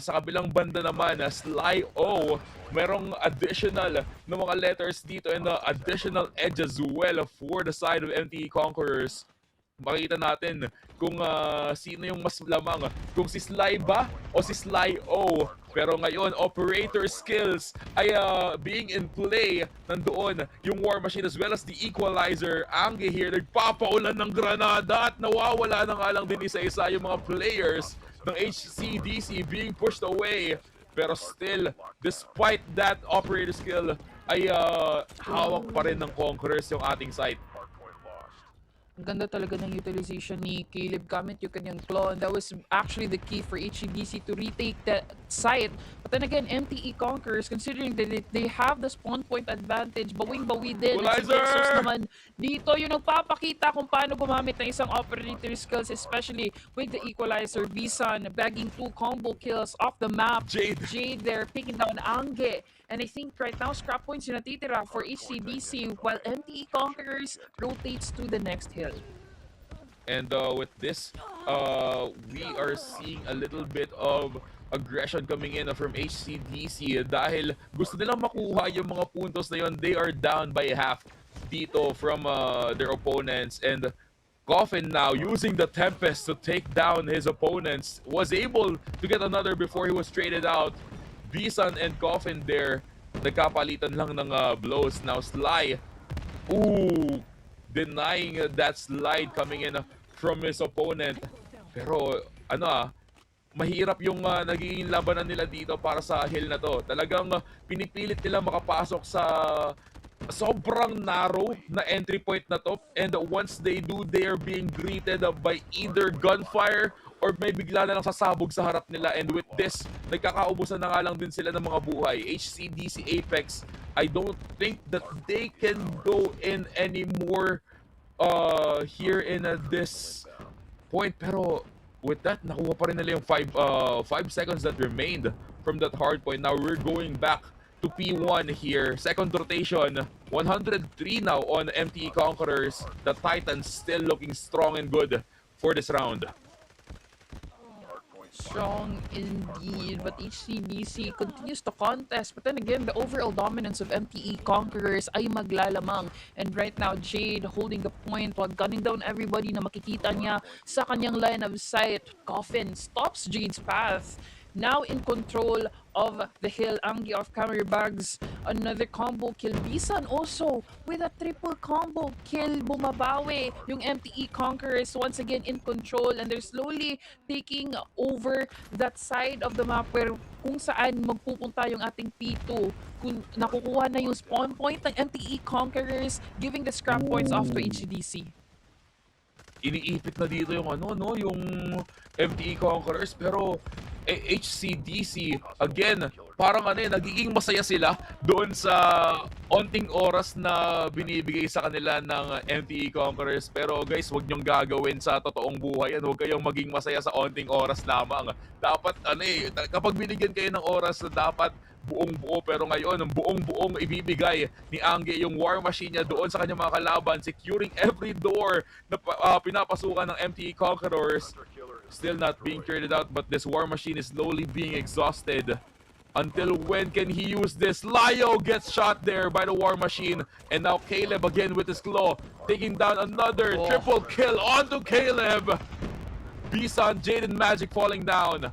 sa kabilang banda naman, Sly O, merong additional na mga letters dito and additional edge as well for the side of MTE Conquerors. Makita natin kung sino yung mas lamang, kung si Sly ba o si Sly O. Pero ngayon, operator skills ay being in play. Nandoon yung War Machine as well as the Equalizer. Angge here, nagpapaulan ng granada at nawawala na nga lang din isa-isa yung mga players ng HCDC being pushed away. Pero still, despite that operator skill, ay hawak pa rin ng Conquerors yung ating site. Ang ganda talaga ng utilization ni Caleb gamit yung kanyang claw, and that was actually the key for HCDC to retake that site. But then again, MTE Conquerors, considering that they have the spawn point advantage, bawing-bawi din. At si Vexus naman dito yung nagpapakita kung paano gumamit ng isang operator skills, especially with the Equalizer. Visan bagging 2 combo kills off the map. Jade there picking down Angge. And I think right now, scrap points yung natitira for HCDC while MTE Conquerors rotates to the next hill. And with this, we are seeing a little bit of aggression coming in from HCDC dahil gusto nilang makuha yung mga puntos na yun. They are down by half dito from their opponents. And Coffin now using the Tempest to take down his opponents. Was able to get another before he was traded out. Visan and Coffin there, nagkapalitan lang ng blows. Now Sly, denying that slide coming in from his opponent. Pero mahirap yung nagiging labanan nila dito para sa hill na to. Talagang pinipilit nila makapasok sa sobrang narrow na entry point na to. And once they do, they are being greeted by either gunfire or may bigla na lang sasabog sa harap nila. And with this, nagkakaubusan na nga lang din sila ng mga buhay. HCDC Apex, I don't think that they can go in anymore here in this point. Pero with that, nakuha pa rin nila yung 5 seconds that remained from that hard point. Now we're going back to P1 here. Second rotation, 103 now on MTE Conquerors. The Titans still looking strong and good for this round. Strong indeed, but HCDC continues to contest. But then again, the overall dominance of MTE Conquerors ay maglalamang. And right now, Jade holding the point while gunning down everybody na makikita niya sa kanyang line of sight. Coffin stops Jade's path. Now in control of the hill, Angge off camera bags another combo kill. Visan also with a triple combo kill. Bumabawi yung MTE Conquerors once again in control, and they're slowly taking over that side of the map where kung saan magpupunta yung ating P2. Kung nakukuha na yung spawn point ng MTE Conquerors, giving the scrap points off to HCDC. Iniipit na dito yung yung MTE Conquerors, pero HCDC again, parang nagiging masaya sila doon sa onting oras na binibigay sa kanila ng MTE Conquerors. Pero guys, huwag niyong gagawin sa totoong buhay yan. Huwag kayong maging masaya sa onting oras lamang. Dapat kapag binigyan kayo ng oras, dapat buong-buo. Pero ngayon, buong-buong ibibigay ni Angge yung War Machine niya doon sa kanyang mga kalaban, securing every door na pinapasukan ng MTE Conquerors. Still not being traded out, but this War Machine is slowly being exhausted. Until when can he use this? Lyo gets shot there by the War Machine. And now Caleb again with his claw, taking down another triple kill onto Caleb. Visan, Jade, and Magic falling down.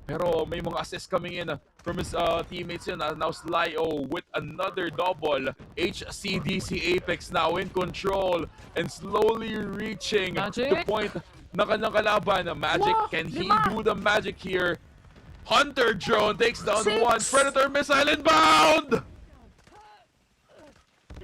Pero may mga assists coming in from his teammates yun. Now Lyo with another double. HCDC Apex now in control and slowly reaching the point na kanyang kalaban. Magic, can he do the magic here? Hunter drone takes down 1. Predator missile inbound!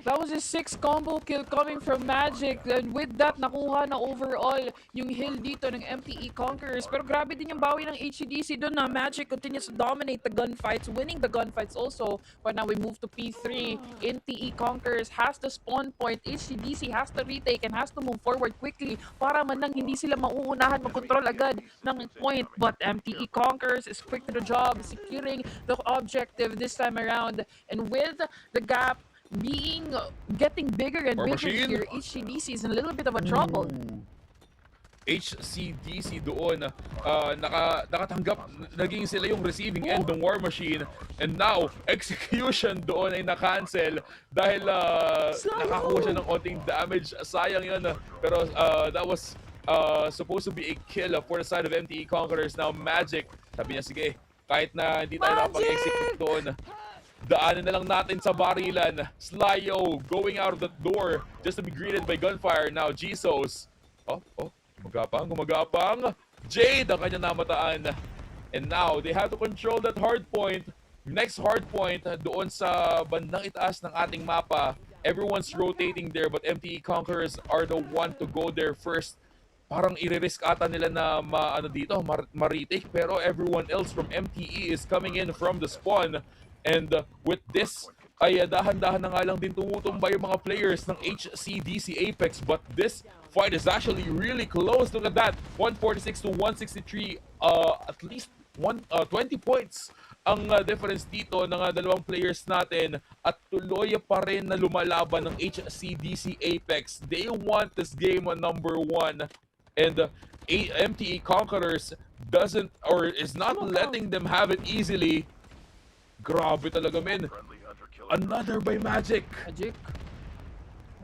That was a 6 combo kill coming from Magic. And with that, nakuha na overall yung hill dito ng MTE Conquerors. Pero grabe din yung bawi ng HCDC doon na Magic continues to dominate the gunfights, winning the gunfights also. But now we move to P3. MTE Conquerors has the spawn point. HCDC has to retake and has to move forward quickly para man lang hindi sila mauunahan mag-control agad ng point. But MTE Conquerors is quick to the job, securing the objective this time around. And with the gap getting bigger and bigger here, HCDC is in a little bit of a trouble. HCDC doon. Nakatanggap, naging sila yung receiving end ng War Machine. And now, execution doon ay na-cancel dahil nakakuha siya ng onting damage. Sayang yun. Pero that was supposed to be a kill for the side of MTE Conquerors. Now, Magic, sabi niya, sige, kahit na hindi tayo nakapag-execute doon, daanan na lang natin sa barilan. Slyo going out of the door just to be greeted by gunfire. Now, Jesus. Gumagapang. Jade ang kanya namataan. And now, they have to control that hard point. Next hard point, doon sa bandang itaas ng ating mapa. Everyone's rotating there, but MTE Conquerors are the one to go there first. Parang i-risk ata nila na ma-retake. Pero everyone else from MTE is coming in from the spawn. And with this, ay dahan-dahan na nga lang din tumutumba yung mga players ng HCDC Apex. But this fight is actually really close. Look at that. 146 to 163. At least 20 points ang difference dito ng dalawang players natin. At tuloy pa rin na lumalaban ng HCDC Apex. They want this game number 1. And MTE Conquerors is not letting them have it easily. Grabe talaga, men. Another by Magic.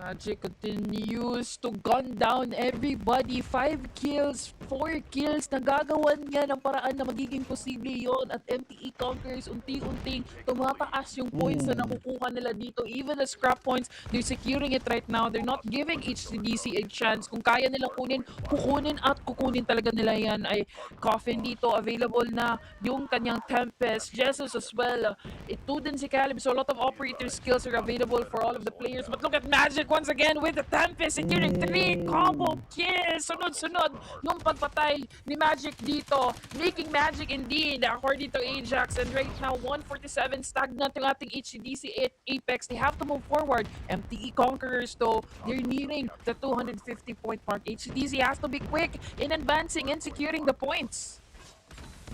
Magic continues to gun down everybody. 5 kills, 4 kills. Nagagawan niya ng paraan na magiging posible yon. At MTE Conquerors unti-unting tumataas yung points na nakukuha nila dito. Even the scrap points, they're securing it right now. They're not giving HCDC a chance. Kung kaya nila kukunin at kukunin talaga nila yan. Ay Coffin dito, available na yung kanyang Tempest. Jesus as well. Ito din si Caleb. So a lot of operator skills are available for all of the players. But look at Magic once again with the Tempest, securing 3 combo kills. Sunod-sunod yung pagpatay ni Magic dito, making Magic indeed, according to Ajax. And right now, 147 stagnant yung ating HCDC Apex. They have to move forward. MTE Conquerors though, they're nearing the 250 point mark. HCDC has to be quick in advancing and securing the points.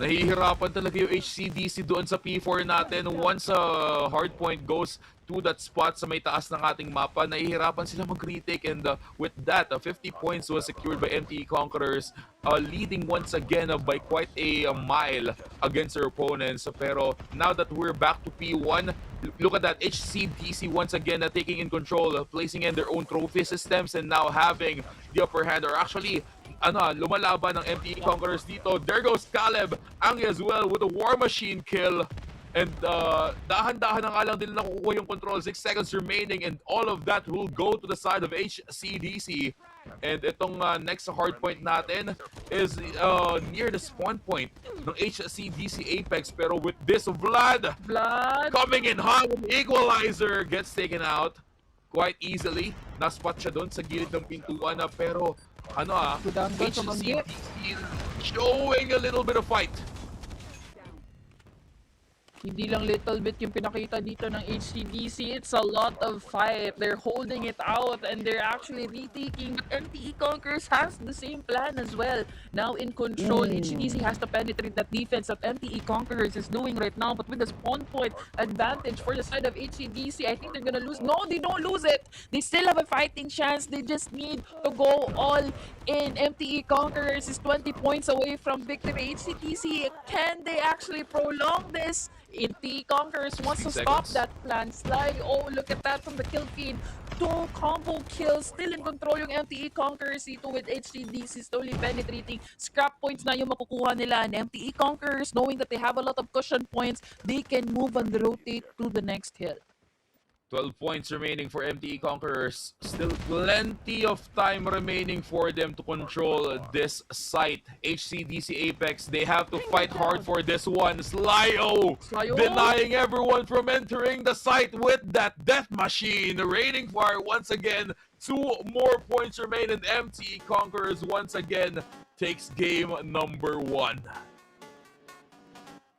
Nahihirapan talaga yung HCDC doon sa P4 natin. Once hard point goes to that spot sa may taas ng ating mapa, nahihirapan sila mag-retake. And with that, 50 points was secured by MTE Conquerors, leading once again by quite a mile against their opponents. Pero now that we're back to P1, look at that. HCDC once again taking in control, placing in their own trophy systems, and now having the upper hand. Or actually, lumalaban ng MTE Conquerors dito. There goes Caleb Ang as well with a War Machine kill. And dahan-dahan na nga lang din nakukuha yung control. 6 seconds remaining, and all of that will go to the side of HCDC. And itong next hard point natin is near the spawn point ng HCDC Apex. Pero with this, Vlad coming in hot, equalizer gets taken out quite easily. Naspot siya doon sa gilid ng pintuan na, pero HCDC showing a little bit of fight. Hindi lang little bit yung pinakita dito ng HCDC. It's a lot of fight. They're holding it out and they're actually retaking. But MTE Conquerors has the same plan as well. Now in control, HCDC has to penetrate that defense that MTE Conquerors is doing right now. But with the spawn point advantage for the side of HCDC, I think they're gonna lose. No, they don't lose it. They still have a fighting chance. They just need to go all in. MTE Conquerors is 20 points away from victory. HCDC, can they actually prolong this? MTE Conquerors wants to stop that plan. Oh, look at that from the kill feed. 2 combo kills. Still in control yung MTE Conquerors dito with HCDC slowly penetrating. Scrap points na yung makukuha nila. And MTE Conquerors, knowing that they have a lot of cushion points, they can move and rotate to the next hill. 12 points remaining for MTE Conquerors. Still plenty of time remaining for them to control this site. HCDC Apex, they have to fight hard for this one. Slyo denying everyone from entering the site with that death machine. Raining fire once again. 2 more points remain, and MTE Conquerors once again takes game number 1.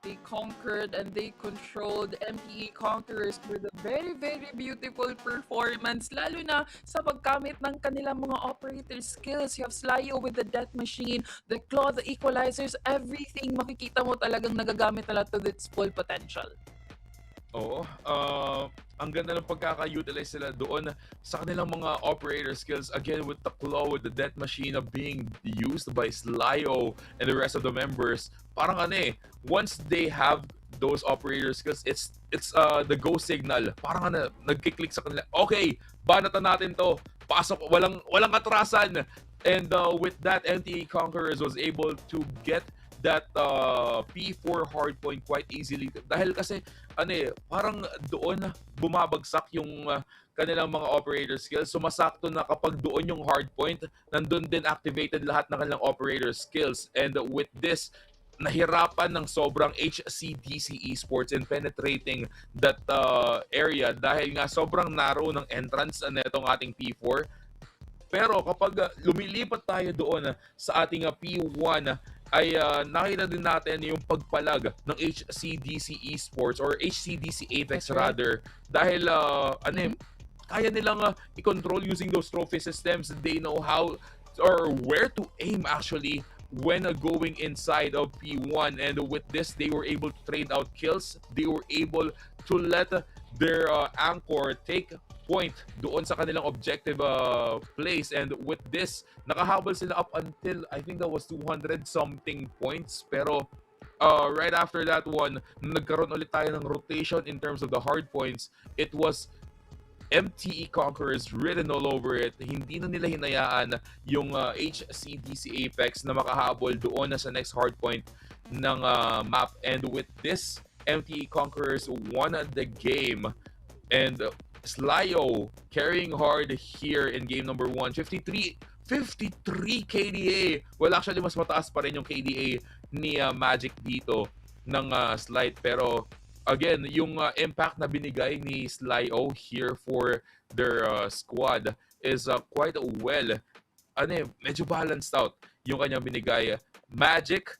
They conquered and they controlled. MTE Conquerors with a very, very beautiful performance. Lalo na sa paggamit ng kanilang mga operator skills. You have Slyo with the death machine, the claw, the equalizers, everything. Makikita mo talagang nagagamit nila to its full potential. Oo, ang ganda ng pagkaka-utilize sila doon sa kanilang mga operator skills. Again, with the claw, with the death machine being used by Slyo and the rest of the members. Parang ano eh, once they have those operator skills, it's the go signal. Parang ano, nagkiklik sa kanila. Okay, banatan natin to. Pasok, walang atrasan. And with that, MTA Conquerors was able to get that P4 hardpoint quite easily dahil kasi ano eh, parang doon bumabagsak yung kanilang mga operator skills. Sumasakto na kapag doon yung hardpoint, nandun din activated lahat ng kanilang operator skills. And with this, nahirapan ng sobrang HCDC Esports in penetrating that area dahil nga sobrang narrow ng entrance netong ating P4. Pero kapag lumilipat tayo doon sa ating P1 ay nakita din natin yung pagpalag ng HCDC Esports or HCDC Apex That's right. rather dahil ano eh, kaya nilang i-control using those trophy systems. They know how or where to aim actually when going inside of P1, and with this they were able to trade out kills. They were able to let their anchor take point doon sa kanilang objective place, and with this nakahabol sila up until I think that was 200 something points. Pero right after that one, nagkaroon ulit tayo ng rotation in terms of the hard points. It was MTE Conquerors written all over it. Hindi na nila hinayaan yung HCDC Apex na makahabol doon na sa next hardpoint ng map. And with this, MTE Conquerors won the game. And Slyo carrying hard here in game number 1. 53 KDA. Well, actually, mas mataas pa rin yung KDA ni Magic dito ng Slide. Pero again, yung impact na binigay ni Slyo here for their squad is quite well, ano eh, medyo balanced out yung kanyang binigay. Magic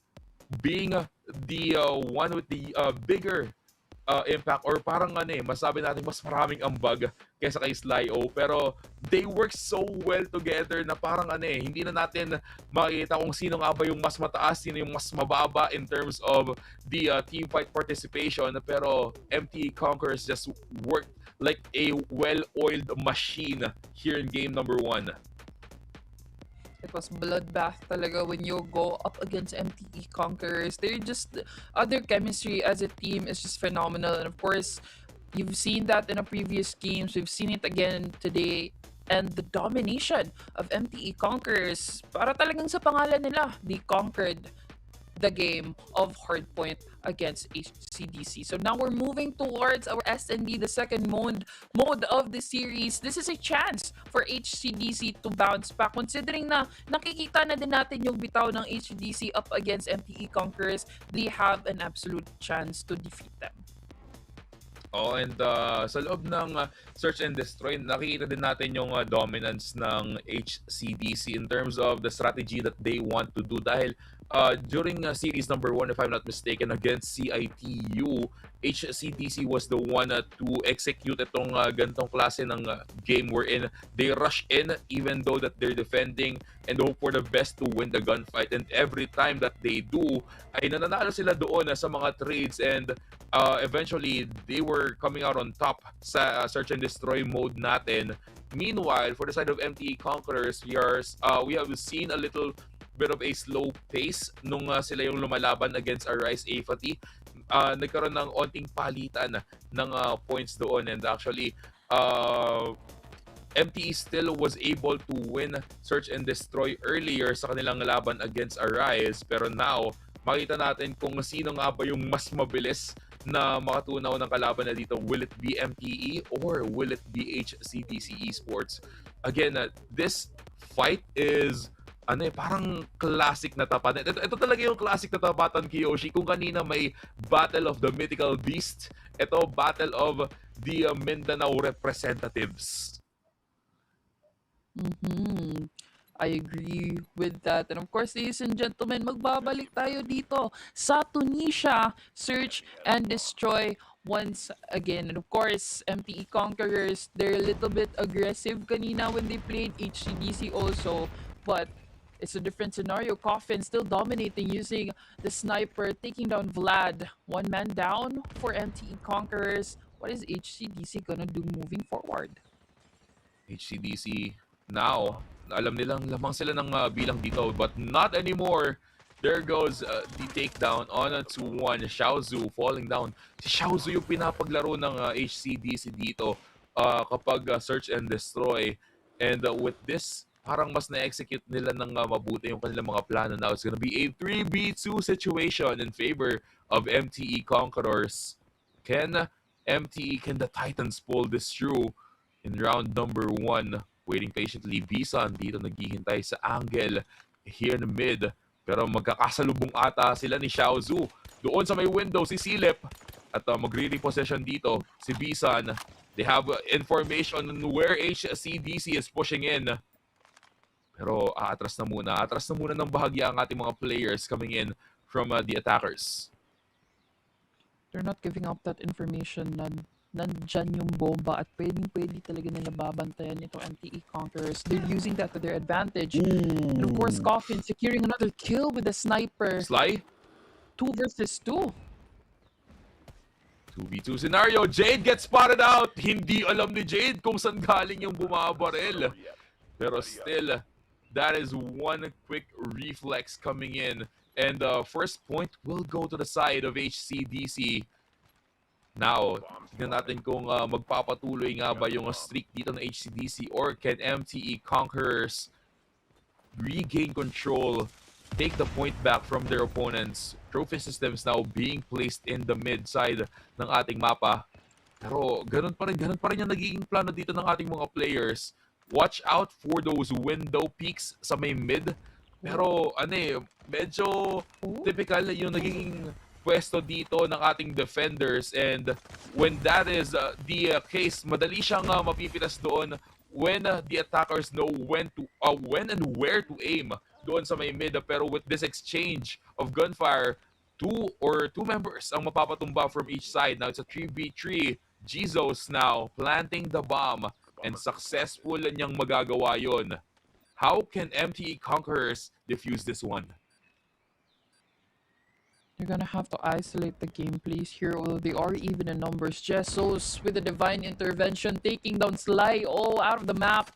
being the one with the bigger impact, or parang ano eh, masabi natin mas maraming ambag kaysa kay Slyo, pero they work so well together na parang ano eh, hindi na natin makikita kung sino nga ba yung mas mataas, sino yung mas mababa in terms of the team fight participation. Pero MT Conquerors just worked like a well-oiled machine here in game number 1. It was bloodbath talaga when you go up against MTE Conquerors. They're just, their chemistry as a team is just phenomenal. And of course, you've seen that in the previous games. We've seen it again today. And the domination of MTE Conquerors, para talagang sa pangalan nila, they conquered the game of Hardpoint against HCDC. So now we're moving towards our SND, the second mode of the series. This is a chance for HCDC to bounce back, considering na nakikita na din natin yung bitaw ng HCDC up against MTE Conquerors. They have an absolute chance to defeat them. Oh, and sa loob ng Search and Destroy, nakikita din natin yung dominance ng HCDC in terms of the strategy that they want to do. Dahil during series number 1, if I'm not mistaken, against CITU, HCDC was the one to execute itong gantong klase ng game wherein they rush in even though that they're defending and hope for the best to win the gunfight. And every time that they do, ay nananalo sila doon sa mga trades, and eventually they were coming out on top sa Search and Destroy mode natin. Meanwhile, for the side of MTE Conquerors, we have seen a little bit of a slow pace nung sila yung lumalaban against Arise Apathy. Nagkaroon ng onting palitan ng points doon, and actually MTE still was able to win Search and Destroy earlier sa kanilang laban against Arise. Pero now, makita natin kung sino nga ba yung mas mabilis na makatunaw ng kalaban na dito. Will it be MTE or will it be HCDC Esports? Again, this fight is parang classic na tapatan. Ito talaga yung classic na tapatan, Kiyoshi. Kung kanina may Battle of the Mythical Beast, ito Battle of the Mindanao Representatives. I agree with that. And of course, ladies and gentlemen, magbabalik tayo dito sa Tunisia, Search and Destroy once again. And of course, MTE Conquerors, they're a little bit aggressive kanina when they played HCDC also. But It's a different scenario. Coffin still dominating using the sniper, taking down Vlad. One man down for MTE Conquerors. What is HCDC gonna do moving forward? HCDC now, alam nilang lamang sila ng bilang dito, but not anymore. There goes the takedown on a 2-1. Xiaozu falling down. Si Xiaozu yung pinapaglaro ng HCDC dito kapag search and destroy. And with this, parang mas na-execute nila ng mabuti yung kanilang mga plano. Now it's gonna be a 3v2 situation in favor of MTE Conquerors. Can the Titans pull this through in round number 1? Waiting patiently, Bisan dito naghihintay sa angle here in the mid. Pero magkakasalubong ata sila ni Xiaozu. Doon sa may window, si Silip. At magre-repossession dito si Bisan. They have information on where HCDC is pushing in. Pero atras na muna. Atras na muna ng bahagya ang ating mga players coming in from the attackers. They're not giving up that information na nandyan yung bomba at pwedeng-pwede talaga nila babantayan itong MTE Conquerors. They're using that to their advantage. And of course, Coffin securing another kill with the sniper. Sly? 2 versus 2. 2v2 scenario. Jade gets spotted out. Hindi alam ni Jade kung saan galing yung bumabaril. Pero still, that is one quick reflex coming in. And the first point will go to the side of HCDC. Now, tignan natin kung magpapatuloy nga ba yung streak dito ng HCDC or can MTE Conquerors regain control, take the point back from their opponents. Trophy systems now being placed in the mid side ng ating mapa. Pero ganun pa rin yung nagiging plano dito ng ating mga players. Watch out for those window peaks sa may mid. Pero medyo typical yung nagiging pwesto dito ng ating defenders, and when that is the case, madali siyang mapipilas doon when the attackers know when and where to aim doon sa may mid. Pero with this exchange of gunfire, two members ang mapapatumba from each side. Now it's a 3v3. Jesus now planting the bomb, and successful niyang magagawa yon. How can MTE Conquerors defuse this one? They're gonna have to isolate the gameplays here, although they are even in numbers. Jessos with a divine intervention, taking down Sly all out of the map.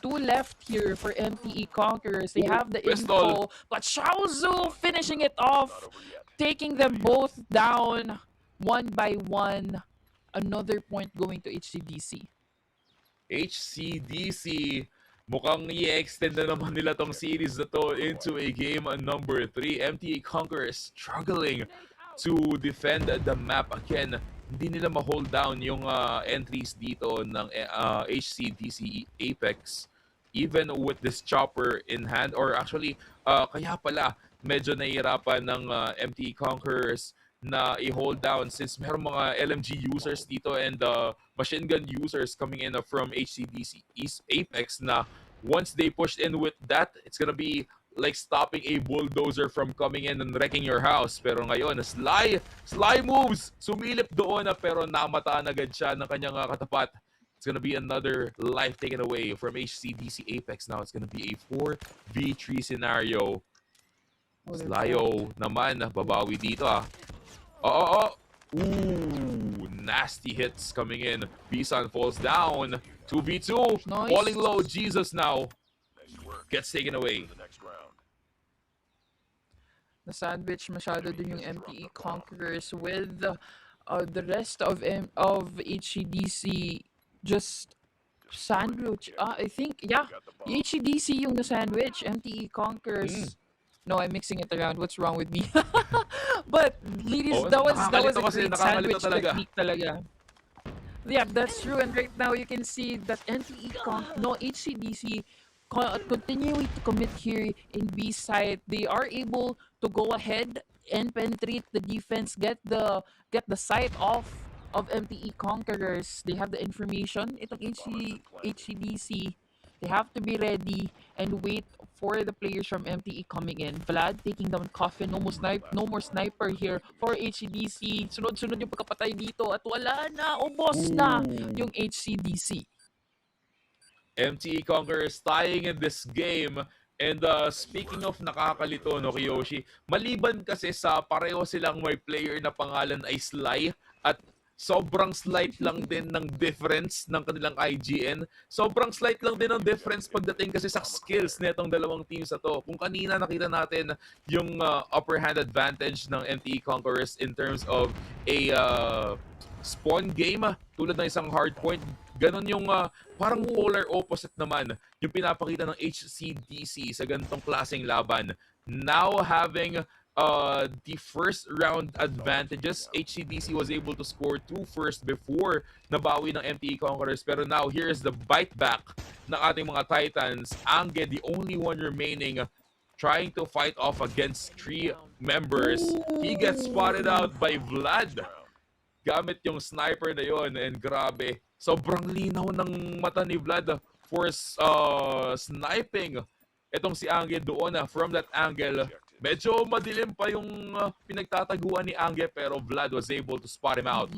2 left here for MTE Conquerors. They have the info, but Xiaozu finishing it off, taking them both down one by one. Another point going to HCDC. HCDC, mukhang i-extend na naman nila tong series na to into a game number 3. MTE Conquerors struggling to defend the map again. Hindi nila ma-hold down yung entries dito ng HCDC Apex. Even with this chopper in hand, or actually, kaya pala medyo nahihirapan ng MTE Conquerors na i-hold down since meron mga LMG users dito and machine gun users coming in from HCDC East Apex na once they pushed in with that, it's gonna be like stopping a bulldozer from coming in and wrecking your house. Pero ngayon, Sly moves! Sumilip doon pero namataan agad siya ng kanyang katapat. It's gonna be another life taken away from HCDC Apex. Now it's gonna be a 4v3 scenario. Slyo naman, babawi dito Ooh, nasty hits coming in. Bisan falls down. 2v2. Nice. Falling low. Jesus now gets taken away. The sandwich masyado din yung MTE Conquerors with the rest of HCDC just sandwich. I think, yeah, HCDC yung na-sandwich. MTE Conquerors. No, I'm mixing it around. What's wrong with me? But ladies, that was a great sandwich technique talaga. Yeah, that's true. And right now you can see that HCDC continuing to commit here in B side. They are able to go ahead and penetrate the defense, get the sight off of MTE Conquerors. They have the information. Itong HCDC. They have to be ready and wait for the players from MTE coming in. Vlad taking down Coffin. No more sniper here for HCDC. Sunod-sunod yung pagkapatay dito at wala na. Ubos na yung HCDC. MTE Conquerors tying in this game. And speaking of nakakalito, no, Kiyoshi, maliban kasi sa pareho silang may player na pangalan ay Sly at sobrang slight lang din ng difference ng kanilang IGN. Sobrang slight lang din ng difference pagdating kasi sa skills netong dalawang teams na to. Kung kanina nakita natin yung upper hand advantage ng MTE Conquerors in terms of a spawn game, tulad ng isang hard point, ganon yung parang polar opposite naman yung pinapakita ng HCDC sa ganitong klaseng laban. Now having the first round advantages, HCDC was able to score 2 first before nabawi ng MTE Conquerors. Pero now, here's the bite back ng ating mga Titans. Ange, the only one remaining, trying to fight off against 3 members. He gets spotted out by Vlad gamit yung sniper na yon, and grabe, sobrang linaw ng mata ni Vlad for sniping itong si Ange doon from that angle. Medyo madilim pa yung pinagtataguan ni Ange, pero Vlad was able to spot him out.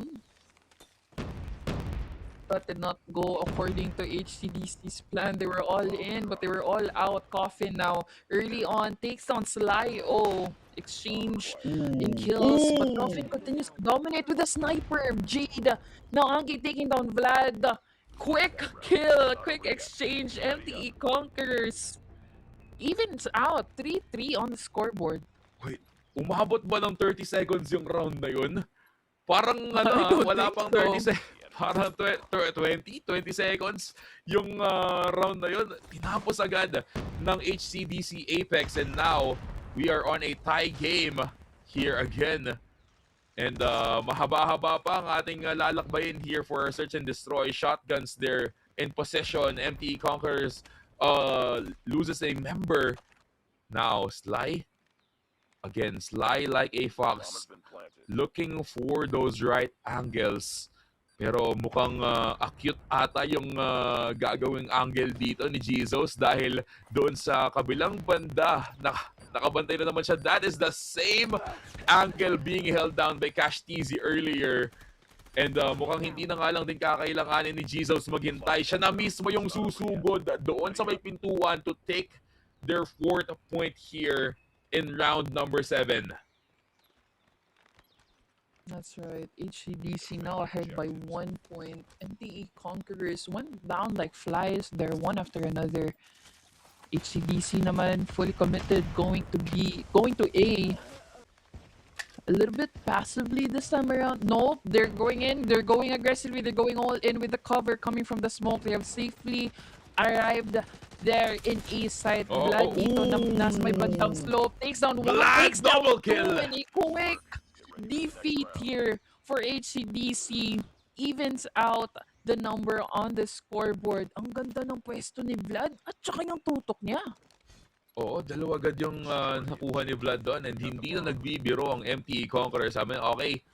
That did not go according to HCDC's plan. They were all in, but they were all out. Coffin now early on takes on Sly. Oh, exchange in kills, but Coffin continues to dominate with a sniper. Jade now Angie taking down Vlad. Quick kill, quick exchange. MTE Conquerors evens out 3-3 on the scoreboard. Wait, umabot ba ng 30 seconds yung round na yun? Parang don't wala think pang so. 30 seconds. Parang 20 seconds yung round na yun. Tinapos agad ng HCDC Apex, and now we are on a tie game here again. And mahaba-haba pa ang ating lalakbayin here for search and destroy. Shotguns there in possession. MTE Conquerors loses a member. Now Sly. Again, Sly like a fox, looking for those right angles. Pero mukhang acute ata yung gagawing angle dito ni Jesus, dahil doon sa kabilang banda, nakabantay na naman siya. That is the same angle being held down by Cash TZ earlier. And mukhang hindi na nga lang din kakailanganin ni Jesus maghintay. Siya na mismo yung susugod doon sa may pintuan to take their 4th point here in round number 7. That's right. HCDC now ahead by 1 point. MTE Conquerors went down like flies. They're one after another. HCDC naman fully committed, going to A. A little bit passively this time around. Nope, they're going in. They're going aggressively. They're going all in with the cover coming from the smoke. They have safely arrived there in A side. Vlad dito na nasa may bandang slope. Takes down one. Takes down double two. kill. And a quick defeat here for HCDC. Evens out the number on the scoreboard. Ang ganda ng pwesto ni Vlad at saka yung tutok niya. Oo, dalawa agad yung nakuha ni Vlad doon, and hindi na nagbibiro ang MTE Conquerors. Sabi niya, okay,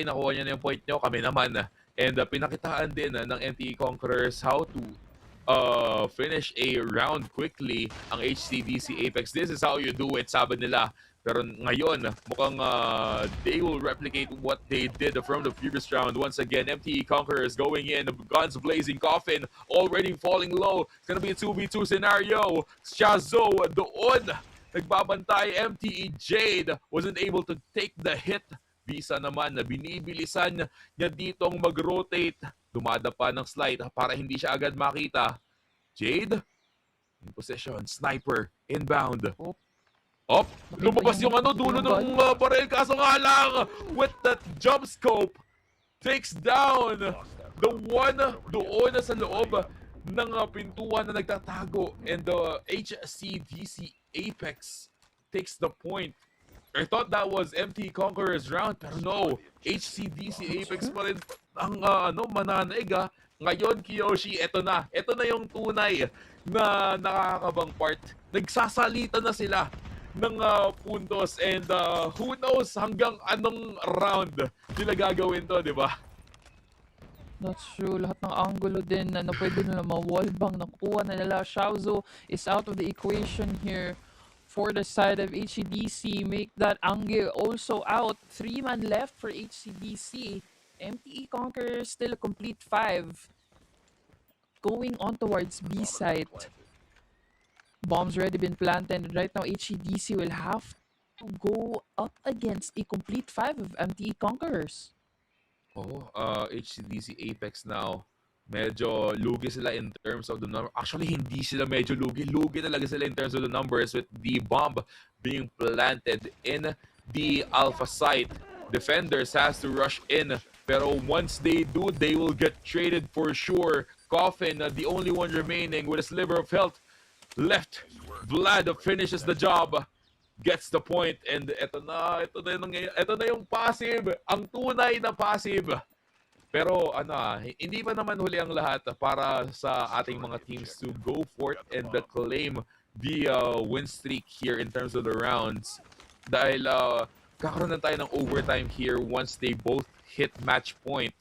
nakuha niya na yung point niyo, kami naman. And pinakitaan din ng MTE Conquerors how to finish a round quickly ang HCDC Apex. This is how you do it, sabi nila. Pero ngayon, mukhang they will replicate what they did from the previous round. Once again, MTE Conquerors going in, guns blazing, Coffin already falling low. It's gonna be a 2v2 scenario. Shazo doon, nagbabantay. MTE Jade wasn't able to take the hit. Visa naman na binibilisan niya ditong mag-rotate. Dumadapa ng slide para hindi siya agad makita. Jade, in possession, sniper, inbound. Lumabas yung dulo ng baril, kaso nga lang, with that jump scope, takes down the one doon sa loob ng pintuan na nagtatago, and the HCDC Apex takes the point. I thought that was MTE Conquerors round, pero no, HCDC Apex pa rin ang mananaig. Ngayon, Kiyoshi, eto na yung tunay na nakakabang part. Nagsasalita na sila ng puntos, and who knows hanggang anong round nila gagawin to, di ba? That's true. Lahat ng angulo din na pwede nila ma-wallbang nakuha na nila. Shaozo is out of the equation here for the side of HCDC. Make that Ange also out. 3-man left for HCDC. MTE Conquerors still a complete 5. Going on towards B side. Bombs already been planted. And right now, HCDC will have to go up against a complete 5 of MTE Conquerors. Oh, HCDC Apex now. Medyo lugi sila in terms of the number. Actually, hindi sila medyo lugi. Lugi talaga sila in terms of the numbers with the bomb being planted in the alpha site. Defenders has to rush in. Pero once they do, they will get traded for sure. Coffin, the only one remaining with a sliver of health left. Vlad finishes the job. Gets the point, and ito na yung passive, ang tunay na passive. Pero hindi pa naman huli ang lahat para sa ating mga teams to go forth and claim the win streak here in terms of the rounds. Dahil kakaroon na tayo ng overtime here once they both hit match point.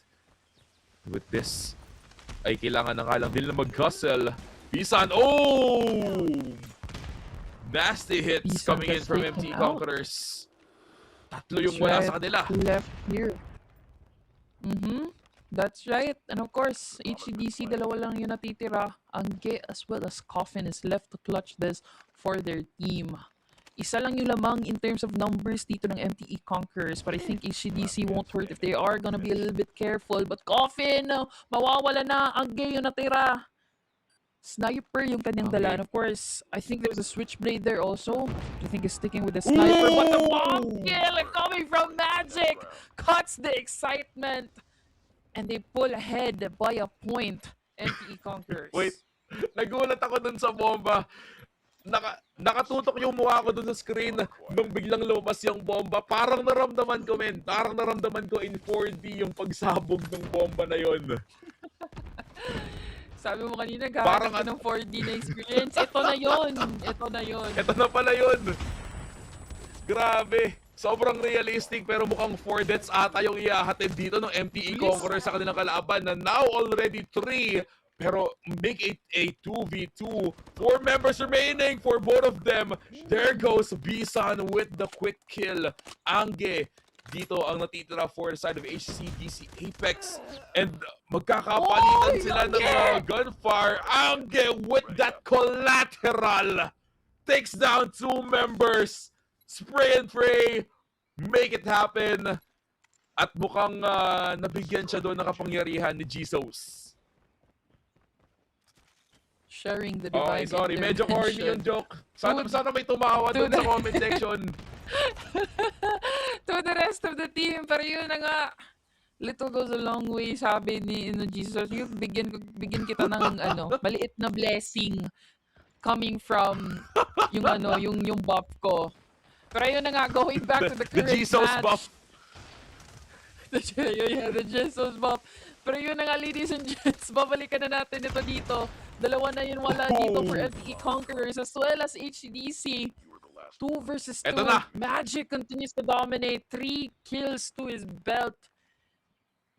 With this, ay kailangan na nga lang din na mag-hustle. Pisan, nasty hits coming in from MTE Conquerors. Tatlo yung wala sa kanila. Left here. That's right. And of course, HCDC, dalawa lang yung natitira. Angge as well as Coffin is left to clutch this for their team. Isa lang yung lamang in terms of numbers dito ng MTE Conquerors. But I think HCDC won't hurt if they are gonna be a little bit careful. But Coffin, mawawala na. Angge yung natira. Sniper yung kanyang dala. And of course, I think there's a switchblade there also. I think he's sticking with the sniper. But the bomb kill coming from Magic cuts the excitement. And they pull ahead by a point. MTE Conquerors. Wait, nagulat ako dun sa bomba. Nakatutok yung mukha ko dun sa screen nung biglang lumabas yung bomba. Parang naramdaman ko, men. Parang naramdaman ko in 4D yung pagsabog ng bomba na yon. Sabi mo kanina, parang ng 4D na experience. Ito na yun. Ito na yun. Ito na pala yun. Grabe. Sobrang realistic pero mukhang 4 deaths ata yung iahatid dito ng MTE Conquerors sa kanilang kalaban na now already 3. Pero make it a 2v2. 4 members remaining for both of them. There goes Bisan with the quick kill. Angge dito ang natitira for the side of HCDC Apex. And magkakapalitan sila ng gunfire. Angge with that collateral. Takes down 2 members. Spray and pray. Make it happen. At mukhang nabigyan siya doon ng kapangyarihan ni Jesus. Sharing the divine sorry. Medyo corny yung joke. Sana may tumawa doon sa comment section. To the rest of the team. Pero yun na nga. Little goes a long way, sabi ni Jesus. Yung bigyan kita ng maliit na blessing coming from yung buff ko. Pero yun na nga, going back to the current the Jesus match. buff. The Jesus buff. Pero yun na nga, ladies and gents, babalikan na natin ito dito. Dalawa na yun wala dito for MTE Conquerors as well as HCDC. 2 versus 2. Magic continues to dominate. 3 kills to his belt.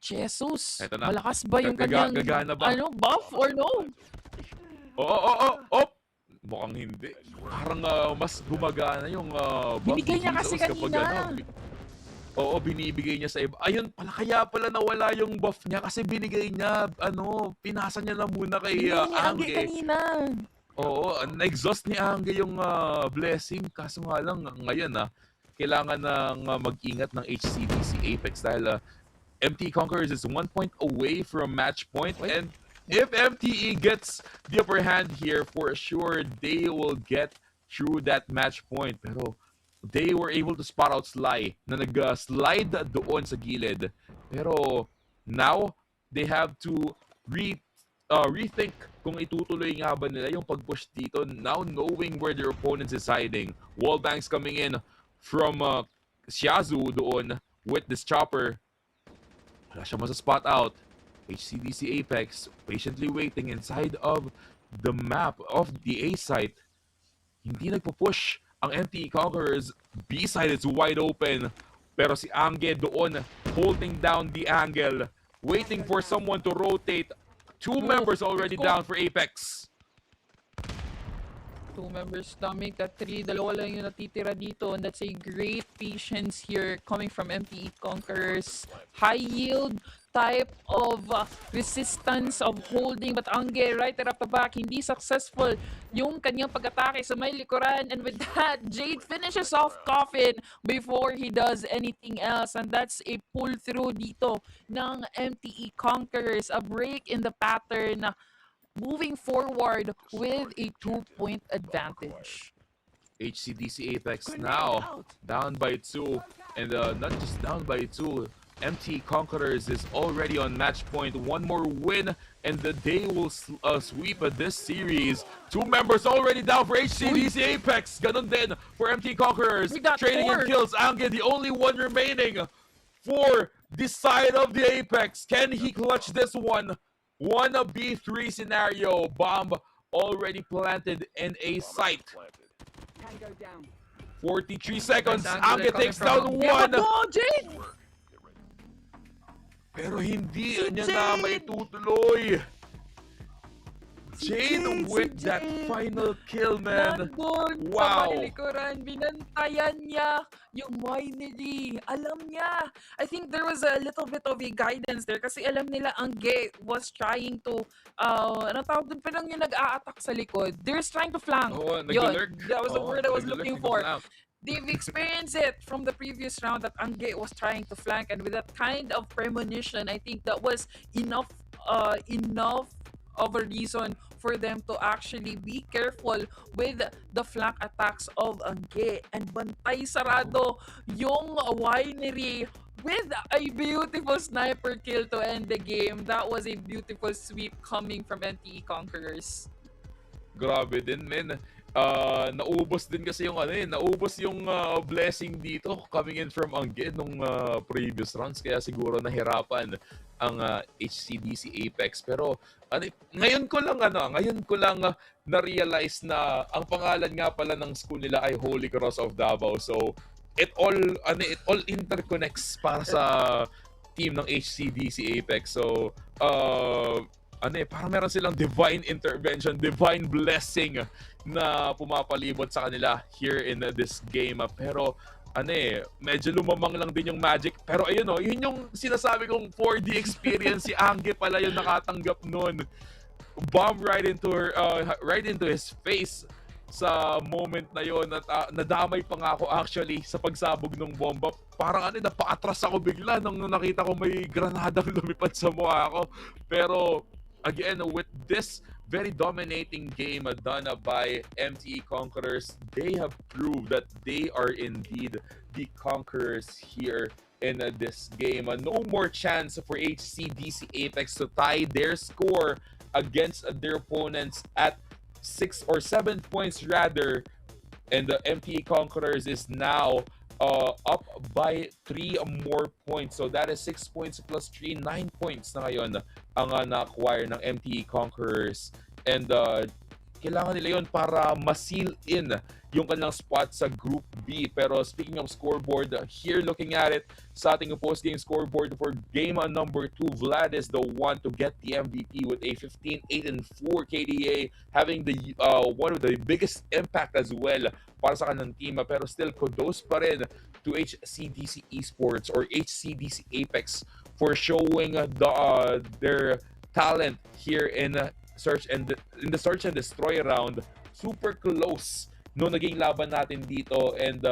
Jesus, malakas ba yung kanyang buff or no? Mukhang hindi. Parang mas gumagana yung buff. Binigay niya kasi kanina. Binibigay niya sa iba. Ayun pala, kaya pala nawala yung buff niya kasi binigay niya, pinasa niya na muna kay Angge. Kanina. Na-exhaust ni Angge yung blessing. Kaso nga lang, ngayon kailangan nang mag-ingat ng HCDC Apex dahil MTE Conquerors is 1 point away from match point. And if MTE gets the upper hand here, for sure, they will get through that match point. Pero they were able to spot out Sly na nag-slide doon sa gilid. Pero now, they have to rethink kung itutuloy nga ba nila yung pag-push dito. Now knowing where their opponents is hiding. Wallbangs coming in from Xiazu doon with this chopper. Wala siya masa-spot out. HCDC Apex patiently waiting inside of the map of the A site. Hindi nagpo-push ang MTE Conquerors. B side is wide open. Pero si Angge doon holding down the angle. Waiting for someone to rotate. 2 members already down for Apex. Two members stomach at three. Dalawa lang yung natitira dito. And that's a great patience here coming from MTE Conquerors. High yield type of resistance of holding. But Angge, right at the back, hindi successful yung kanyang pag-atake sa may likuran. And with that, Jade finishes off Coffin before he does anything else. And that's a pull through dito ng MTE Conquerors. A break in the pattern, moving forward with a 2-point advantage. HCDC Apex now down by 2, and not just down by 2. MT Conquerors is already on match point. One more win, and they will sweep this series. Two members already down for HCDC Apex. Ganon din for MT Conquerors. Trading in kills. Ange, the only one remaining for this side of the Apex. Can he clutch this one? 1B3 scenario. Bomb already planted in a site. 43 seconds. Ange takes down one. Pero hindi niya na maitutuloy. Jade with that final kill, man. Nandun sa may likuran, binantayan niya yung winery. Alam niya. I think there was a little bit of a guidance there kasi alam nila Angge was trying to, ano tawag dun, parang yung nag-a-attack sa likod. They're trying to flank. Yun, that was the word I was looking for. They've experienced it from the previous round that Angge was trying to flank, and with that kind of premonition, I think that was enough of a reason for them to actually be careful with the flank attacks of Angge. And bantay sarado yung winery with a beautiful sniper kill to end the game. That was a beautiful sweep coming from MTE Conquerors. Grabe din, men. Naubos din kasi yung naubos yung blessing dito coming in from Angge nung previous rounds, kaya siguro nahirapan ang HCDC Apex. Pero ngayon ko lang na-realize na ang pangalan nga pala ng school nila ay Holy Cross of Davao. So it all interconnects para sa team ng HCDC Apex. So parang meron silang divine intervention, divine blessing na pumapalibot sa kanila here in this game. Pero medyo lumamang lang din yung magic. Pero ayun yun yung sinasabi kong 4D experience. Si Angge pala yung nakatanggap nun. Bomb right into his face sa moment na yon. At nadamay pa nga ako actually sa pagsabog ng bomba. Parang napaatras ako bigla nung nakita ko may granadang lumipad sa mukha ko. Pero again, with this very dominating game done by MTE Conquerors, they have proved that they are indeed the conquerors here in this game. No more chance for HCDC Apex to tie their score against their opponents at 6 or 7 points rather, and the MTE Conquerors is now up by 3 more points. So that is 6 points plus 3, 9 points na ngayon ang na-acquire ng MTE Conquerors. And kailangan nila yun para ma-seal in yung kanilang spot sa Group B. Pero speaking of scoreboard, here looking at it sa ating post-game scoreboard for game number 2, Vlad is the one to get the MVP with a 15-8-4 KDA, having the one of the biggest impact as well para sa kanilang team. Pero still, kudos pa rin to HCDC Esports or HCDC Apex for showing their talent here in the search and destroy round. Super close no naging laban natin dito, and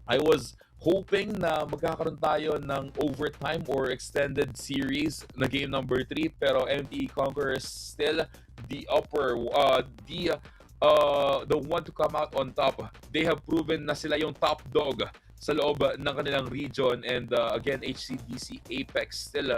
I was hoping na magkakaroon tayo ng overtime or extended series na game number 3, pero MTE Conquerors still the one to come out on top. They have proven na sila yung top dog sa loob ng kanilang region, and again, HCDC Apex still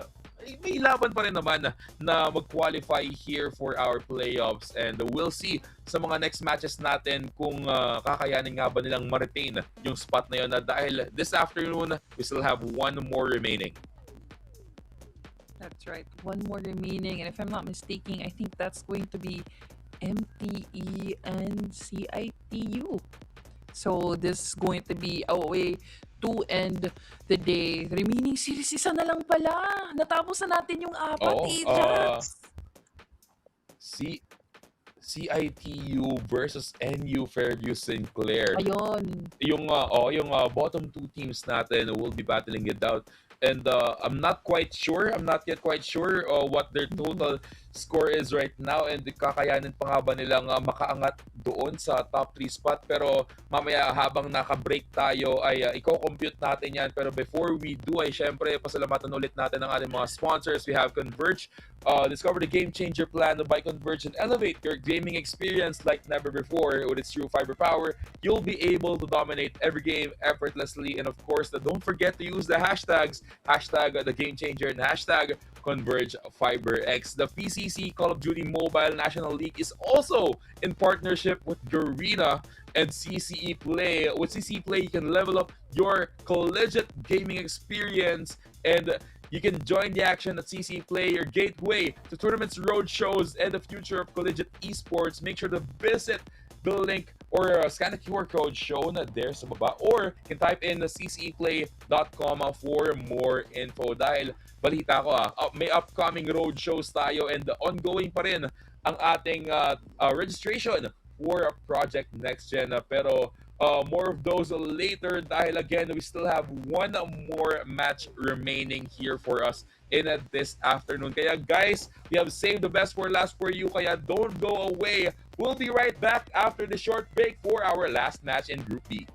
may laban pa rin naman na mag-qualify here for our playoffs, and we'll see sa mga next matches natin kung kakayanin nga ba nilang ma-retain yung spot na yun, dahil this afternoon we still have one more remaining. That's right, one more remaining, and if I'm not mistaken, I think that's going to be MTE and CITU. So this is going to be a way to end the day. Remaining series, isa na lang pala. Natapos na natin yung 4, Ajax. CITU versus NU Fairview Sinclair. Ayun. Yung bottom two teams natin will be battling it out. And I'm not yet quite sure what their total score is right now, and kakayanin pa nga ba nilang makaangat doon sa top 3 spot. Pero mamaya habang naka-break tayo ay i-compute natin yan. Pero before we do ay syempre pasalamatan ulit natin ang ating mga sponsors. We have Converge. Discover the game changer plan by Converge and elevate your gaming experience like never before. With its true fiber power, you'll be able to dominate every game effortlessly. And of course, don't forget to use the hashtags, hashtag the game changer and hashtag Converge FiberX. The PCC Call of Duty Mobile National League is also in partnership with Garena and CCE Play. With CCE Play, you can level up your collegiate gaming experience, and you can join the action at CCE Play, your gateway to tournaments, road shows, and the future of collegiate esports. Make sure to visit the link or scan the QR code shown there sa baba, or you can type in cceplay.com for more info. Dahil balita ko may upcoming road shows tayo, and ongoing pa rin ang ating registration for Project Next Gen. Pero more of those later, dahil again we still have one more match remaining here for us in this afternoon. Kaya guys, we have saved the best for last for you, kaya don't go away. We'll be right back after the short break for our last match in Group B.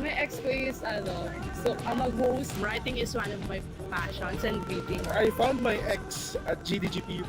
My experience, so I'm a host. Writing is one of my passions, and reading. I found my ex at GDGP.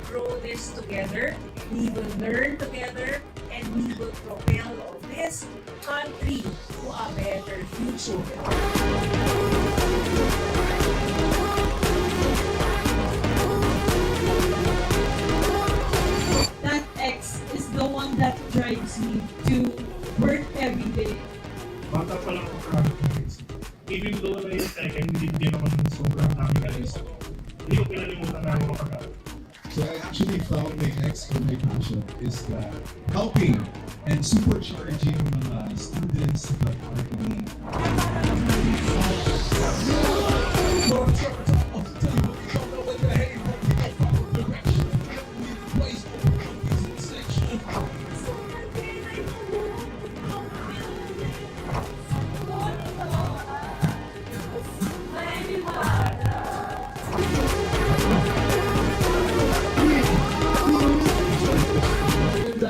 grow this together, we will learn together, and we will propel this country to a better future. That X is the one that drives me to work every day. Bata pa lang ako practice. Even though na yung second, hindi din ako ng sobrang dami guys. Hindi ko pinalimutan na ako kapag So I actually found my X for my passion is that helping and supercharging mga students that are in need.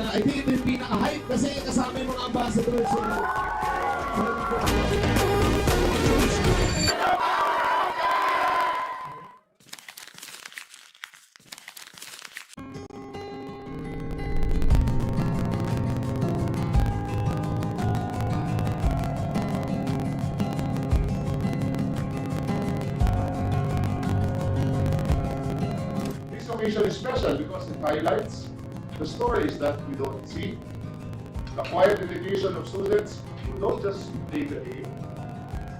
I think ito yung pinaka-hype kasi kasama yung mga ambassadors. This occasion is special because it highlights the stories that we don't see, the quiet dedication of students who don't just play the game,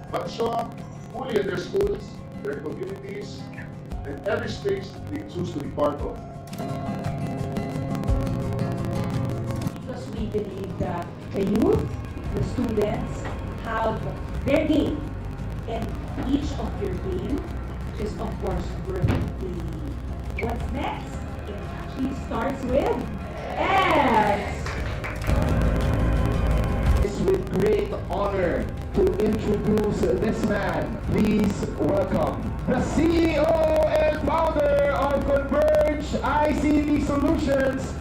but show up fully in their schools, their communities, and every space they choose to be part of. Because we believe that the youth, the students, have their game, and each of your game is of course worth the what's next? It actually starts with X. It's with great honor to introduce this man. Please welcome the CEO and founder of Converge ICT Solutions,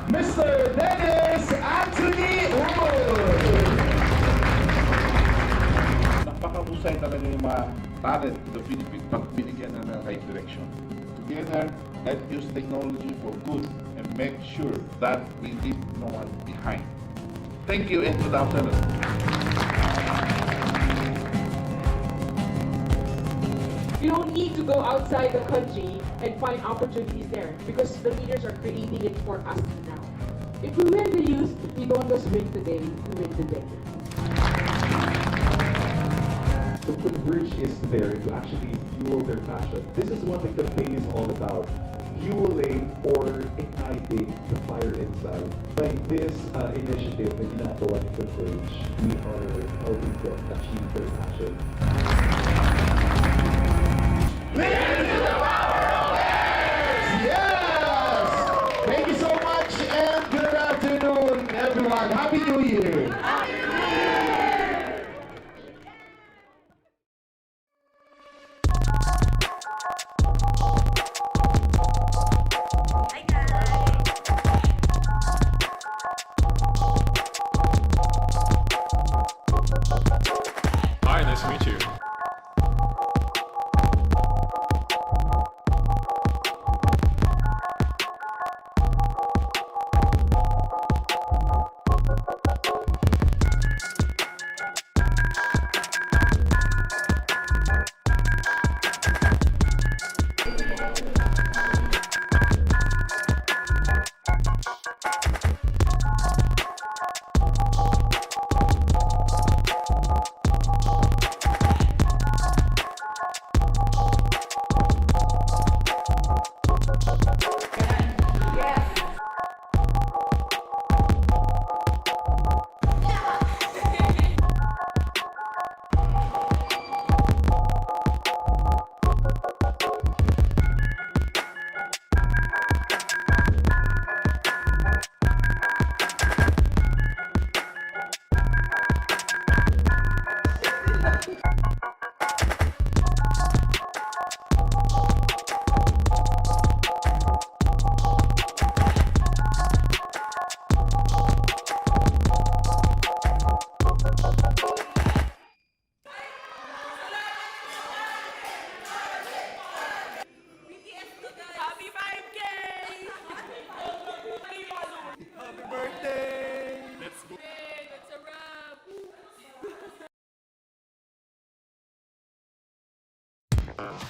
Mr. Dennis Anthony Wood. Napakahusay talaga yung mga talent in the Philippines pag binigyan na ng right direction. Together, let's use technology for good and make sure that we leave no one behind. Thank you and good afternoon. You don't need to go outside the country and find opportunities there because the leaders are creating it for us now. If we win the youth, we don't just win today, we win today. The Converge is there to actually fuel their passion. This is what the campaign is all about. Fueling or igniting the fire inside. By this initiative na ginagawa ni Converge, we are helping them achieve their passion. Yes! Thank you so much and good afternoon, everyone. Happy New Year! Hi, nice to meet you.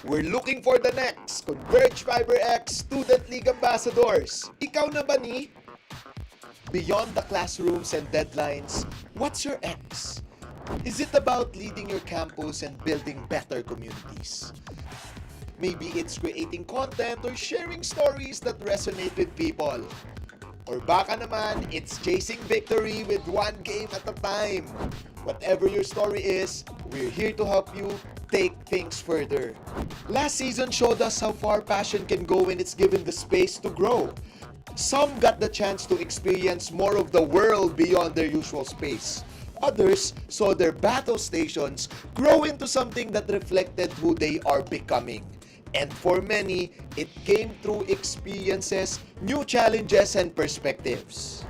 We're looking for the next Converge Fiber X Student League Ambassadors. Ikaw na ba ni? Beyond the classrooms and deadlines, what's your X? Is it about leading your campus and building better communities? Maybe it's creating content or sharing stories that resonate with people. Or baka naman, it's chasing victory with one game at a time. Whatever your story is, we're here to help you take things further. Last season showed us how far passion can go when it's given the space to grow. Some got the chance to experience more of the world beyond their usual space. Others saw their battle stations grow into something that reflected who they are becoming. And for many, it came through experiences, new challenges, and perspectives.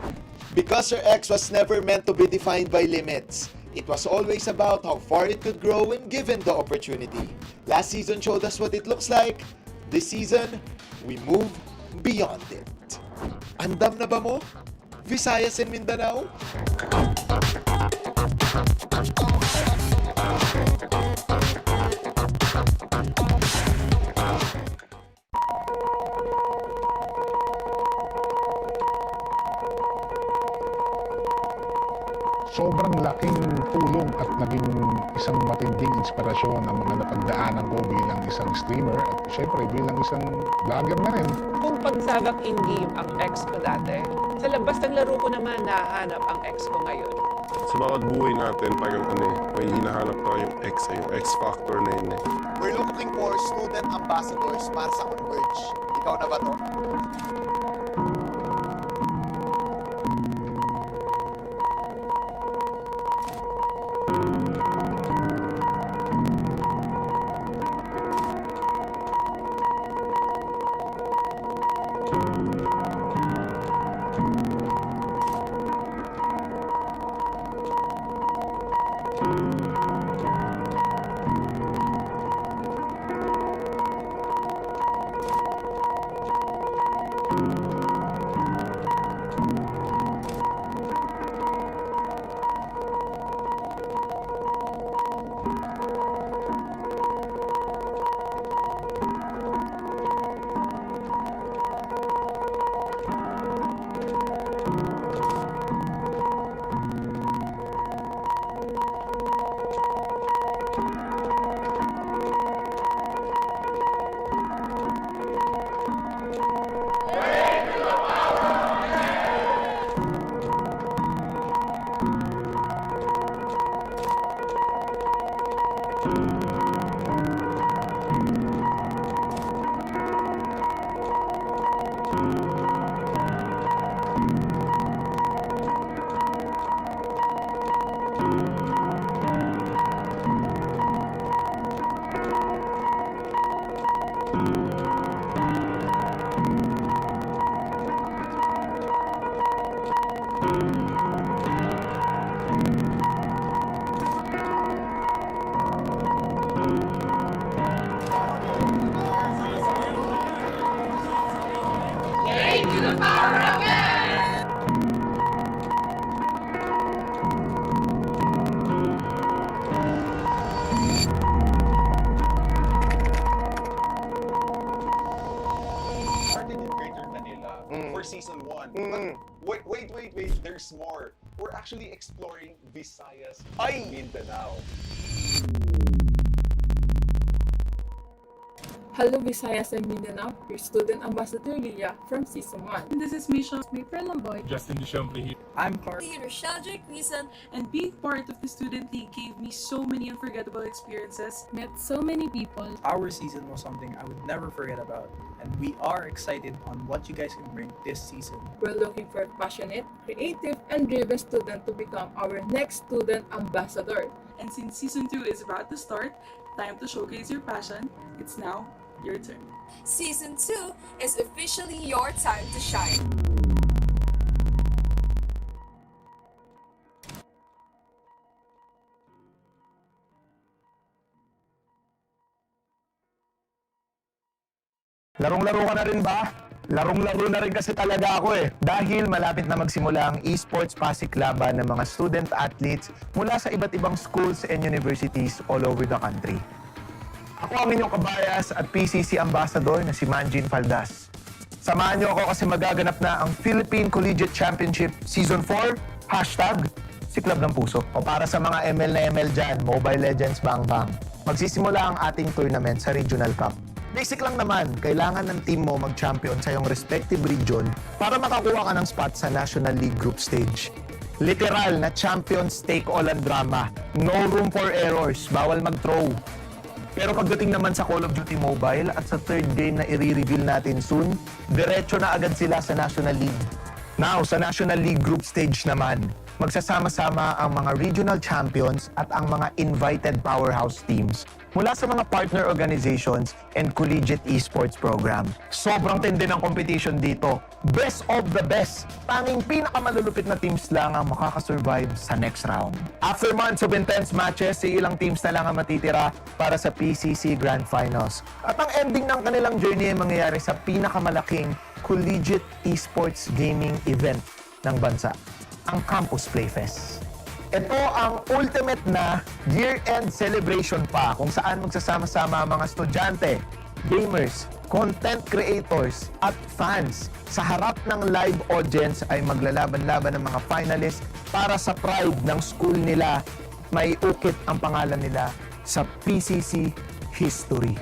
Because your X was never meant to be defined by limits. It was always about how far it could grow when given the opportunity. Last season showed us what it looks like. This season, we move beyond it. Andam na ba mo? Visayas and Mindanao? Sobrang laking tulong at naging isang matinding inspirasyon ang mga napagdaanan ko bilang isang streamer at syempre bilang isang vlogger na rin. Kung pagsagap in-game ang ex ko dati, sa labas ng laro ko naman nahanap ang ex ko ngayon. Sa bawat buhay natin, parang may hinahanap tayong yung X-factor na yun eh. We're looking for student ambassadors para sa Converge. Ikaw na ba to? For season 1. But wait, there's more. We're actually exploring Visayas and Mindanao. Hello Visayas and Mindanao, your student ambassador Leah from season 1. This is Misha, April Lamboy. Justin Duchample here. I'm Clark. Rochelle Quisan. And being part of the student league gave me so many unforgettable experiences. Met so many people. Our season was something I would never forget about, and we are excited on what you guys can bring this season. We're looking for a passionate, creative, and driven student to become our next student ambassador. And since season 2 is about to start, time to showcase your passion. It's now your turn. Season 2 is officially your time to shine. Larong-laro ka na rin ba? Larong-laro na rin kasi talaga ako eh. Dahil malapit na magsimula ang esports pasiklaban ng mga student athletes mula sa iba't ibang schools and universities all over the country. Ako ang inyong kabayas at PCC Ambassador na si Manjin Faldas. Samahan niyo ako kasi magaganap na ang Philippine Collegiate Championship Season 4, #Siklab ng Puso. O para sa mga ML na ML dyan, Mobile Legends Bang Bang. Magsisimula ang ating tournament sa Regional Cup. Basic lang naman, kailangan ng team mo mag-champion sa iyong respective region para makakuha ka ng spot sa National League Group Stage. Literal na champions take all ang drama. No room for errors, bawal mag-throw. Pero pagdating naman sa Call of Duty Mobile at sa third game na i-reveal natin soon, diretso na agad sila sa National League. Now, sa National League Group Stage naman, magsasama-sama ang mga regional champions at ang mga invited powerhouse teams mula sa mga partner organizations and collegiate esports program. Sobrang tindi ng competition dito. Best of the best. Tanging pinakamalulupit na teams lang ang makakasurvive sa next round. After months of intense matches, ilang teams na lang ang matitira para sa PCC Grand Finals. At ang ending ng kanilang journey ay mangyayari sa pinakamalaking collegiate esports gaming event ng bansa, ang Campus Playfest. Ito ang ultimate na year-end celebration pa kung saan magsasama-sama ang mga estudyante, gamers, content creators, at fans. Sa harap ng live audience ay maglalaban-laban ng mga finalists para sa pride ng school nila. May ukit ang pangalan nila sa PCC history.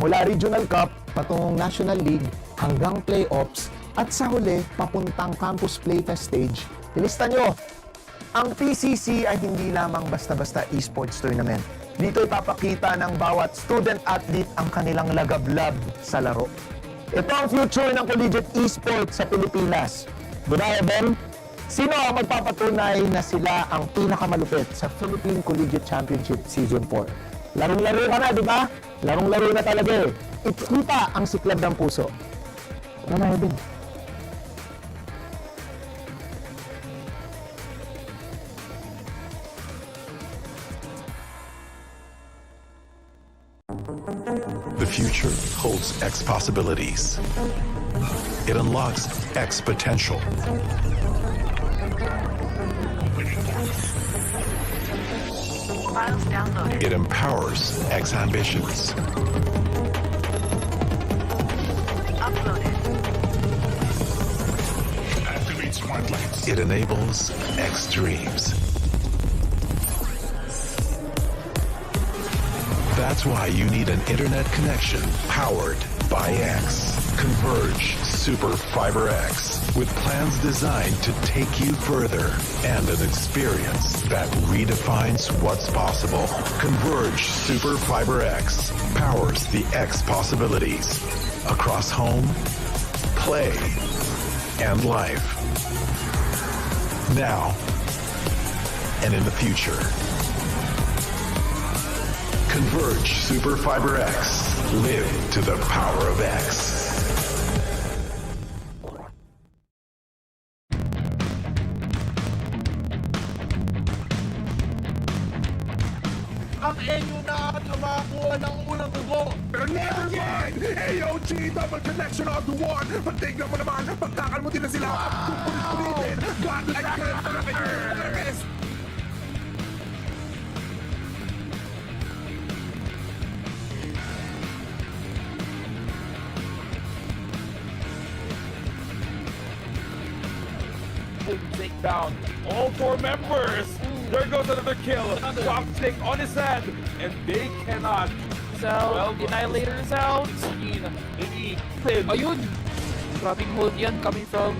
Mula Regional Cup, patungong National League, hanggang playoffs, at sa huli, papuntang Campus Playfest stage. Ilista nyo, ang PCC ay hindi lamang basta-basta esports tournament. Dito ipapakita ng bawat student-athlete ang kanilang lagablab sa laro. Ito ang future ng collegiate esports sa Pilipinas. Gunaya Ben, sino ang magpapatunay na sila ang pinakamalupit sa Philippine Collegiate Championship Season 4? Larong-laro ka na, di ba? Larong-laro na talaga eh. Ipakita ang siklab ng puso. Gunaya Ben. The future holds X possibilities. It unlocks X potential. Files downloaded. It empowers X ambitions. Uploaded. Activate smart lights. It enables X dreams. That's why you need an internet connection powered by X. Converge Super Fiber X with plans designed to take you further and an experience that redefines what's possible. Converge Super Fiber X powers the X possibilities across home, play, and life. Now and in the future. Converge Super Fiber X. Live to the power of X. Ang Enyo na at lumakuha ng unang tubo. Pero never mind! AOG double connection on the one. Pagtignan mo naman, pagkakalmutin na sila. Pupulit-pulitin. Godlike care talaga yun. Take down all 4 members. There goes another kill. Chopstick on his head, and they cannot. Well, Annihilator is out. Ayun! Grabbing hold yan coming from...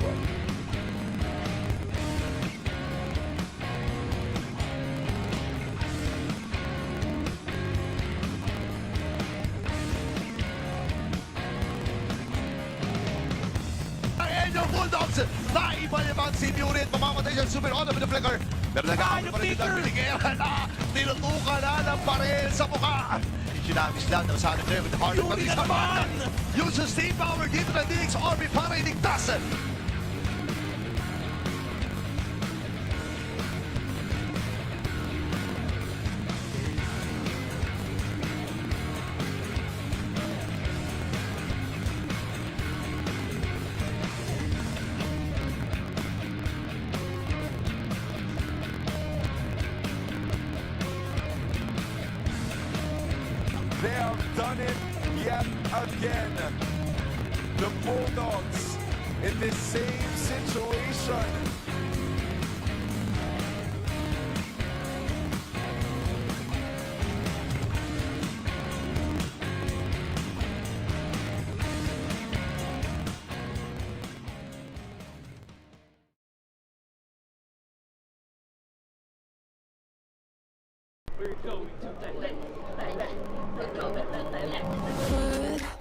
Enyo Bulldogs! Naiba-libang si Murit. Mamamatay siya super auto with the flicker. Pero nag-aamon pa rin yung binigyan na tinutuka na ng baril sa mukha. Sinabis lang ng Sonic Clay with the heart of the naman! Uses steam power dito na DX Army para iligtas. They done it yet again. The Bulldogs in this same situation.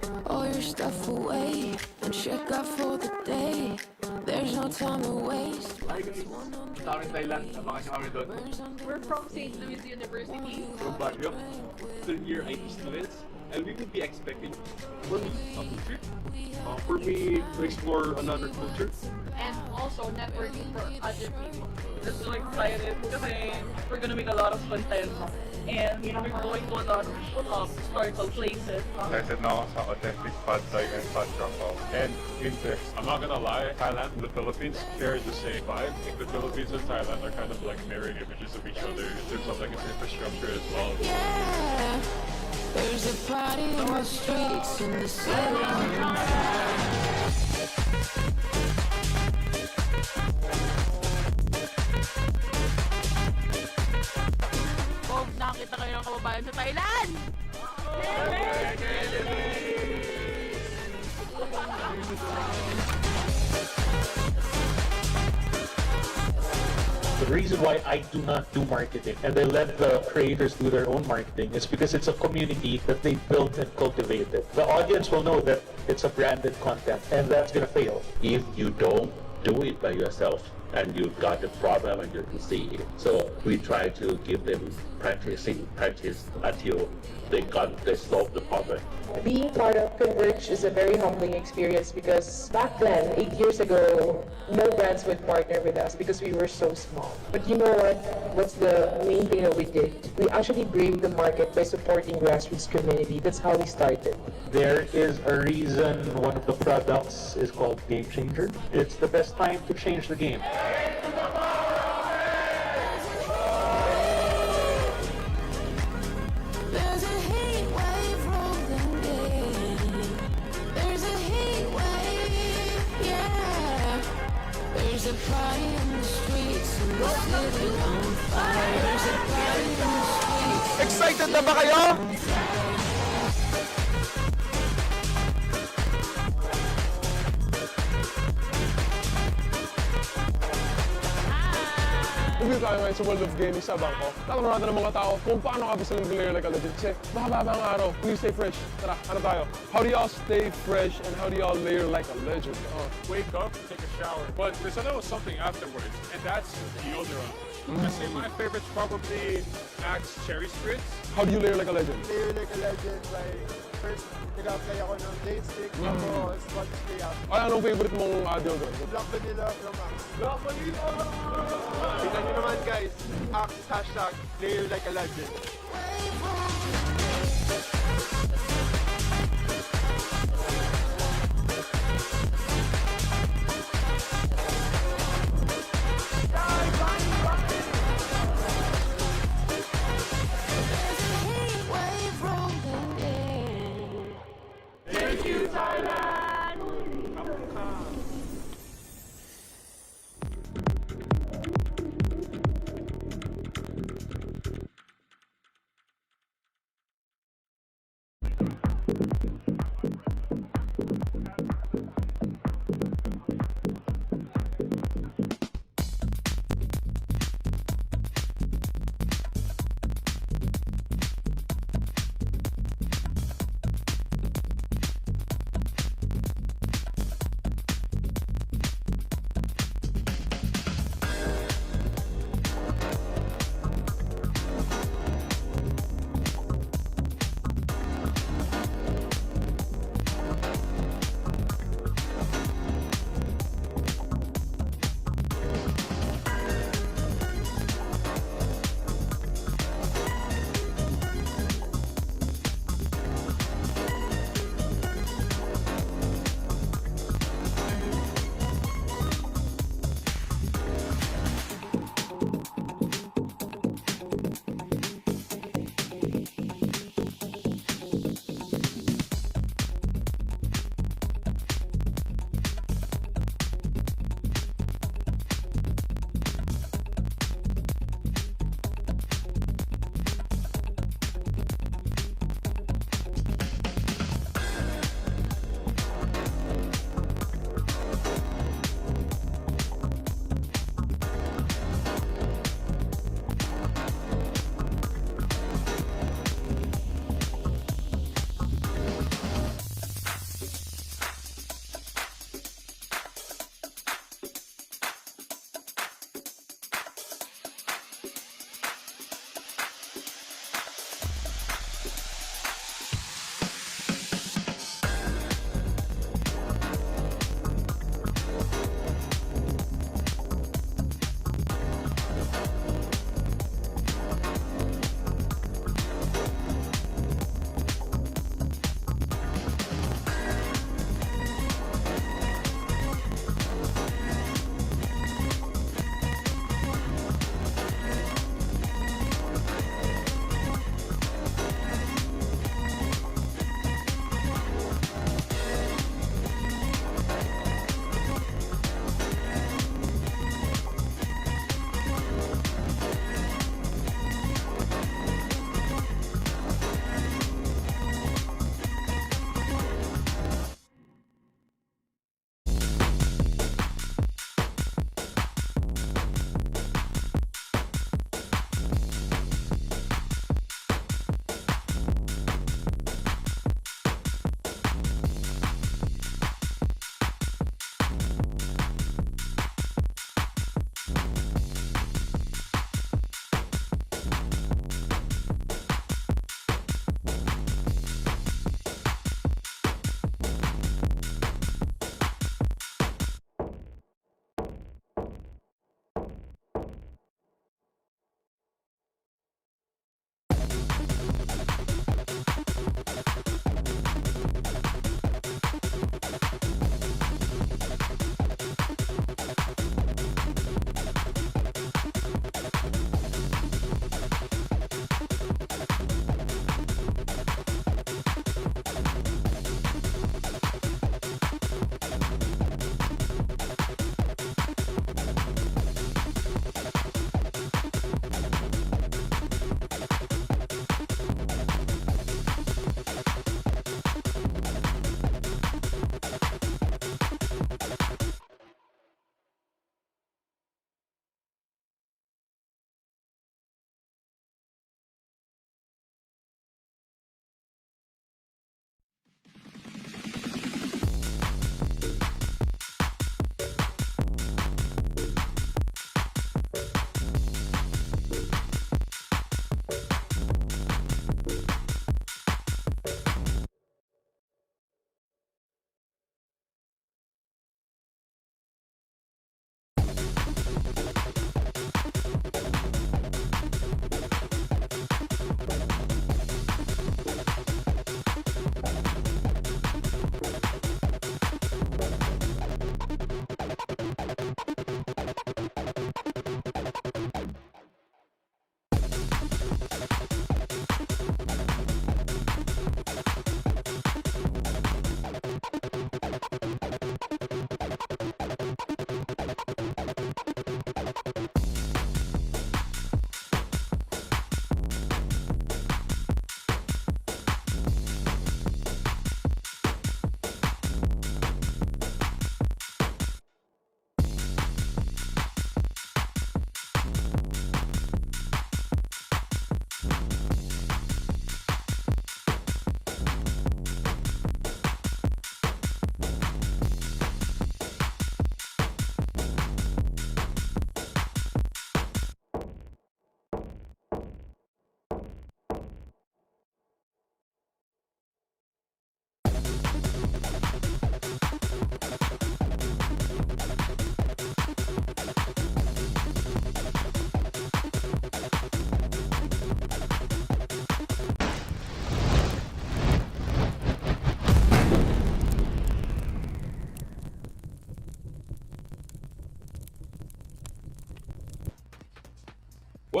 Put all your stuff away and check out for the day. There's no time to waste. Thailand, napakasya kami doon. We're from St. Louis University. From Baguio, third-year IT students, and we could be expecting, for me, a food trip. For me, to explore another culture. And also networking for other people. Just so excited kasi we're gonna meet a lot of content and we're going to a lot of historical places. Excited na ako sa authentic pad thai and pad krapao. And insects. I'm not gonna lie, Thailand and the Philippines share the same vibe. I think the Philippines and Thailand are kind of like mirror images of each other in terms of like its infrastructure as well. Yeah, there's a party in the streets in the city. Kung nakita kayo ng kababayan sa Thailand! The reason why I do not do marketing and I let the creators do their own marketing is because it's a community that they built and cultivated. The audience will know that it's a branded content and that's gonna fail. If you don't do it by yourself and you've got a problem and you can see it. So we try to give them practice until they solve the problem. Being part of Converge is a very humbling experience because back then, 8 years ago, no brands would partner with us because we were so small. But you know what? What's the main thing that we did? We actually braved the market by supporting grassroots community. That's how we started. There is a reason one of the products is called Game Changer. It's the best time to change the game. There's a heat wave rolling in. There's a heat wave, yeah. There's a party in the streets and the city on fire. There's a party in the streets. Excited na ba kayo? Review tayo ngayon sa World of Gaming sa bangko. Tatanong natin ng mga tao kung paano ka ba sila mag-layer like a legend. Kasi mahaba ang araw, please stay fresh. Tara, ano tayo? How do y'all stay fresh and how do y'all layer like a legend? Wake up, take a shower. But there's another something afterwards, and that's deodorant. I say my favorite's probably Axe Cherry Spritz. How do you layer like a legend? Layer like a legend by first nag-apply ako ng blade stick, tapos body spray up. Ay, anong favorite mong deodorant? Black Vanilla from Axe. Black Vanilla! Tingnan nyo naman guys, Axe hashtag layer like a legend. Thank you, Thailand!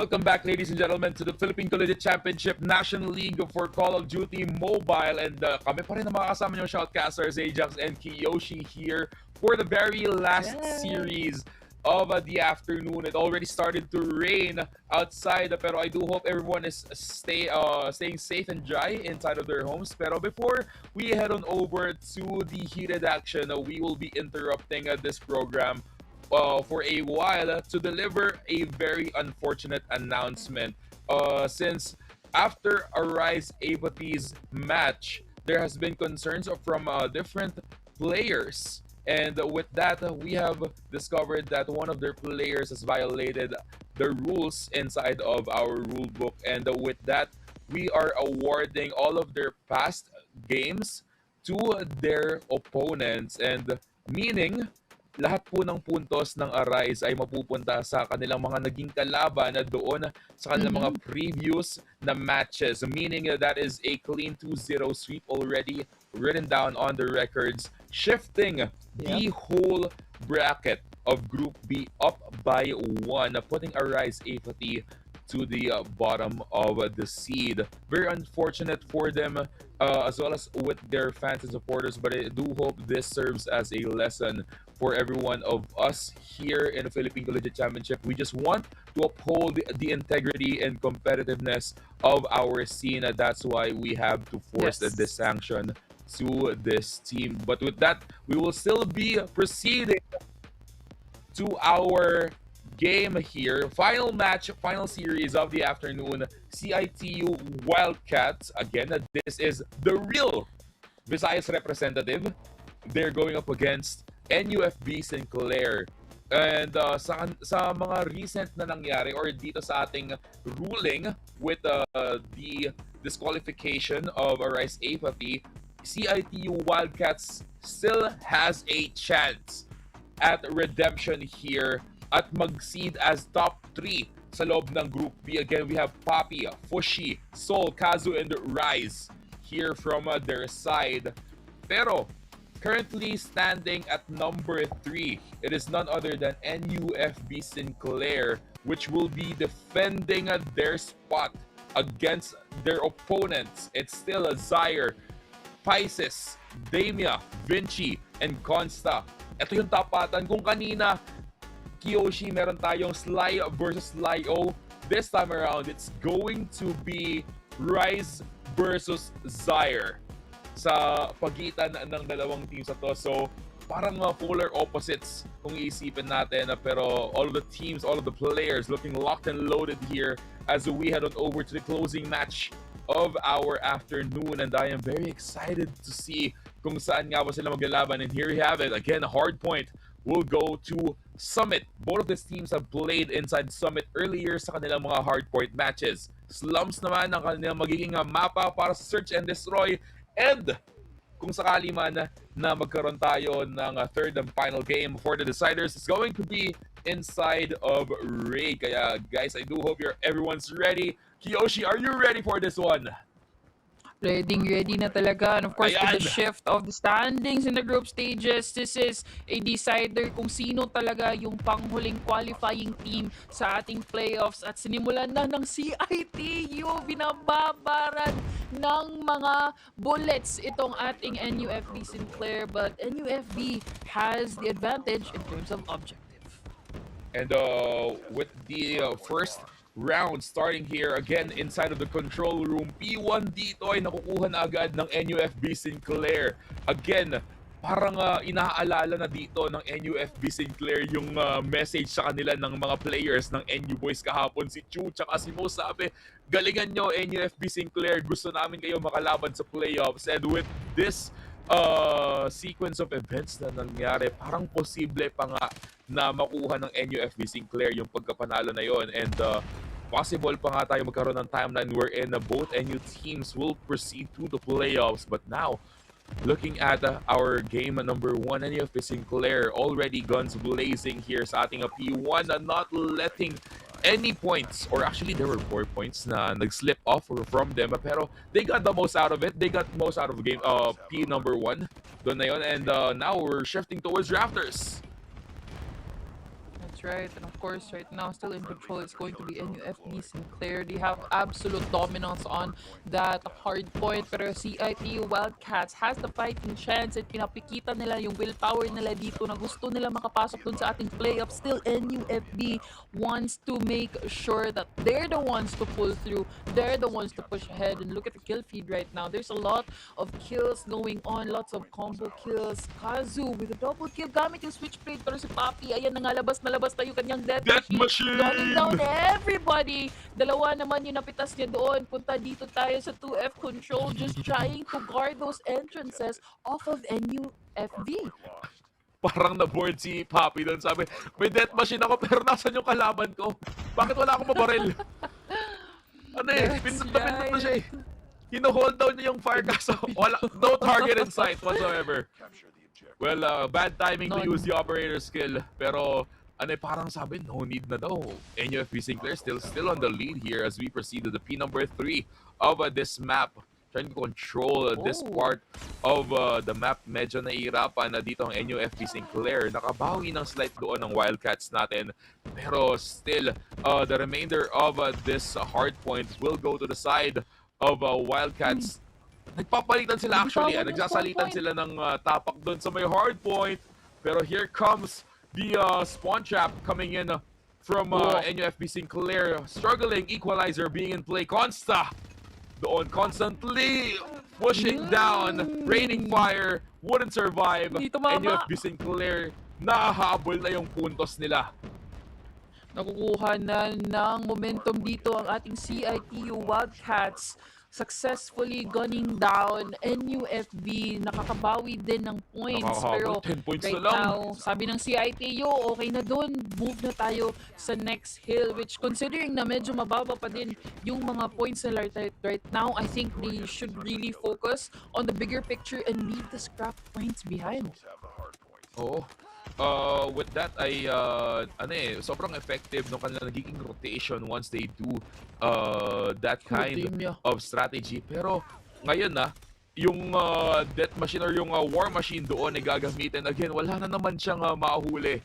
Welcome back, ladies and gentlemen, to the Philippine Collegiate Championship National League for Call of Duty Mobile. And kami pa rin ang mga kasama nyo, Shoutcasters, Ajax, and Kiyoshi here for the very last series of the afternoon. It already started to rain outside, pero I do hope everyone is staying safe and dry inside of their homes. Pero before we head on over to the heated action, we will be interrupting this program for a while to deliver a very unfortunate announcement. Since after Arise Apathy's match, there has been concerns from different players. And with that, we have discovered that one of their players has violated the rules inside of our rule book. And with that, we are awarding all of their past games to their opponents. And meaning, lahat po ng puntos ng Arise ay mapupunta sa kanilang mga naging kalaban na doon sa kanilang mga previous na matches. Meaning that is a clean 2-0 sweep already written down on the records, shifting the whole bracket of Group B up by 1, putting Arise Apathy to the bottom of the seed. Very unfortunate for them, as well as with their fans and supporters, but I do hope this serves as a lesson for every one of us here in the Philippine Collegiate Championship. We just want to uphold the integrity and competitiveness of our scene. That's why we have to force this sanction to this team. But with that, we will still be proceeding to our game here. Final match, final series of the afternoon. CITU Wildcats. Again, this is the real Visayas representative. They're going up against NUFB Sinclair. And sa mga recent na nangyari or dito sa ating ruling with the disqualification of Arise Apathy, CITU Wildcats still has a chance at redemption here at mag-seed as top 3 sa loob ng Group B. Again, we have Poppy, Fushi, Sol, Kazu, and Rise here from their side. Pero currently standing at number 3, it is none other than NUFB Sinclair, which will be defending their spot against their opponents. It's still Zaire, Pisces, Damia, Vinci, and Consta. Ito yung tapatan. Kung kanina, Kiyoshi, meron tayong Sly versus Sly-O. This time around, it's going to be Rise versus Zaire sa pagitan ng dalawang teams na to. So, parang polar opposites kung iisipin natin. Pero all of the teams, all of the players looking locked and loaded here as we head on over to the closing match of our afternoon. And I am very excited to see kung saan nga ba sila maglalaban. And here you have it. Again, a hard point will go to Summit. Both of these teams have played inside Summit earlier sa kanilang mga hardpoint matches. Slums naman ang kanilang magiging mapa para sa Search and Destroy. And kung sakali man na magkaroon tayo ng third and final game for the deciders, it's going to be inside of Raid. Kaya guys, I do hope everyone's ready. Kiyoshi, are you ready for this one? Ready na talaga. And of course, with the shift of the standings in the group stages, this is a decider kung sino talaga yung panghuling qualifying team sa ating playoffs. At sinimulan na ng CITU, binababaran ng mga bullets itong ating NUFB Sinclair. But NUFB has the advantage in terms of objective. And with the first round starting here again inside of the control room, P1 dito ay nakukuha na agad ng NUFB Sinclair. Again, parang inaalala na dito ng NUFB Sinclair yung message sa kanila ng mga players ng NU Boys kahapon. Si Chu tsaka si Mo sabi, galingan nyo NUFB Sinclair, gusto namin kayo makalaban sa playoffs. And with this sequence of events na nangyari, parang posible pa nga na makuha ng NUFB Sinclair yung pagkapanalo na yon. And possible pa nga tayo magkaroon ng timeline wherein both NU teams will proceed to the playoffs. But now, looking at our game number 1, NUFB Sinclair already guns blazing here sa ating P1, not letting any points, or actually there were 4 points na nag-slip off from them, pero they got the most out of it. They got most out of game P number 1 doon na yun. And now we're shifting towards Rafters. That's That's right. And of course, right now, still in control is going to be NUFB Sinclair. They have absolute dominance on that hard point. Pero CITU Wildcats has the fighting chance at pinapikita nila yung willpower nila dito na gusto nila makapasok dun sa ating playoff. Still, NUFB wants to make sure that they're the ones to pull through. They're the ones to push ahead. And look at the kill feed right now. There's a lot of kills going on. Lots of combo kills. Kazu with a double kill gamit yung switchblade. Pero si Papi, ayan na nga, labas na yung kanyang death machine. Gunning down everybody. Dalawa naman yung napitas niya doon. Punta dito tayo sa 2F control. Just trying to guard those entrances off of NUFB. Parang na-board si Papi doon. Sabi, may death machine ako pero nasan yung kalaban ko? Bakit wala akong mabaril? Ano pindot na siya eh. Hino-hold down niya yung fire gas. Wala, no target in sight whatsoever. Well, bad timing to use the operator skill. Pero, parang sabi, no need na daw. NUFB Sinclair still on the lead here as we proceed to the P number 3 of this map. Trying to control this part of the map. Medyo nahihirapan na dito ang NUFB Sinclair. Nakabawi ng slight doon ng Wildcats natin. Pero still, the remainder of this hard point will go to the side of Wildcats. Nagpapalitan sila actually. Nagsasalitan sila ng tapak doon sa may hard point. Pero here comes the spawn trap coming in from NUFB Sinclair. Struggling, equalizer being in play. Consta doon constantly pushing down. Raining fire. Wouldn't survive. NUFB Sinclair, nahahabol na yung puntos nila. Nakukuha na ng momentum dito ang ating CITU Wildcats. Successfully gunning down NUFB. Nakakabawi din ng points. Pero 10 points right na lang. now, sabi ng CITU, okay na dun. Move na tayo sa next hill. Which considering na medyo mababa pa din yung mga points nila right now, I think they should really focus on the bigger picture and leave the scrap points behind. Oo. With that ay sobrang effective ng kanilang nagiging rotation once they do that kind of strategy. Pero ngayon yung death machine or yung war machine doon ay gagamitin again. Wala na naman siyang mahuli.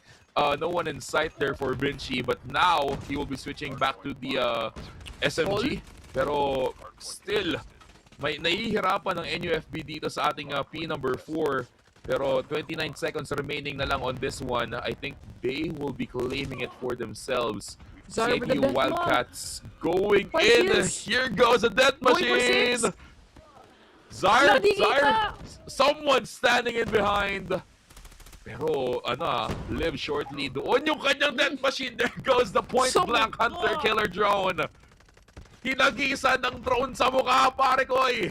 No one in sight there for Vinci, but now he will be switching back to the SMG. Pero still may nahihirapan ng NUFB dito sa ating P number 4. Pero 29 seconds remaining na lang on this one. I think they will be claiming it for themselves. CITU Wildcats going in. Here goes a death machine. Zar, someone standing in behind. Pero live shortly. Doon yung kanyang death machine. There goes the point blank hunter killer drone. Hinagisa ng drone sa mukha, pare ko eh.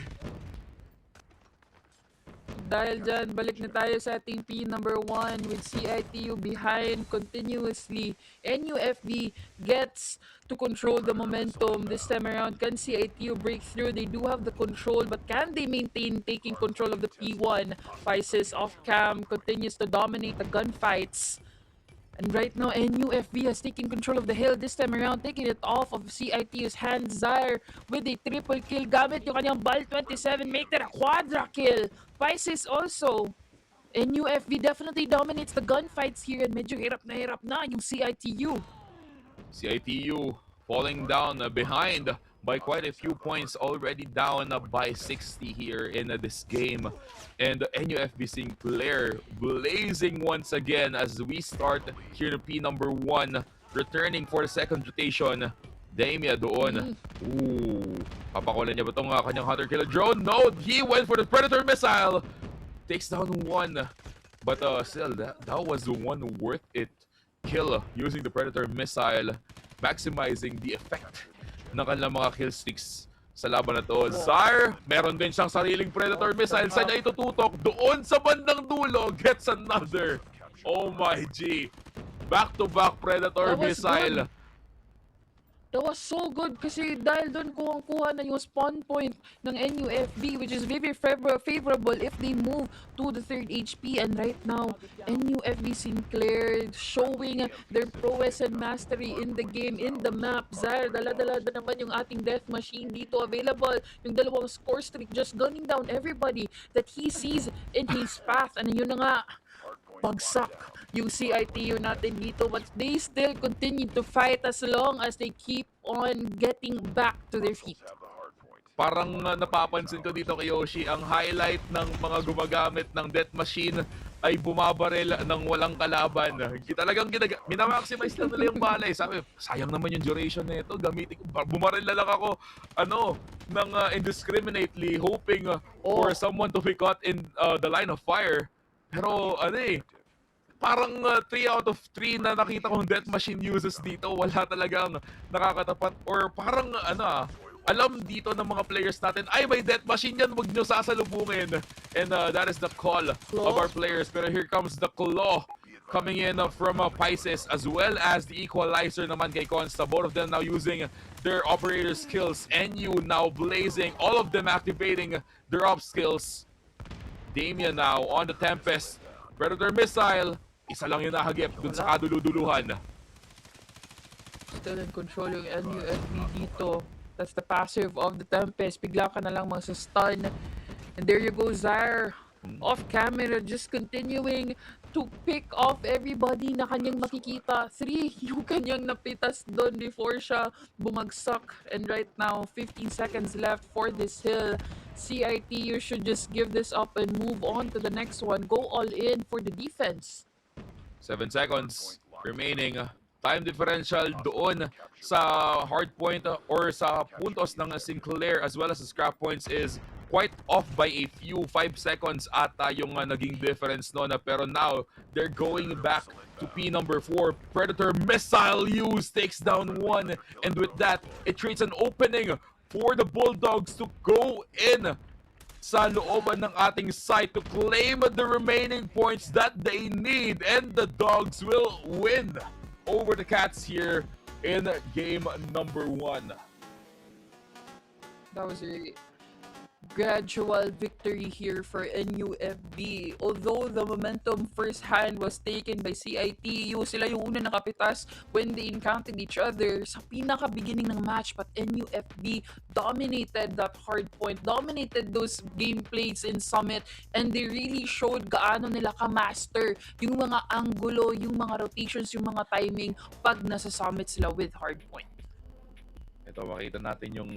Dahil dyan, balik na tayo sa ating P number 1 with CITU behind continuously. NUFB gets to control the momentum this time around. Can CITU break through? They do have the control, but can they maintain taking control of the P1? Pisces off cam continues to dominate the gunfights. And right now, NUFB has taken control of the hill this time around, taking it off of CITU's hands. Zaire with a triple kill. Gamit yung kanyang Bal 27, make that a quadra kill. Pisces also. NUFB definitely dominates the gunfights here and medyo hirap na yung CITU. CITU falling down behind by quite a few points, already down by 60 here in this game. And NUFB Sinclair blazing once again as we start here to P number 1, returning for the second rotation. Damia doon. Ooh, papakulan niya ba itong kanyang hunter killer drone? No, he went for the Predator missile. Takes down one. But still, that was the one worth it kill using the Predator missile, maximizing the effect ng kanilang mga kill streaks sa laban na to. Zar, meron din siyang sariling Predator missile. Saan niya itututok? Doon sa bandang dulo, gets another. Oh my G. Back-to-back Predator missile. Good. That was so good kasi dahil doon kuha na yung spawn point ng NUFB, which is very favorable if they move to the third HP. And right now, NUFB Sinclair showing their prowess and mastery in the game, in the map. Zar, dala-dala na naman yung ating death machine dito available. Yung dalawang score streak, just gunning down everybody that he sees in his path. And yun na nga, bagsak yung CITU natin dito, but they still continue to fight as long as they keep on getting back to their feet. Parang napapansin ko dito kay Yoshi, ang highlight ng mga gumagamit ng death machine ay bumabarel ng walang kalaban. Talagang minamaximize lang nila yung bala. Sabi, sayang naman yung duration nito. Gamitin ko. Bumarel na lang ako ng indiscriminately hoping for someone to be caught in the line of fire. Pero parang 3 out of 3 na nakita kong death machine uses dito, wala talagang nakakatapat or parang alam dito ng mga players natin, ay may death machine yan, wag nyo sasalubungin. And that is the call of our players. Pero here comes the claw coming in from Pisces as well as the equalizer naman kay Consta. Both of them now using their operator skills. NU now blazing, all of them activating their op skills. Damien now on the Tempest. Predator missile, isa lang yung nahagip dun sa kaduluduluhan. Still in control yung NUFB dito. That's the passive of the Tempest. Bigla ka na lang stun. And there you go, Zaire. Off camera, just continuing to pick off everybody na kanyang makikita. 3 yung kanyang napitas doon before siya bumagsak. And right now, 15 seconds left for this hill. CIT, you should just give this up and move on to the next one. Go all in for the defense. 7 seconds remaining. Time differential doon sa hardpoint or sa puntos ng Sinclair as well as the scrap points is quite off by a few. 5 seconds ata yung naging difference noon. Pero now, they're going back to P number 4. Predator missile use takes down 1. And with that, it creates an opening for the Bulldogs to go in sa looban ng ating site to claim the remaining points that they need. And the Dogs will win over the Cats here in game number 1. That was a gradual victory here for NUFB. Although the momentum firsthand was taken by CITU, sila yung una nakapitas when they encountered each other sa pinaka-beginning ng match. But NUFB dominated that hard point, dominated those gameplays in Summit, and they really showed gaano nila ka-master yung mga angulo, yung mga rotations, yung mga timing pag nasa Summit sila with hard point. Ito, makita natin yung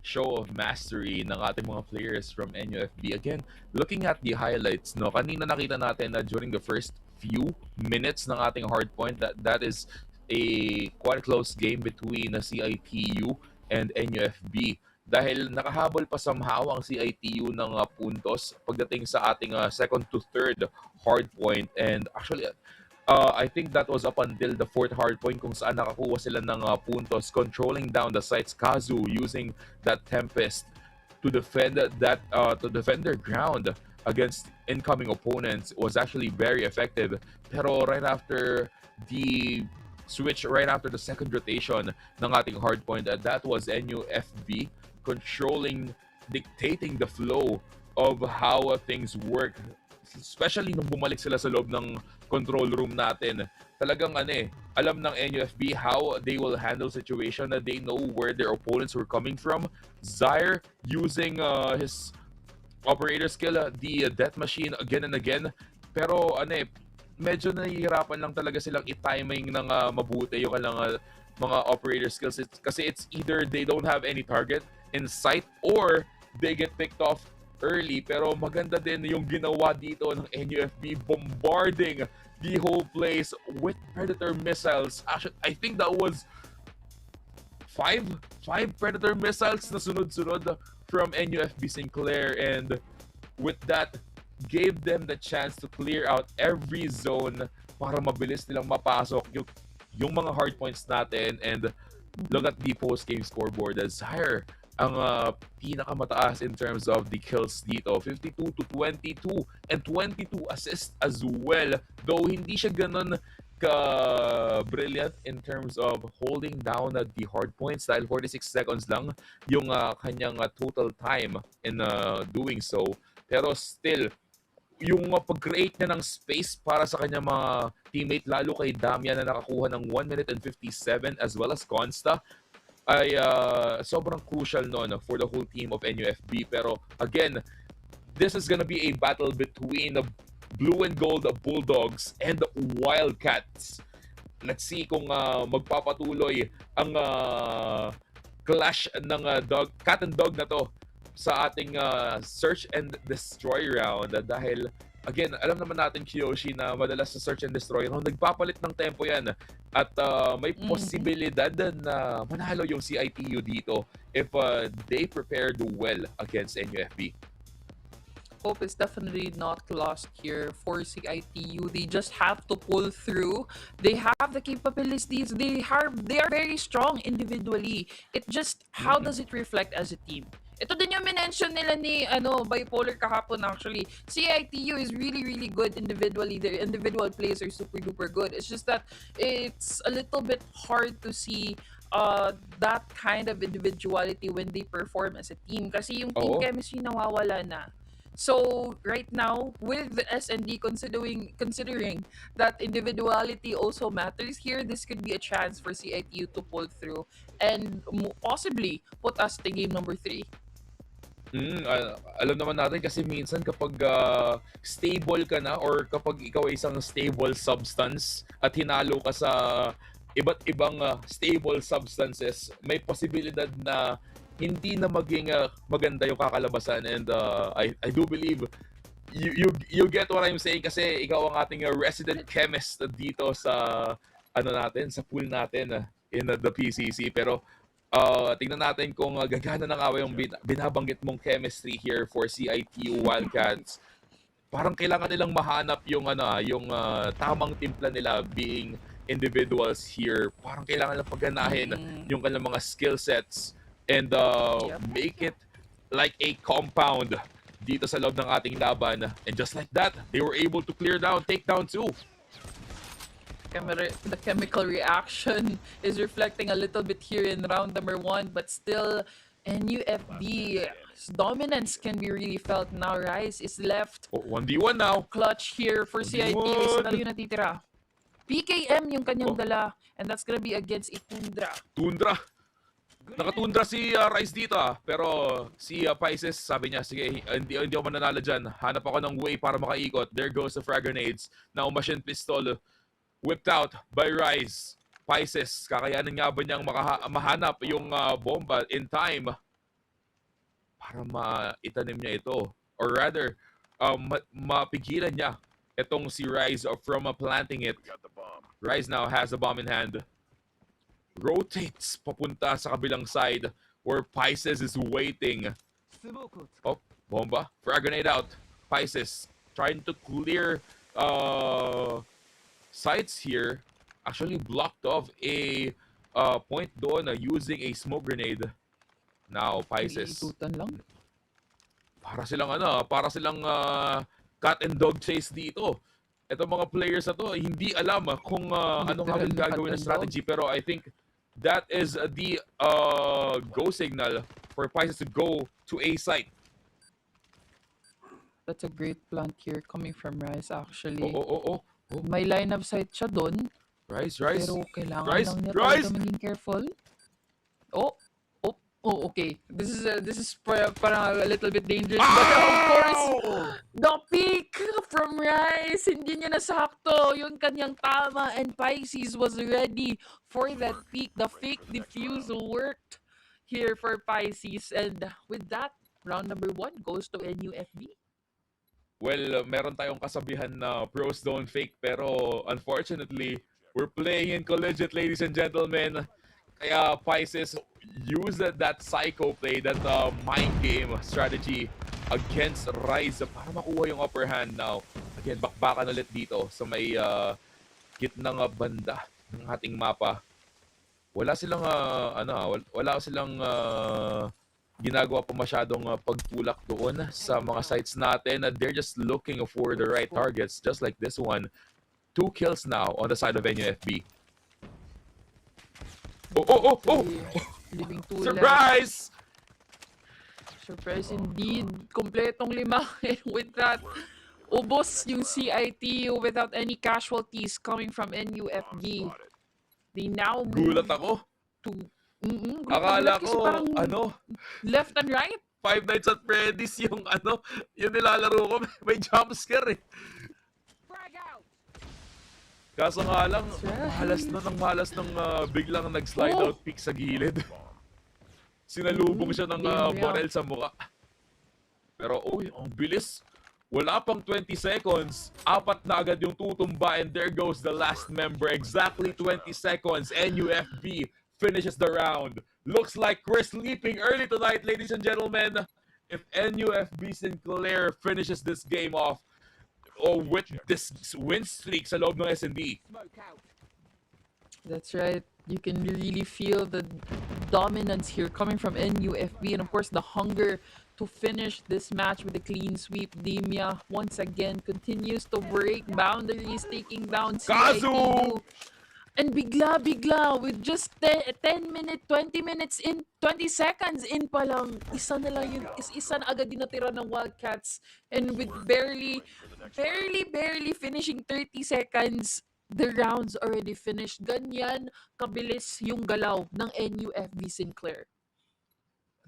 show of mastery ng ating mga players from NUFB. Again, looking at the highlights, kanina nakita natin na during the first few minutes ng ating hardpoint, that is a quite close game between CITU and NUFB. Dahil nakahabol pa somehow ang CITU ng puntos pagdating sa ating second to third hardpoint. And actually, I think that was up until the fourth hardpoint kung saan nakakuha sila ng puntos, controlling down the sites. Kazu using that Tempest to defend their ground against incoming opponents was actually very effective. Pero right after the switch, right after the second rotation ng ating hardpoint, that was NUFB controlling, dictating the flow of how things work. Especially nung bumalik sila sa loob ng control room natin. Talagang alam ng NUFB how they will handle situation. They know where their opponents were coming from. Zaire using his operator skill, the death machine again and again. Pero medyo nahihirapan lang talaga silang i-timing ng mabuti yung kanilang mga operator skills. Kasi it's either they don't have any target in sight or they get picked off early. Pero maganda din yung ginawa dito ng NUFB, bombarding the whole place with Predator missiles. Actually, I think that was five Predator missiles na sunod-sunod from NUFB Sinclair, and with that, gave them the chance to clear out every zone para mabilis nilang mapasok yung mga hardpoints natin. And look at the post-game scoreboard. Zaire ang pinakamataas in terms of the kills dito, 52 to 22 and 22 assists as well, though hindi siya ganun ka-brilliant in terms of holding down the hard points dahil 46 seconds lang yung kanyang total time in doing so. Pero still, yung pag-create niya ng space para sa kanyang mga teammate, lalo kay Damian na nakakuha ng 1 minute and 57 as well as Consta, ay sobrang crucial for the whole team of NUFB. Pero again, this is gonna be a battle between Blue and Gold Bulldogs and Wildcats. Let's see kung magpapatuloy ang clash ng cat and dog na to sa ating search and destroy round. Dahil again, alam naman natin, Kiyoshi, na madalas sa search and destroy round, nagpapalit ng tempo yan. At may posibilidad na manalo yung CITU dito if they prepared well against NUFB. Hope is definitely not lost here for CITU. They just have to pull through. They have the capabilities. They are very strong individually. It just, how does it reflect as a team? Ito din yung mention nila ni Bipolar kahapon actually. CITU is really, really good individually. Their individual plays are super duper good. It's just that it's a little bit hard to see that kind of individuality when they perform as a team. Kasi yung team chemistry nawawala na. So right now, with the S&D considering that individuality also matters here, this could be a chance for CITU to pull through and possibly put us to game number 3. Alam naman natin kasi minsan kapag stable ka na or kapag ikaw ay isang stable substance at hinalo ka sa iba't ibang stable substances, may posibilidad na hindi na maging maganda yung kakalabasan. And I do believe you get what I'm saying kasi ikaw ang ating resident chemist dito sa natin, sa pool natin in the PCC. Pero tingnan natin kung gagana ng away yung binabanggit mong chemistry here for CITU Wildcats. Parang kailangan nilang mahanap yung tamang timpla nila being individuals here. Parang kailangan nilang pagganahin yung kanilang mga skill sets and make it like a compound dito sa loob ng ating laban. And just like that, they were able to take down 2. The chemical reaction is reflecting a little bit here in round number 1, but still NUFB's dominance can be really felt now. Rise is left. 1v1 now. Clutch here for CITU. Isa na yung natitira. PKM yung kanyang dala, and that's gonna be against a Tundra. Nakatundra si Rice dito pero si Pisces sabi niya, sige, hindi ako mananalo dyan. Hanap ako ng way para makaikot. There goes the frag grenades. Now machine pistol whipped out by Rice. Pisces, kakayanin nga ba niyang mahanap yung bomba in time para maitanim niya ito? Or rather, mapigilan niya itong si Rice from planting it. Rice now has the bomb in hand. Rotates papunta sa kabilang side where Pisces is waiting. Oh, bomba. Frag grenade out. Pisces trying to clear sites here. Actually blocked off a point doon using a smoke grenade. Now Pisces. Para silang cat and dog chase dito. Itong mga players na to, hindi alam kung ano nga yung gagawin na strategy. Pero I think that is the go signal for Pisces to go to a site. That's a great plant here coming from Rice actually. Oh. May line of sight siya doon. Rice. Pero kailangan lang niya talaga maging careful. Oh, okay. This is parang a little bit dangerous. But of course, the peak from Rice, hindi niya nasakto yung kanyang tama, and Pisces was ready for that peak. The fake diffuse worked here for Pisces, and with that, round number 1 goes to NUFB. Well, meron tayong kasabihan na pros don't fake, pero unfortunately, we're playing in Collegiate, ladies and gentlemen. Kaya Pisces used that psycho play, that mind game strategy against Rise para makuha yung upper hand. Now, again, bakbakan ulit dito sa may gitnang banda ng ating mapa. Wala silang ginagawa pa masyadong pagtulak doon sa mga sites natin. They're just looking for the right targets, just like this one. 2 kills now on the side of NUFB. Oh! Surprise! Surprise indeed. Kompletong 5. And with that, ubos yung CITU without any casualties coming from NUFB. They now move Gulat ako. to... Akala ko, left and right? Five Nights at Freddy's yung nilalaro ko. May jumpscare eh. Kaso nga lang, malas ng biglang nag-slide out pick sa gilid. Sinalubong siya ng barrel sa mukha. Pero ang bilis. Wala pang 20 seconds. 4 na agad yung tutumba and there goes the last member. Exactly 20 seconds. NUFB finishes the round. Looks like we're sleeping early tonight, ladies and gentlemen. If NUFB Sinclair finishes this game off with this win streak sa loob ng S&D. That's right. You can really feel the dominance here coming from NUFB and of course the hunger to finish this match with a clean sweep. Demia once again continues to break boundaries, taking down CITU. And bigla with just 10 minutes, 20 minutes in, 20 seconds in pa lang, isa na agad din natira ng Wildcats. And with barely finishing 30 seconds, the round's already finished. Ganyan kabilis yung galaw ng NUFB Sinclair.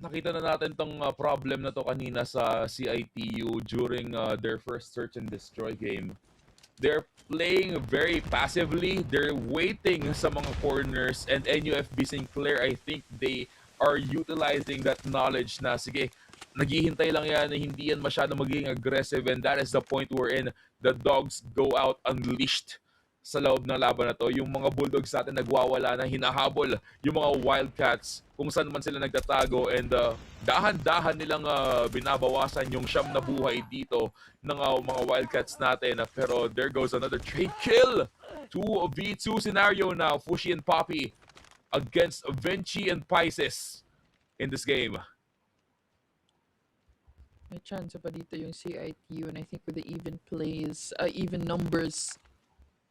Nakita na natin tong problem na to kanina sa CITU during their first search and destroy game. They're playing very passively. They're waiting sa mga corners and NUFB Sinclair, I think they are utilizing that knowledge na sige, naghihintay lang yan na hindi yan masyado magiging aggressive and that is the point wherein the dogs go out unleashed sa loob ng laban na to. Yung mga Bulldogs natin nagwawala na, hinahabol yung mga Wildcats kung saan man sila nagtatago and dahan-dahan nilang binabawasan yung siyam na buhay dito ng mga Wildcats natin. Pero there goes another trade kill. 2v2 scenario now. Fushi and Poppy against Vinci and Pisces in this game. May chance pa dito yung CITU and I think with the even plays, even numbers,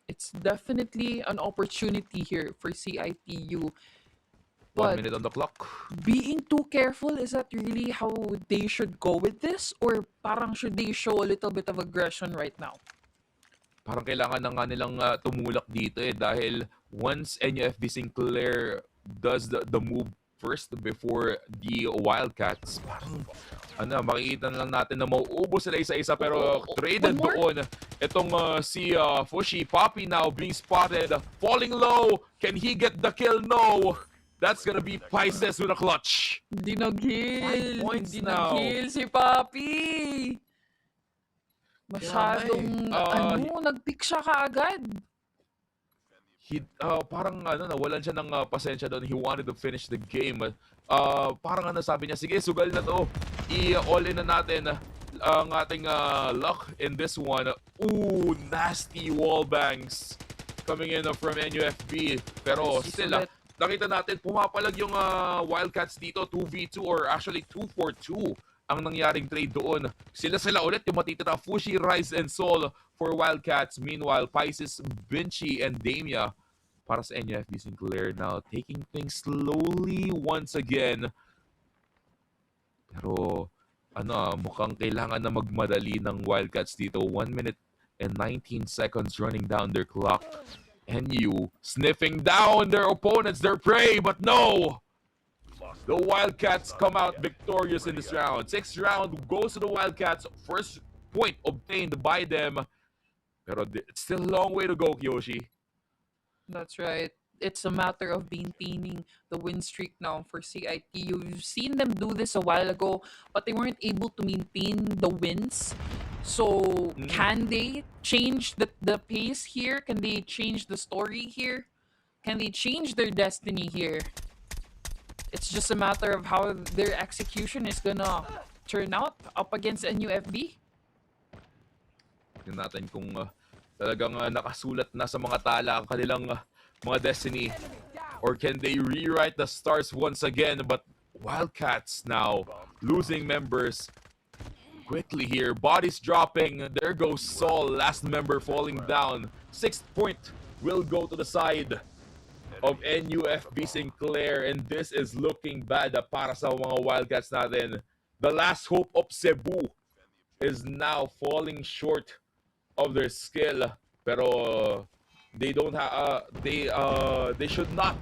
it's definitely an opportunity here for CITU. 1 minute on the clock. Being too careful, is that really how they should go with this? Or parang should they show a little bit of aggression right now? Parang kailangan na nga nilang tumulak dito dahil once NUFB Sinclair does the move first before the Wildcats, parang makikita na lang natin na mauubos sila isa-isa pero traded doon. Itong si Fushi, Poppy now being spotted, falling low. Can he get the kill? No. That's gonna be Pisces with a clutch. Hindi nag-heal. 5 points Hindi now. nag-heal si Poppy. Masyadong, nag-pick siya kaagad. Parang nawalan siya ng pasensya doon. He wanted to finish the game. Parang sabi niya, sige, sugal na to. I-all in na natin ang ating luck in this one. Ooh, nasty wall bangs coming in from NUFB. Pero still, nakita natin, pumapalag yung Wildcats dito. 2v2 or actually 2-4-2 ang nangyaring trade doon. Sila ulit yung matitira. Fushi, Rise, and Soul for Wildcats. Meanwhile, Pisces, Vinci, and Damia para sa NUFB Sinclair now taking things slowly once again. Pero mukhang kailangan na magmadali ng Wildcats dito. 1 minute and 19 seconds running down their clock. NU sniffing down their opponents, their prey, but no! The Wildcats come out victorious in this round. 6th round goes to the Wildcats. First point obtained by them. Pero it's still a long way to go, Kyoshi. That's right. It's a matter of maintaining the win streak now for CITU. You've seen them do this a while ago, but they weren't able to maintain the wins. So, can they change the pace here? Can they change the story here? Can they change their destiny here? It's just a matter of how their execution is gonna turn out up against NUFB. Tingnan natin kung talagang nakasulat na sa mga tala ang kanilang mga destiny. Or can they rewrite the stars once again? But Wildcats now losing members quickly here. Bodies dropping. There goes Saul, last member falling down. 6th point will go to the side of NUFB Sinclair, and this is looking bad para sa mga Wildcats natin. The last hope of Cebu is now falling short of their skill, pero they don't they should not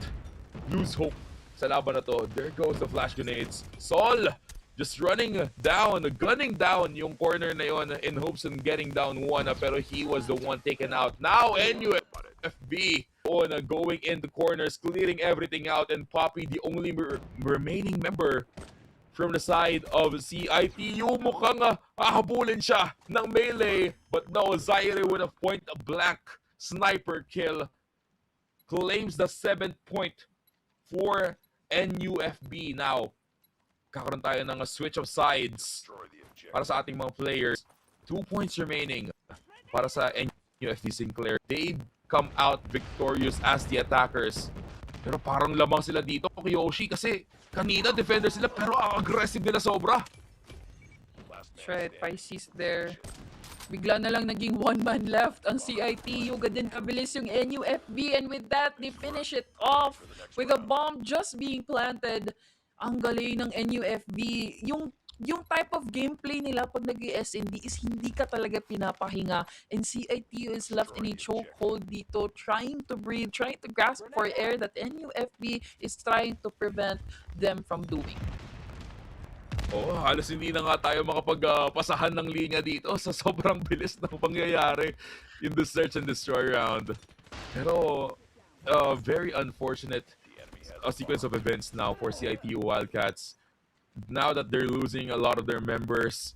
lose hope sa laban na to. There goes the flash grenades. Sol just running down, gunning down yung corner na yon in hopes of getting down one, pero he was the one taken out. Now NUFB FB on going into corners, clearing everything out, and Poppy, the only remaining member from the side of CITU, mukhang hahabulin siya ng melee, but no, Zaire with a point-blank sniper kill claims the 7th point for NUFB. Now, kakaroon tayo ng switch of sides para sa ating mga players. 2 points remaining para sa NUFB Sinclair. They come out victorious as the attackers. Pero parang lamang sila dito, Kiyoshi, kasi kanina defender sila pero ang aggressive nila sobra. That's right, Pisces there. Bigla na lang naging one man left ang CITU. Ganun kabilis yung NUFB, and with that, they finish it off with a bomb just being planted. Ang galing ng NUFB. Yung type of gameplay nila pag nag-SND is hindi ka talaga pinapahinga, and CITU is left in a chokehold dito, trying to breathe, trying to grasp for air that NUFB is trying to prevent them from doing. Oh, halos hindi na nga tayo makapagpasahan ng linya dito sa sobrang bilis ng pangyayari in the search and destroy round. Pero very unfortunate sequence of events now for CITU Wildcats. Now that they're losing a lot of their members,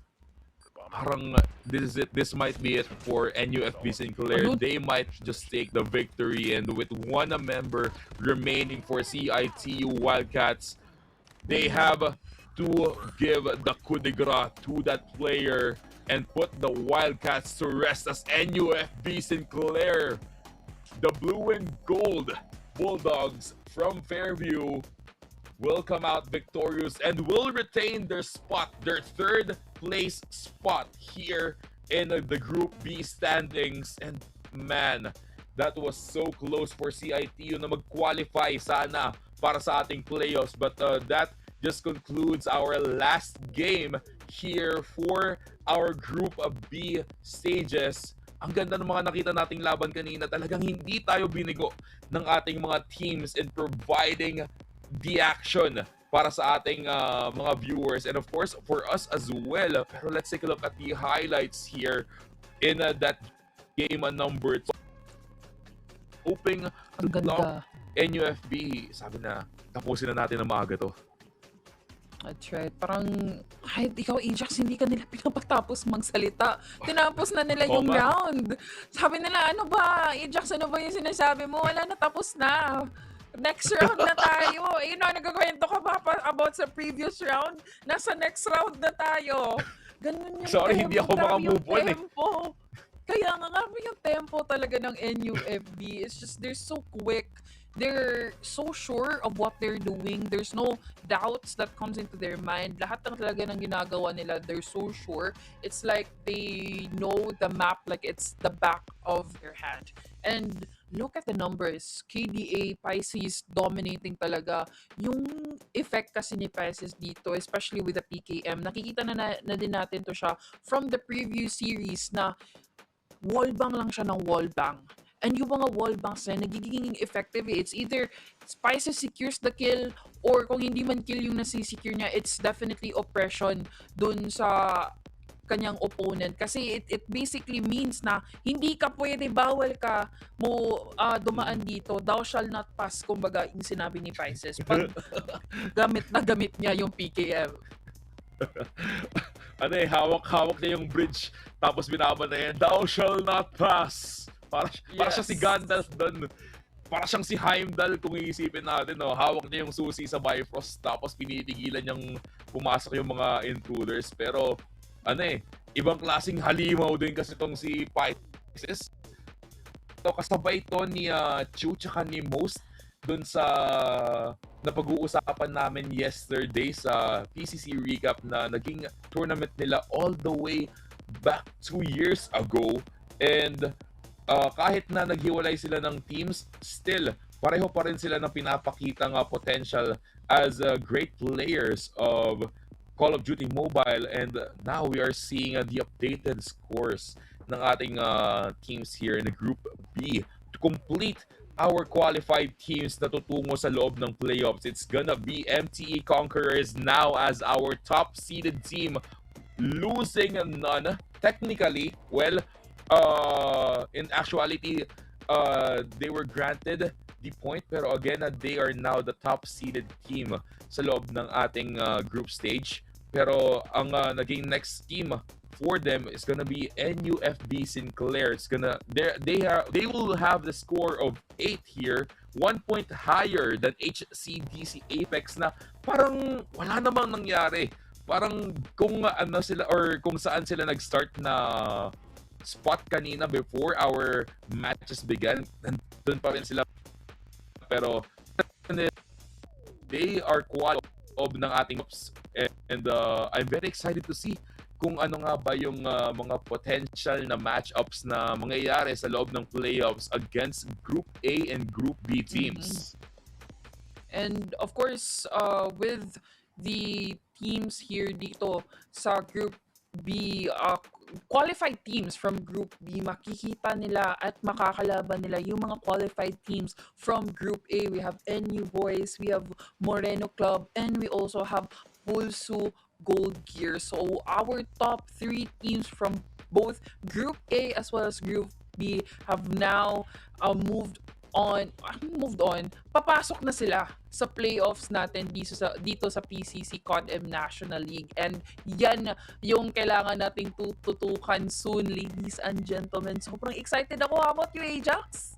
parang this is it. This might be it for NUFB Sinclair. They might just take the victory, and with one member remaining for CITU Wildcats, they have to give the coup de grace to that player and put the Wildcats to rest as NUFB Sinclair. The blue and gold Bulldogs from Fairview will come out victorious and will retain their spot, their 3rd place spot here in the Group B standings. And man, that was so close for CITU na mag-qualify sana para sa ating playoffs. But that just concludes our last game here for our Group B stages. Ang ganda ng mga nakita nating laban kanina. Talagang hindi tayo binigo ng ating mga teams in providing the action para sa ating mga viewers, and of course for us as well. Pero let's take a look at the highlights here in that game number 2. Hoping NUFB, sabi na tapusin na natin na maaga to. That's right. Parang kahit ikaw, Ajax, hindi ka nila pinapatapos magsalita. Tinapos na nila yung round. Sabi nila, ano ba, Ajax, ano ba yung sinasabi mo? Wala na, tapos na. Next round na tayo. You know, nagkakwento ka ba about sa previous round? Nasa next round na tayo. Ganun yung Sorry, tempo, hindi ako makamove on eh. Kaya nga, grabe yung tempo talaga ng NUFB. It's just, they're so quick. They're so sure of what they're doing. There's no doubts that comes into their mind. Lahat ng talaga ng ginagawa nila, they're so sure. It's like they know the map like it's the back of their hand. And look at the numbers. KDA, Pisces, dominating talaga. Yung effect kasi ni Pisces dito, especially with the PKM, nakikita na din natin to siya from the previous series na wallbang lang siya ng wallbang. And yung mga wallbangs na nagiging effective, it's either Spices secures the kill, or kung hindi man kill yung nasisecure niya, it's definitely oppression dun sa kanyang opponent. Kasi it basically means na hindi ka pwede, bawal ka mo dumaan dito. Thou shall not pass, kumbaga yung sinabi ni Pisces. Pag gamit niya yung PKM. Ano eh, hawak-hawak niya yung bridge, tapos binaba na yan, thou shall not pass. Para siya si Gandalf doon. Para siyang si Heimdall kung iisipin natin, no? Hawak niya yung susi sa Bifrost, tapos pinitigilan niyang pumasok yung mga intruders. Pero ano eh, ibang klaseng halimaw din kasi itong si Pisces. Ito, kasabay ito ni Chu tsaka ni Most doon sa napag-uusapan namin yesterday sa PCC recap na naging tournament nila all the way back 2 years ago. And kahit na naghiwalay sila ng teams, still, pareho pa rin sila ng pinapakita nga potential as great players of Call of Duty Mobile. And now we are seeing the updated scores ng ating teams here in the Group B to complete our qualified teams na tutungo sa loob ng playoffs. It's gonna be MTE Conquerors now as our top-seeded team, losing none. Technically, well, in actuality, they were granted the point, pero again, they are now the top seeded team sa loob ng ating group stage. Pero ang naging next team for them is gonna be NUFB Sinclair. It's gonna they will have the score of 8 here, 1 point higher than HCDC Apex na parang wala namang nangyari. Parang kung ano sila or kung saan sila nag-start na spot kanina before our matches began, nandun pa rin sila. Pero they are quality of ng ating ops, and I'm very excited to see kung ano nga ba yung mga potential na matchups na mangyayari sa loob ng playoffs against Group A and Group B teams. And of course, with the teams here dito sa Group B, qualified teams from Group B, makikita nila at makakalaban nila yung mga qualified teams from Group A. We have NU Boys, we have Moreno Club, and we also have Pulsu Gold Gear. So our top 3 teams from both Group A as well as Group B have now moved on, papasok na sila sa playoffs natin dito sa PCC CODM National League. And yan yung kailangan nating tututukan soon, ladies and gentlemen. Sobrang excited ako. How about you, Ajax?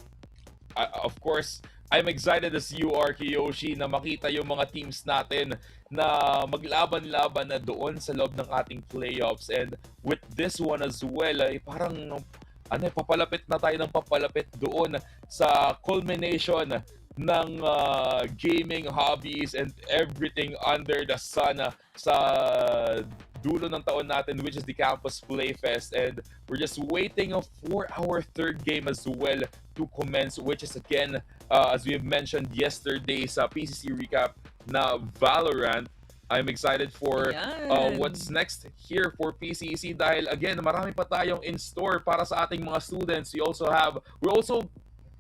Of course, I'm excited as you are, Kiyoshi, na makita yung mga teams natin na maglaban-laban na doon sa loob ng ating playoffs. And with this one as well, parang papalapit na tayo ng papalapit doon sa culmination ng gaming hobbies and everything under the sun sa dulo ng taon natin, which is the Campus Playfest. And we're just waiting for our third game as well to commence, which is again, as we have mentioned yesterday sa PCC recap na Valorant. I'm excited for what's next here for PCC dahil again, marami pa tayong in store para sa ating mga students.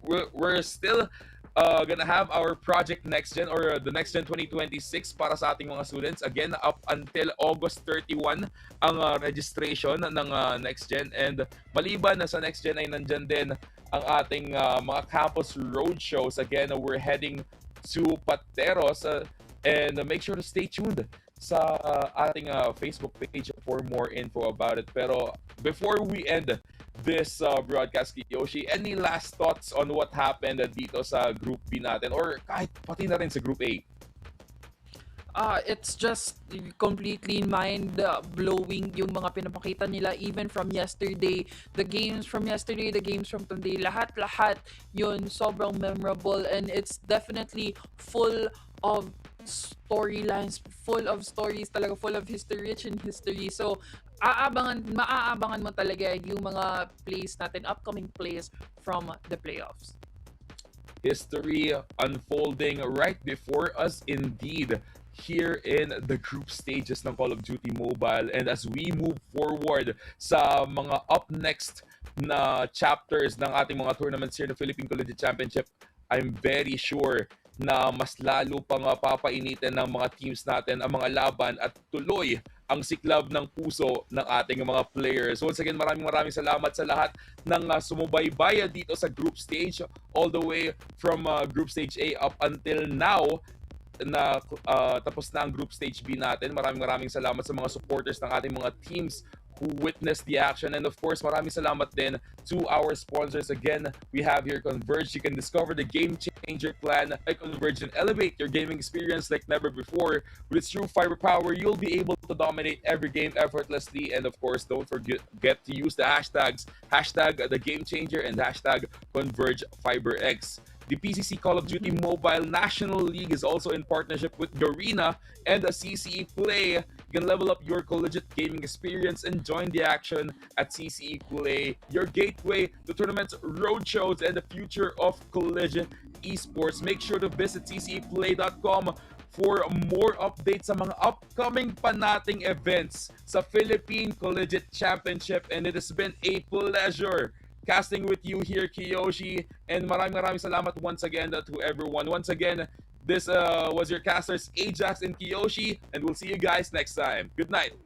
We're still gonna have our project Next Gen or the Next Gen 2026 para sa ating mga students. Again, up until August 31 ang registration ng Next Gen, and maliban na sa Next Gen ay nandyan din ang ating mga campus roadshows. Again, we're heading to Pateros, and make sure to stay tuned sa ating Facebook page for more info about it. Pero before we end this broadcast, Kiyoshi, any last thoughts on what happened dito sa Group B natin or kahit pati na rin sa Group A? It's just completely mind-blowing yung mga pinapakita nila even from yesterday. The games from yesterday, the games from today, lahat yun sobrang memorable, and it's definitely full of storylines, full of stories talaga, full of history, rich in history. So maaabangan mo talaga yung mga plays natin, upcoming plays from the playoffs. History unfolding right before us indeed here in the group stages ng Call of Duty Mobile. And as we move forward sa mga up next na chapters ng ating mga tournaments here in the Philippine Collegiate Championship, I'm very sure na mas lalo pang papainitin ng mga teams natin ang mga laban at tuloy ang siklab ng puso ng ating mga players. Once again, maraming salamat sa lahat ng sumubaybay dito sa group stage, all the way from group stage A up until now na tapos na ang group stage B natin. Maraming salamat sa mga supporters ng ating mga teams who witnessed the action. And of course, maraming salamat din to our sponsors. Again, we have here Converge. You can discover the game changer plan at Converge and elevate your gaming experience like never before. With its true fiber power, you'll be able to dominate every game effortlessly. And of course, don't forget to use the hashtags, hashtag the game changer and hashtag Converge FiberX. The PCC Call of Duty Mobile National League is also in partnership with Garena and the CCE Play. You can level up your collegiate gaming experience and join the action at CCE Play, your gateway to tournaments, roadshows, and the future of collegiate esports. Make sure to visit cceplay.com for more updates sa mga upcoming pa nating events sa Philippine Collegiate Championship. And it has been a pleasure casting with you here, Kiyoshi, and maraming salamat once again to everyone. Once again, this was your casters, Ajax and Kiyoshi, and we'll see you guys next time. Good night.